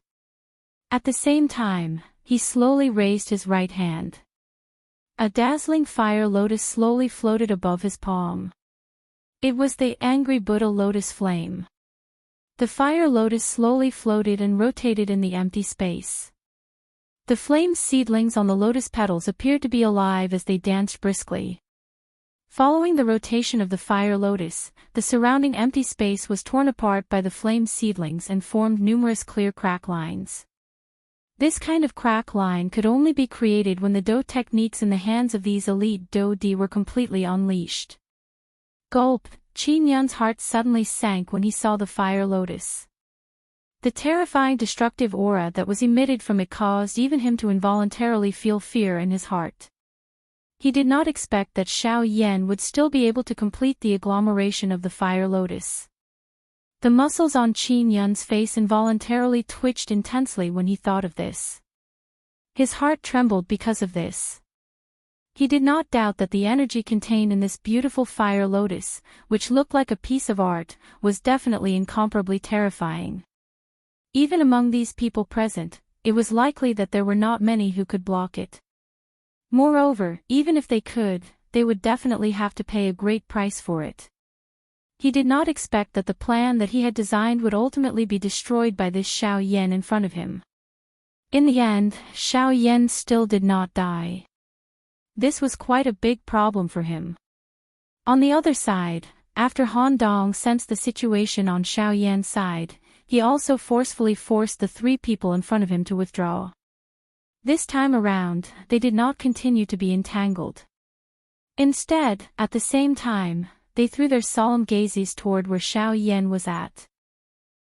At the same time, he slowly raised his right hand. A dazzling fire lotus slowly floated above his palm. It was the angry Buddha lotus flame. The fire lotus slowly floated and rotated in the empty space. The flame seedlings on the lotus petals appeared to be alive as they danced briskly. Following the rotation of the fire lotus, the surrounding empty space was torn apart by the flame seedlings and formed numerous clear crack lines. This kind of crack line could only be created when the Do techniques in the hands of these elite Do-D were completely unleashed. Gulp, Qin Yun's heart suddenly sank when he saw the fire lotus. The terrifying destructive aura that was emitted from it caused even him to involuntarily feel fear in his heart. He did not expect that Xiao Yan would still be able to complete the agglomeration of the fire lotus. The muscles on Qin Yun's face involuntarily twitched intensely when he thought of this. His heart trembled because of this. He did not doubt that the energy contained in this beautiful fire lotus, which looked like a piece of art, was definitely incomparably terrifying. Even among these people present, it was likely that there were not many who could block it. Moreover, even if they could, they would definitely have to pay a great price for it. He did not expect that the plan that he had designed would ultimately be destroyed by this Xiao Yan in front of him. In the end, Xiao Yan still did not die. This was quite a big problem for him. On the other side, after Han Dong sensed the situation on Xiao Yan's side, he also forcefully forced the 3 people in front of him to withdraw. This time around, they did not continue to be entangled. Instead, at the same time, they threw their solemn gazes toward where Xiao Yan was at.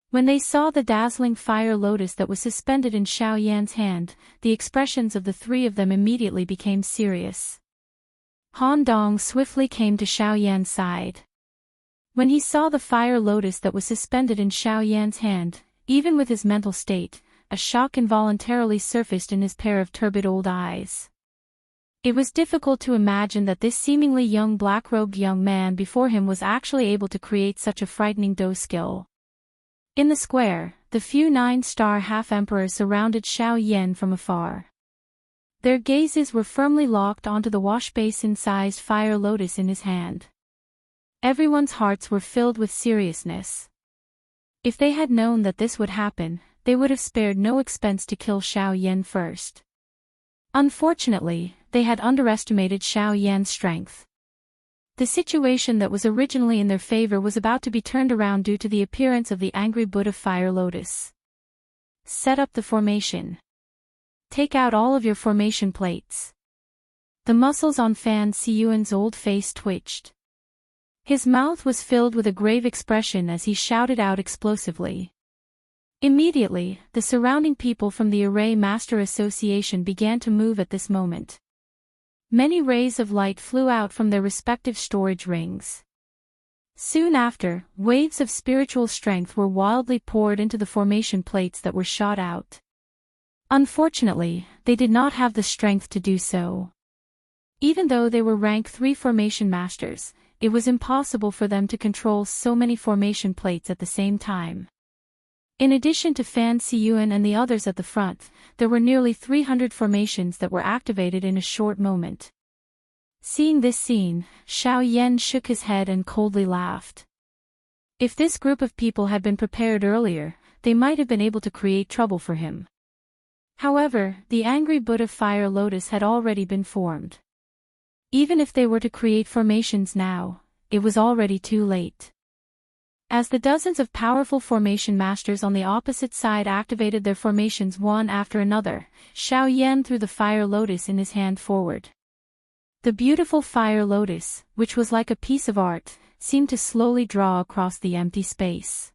When they saw the dazzling fire lotus that was suspended in Xiao Yan's hand, the expressions of the 3 of them immediately became serious. Han Dong swiftly came to Xiao Yan's side. When he saw the fire lotus that was suspended in Xiao Yan's hand, even with his mental state, a shock involuntarily surfaced in his pair of turbid old eyes. It was difficult to imagine that this seemingly young black-robed young man before him was actually able to create such a frightening Do skill. In the square, the few 9-star half-emperors surrounded Xiao Yan from afar. Their gazes were firmly locked onto the wash-basin-sized fire lotus in his hand. Everyone's hearts were filled with seriousness. If they had known that this would happen, they would have spared no expense to kill Xiao Yan first. Unfortunately, they had underestimated Xiao Yan's strength. The situation that was originally in their favor was about to be turned around due to the appearance of the angry Buddha fire lotus. Set up the formation. Take out all of your formation plates. The muscles on Fan Siyuan's old face twitched. His mouth was filled with a grave expression as he shouted out explosively. Immediately, the surrounding people from the Array Master Association began to move at this moment. Many rays of light flew out from their respective storage rings. Soon after, waves of spiritual strength were wildly poured into the formation plates that were shot out. Unfortunately, they did not have the strength to do so. Even though they were rank 3 formation masters, it was impossible for them to control so many formation plates at the same time. In addition to Fan Siyuan and the others at the front, there were nearly 300 formations that were activated in a short moment. Seeing this scene, Xiao Yan shook his head and coldly laughed. If this group of people had been prepared earlier, they might have been able to create trouble for him. However, the angry Buddha fire lotus had already been formed. Even if they were to create formations now, it was already too late. As the dozens of powerful formation masters on the opposite side activated their formations one after another, Xiao Yan threw the fire lotus in his hand forward. The beautiful fire lotus, which was like a piece of art, seemed to slowly draw across the empty space.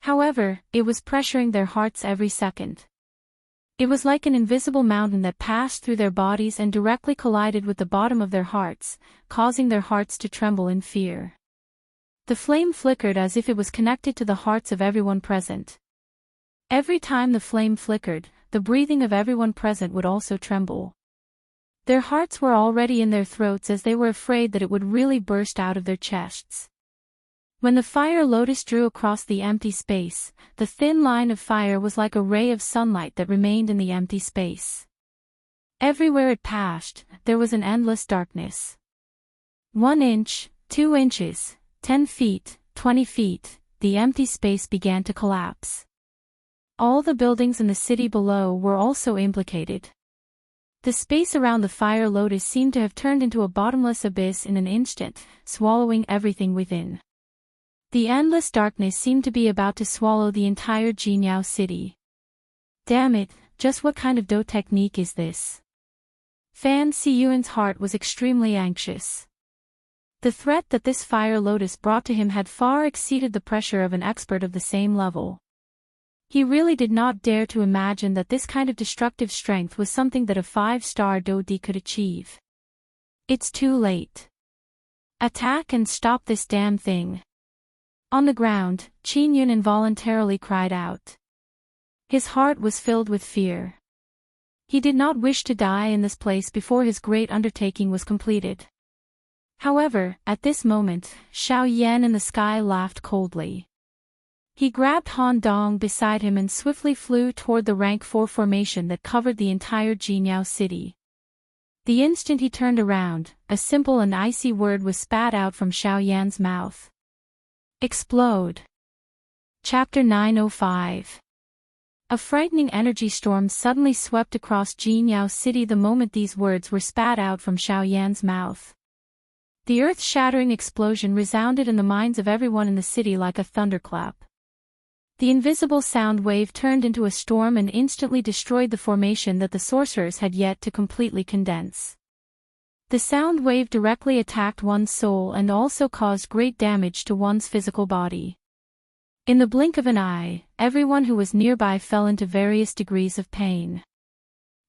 However, it was pressuring their hearts every second. It was like an invisible mountain that passed through their bodies and directly collided with the bottom of their hearts, causing their hearts to tremble in fear. The flame flickered as if it was connected to the hearts of everyone present. Every time the flame flickered, the breathing of everyone present would also tremble. Their hearts were already in their throats as they were afraid that it would really burst out of their chests. When the fire lotus drew across the empty space, the thin line of fire was like a ray of sunlight that remained in the empty space. Everywhere it passed, there was an endless darkness. 1 inch, 2 inches, 10 feet, 20 feet, the empty space began to collapse. All the buildings in the city below were also implicated. The space around the fire lotus seemed to have turned into a bottomless abyss in an instant, swallowing everything within. The endless darkness seemed to be about to swallow the entire Jinyao city. Damn it, just what kind of Do technique is this? Fan Siyuan's heart was extremely anxious. The threat that this fire lotus brought to him had far exceeded the pressure of an expert of the same level. He really did not dare to imagine that this kind of destructive strength was something that a 5-star Do-di could achieve. It's too late. Attack and stop this damn thing. On the ground, Qin Yun involuntarily cried out. His heart was filled with fear. He did not wish to die in this place before his great undertaking was completed. However, at this moment, Xiao Yan in the sky laughed coldly. He grabbed Han Dong beside him and swiftly flew toward the rank 4 formation that covered the entire Jinyao city. The instant he turned around, a simple and icy word was spat out from Xiao Yan's mouth. Explode. Chapter 905. A frightening energy storm suddenly swept across Jinyao city the moment these words were spat out from Xiao Yan's mouth. The earth-shattering explosion resounded in the minds of everyone in the city like a thunderclap. The invisible sound wave turned into a storm and instantly destroyed the formation that the sorcerers had yet to completely condense. The sound wave directly attacked one's soul and also caused great damage to one's physical body. In the blink of an eye, everyone who was nearby fell into various degrees of pain.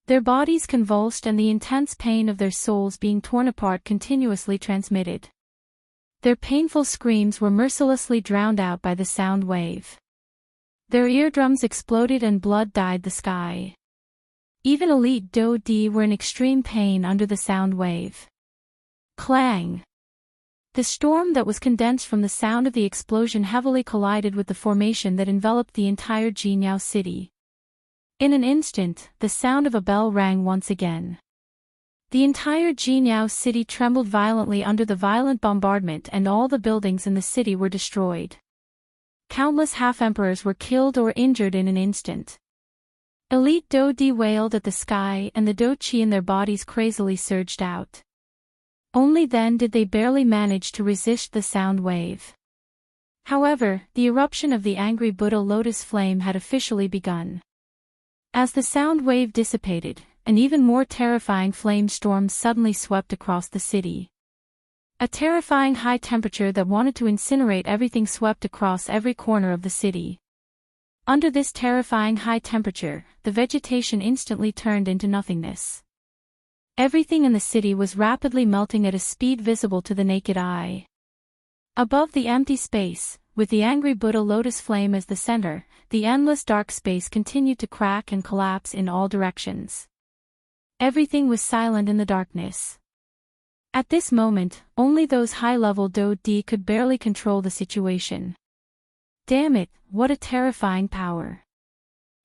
Their bodies convulsed and the intense pain of their souls being torn apart continuously transmitted. Their painful screams were mercilessly drowned out by the sound wave. Their eardrums exploded and blood dyed the sky. Even elite Do-di were in extreme pain under the sound wave. Clang! The storm that was condensed from the sound of the explosion heavily collided with the formation that enveloped the entire Jinyao city. In an instant, the sound of a bell rang once again. The entire Jinyao city trembled violently under the violent bombardment and all the buildings in the city were destroyed. Countless half-emperors were killed or injured in an instant. Elite Do-di wailed at the sky and the Do-chi in their bodies crazily surged out. Only then did they barely manage to resist the sound wave. However, the eruption of the angry Buddha lotus flame had officially begun. As the sound wave dissipated, an even more terrifying flame storm suddenly swept across the city. A terrifying high temperature that wanted to incinerate everything swept across every corner of the city. Under this terrifying high temperature, the vegetation instantly turned into nothingness. Everything in the city was rapidly melting at a speed visible to the naked eye. Above the empty space, with the angry Buddha lotus flame as the center, the endless dark space continued to crack and collapse in all directions. Everything was silent in the darkness. At this moment, only those high-level Do-di could barely control the situation. Damn it, what a terrifying power.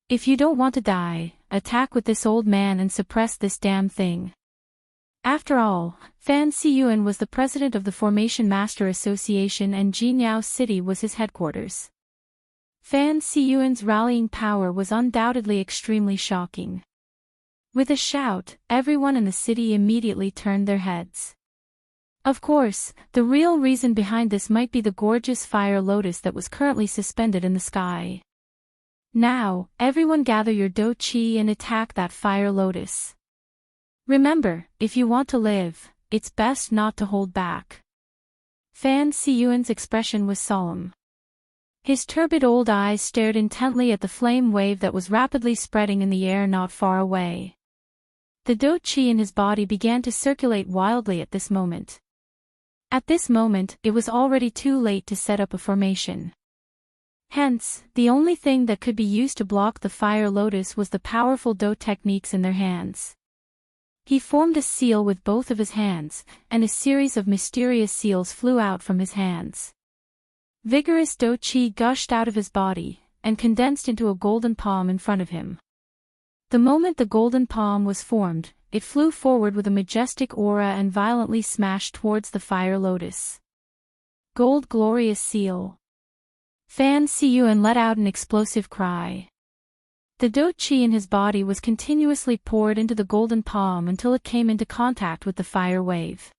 If you don't want to die, attack with this old man and suppress this damn thing. After all, Fan Siyuan was the president of the Formation Master Association and Jinyao City was his headquarters. Fan Siyuan's rallying power was undoubtedly extremely shocking. With a shout, everyone in the city immediately turned their heads. Of course, the real reason behind this might be the gorgeous fire lotus that was currently suspended in the sky. Now, everyone gather your do chi and attack that fire lotus. Remember, if you want to live, it's best not to hold back. Fan Siyuan's expression was solemn. His turbid old eyes stared intently at the flame wave that was rapidly spreading in the air not far away. The do chi in his body began to circulate wildly at this moment. At this moment, it was already too late to set up a formation. Hence, the only thing that could be used to block the fire lotus was the powerful do techniques in their hands. He formed a seal with both of his hands, and a series of mysterious seals flew out from his hands. Vigorous do chi gushed out of his body, and condensed into a golden palm in front of him. The moment the golden palm was formed, it flew forward with a majestic aura and violently smashed towards the fire lotus. Gold glorious seal. Fan Siyuan let out an explosive cry. The do chi in his body was continuously poured into the golden palm until it came into contact with the fire wave.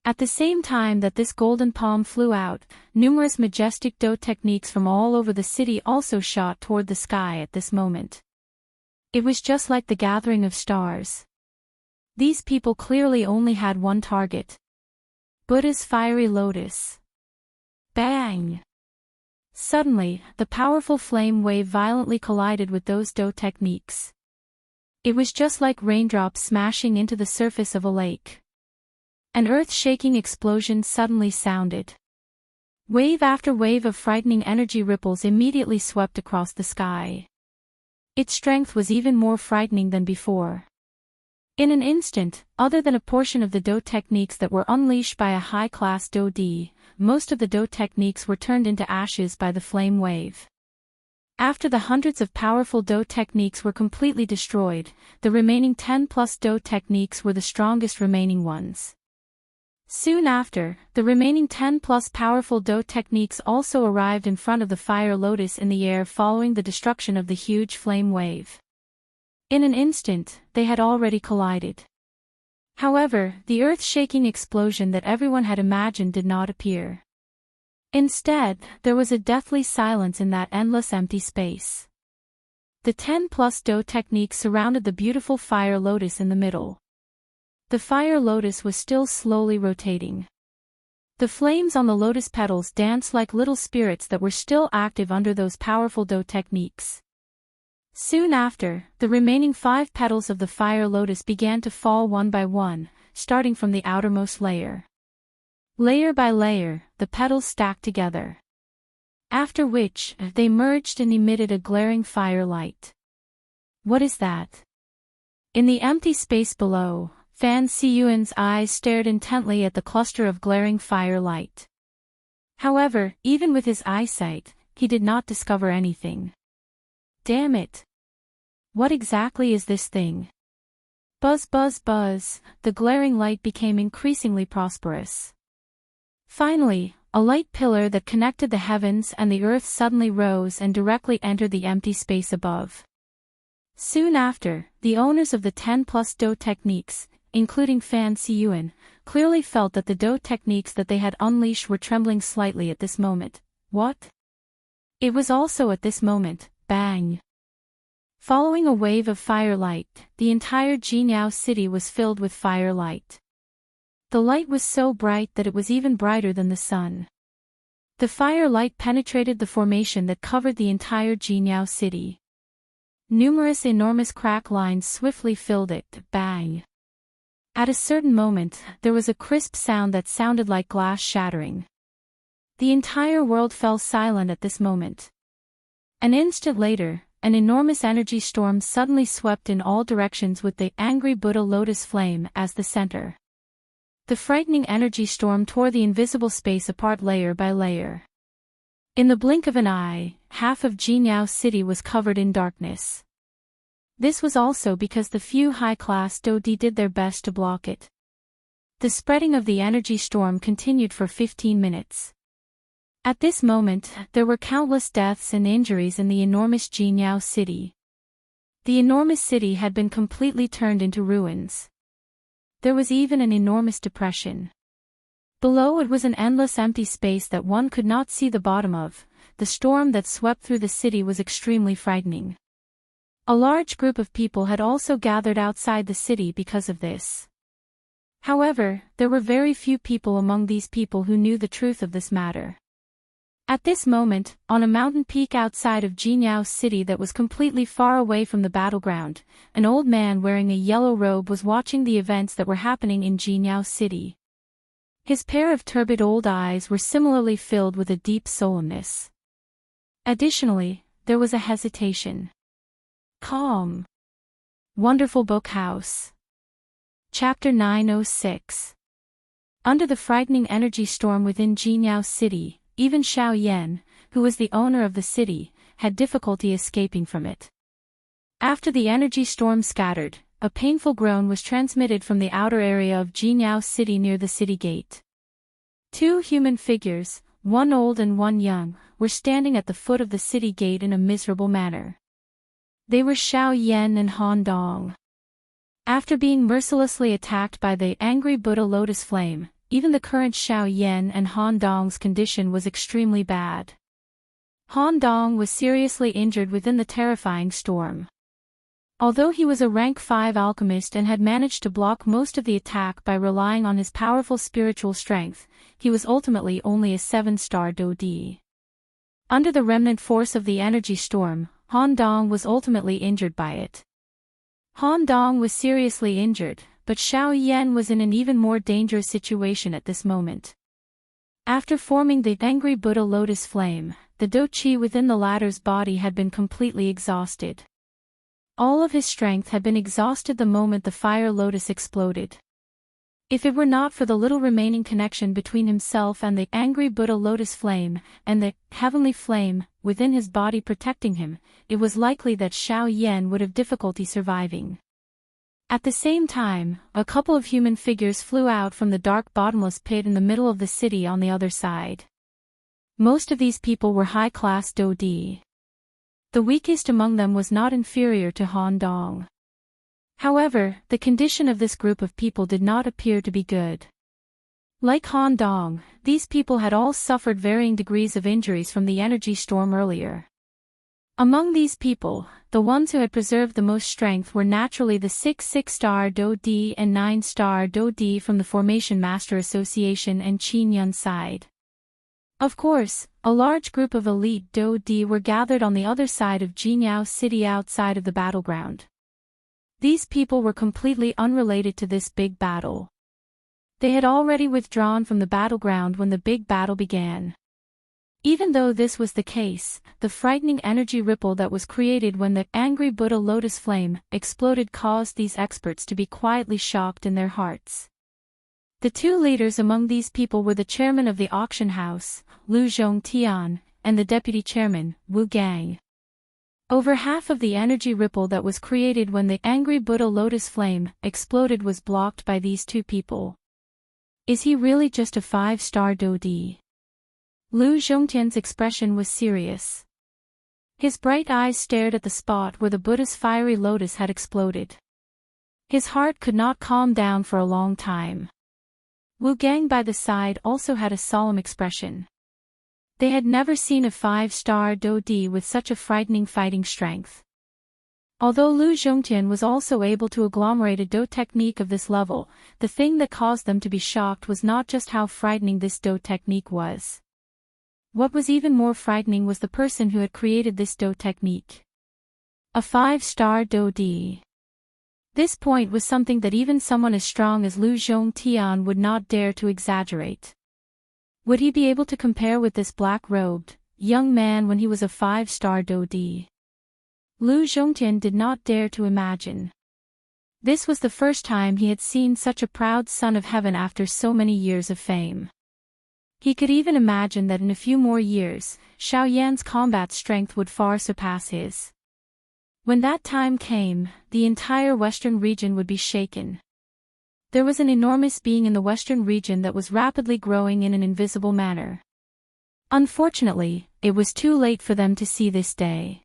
At the same time that this golden palm flew out, numerous majestic do techniques from all over the city also shot toward the sky at this moment. It was just like the gathering of stars. These people clearly only had one target. Buddha's fiery lotus. Bang! Suddenly, the powerful flame wave violently collided with those do techniques. It was just like raindrops smashing into the surface of a lake. An earth-shaking explosion suddenly sounded. Wave after wave of frightening energy ripples immediately swept across the sky. Its strength was even more frightening than before. In an instant, other than a portion of the do techniques that were unleashed by a high-class do di, most of the do techniques were turned into ashes by the flame wave. After the hundreds of powerful do techniques were completely destroyed, the remaining 10+ do techniques were the strongest remaining ones. Soon after, the remaining 10+ powerful do techniques also arrived in front of the fire lotus in the air following the destruction of the huge flame wave. In an instant, they had already collided. However, the earth-shaking explosion that everyone had imagined did not appear. Instead, there was a deathly silence in that endless empty space. The 10+ do techniques surrounded the beautiful fire lotus in the middle. The fire lotus was still slowly rotating. The flames on the lotus petals danced like little spirits that were still active under those powerful do techniques. Soon after, the remaining 5 petals of the fire lotus began to fall one by one, starting from the outermost layer. Layer by layer, the petals stacked together. After which, they merged and emitted a glaring fire light. What is that? In the empty space below, Fan Siyuan's eyes stared intently at the cluster of glaring fire light. However, even with his eyesight, he did not discover anything. Damn it! What exactly is this thing? Buzz buzz buzz, the glaring light became increasingly prosperous. Finally, a light pillar that connected the heavens and the earth suddenly rose and directly entered the empty space above. Soon after, the owners of the 10+ do techniques, including Fan Siyuan, clearly felt that the do techniques that they had unleashed were trembling slightly at this moment. What? It was also at this moment, bang! Following a wave of firelight, the entire Jinhao city was filled with firelight. The light was so bright that it was even brighter than the sun. The firelight penetrated the formation that covered the entire Jinhao city. Numerous enormous crack lines swiftly filled it, bang! At a certain moment, there was a crisp sound that sounded like glass shattering. The entire world fell silent at this moment. An instant later, an enormous energy storm suddenly swept in all directions with the angry Buddha lotus flame as the center. The frightening energy storm tore the invisible space apart layer by layer. In the blink of an eye, half of Jinhao city was covered in darkness. This was also because the few high-class Dodi did their best to block it. The spreading of the energy storm continued for 15 minutes. At this moment, there were countless deaths and injuries in the enormous Jinyao city. The enormous city had been completely turned into ruins. There was even an enormous depression. Below it was an endless empty space that one could not see the bottom of. The storm that swept through the city was extremely frightening. A large group of people had also gathered outside the city because of this. However, there were very few people among these people who knew the truth of this matter. At this moment, on a mountain peak outside of Jinyao city that was completely far away from the battleground, an old man wearing a yellow robe was watching the events that were happening in Jinyao city. His pair of turbid old eyes were similarly filled with a deep solemnness. Additionally, there was a hesitation. Calm. Wonderful Book House. Chapter 906. Under the frightening energy storm within Jinyao city, even Xiao Yan, who was the owner of the city, had difficulty escaping from it. After the energy storm scattered, a painful groan was transmitted from the outer area of Jinyao city near the city gate. Two human figures, one old and one young, were standing at the foot of the city gate in a miserable manner. They were Xiao Yan and Han Dong. After being mercilessly attacked by the angry Buddha lotus flame, even the current Xiao Yan and Han Dong's condition was extremely bad. Han Dong was seriously injured within the terrifying storm. Although he was a rank 5 alchemist and had managed to block most of the attack by relying on his powerful spiritual strength, he was ultimately only a 7-star Dodi. Under the remnant force of the energy storm, Han Dong was ultimately injured by it. Han Dong was seriously injured, but Xiao Yan was in an even more dangerous situation at this moment. After forming the angry Buddha lotus flame, the Do Chi within the latter's body had been completely exhausted. All of his strength had been exhausted the moment the fire lotus exploded. If it were not for the little remaining connection between himself and the angry Buddha lotus flame, and the heavenly flame within his body protecting him, it was likely that Xiao Yan would have difficulty surviving. At the same time, a couple of human figures flew out from the dark bottomless pit in the middle of the city on the other side. Most of these people were high-class Dodi. The weakest among them was not inferior to Han Dong. However, the condition of this group of people did not appear to be good. Like Han Dong, these people had all suffered varying degrees of injuries from the energy storm earlier. Among these people, the ones who had preserved the most strength were naturally the 6-star Do-Di and 9-star Do-Di from the Formation Master Association and Qin Yun side. Of course, a large group of elite Do-Di were gathered on the other side of Jinyao city outside of the battleground. These people were completely unrelated to this big battle. They had already withdrawn from the battleground when the big battle began. Even though this was the case, the frightening energy ripple that was created when the angry Buddha lotus flame exploded caused these experts to be quietly shocked in their hearts. The two leaders among these people were the chairman of the auction house, Lu Zhongtian, and the deputy chairman, Wu Gang. Over half of the energy ripple that was created when the angry Buddha lotus flame exploded was blocked by these two people. Is he really just a 5-star Dodi? Lu Zhongtian's expression was serious. His bright eyes stared at the spot where the Buddha's fiery lotus had exploded. His heart could not calm down for a long time. Wu Gang by the side also had a solemn expression. They had never seen a 5-star Dodi with such a frightening fighting strength. Although Lu Zhongtian was also able to agglomerate a Do technique of this level, the thing that caused them to be shocked was not just how frightening this Do technique was. What was even more frightening was the person who had created this Do technique. A 5-star Dodi. This point was something that even someone as strong as Lu Zhongtian would not dare to exaggerate. Would he be able to compare with this black-robed, young man when he was a 5-star Dodi? Lu Zhongtian did not dare to imagine. This was the first time he had seen such a proud son of heaven after so many years of fame. He could even imagine that in a few more years, Xiao Yan's combat strength would far surpass his. When that time came, the entire western region would be shaken. There was an enormous being in the western region that was rapidly growing in an invisible manner. Unfortunately, it was too late for them to see this day.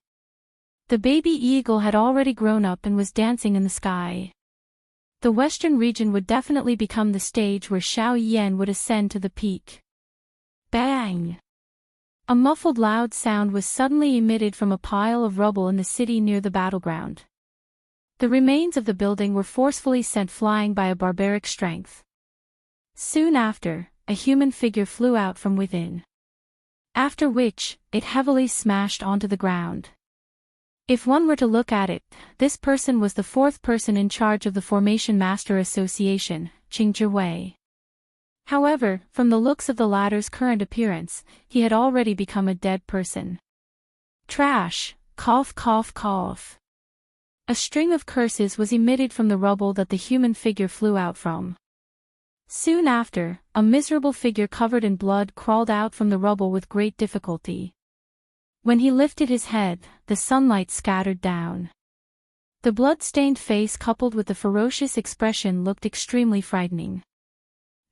The baby eagle had already grown up and was dancing in the sky. The western region would definitely become the stage where Xiao Yan would ascend to the peak. Bang! A muffled loud sound was suddenly emitted from a pile of rubble in the city near the battleground. The remains of the building were forcefully sent flying by a barbaric strength. Soon after, a human figure flew out from within. After which, it heavily smashed onto the ground. If one were to look at it, this person was the fourth person in charge of the Formation Master Association, Qing Zhiwei. However, from the looks of the latter's current appearance, he had already become a dead person. Trash! Cough cough cough. A string of curses was emitted from the rubble that the human figure flew out from. Soon after, a miserable figure covered in blood crawled out from the rubble with great difficulty. When he lifted his head, the sunlight scattered down. The blood-stained face coupled with the ferocious expression looked extremely frightening.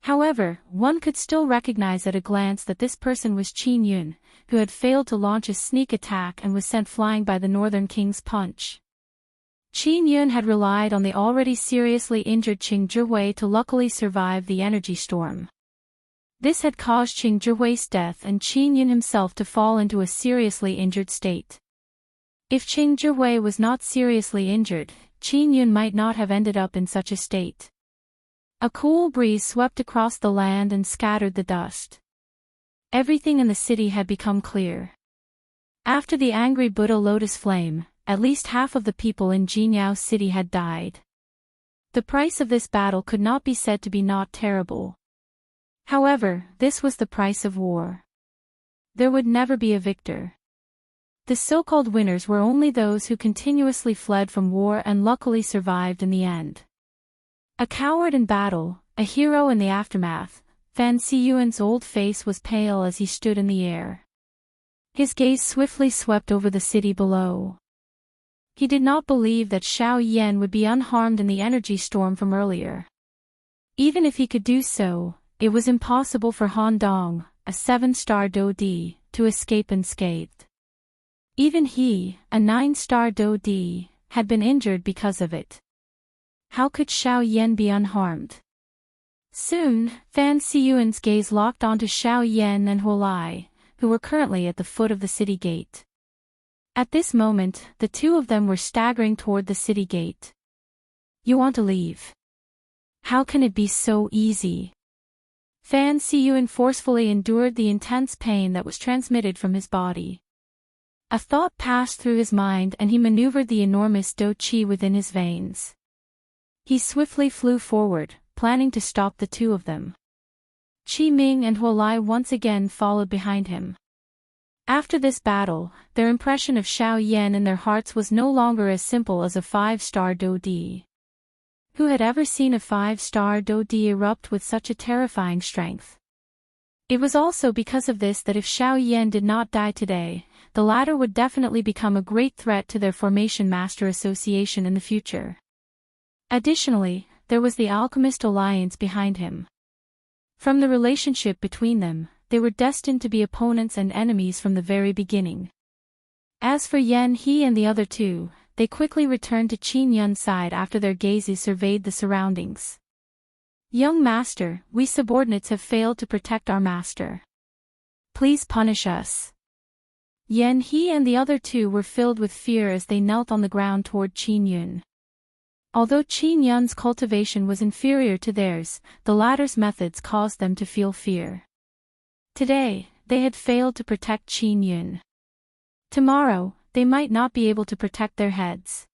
However, one could still recognize at a glance that this person was Qin Yun, who had failed to launch a sneak attack and was sent flying by the Northern King's punch. Qin Yun had relied on the already seriously injured Qing Zhiwei to luckily survive the energy storm. This had caused Qing Zhiwei's death and Qin Yun himself to fall into a seriously injured state. If Qing Zhiwei was not seriously injured, Qin Yun might not have ended up in such a state. A cool breeze swept across the land and scattered the dust. Everything in the city had become clear. After the angry Buddha lotus flame, at least half of the people in Jinyao City had died. The price of this battle could not be said to be not terrible. However, this was the price of war. There would never be a victor. The so-called winners were only those who continuously fled from war and luckily survived in the end. A coward in battle, a hero in the aftermath, Fan Siyuan's old face was pale as he stood in the air. His gaze swiftly swept over the city below. He did not believe that Xiao Yan would be unharmed in the energy storm from earlier. Even if he could do so, it was impossible for Han Dong, a 7-star Dodi, to escape unscathed. Even he, a 9-star Dodi, had been injured because of it. How could Xiao Yan be unharmed? Soon, Fan Siyuan's gaze locked onto Xiao Yan and Huolai, who were currently at the foot of the city gate. At this moment, the two of them were staggering toward the city gate. You want to leave? How can it be so easy? Fan Siyuan forcefully endured the intense pain that was transmitted from his body. A thought passed through his mind and he maneuvered the enormous Do Qi within his veins. He swiftly flew forward, planning to stop the two of them. Qi Ming and Huolai once again followed behind him. After this battle, their impression of Xiao Yan in their hearts was no longer as simple as a 5-star Dodi. Who had ever seen a 5-star Dodi erupt with such a terrifying strength? It was also because of this that if Xiao Yan did not die today, the latter would definitely become a great threat to their Formation Master Association in the future. Additionally, there was the Alchemist Alliance behind him. From the relationship between them, they were destined to be opponents and enemies from the very beginning. As for Yan He and the other two, they quickly returned to Qin Yun's side after their gazes surveyed the surroundings. Young master, we subordinates have failed to protect our master. Please punish us. Yan He and the other two were filled with fear as they knelt on the ground toward Qin Yun. Although Qin Yun's cultivation was inferior to theirs, the latter's methods caused them to feel fear. Today, they had failed to protect Qin Yun. Tomorrow, they might not be able to protect their heads.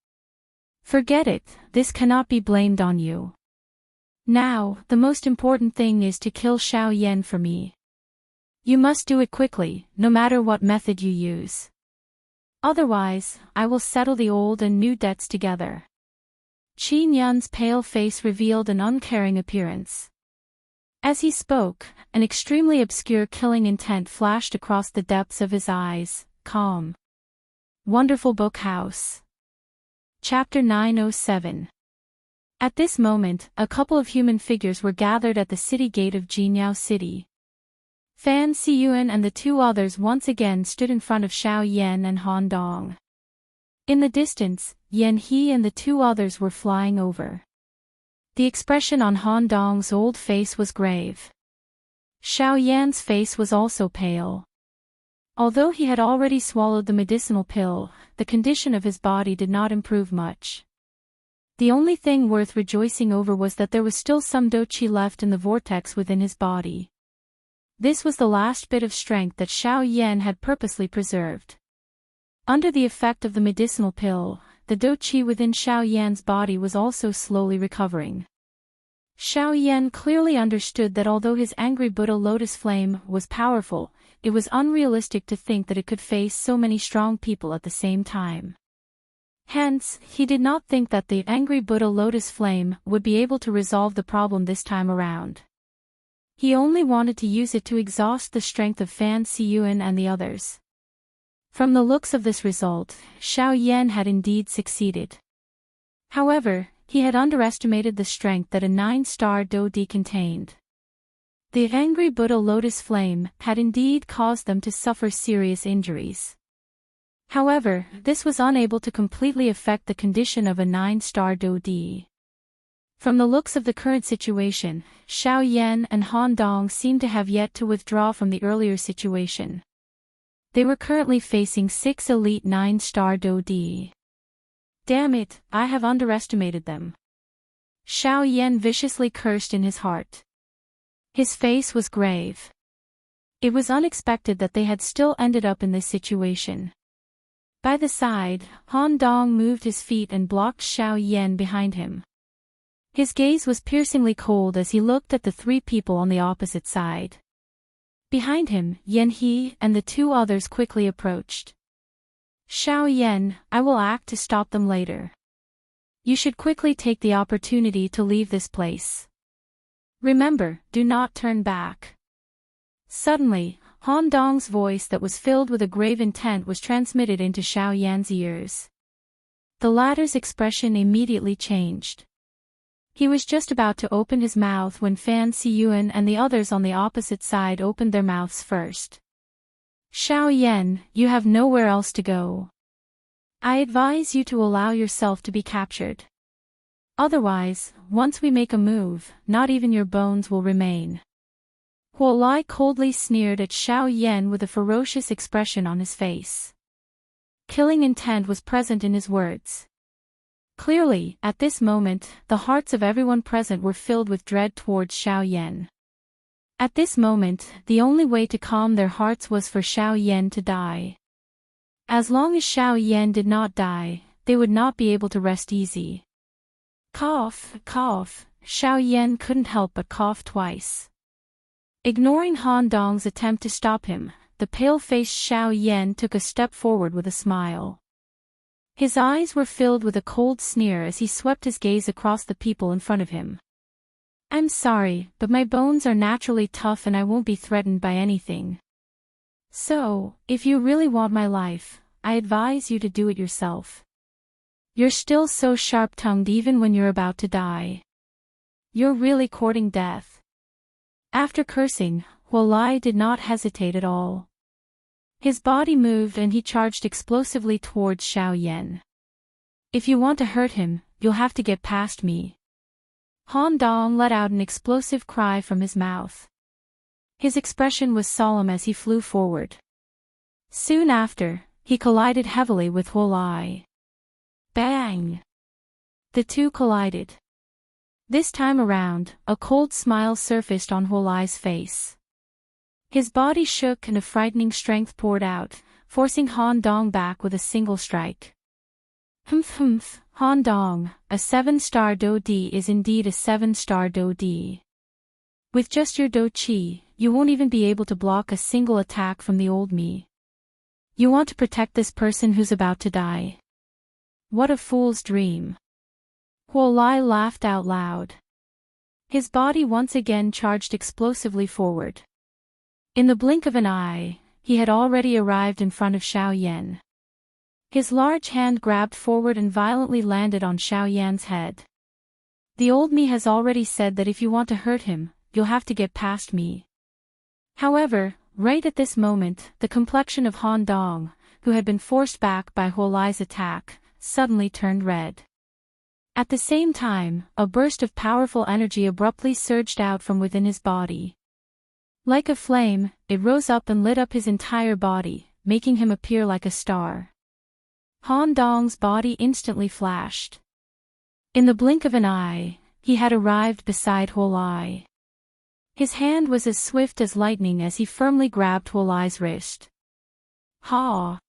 Forget it, this cannot be blamed on you. Now, the most important thing is to kill Xiao Yan for me. You must do it quickly, no matter what method you use. Otherwise, I will settle the old and new debts together. Qin Yun's pale face revealed an uncaring appearance. As he spoke, an extremely obscure killing intent flashed across the depths of his eyes. Calm. Wonderful Book House. Chapter 907. At this moment, a couple of human figures were gathered at the city gate of Jinyao City. Fan Siyuan and the two others once again stood in front of Xiao Yan and Han Dong. In the distance, Yan He and the two others were flying over. The expression on Han Dong's old face was grave. Xiao Yan's face was also pale. Although he had already swallowed the medicinal pill, the condition of his body did not improve much. The only thing worth rejoicing over was that there was still some do qi left in the vortex within his body. This was the last bit of strength that Xiao Yan had purposely preserved. Under the effect of the medicinal pill, the do qi within Xiao Yan's body was also slowly recovering. Xiao Yan clearly understood that although his angry Buddha lotus flame was powerful, it was unrealistic to think that it could face so many strong people at the same time. Hence, he did not think that the angry Buddha lotus flame would be able to resolve the problem this time around. He only wanted to use it to exhaust the strength of Fan Siyuan and the others. From the looks of this result, Xiao Yan had indeed succeeded. However, he had underestimated the strength that a 9-star Do Di contained. The angry Buddha lotus flame had indeed caused them to suffer serious injuries. However, this was unable to completely affect the condition of a 9-star Do Di. From the looks of the current situation, Xiao Yan and Han Dong seemed to have yet to withdraw from the earlier situation. They were currently facing 6 elite 9-star Do Di. Damn it, I have underestimated them. Xiao Yan viciously cursed in his heart. His face was grave. It was unexpected that they had still ended up in this situation. By the side, Han Dong moved his feet and blocked Xiao Yan behind him. His gaze was piercingly cold as he looked at the three people on the opposite side. Behind him, Yan He and the two others quickly approached. Xiao Yan, I will act to stop them later. You should quickly take the opportunity to leave this place. Remember, do not turn back. Suddenly, Han Dong's voice that was filled with a grave intent was transmitted into Xiao Yan's ears. The latter's expression immediately changed. He was just about to open his mouth when Fan Siyuan and the others on the opposite side opened their mouths first. Xiao Yan, you have nowhere else to go. I advise you to allow yourself to be captured. Otherwise, once we make a move, not even your bones will remain. Huo Lai coldly sneered at Xiao Yan with a ferocious expression on his face. Killing intent was present in his words. Clearly, at this moment, the hearts of everyone present were filled with dread towards Xiao Yan. At this moment, the only way to calm their hearts was for Xiao Yan to die. As long as Xiao Yan did not die, they would not be able to rest easy. Cough, cough, Xiao Yan couldn't help but cough twice. Ignoring Han Dong's attempt to stop him, the pale-faced Xiao Yan took a step forward with a smile. His eyes were filled with a cold sneer as he swept his gaze across the people in front of him. I'm sorry, but my bones are naturally tough and I won't be threatened by anything. So, if you really want my life, I advise you to do it yourself. You're still so sharp-tongued even when you're about to die. You're really courting death. After cursing, Huo Lai did not hesitate at all. His body moved and he charged explosively towards Xiao Yan. If you want to hurt him, you'll have to get past me. Han Dong let out an explosive cry from his mouth. His expression was solemn as he flew forward. Soon after, he collided heavily with Huo Lai. Bang! The two collided. This time around, a cold smile surfaced on Huo Lai's face. His body shook and a frightening strength poured out, forcing Han Dong back with a single strike. Humph, Han Dong, a 7-star Do Di is indeed a 7-star Do Di. With just your Do Qi, you won't even be able to block a single attack from the old me. You want to protect this person who's about to die. What a fool's dream. Huo Lai laughed out loud. His body once again charged explosively forward. In the blink of an eye, he had already arrived in front of Xiao Yan. His large hand grabbed forward and violently landed on Xiao Yan's head. The old me has already said that if you want to hurt him, you'll have to get past me. However, right at this moment, the complexion of Han Dong, who had been forced back by Huo Lai's attack, suddenly turned red. At the same time, a burst of powerful energy abruptly surged out from within his body. Like a flame, it rose up and lit up his entire body, making him appear like a star. Han Dong's body instantly flashed. In the blink of an eye, he had arrived beside Huo Lai. His hand was as swift as lightning as he firmly grabbed Huo Lai's wrist. Ha!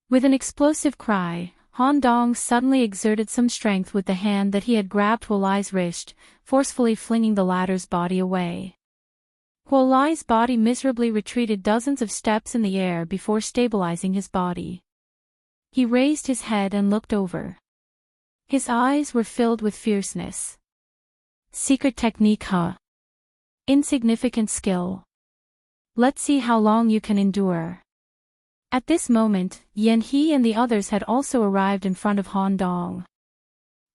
With an explosive cry, Han Dong suddenly exerted some strength with the hand that he had grabbed Huo Lai's wrist, forcefully flinging the latter's body away. Huo Lai's body miserably retreated dozens of steps in the air before stabilizing his body. He raised his head and looked over. His eyes were filled with fierceness. Secret technique, huh? Insignificant skill. Let's see how long you can endure. At this moment, Yan He and the others had also arrived in front of Han Dong.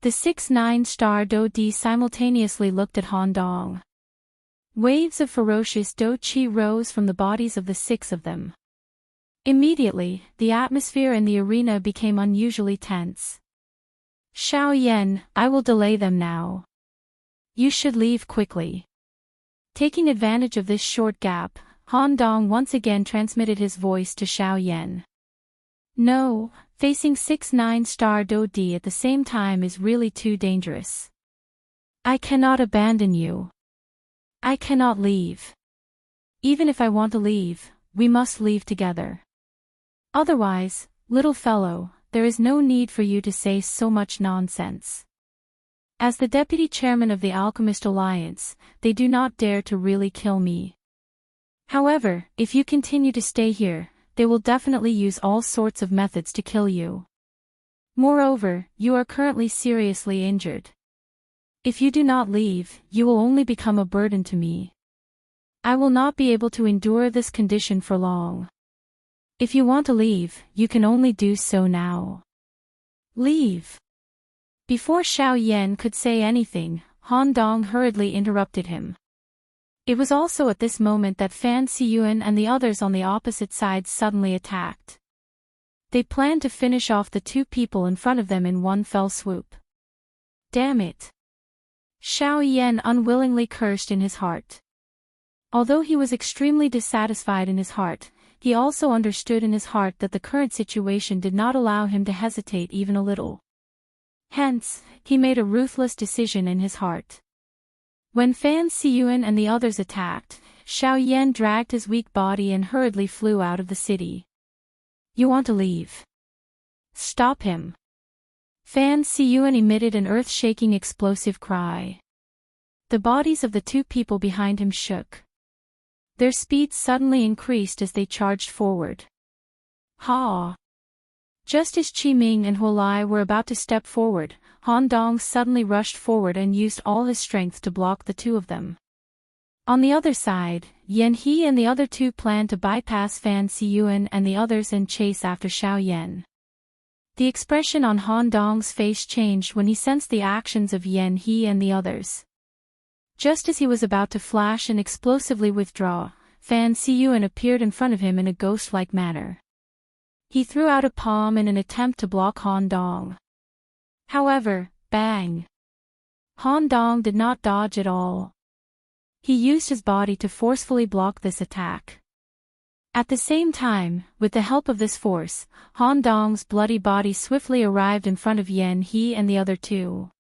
The 6-9-star Do Di simultaneously looked at Han Dong. Waves of ferocious Do Chi rose from the bodies of the 6 of them. Immediately, the atmosphere in the arena became unusually tense. Xiao Yan, I will delay them now. You should leave quickly. Taking advantage of this short gap, Han Dong once again transmitted his voice to Xiao Yan. No, facing 6-9-star Do Di at the same time is really too dangerous. I cannot abandon you. I cannot leave. Even if I want to leave, we must leave together. Otherwise, little fellow, there is no need for you to say so much nonsense. As the deputy chairman of the Alchemist Alliance, they do not dare to really kill me. However, if you continue to stay here, they will definitely use all sorts of methods to kill you. Moreover, you are currently seriously injured. If you do not leave, you will only become a burden to me. I will not be able to endure this condition for long. If you want to leave, you can only do so now. Leave. Before Xiao Yan could say anything, Han Dong hurriedly interrupted him. It was also at this moment that Fan Siyuan and the others on the opposite side suddenly attacked. They planned to finish off the 2 people in front of them in one fell swoop. Damn it! Xiao Yan unwillingly cursed in his heart. Although he was extremely dissatisfied in his heart, he also understood in his heart that the current situation did not allow him to hesitate even a little. Hence, he made a ruthless decision in his heart. When Fan Siyuan and the others attacked, Xiao Yan dragged his weak body and hurriedly flew out of the city. You want to leave? Stop him. Fan Siyuan emitted an earth-shaking explosive cry. The bodies of the 2 people behind him shook. Their speed suddenly increased as they charged forward. Ha! Just as Qi Ming and Huo Lai were about to step forward, Han Dong suddenly rushed forward and used all his strength to block the 2 of them. On the other side, Yan He and the other 2 planned to bypass Fan Siyuan and the others and chase after Xiao Yan. The expression on Han Dong's face changed when he sensed the actions of Yan He and the others. Just as he was about to flash and explosively withdraw, Fan Siyuan appeared in front of him in a ghost-like manner. He threw out a palm in an attempt to block Han Dong. However, bang! Han Dong did not dodge at all. He used his body to forcefully block this attack. At the same time, with the help of this force, Han Dong's bloody body swiftly arrived in front of Yan He and the other 2.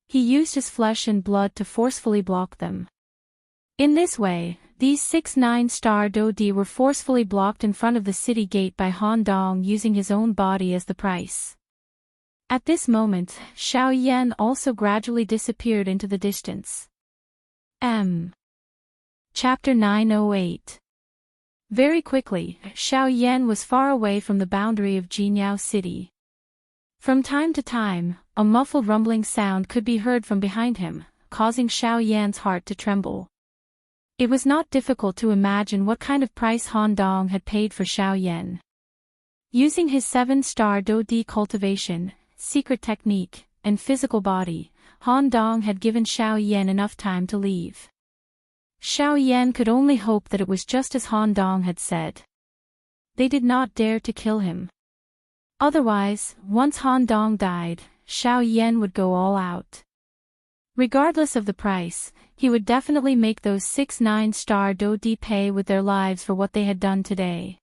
He used his flesh and blood to forcefully block them. In this way, these 6-9-star Do Di were forcefully blocked in front of the city gate by Han Dong using his own body as the price. At this moment, Xiao Yan also gradually disappeared into the distance. Chapter 908. Very quickly, Xiao Yan was far away from the boundary of Jinyao City. From time to time, a muffled rumbling sound could be heard from behind him, causing Xiao Yan's heart to tremble. It was not difficult to imagine what kind of price Han Dong had paid for Xiao Yan. Using his 7-star Do Di cultivation, secret technique, and physical body, Han Dong had given Xiao Yan enough time to leave. Xiao Yan could only hope that it was just as Han Dong had said. They did not dare to kill him. Otherwise, once Han Dong died, Xiao Yan would go all out. Regardless of the price, he would definitely make those 6 9-star Do-Di pay with their lives for what they had done today.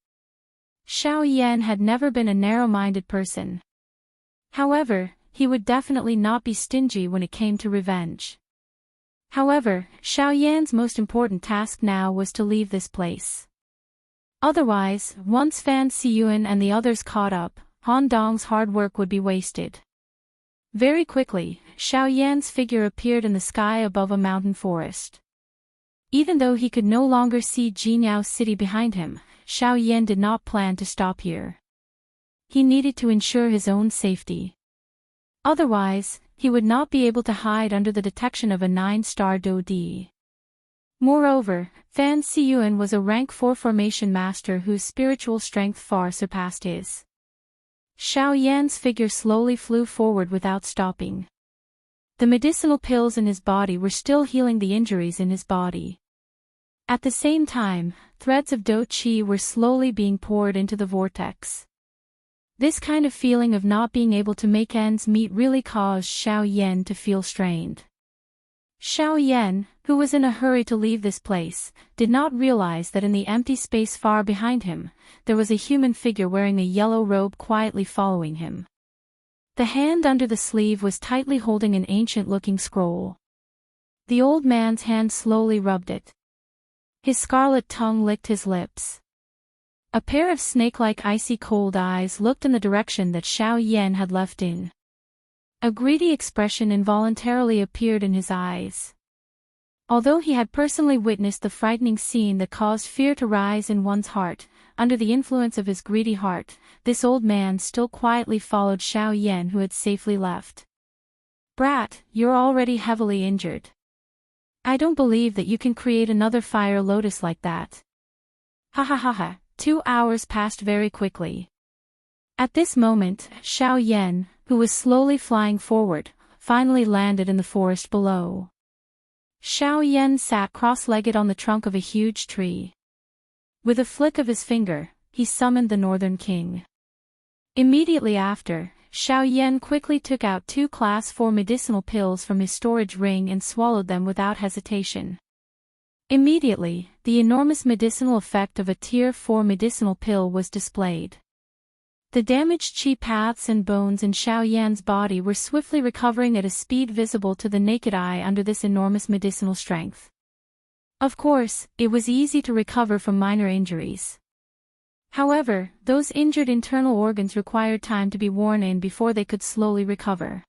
Xiao Yan had never been a narrow-minded person. However, he would definitely not be stingy when it came to revenge. However, Xiao Yan's most important task now was to leave this place. Otherwise, once Fan Xiyuan and the others caught up, Han Dong's hard work would be wasted. Very quickly, Xiao Yan's figure appeared in the sky above a mountain forest. Even though he could no longer see Jingyao City behind him, Xiao Yan did not plan to stop here. He needed to ensure his own safety. Otherwise, he would not be able to hide under the detection of a 9-star Do-Di. Moreover, Fan Xiyuan was a rank 4 formation master whose spiritual strength far surpassed his. Xiao Yan's figure slowly flew forward without stopping. The medicinal pills in his body were still healing the injuries in his body. At the same time, threads of Do Qi were slowly being poured into the vortex. This kind of feeling of not being able to make ends meet really caused Xiao Yan to feel strained. Xiao Yan, who was in a hurry to leave this place, did not realize that in the empty space far behind him, there was a human figure wearing a yellow robe quietly following him. The hand under the sleeve was tightly holding an ancient-looking scroll. The old man's hand slowly rubbed it. His scarlet tongue licked his lips. A pair of snake-like icy cold eyes looked in the direction that Xiao Yan had left in. A greedy expression involuntarily appeared in his eyes. Although he had personally witnessed the frightening scene that caused fear to rise in one's heart, under the influence of his greedy heart, this old man still quietly followed Xiao Yan, who had safely left. "Brat, you're already heavily injured. I don't believe that you can create another fire lotus like that." Ha ha ha ha. 2 hours passed very quickly. At this moment, Xiao Yan, who was slowly flying forward, finally landed in the forest below. Xiao Yan sat cross-legged on the trunk of a huge tree. With a flick of his finger, he summoned the Northern King. Immediately after, Xiao Yan quickly took out 2 Class 4 medicinal pills from his storage ring and swallowed them without hesitation. Immediately, the enormous medicinal effect of a Tier 4 medicinal pill was displayed. The damaged qi paths and bones in Xiao Yan's body were swiftly recovering at a speed visible to the naked eye under this enormous medicinal strength. Of course, it was easy to recover from minor injuries. However, those injured internal organs required time to be worn in before they could slowly recover.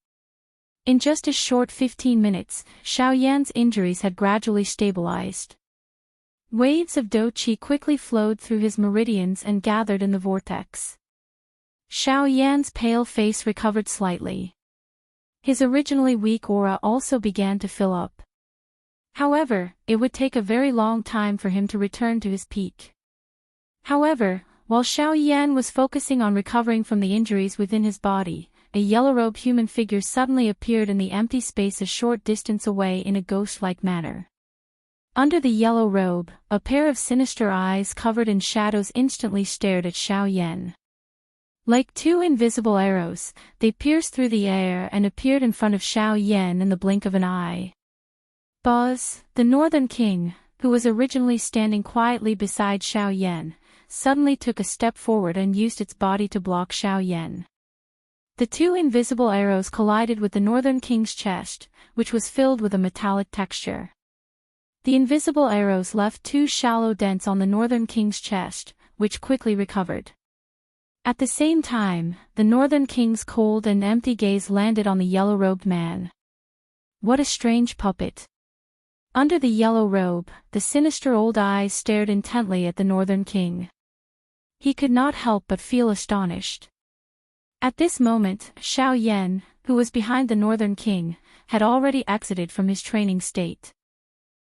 In just a short 15 minutes, Xiao Yan's injuries had gradually stabilized. Waves of Do Qi quickly flowed through his meridians and gathered in the vortex. Xiao Yan's pale face recovered slightly. His originally weak aura also began to fill up. However, it would take a very long time for him to return to his peak. However, while Xiao Yan was focusing on recovering from the injuries within his body, a yellow-robed human figure suddenly appeared in the empty space a short distance away in a ghost-like manner. Under the yellow robe, a pair of sinister eyes covered in shadows instantly stared at Xiao Yan. Like 2 invisible arrows, they pierced through the air and appeared in front of Xiao Yan in the blink of an eye. Buzz, the Northern King, who was originally standing quietly beside Xiao Yan, suddenly took a step forward and used its body to block Xiao Yan. The 2 invisible arrows collided with the Northern King's chest, which was filled with a metallic texture. The invisible arrows left 2 shallow dents on the Northern King's chest, which quickly recovered. At the same time, the Northern King's cold and empty gaze landed on the yellow-robed man. What a strange puppet. Under the yellow robe, the sinister old eyes stared intently at the Northern King. He could not help but feel astonished. At this moment, Xiao Yan, who was behind the Northern King, had already exited from his training state.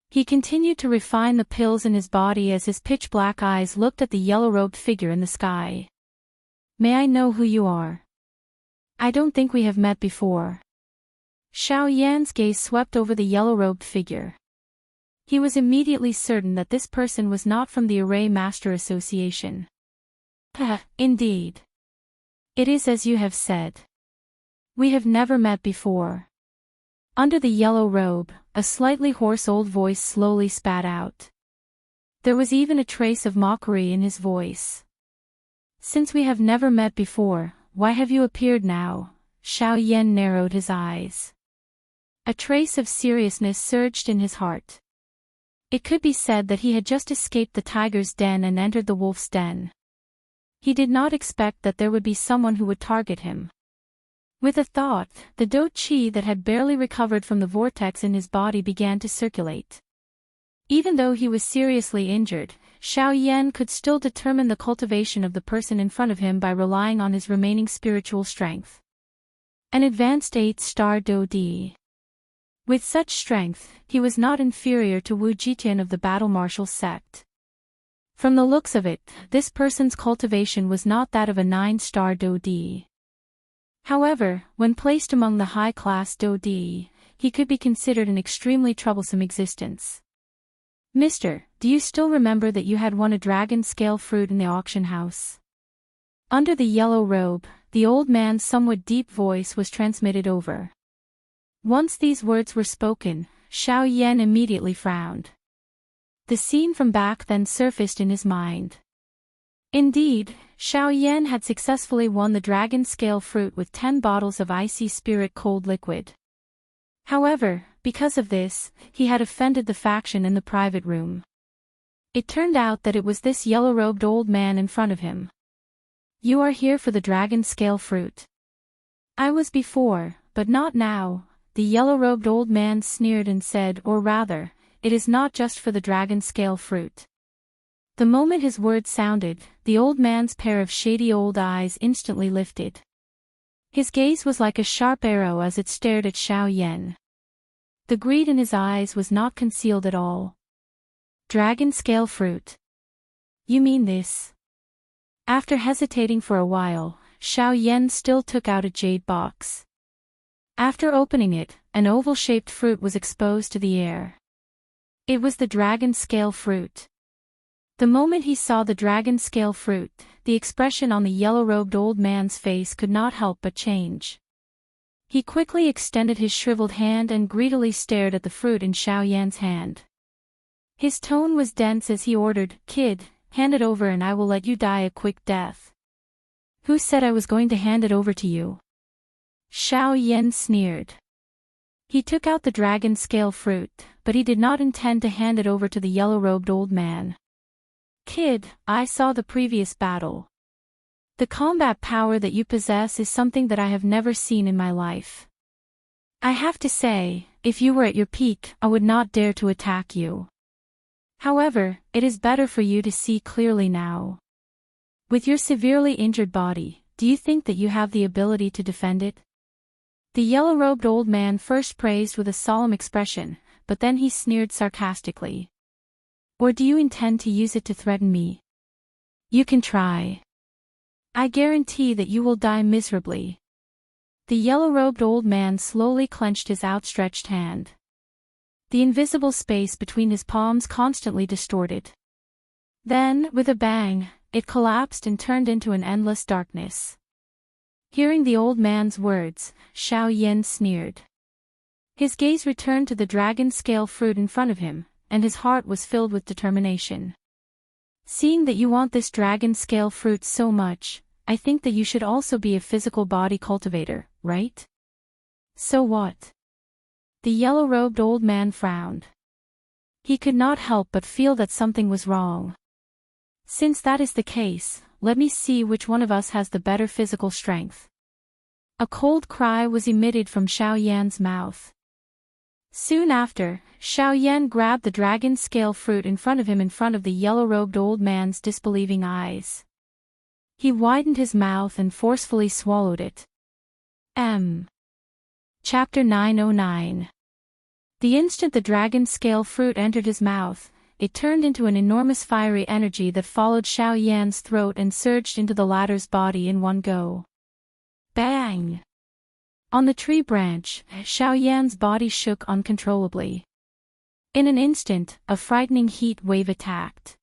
He continued to refine the pills in his body as his pitch-black eyes looked at the yellow-robed figure in the sky. "May I know who you are? I don't think we have met before." Xiao Yan's gaze swept over the yellow-robed figure. He was immediately certain that this person was not from the Array Master Association. Indeed. It is as you have said. We have never met before. Under the yellow robe, a slightly hoarse old voice slowly spat out. There was even a trace of mockery in his voice. Since we have never met before, why have you appeared now? Xiao Yan narrowed his eyes. A trace of seriousness surged in his heart. It could be said that he had just escaped the tiger's den and entered the wolf's den. He did not expect that there would be someone who would target him. With a thought, the Do Chi that had barely recovered from the vortex in his body began to circulate. Even though he was seriously injured, Xiao Yan could still determine the cultivation of the person in front of him by relying on his remaining spiritual strength. An advanced 8-star Do Di. With such strength, he was not inferior to Wu Jitian of the Battle Martial sect. From the looks of it, this person's cultivation was not that of a 9-star Do Di. However, when placed among the high-class Do Di, he could be considered an extremely troublesome existence. Mister, do you still remember that you had won a dragon-scale fruit in the auction house? Under the yellow robe, the old man's somewhat deep voice was transmitted over. Once these words were spoken, Xiao Yan immediately frowned. The scene from back then surfaced in his mind. Indeed, Xiao Yan had successfully won the dragon-scale fruit with 10 bottles of icy spirit cold liquid. However, because of this, he had offended the faction in the private room. It turned out that it was this yellow-robed old man in front of him. You are here for the dragon-scale fruit. I was before, but not now, the yellow-robed old man sneered and said, or rather, it is not just for the dragon-scale fruit. The moment his words sounded, the old man's pair of shady old eyes instantly lifted. His gaze was like a sharp arrow as it stared at Xiao Yan. The greed in his eyes was not concealed at all. Dragon-scale fruit. You mean this? After hesitating for a while, Xiao Yan still took out a jade box. After opening it, an oval-shaped fruit was exposed to the air. It was the dragon-scale fruit. The moment he saw the dragon-scale fruit, the expression on the yellow-robed old man's face could not help but change. He quickly extended his shriveled hand and greedily stared at the fruit in Xiao Yan's hand. His tone was dense as he ordered, "Kid, hand it over and I will let you die a quick death." Who said I was going to hand it over to you? Xiao Yan sneered. He took out the dragon-scale fruit, but he did not intend to hand it over to the yellow-robed old man. Kid, I saw the previous battle. The combat power that you possess is something that I have never seen in my life. I have to say, if you were at your peak, I would not dare to attack you. However, it is better for you to see clearly now. With your severely injured body, do you think that you have the ability to defend it? The yellow-robed old man first praised with a solemn expression, but then he sneered sarcastically. Or do you intend to use it to threaten me? You can try. I guarantee that you will die miserably. The yellow-robed old man slowly clenched his outstretched hand. The invisible space between his palms constantly distorted. Then, with a bang, it collapsed and turned into an endless darkness. Hearing the old man's words, Xiao Yan sneered. His gaze returned to the dragon-scale fruit in front of him, and his heart was filled with determination. Seeing that you want this dragon-scale fruit so much, I think that you should also be a physical body cultivator, right? So what? The yellow-robed old man frowned. He could not help but feel that something was wrong. Since that is the case, let me see which one of us has the better physical strength. A cold cry was emitted from Xiao Yan's mouth. Soon after, Xiao Yan grabbed the dragon-scale fruit in front of the yellow-robed old man's disbelieving eyes. He widened his mouth and forcefully swallowed it. Chapter 909. The instant the dragon-scale fruit entered his mouth, it turned into an enormous fiery energy that followed Xiao Yan's throat and surged into the latter's body in one go. Bang! On the tree branch, Xiao Yan's body shook uncontrollably. In an instant, a frightening heat wave attacked.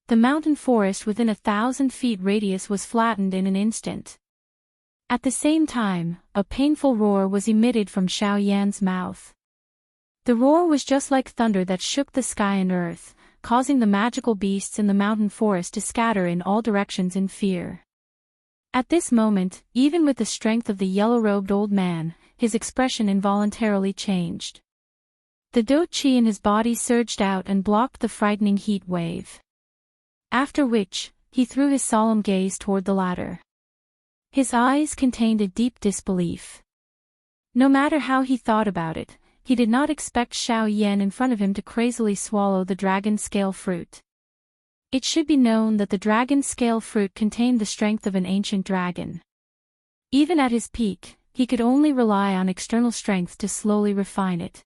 The mountain forest within 1,000 feet radius was flattened in an instant. At the same time, a painful roar was emitted from Xiao Yan's mouth. The roar was just like thunder that shook the sky and earth, causing the magical beasts in the mountain forest to scatter in all directions in fear. At this moment, even with the strength of the yellow-robed old man, his expression involuntarily changed. The dou qi in his body surged out and blocked the frightening heat wave. After which, he threw his solemn gaze toward the ladder. His eyes contained a deep disbelief. No matter how he thought about it, he did not expect Xiao Yan in front of him to crazily swallow the dragon scale fruit. It should be known that the dragon scale fruit contained the strength of an ancient dragon. Even at his peak, he could only rely on external strength to slowly refine it.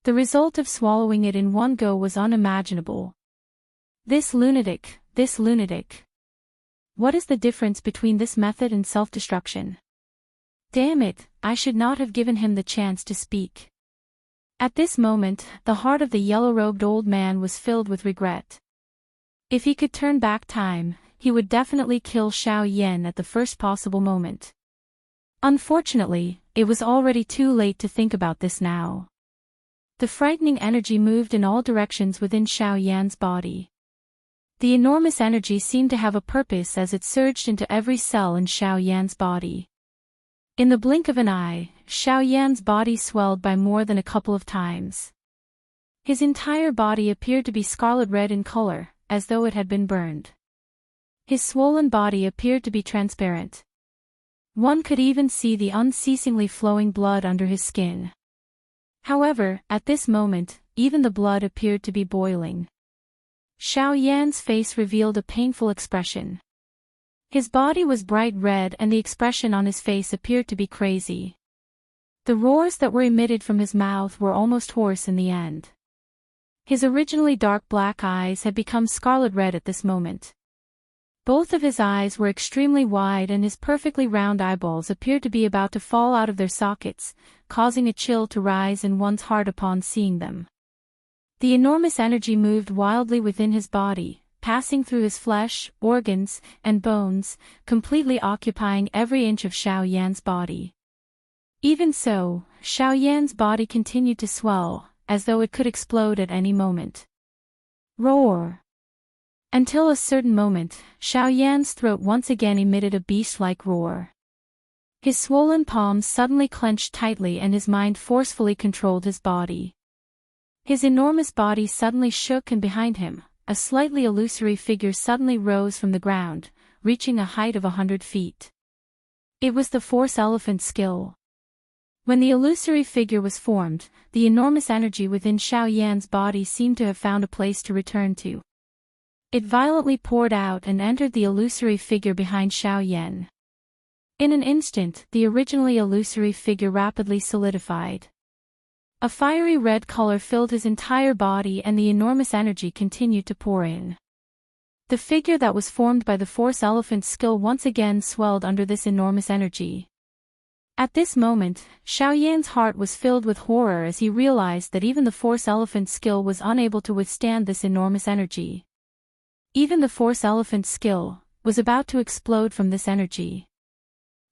The result of swallowing it in one go was unimaginable. This lunatic. What is the difference between this method and self-destruction? Damn it, I should not have given him the chance to speak. At this moment, the heart of the yellow-robed old man was filled with regret. If he could turn back time, he would definitely kill Xiao Yan at the first possible moment. Unfortunately, it was already too late to think about this now. The frightening energy moved in all directions within Xiao Yan's body. The enormous energy seemed to have a purpose as it surged into every cell in Xiao Yan's body. In the blink of an eye, Xiao Yan's body swelled by more than a couple of times. His entire body appeared to be scarlet red in color, as though it had been burned. His swollen body appeared to be transparent. One could even see the unceasingly flowing blood under his skin. However, at this moment, even the blood appeared to be boiling. Xiao Yan's face revealed a painful expression. His body was bright red and the expression on his face appeared to be crazy. The roars that were emitted from his mouth were almost hoarse in the end. His originally dark black eyes had become scarlet red at this moment. Both of his eyes were extremely wide and his perfectly round eyeballs appeared to be about to fall out of their sockets, causing a chill to rise in one's heart upon seeing them. The enormous energy moved wildly within his body, passing through his flesh, organs, and bones, completely occupying every inch of Xiao Yan's body. Even so, Xiao Yan's body continued to swell, as though it could explode at any moment. Roar! Until a certain moment, Xiao Yan's throat once again emitted a beast-like roar. His swollen palms suddenly clenched tightly and his mind forcefully controlled his body. His enormous body suddenly shook and behind him, a slightly illusory figure suddenly rose from the ground, reaching a height of 100 feet. It was the Force Elephant skill. When the illusory figure was formed, the enormous energy within Xiao Yan's body seemed to have found a place to return to. It violently poured out and entered the illusory figure behind Xiao Yan. In an instant, the originally illusory figure rapidly solidified. A fiery red color filled his entire body and the enormous energy continued to pour in. The figure that was formed by the Force Elephant's skill once again swelled under this enormous energy. At this moment, Xiao Yan's heart was filled with horror as he realized that even the Force Elephant's skill was unable to withstand this enormous energy. Even the Force Elephant's skill was about to explode from this energy.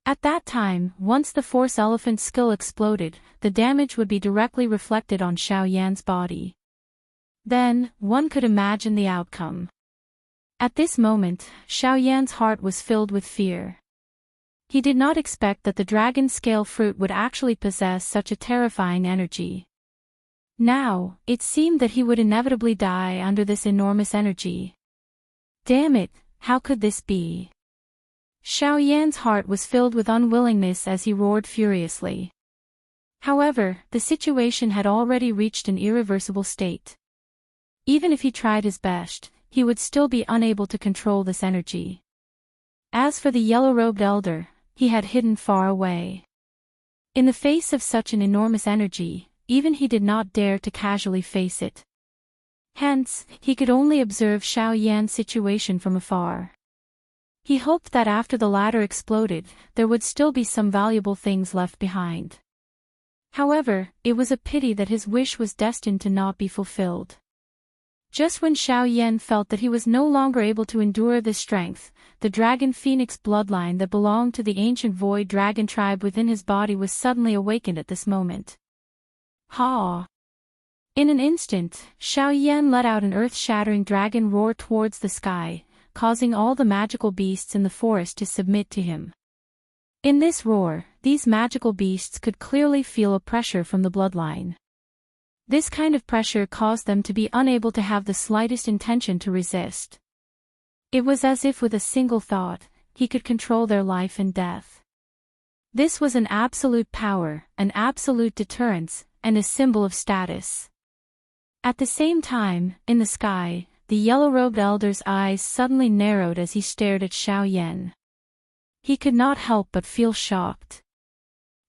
At that time, once the Force Elephant's skill exploded, the damage would be directly reflected on Xiao Yan's body. Then, one could imagine the outcome. At this moment, Xiao Yan's heart was filled with fear. He did not expect that the dragon scale fruit would actually possess such a terrifying energy. Now, it seemed that he would inevitably die under this enormous energy. Damn it, how could this be? Xiao Yan's heart was filled with unwillingness as he roared furiously. However, the situation had already reached an irreversible state. Even if he tried his best, he would still be unable to control this energy. As for the yellow-robed elder, he had hidden far away. In the face of such an enormous energy, even he did not dare to casually face it. Hence, he could only observe Xiao Yan's situation from afar. He hoped that after the latter exploded, there would still be some valuable things left behind. However, it was a pity that his wish was destined to not be fulfilled. Just when Xiao Yan felt that he was no longer able to endure this strength, the dragon phoenix bloodline that belonged to the ancient void dragon tribe within his body was suddenly awakened at this moment. Ha! In an instant, Xiao Yan let out an earth-shattering dragon roar towards the sky, causing all the magical beasts in the forest to submit to him. In this roar, these magical beasts could clearly feel a pressure from the bloodline. This kind of pressure caused them to be unable to have the slightest intention to resist. It was as if with a single thought, he could control their life and death. This was an absolute power, an absolute deterrence, and a symbol of status. At the same time, in the sky, the yellow-robed elder's eyes suddenly narrowed as he stared at Xiao Yan. He could not help but feel shocked.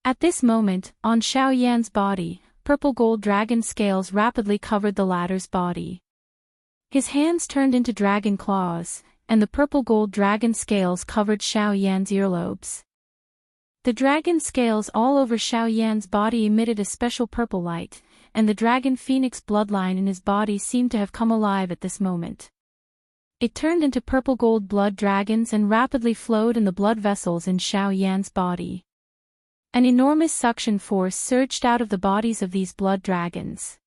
At this moment, on Xiao Yan's body, purple gold dragon scales rapidly covered the latter's body. His hands turned into dragon claws, and the purple gold dragon scales covered Xiao Yan's earlobes. The dragon scales all over Xiao Yan's body emitted a special purple light, and the dragon phoenix bloodline in his body seemed to have come alive at this moment. It turned into purple gold blood dragons and rapidly flowed in the blood vessels in Xiao Yan's body. An enormous suction force surged out of the bodies of these blood dragons.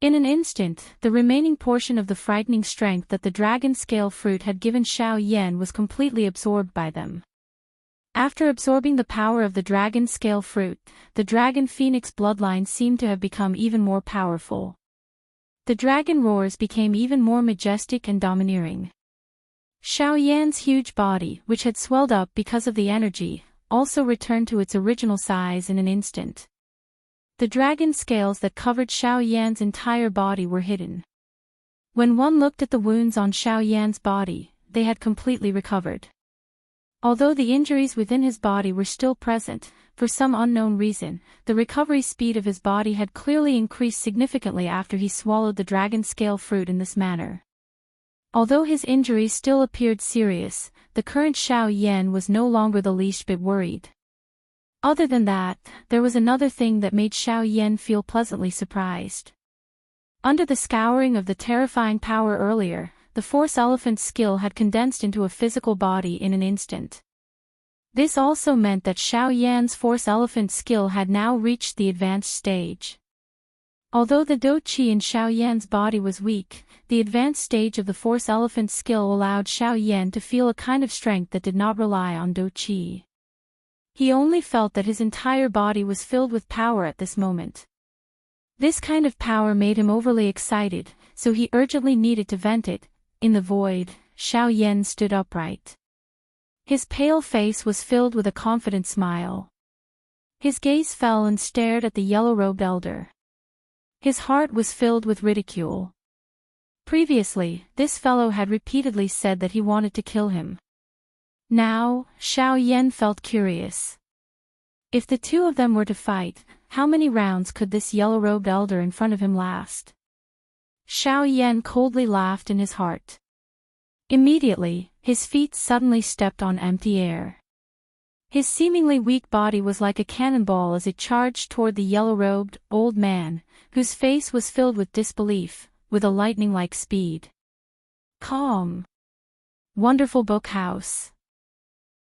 In an instant, the remaining portion of the frightening strength that the dragon scale fruit had given Xiao Yan was completely absorbed by them. After absorbing the power of the dragon scale fruit, the dragon phoenix bloodline seemed to have become even more powerful. The dragon roars became even more majestic and domineering. Xiao Yan's huge body, which had swelled up because of the energy, also returned to its original size in an instant. The dragon scales that covered Xiao Yan's entire body were hidden. When one looked at the wounds on Xiao Yan's body, they had completely recovered. Although the injuries within his body were still present, for some unknown reason, the recovery speed of his body had clearly increased significantly after he swallowed the dragon scale fruit in this manner. Although his injuries still appeared serious, the current Xiao Yan was no longer the least bit worried. Other than that, there was another thing that made Xiao Yan feel pleasantly surprised. Under the scouring of the terrifying power earlier, the Force Elephant's skill had condensed into a physical body in an instant. This also meant that Xiao Yan's Force Elephant skill had now reached the advanced stage. Although the Do Qi in Xiao Yan's body was weak, the advanced stage of the Force Elephant's skill allowed Xiao Yan to feel a kind of strength that did not rely on Do Qi. He only felt that his entire body was filled with power at this moment. This kind of power made him overly excited, so he urgently needed to vent it. In the void, Xiao Yan stood upright. His pale face was filled with a confident smile. His gaze fell and stared at the yellow-robed elder. His heart was filled with ridicule. Previously, this fellow had repeatedly said that he wanted to kill him. Now, Xiao Yan felt curious. If the two of them were to fight, how many rounds could this yellow-robed elder in front of him last? Xiao Yan coldly laughed in his heart. Immediately, his feet suddenly stepped on empty air. His seemingly weak body was like a cannonball as it charged toward the yellow-robed, old man, whose face was filled with disbelief, with a lightning-like speed. Calm. Wonderful book house.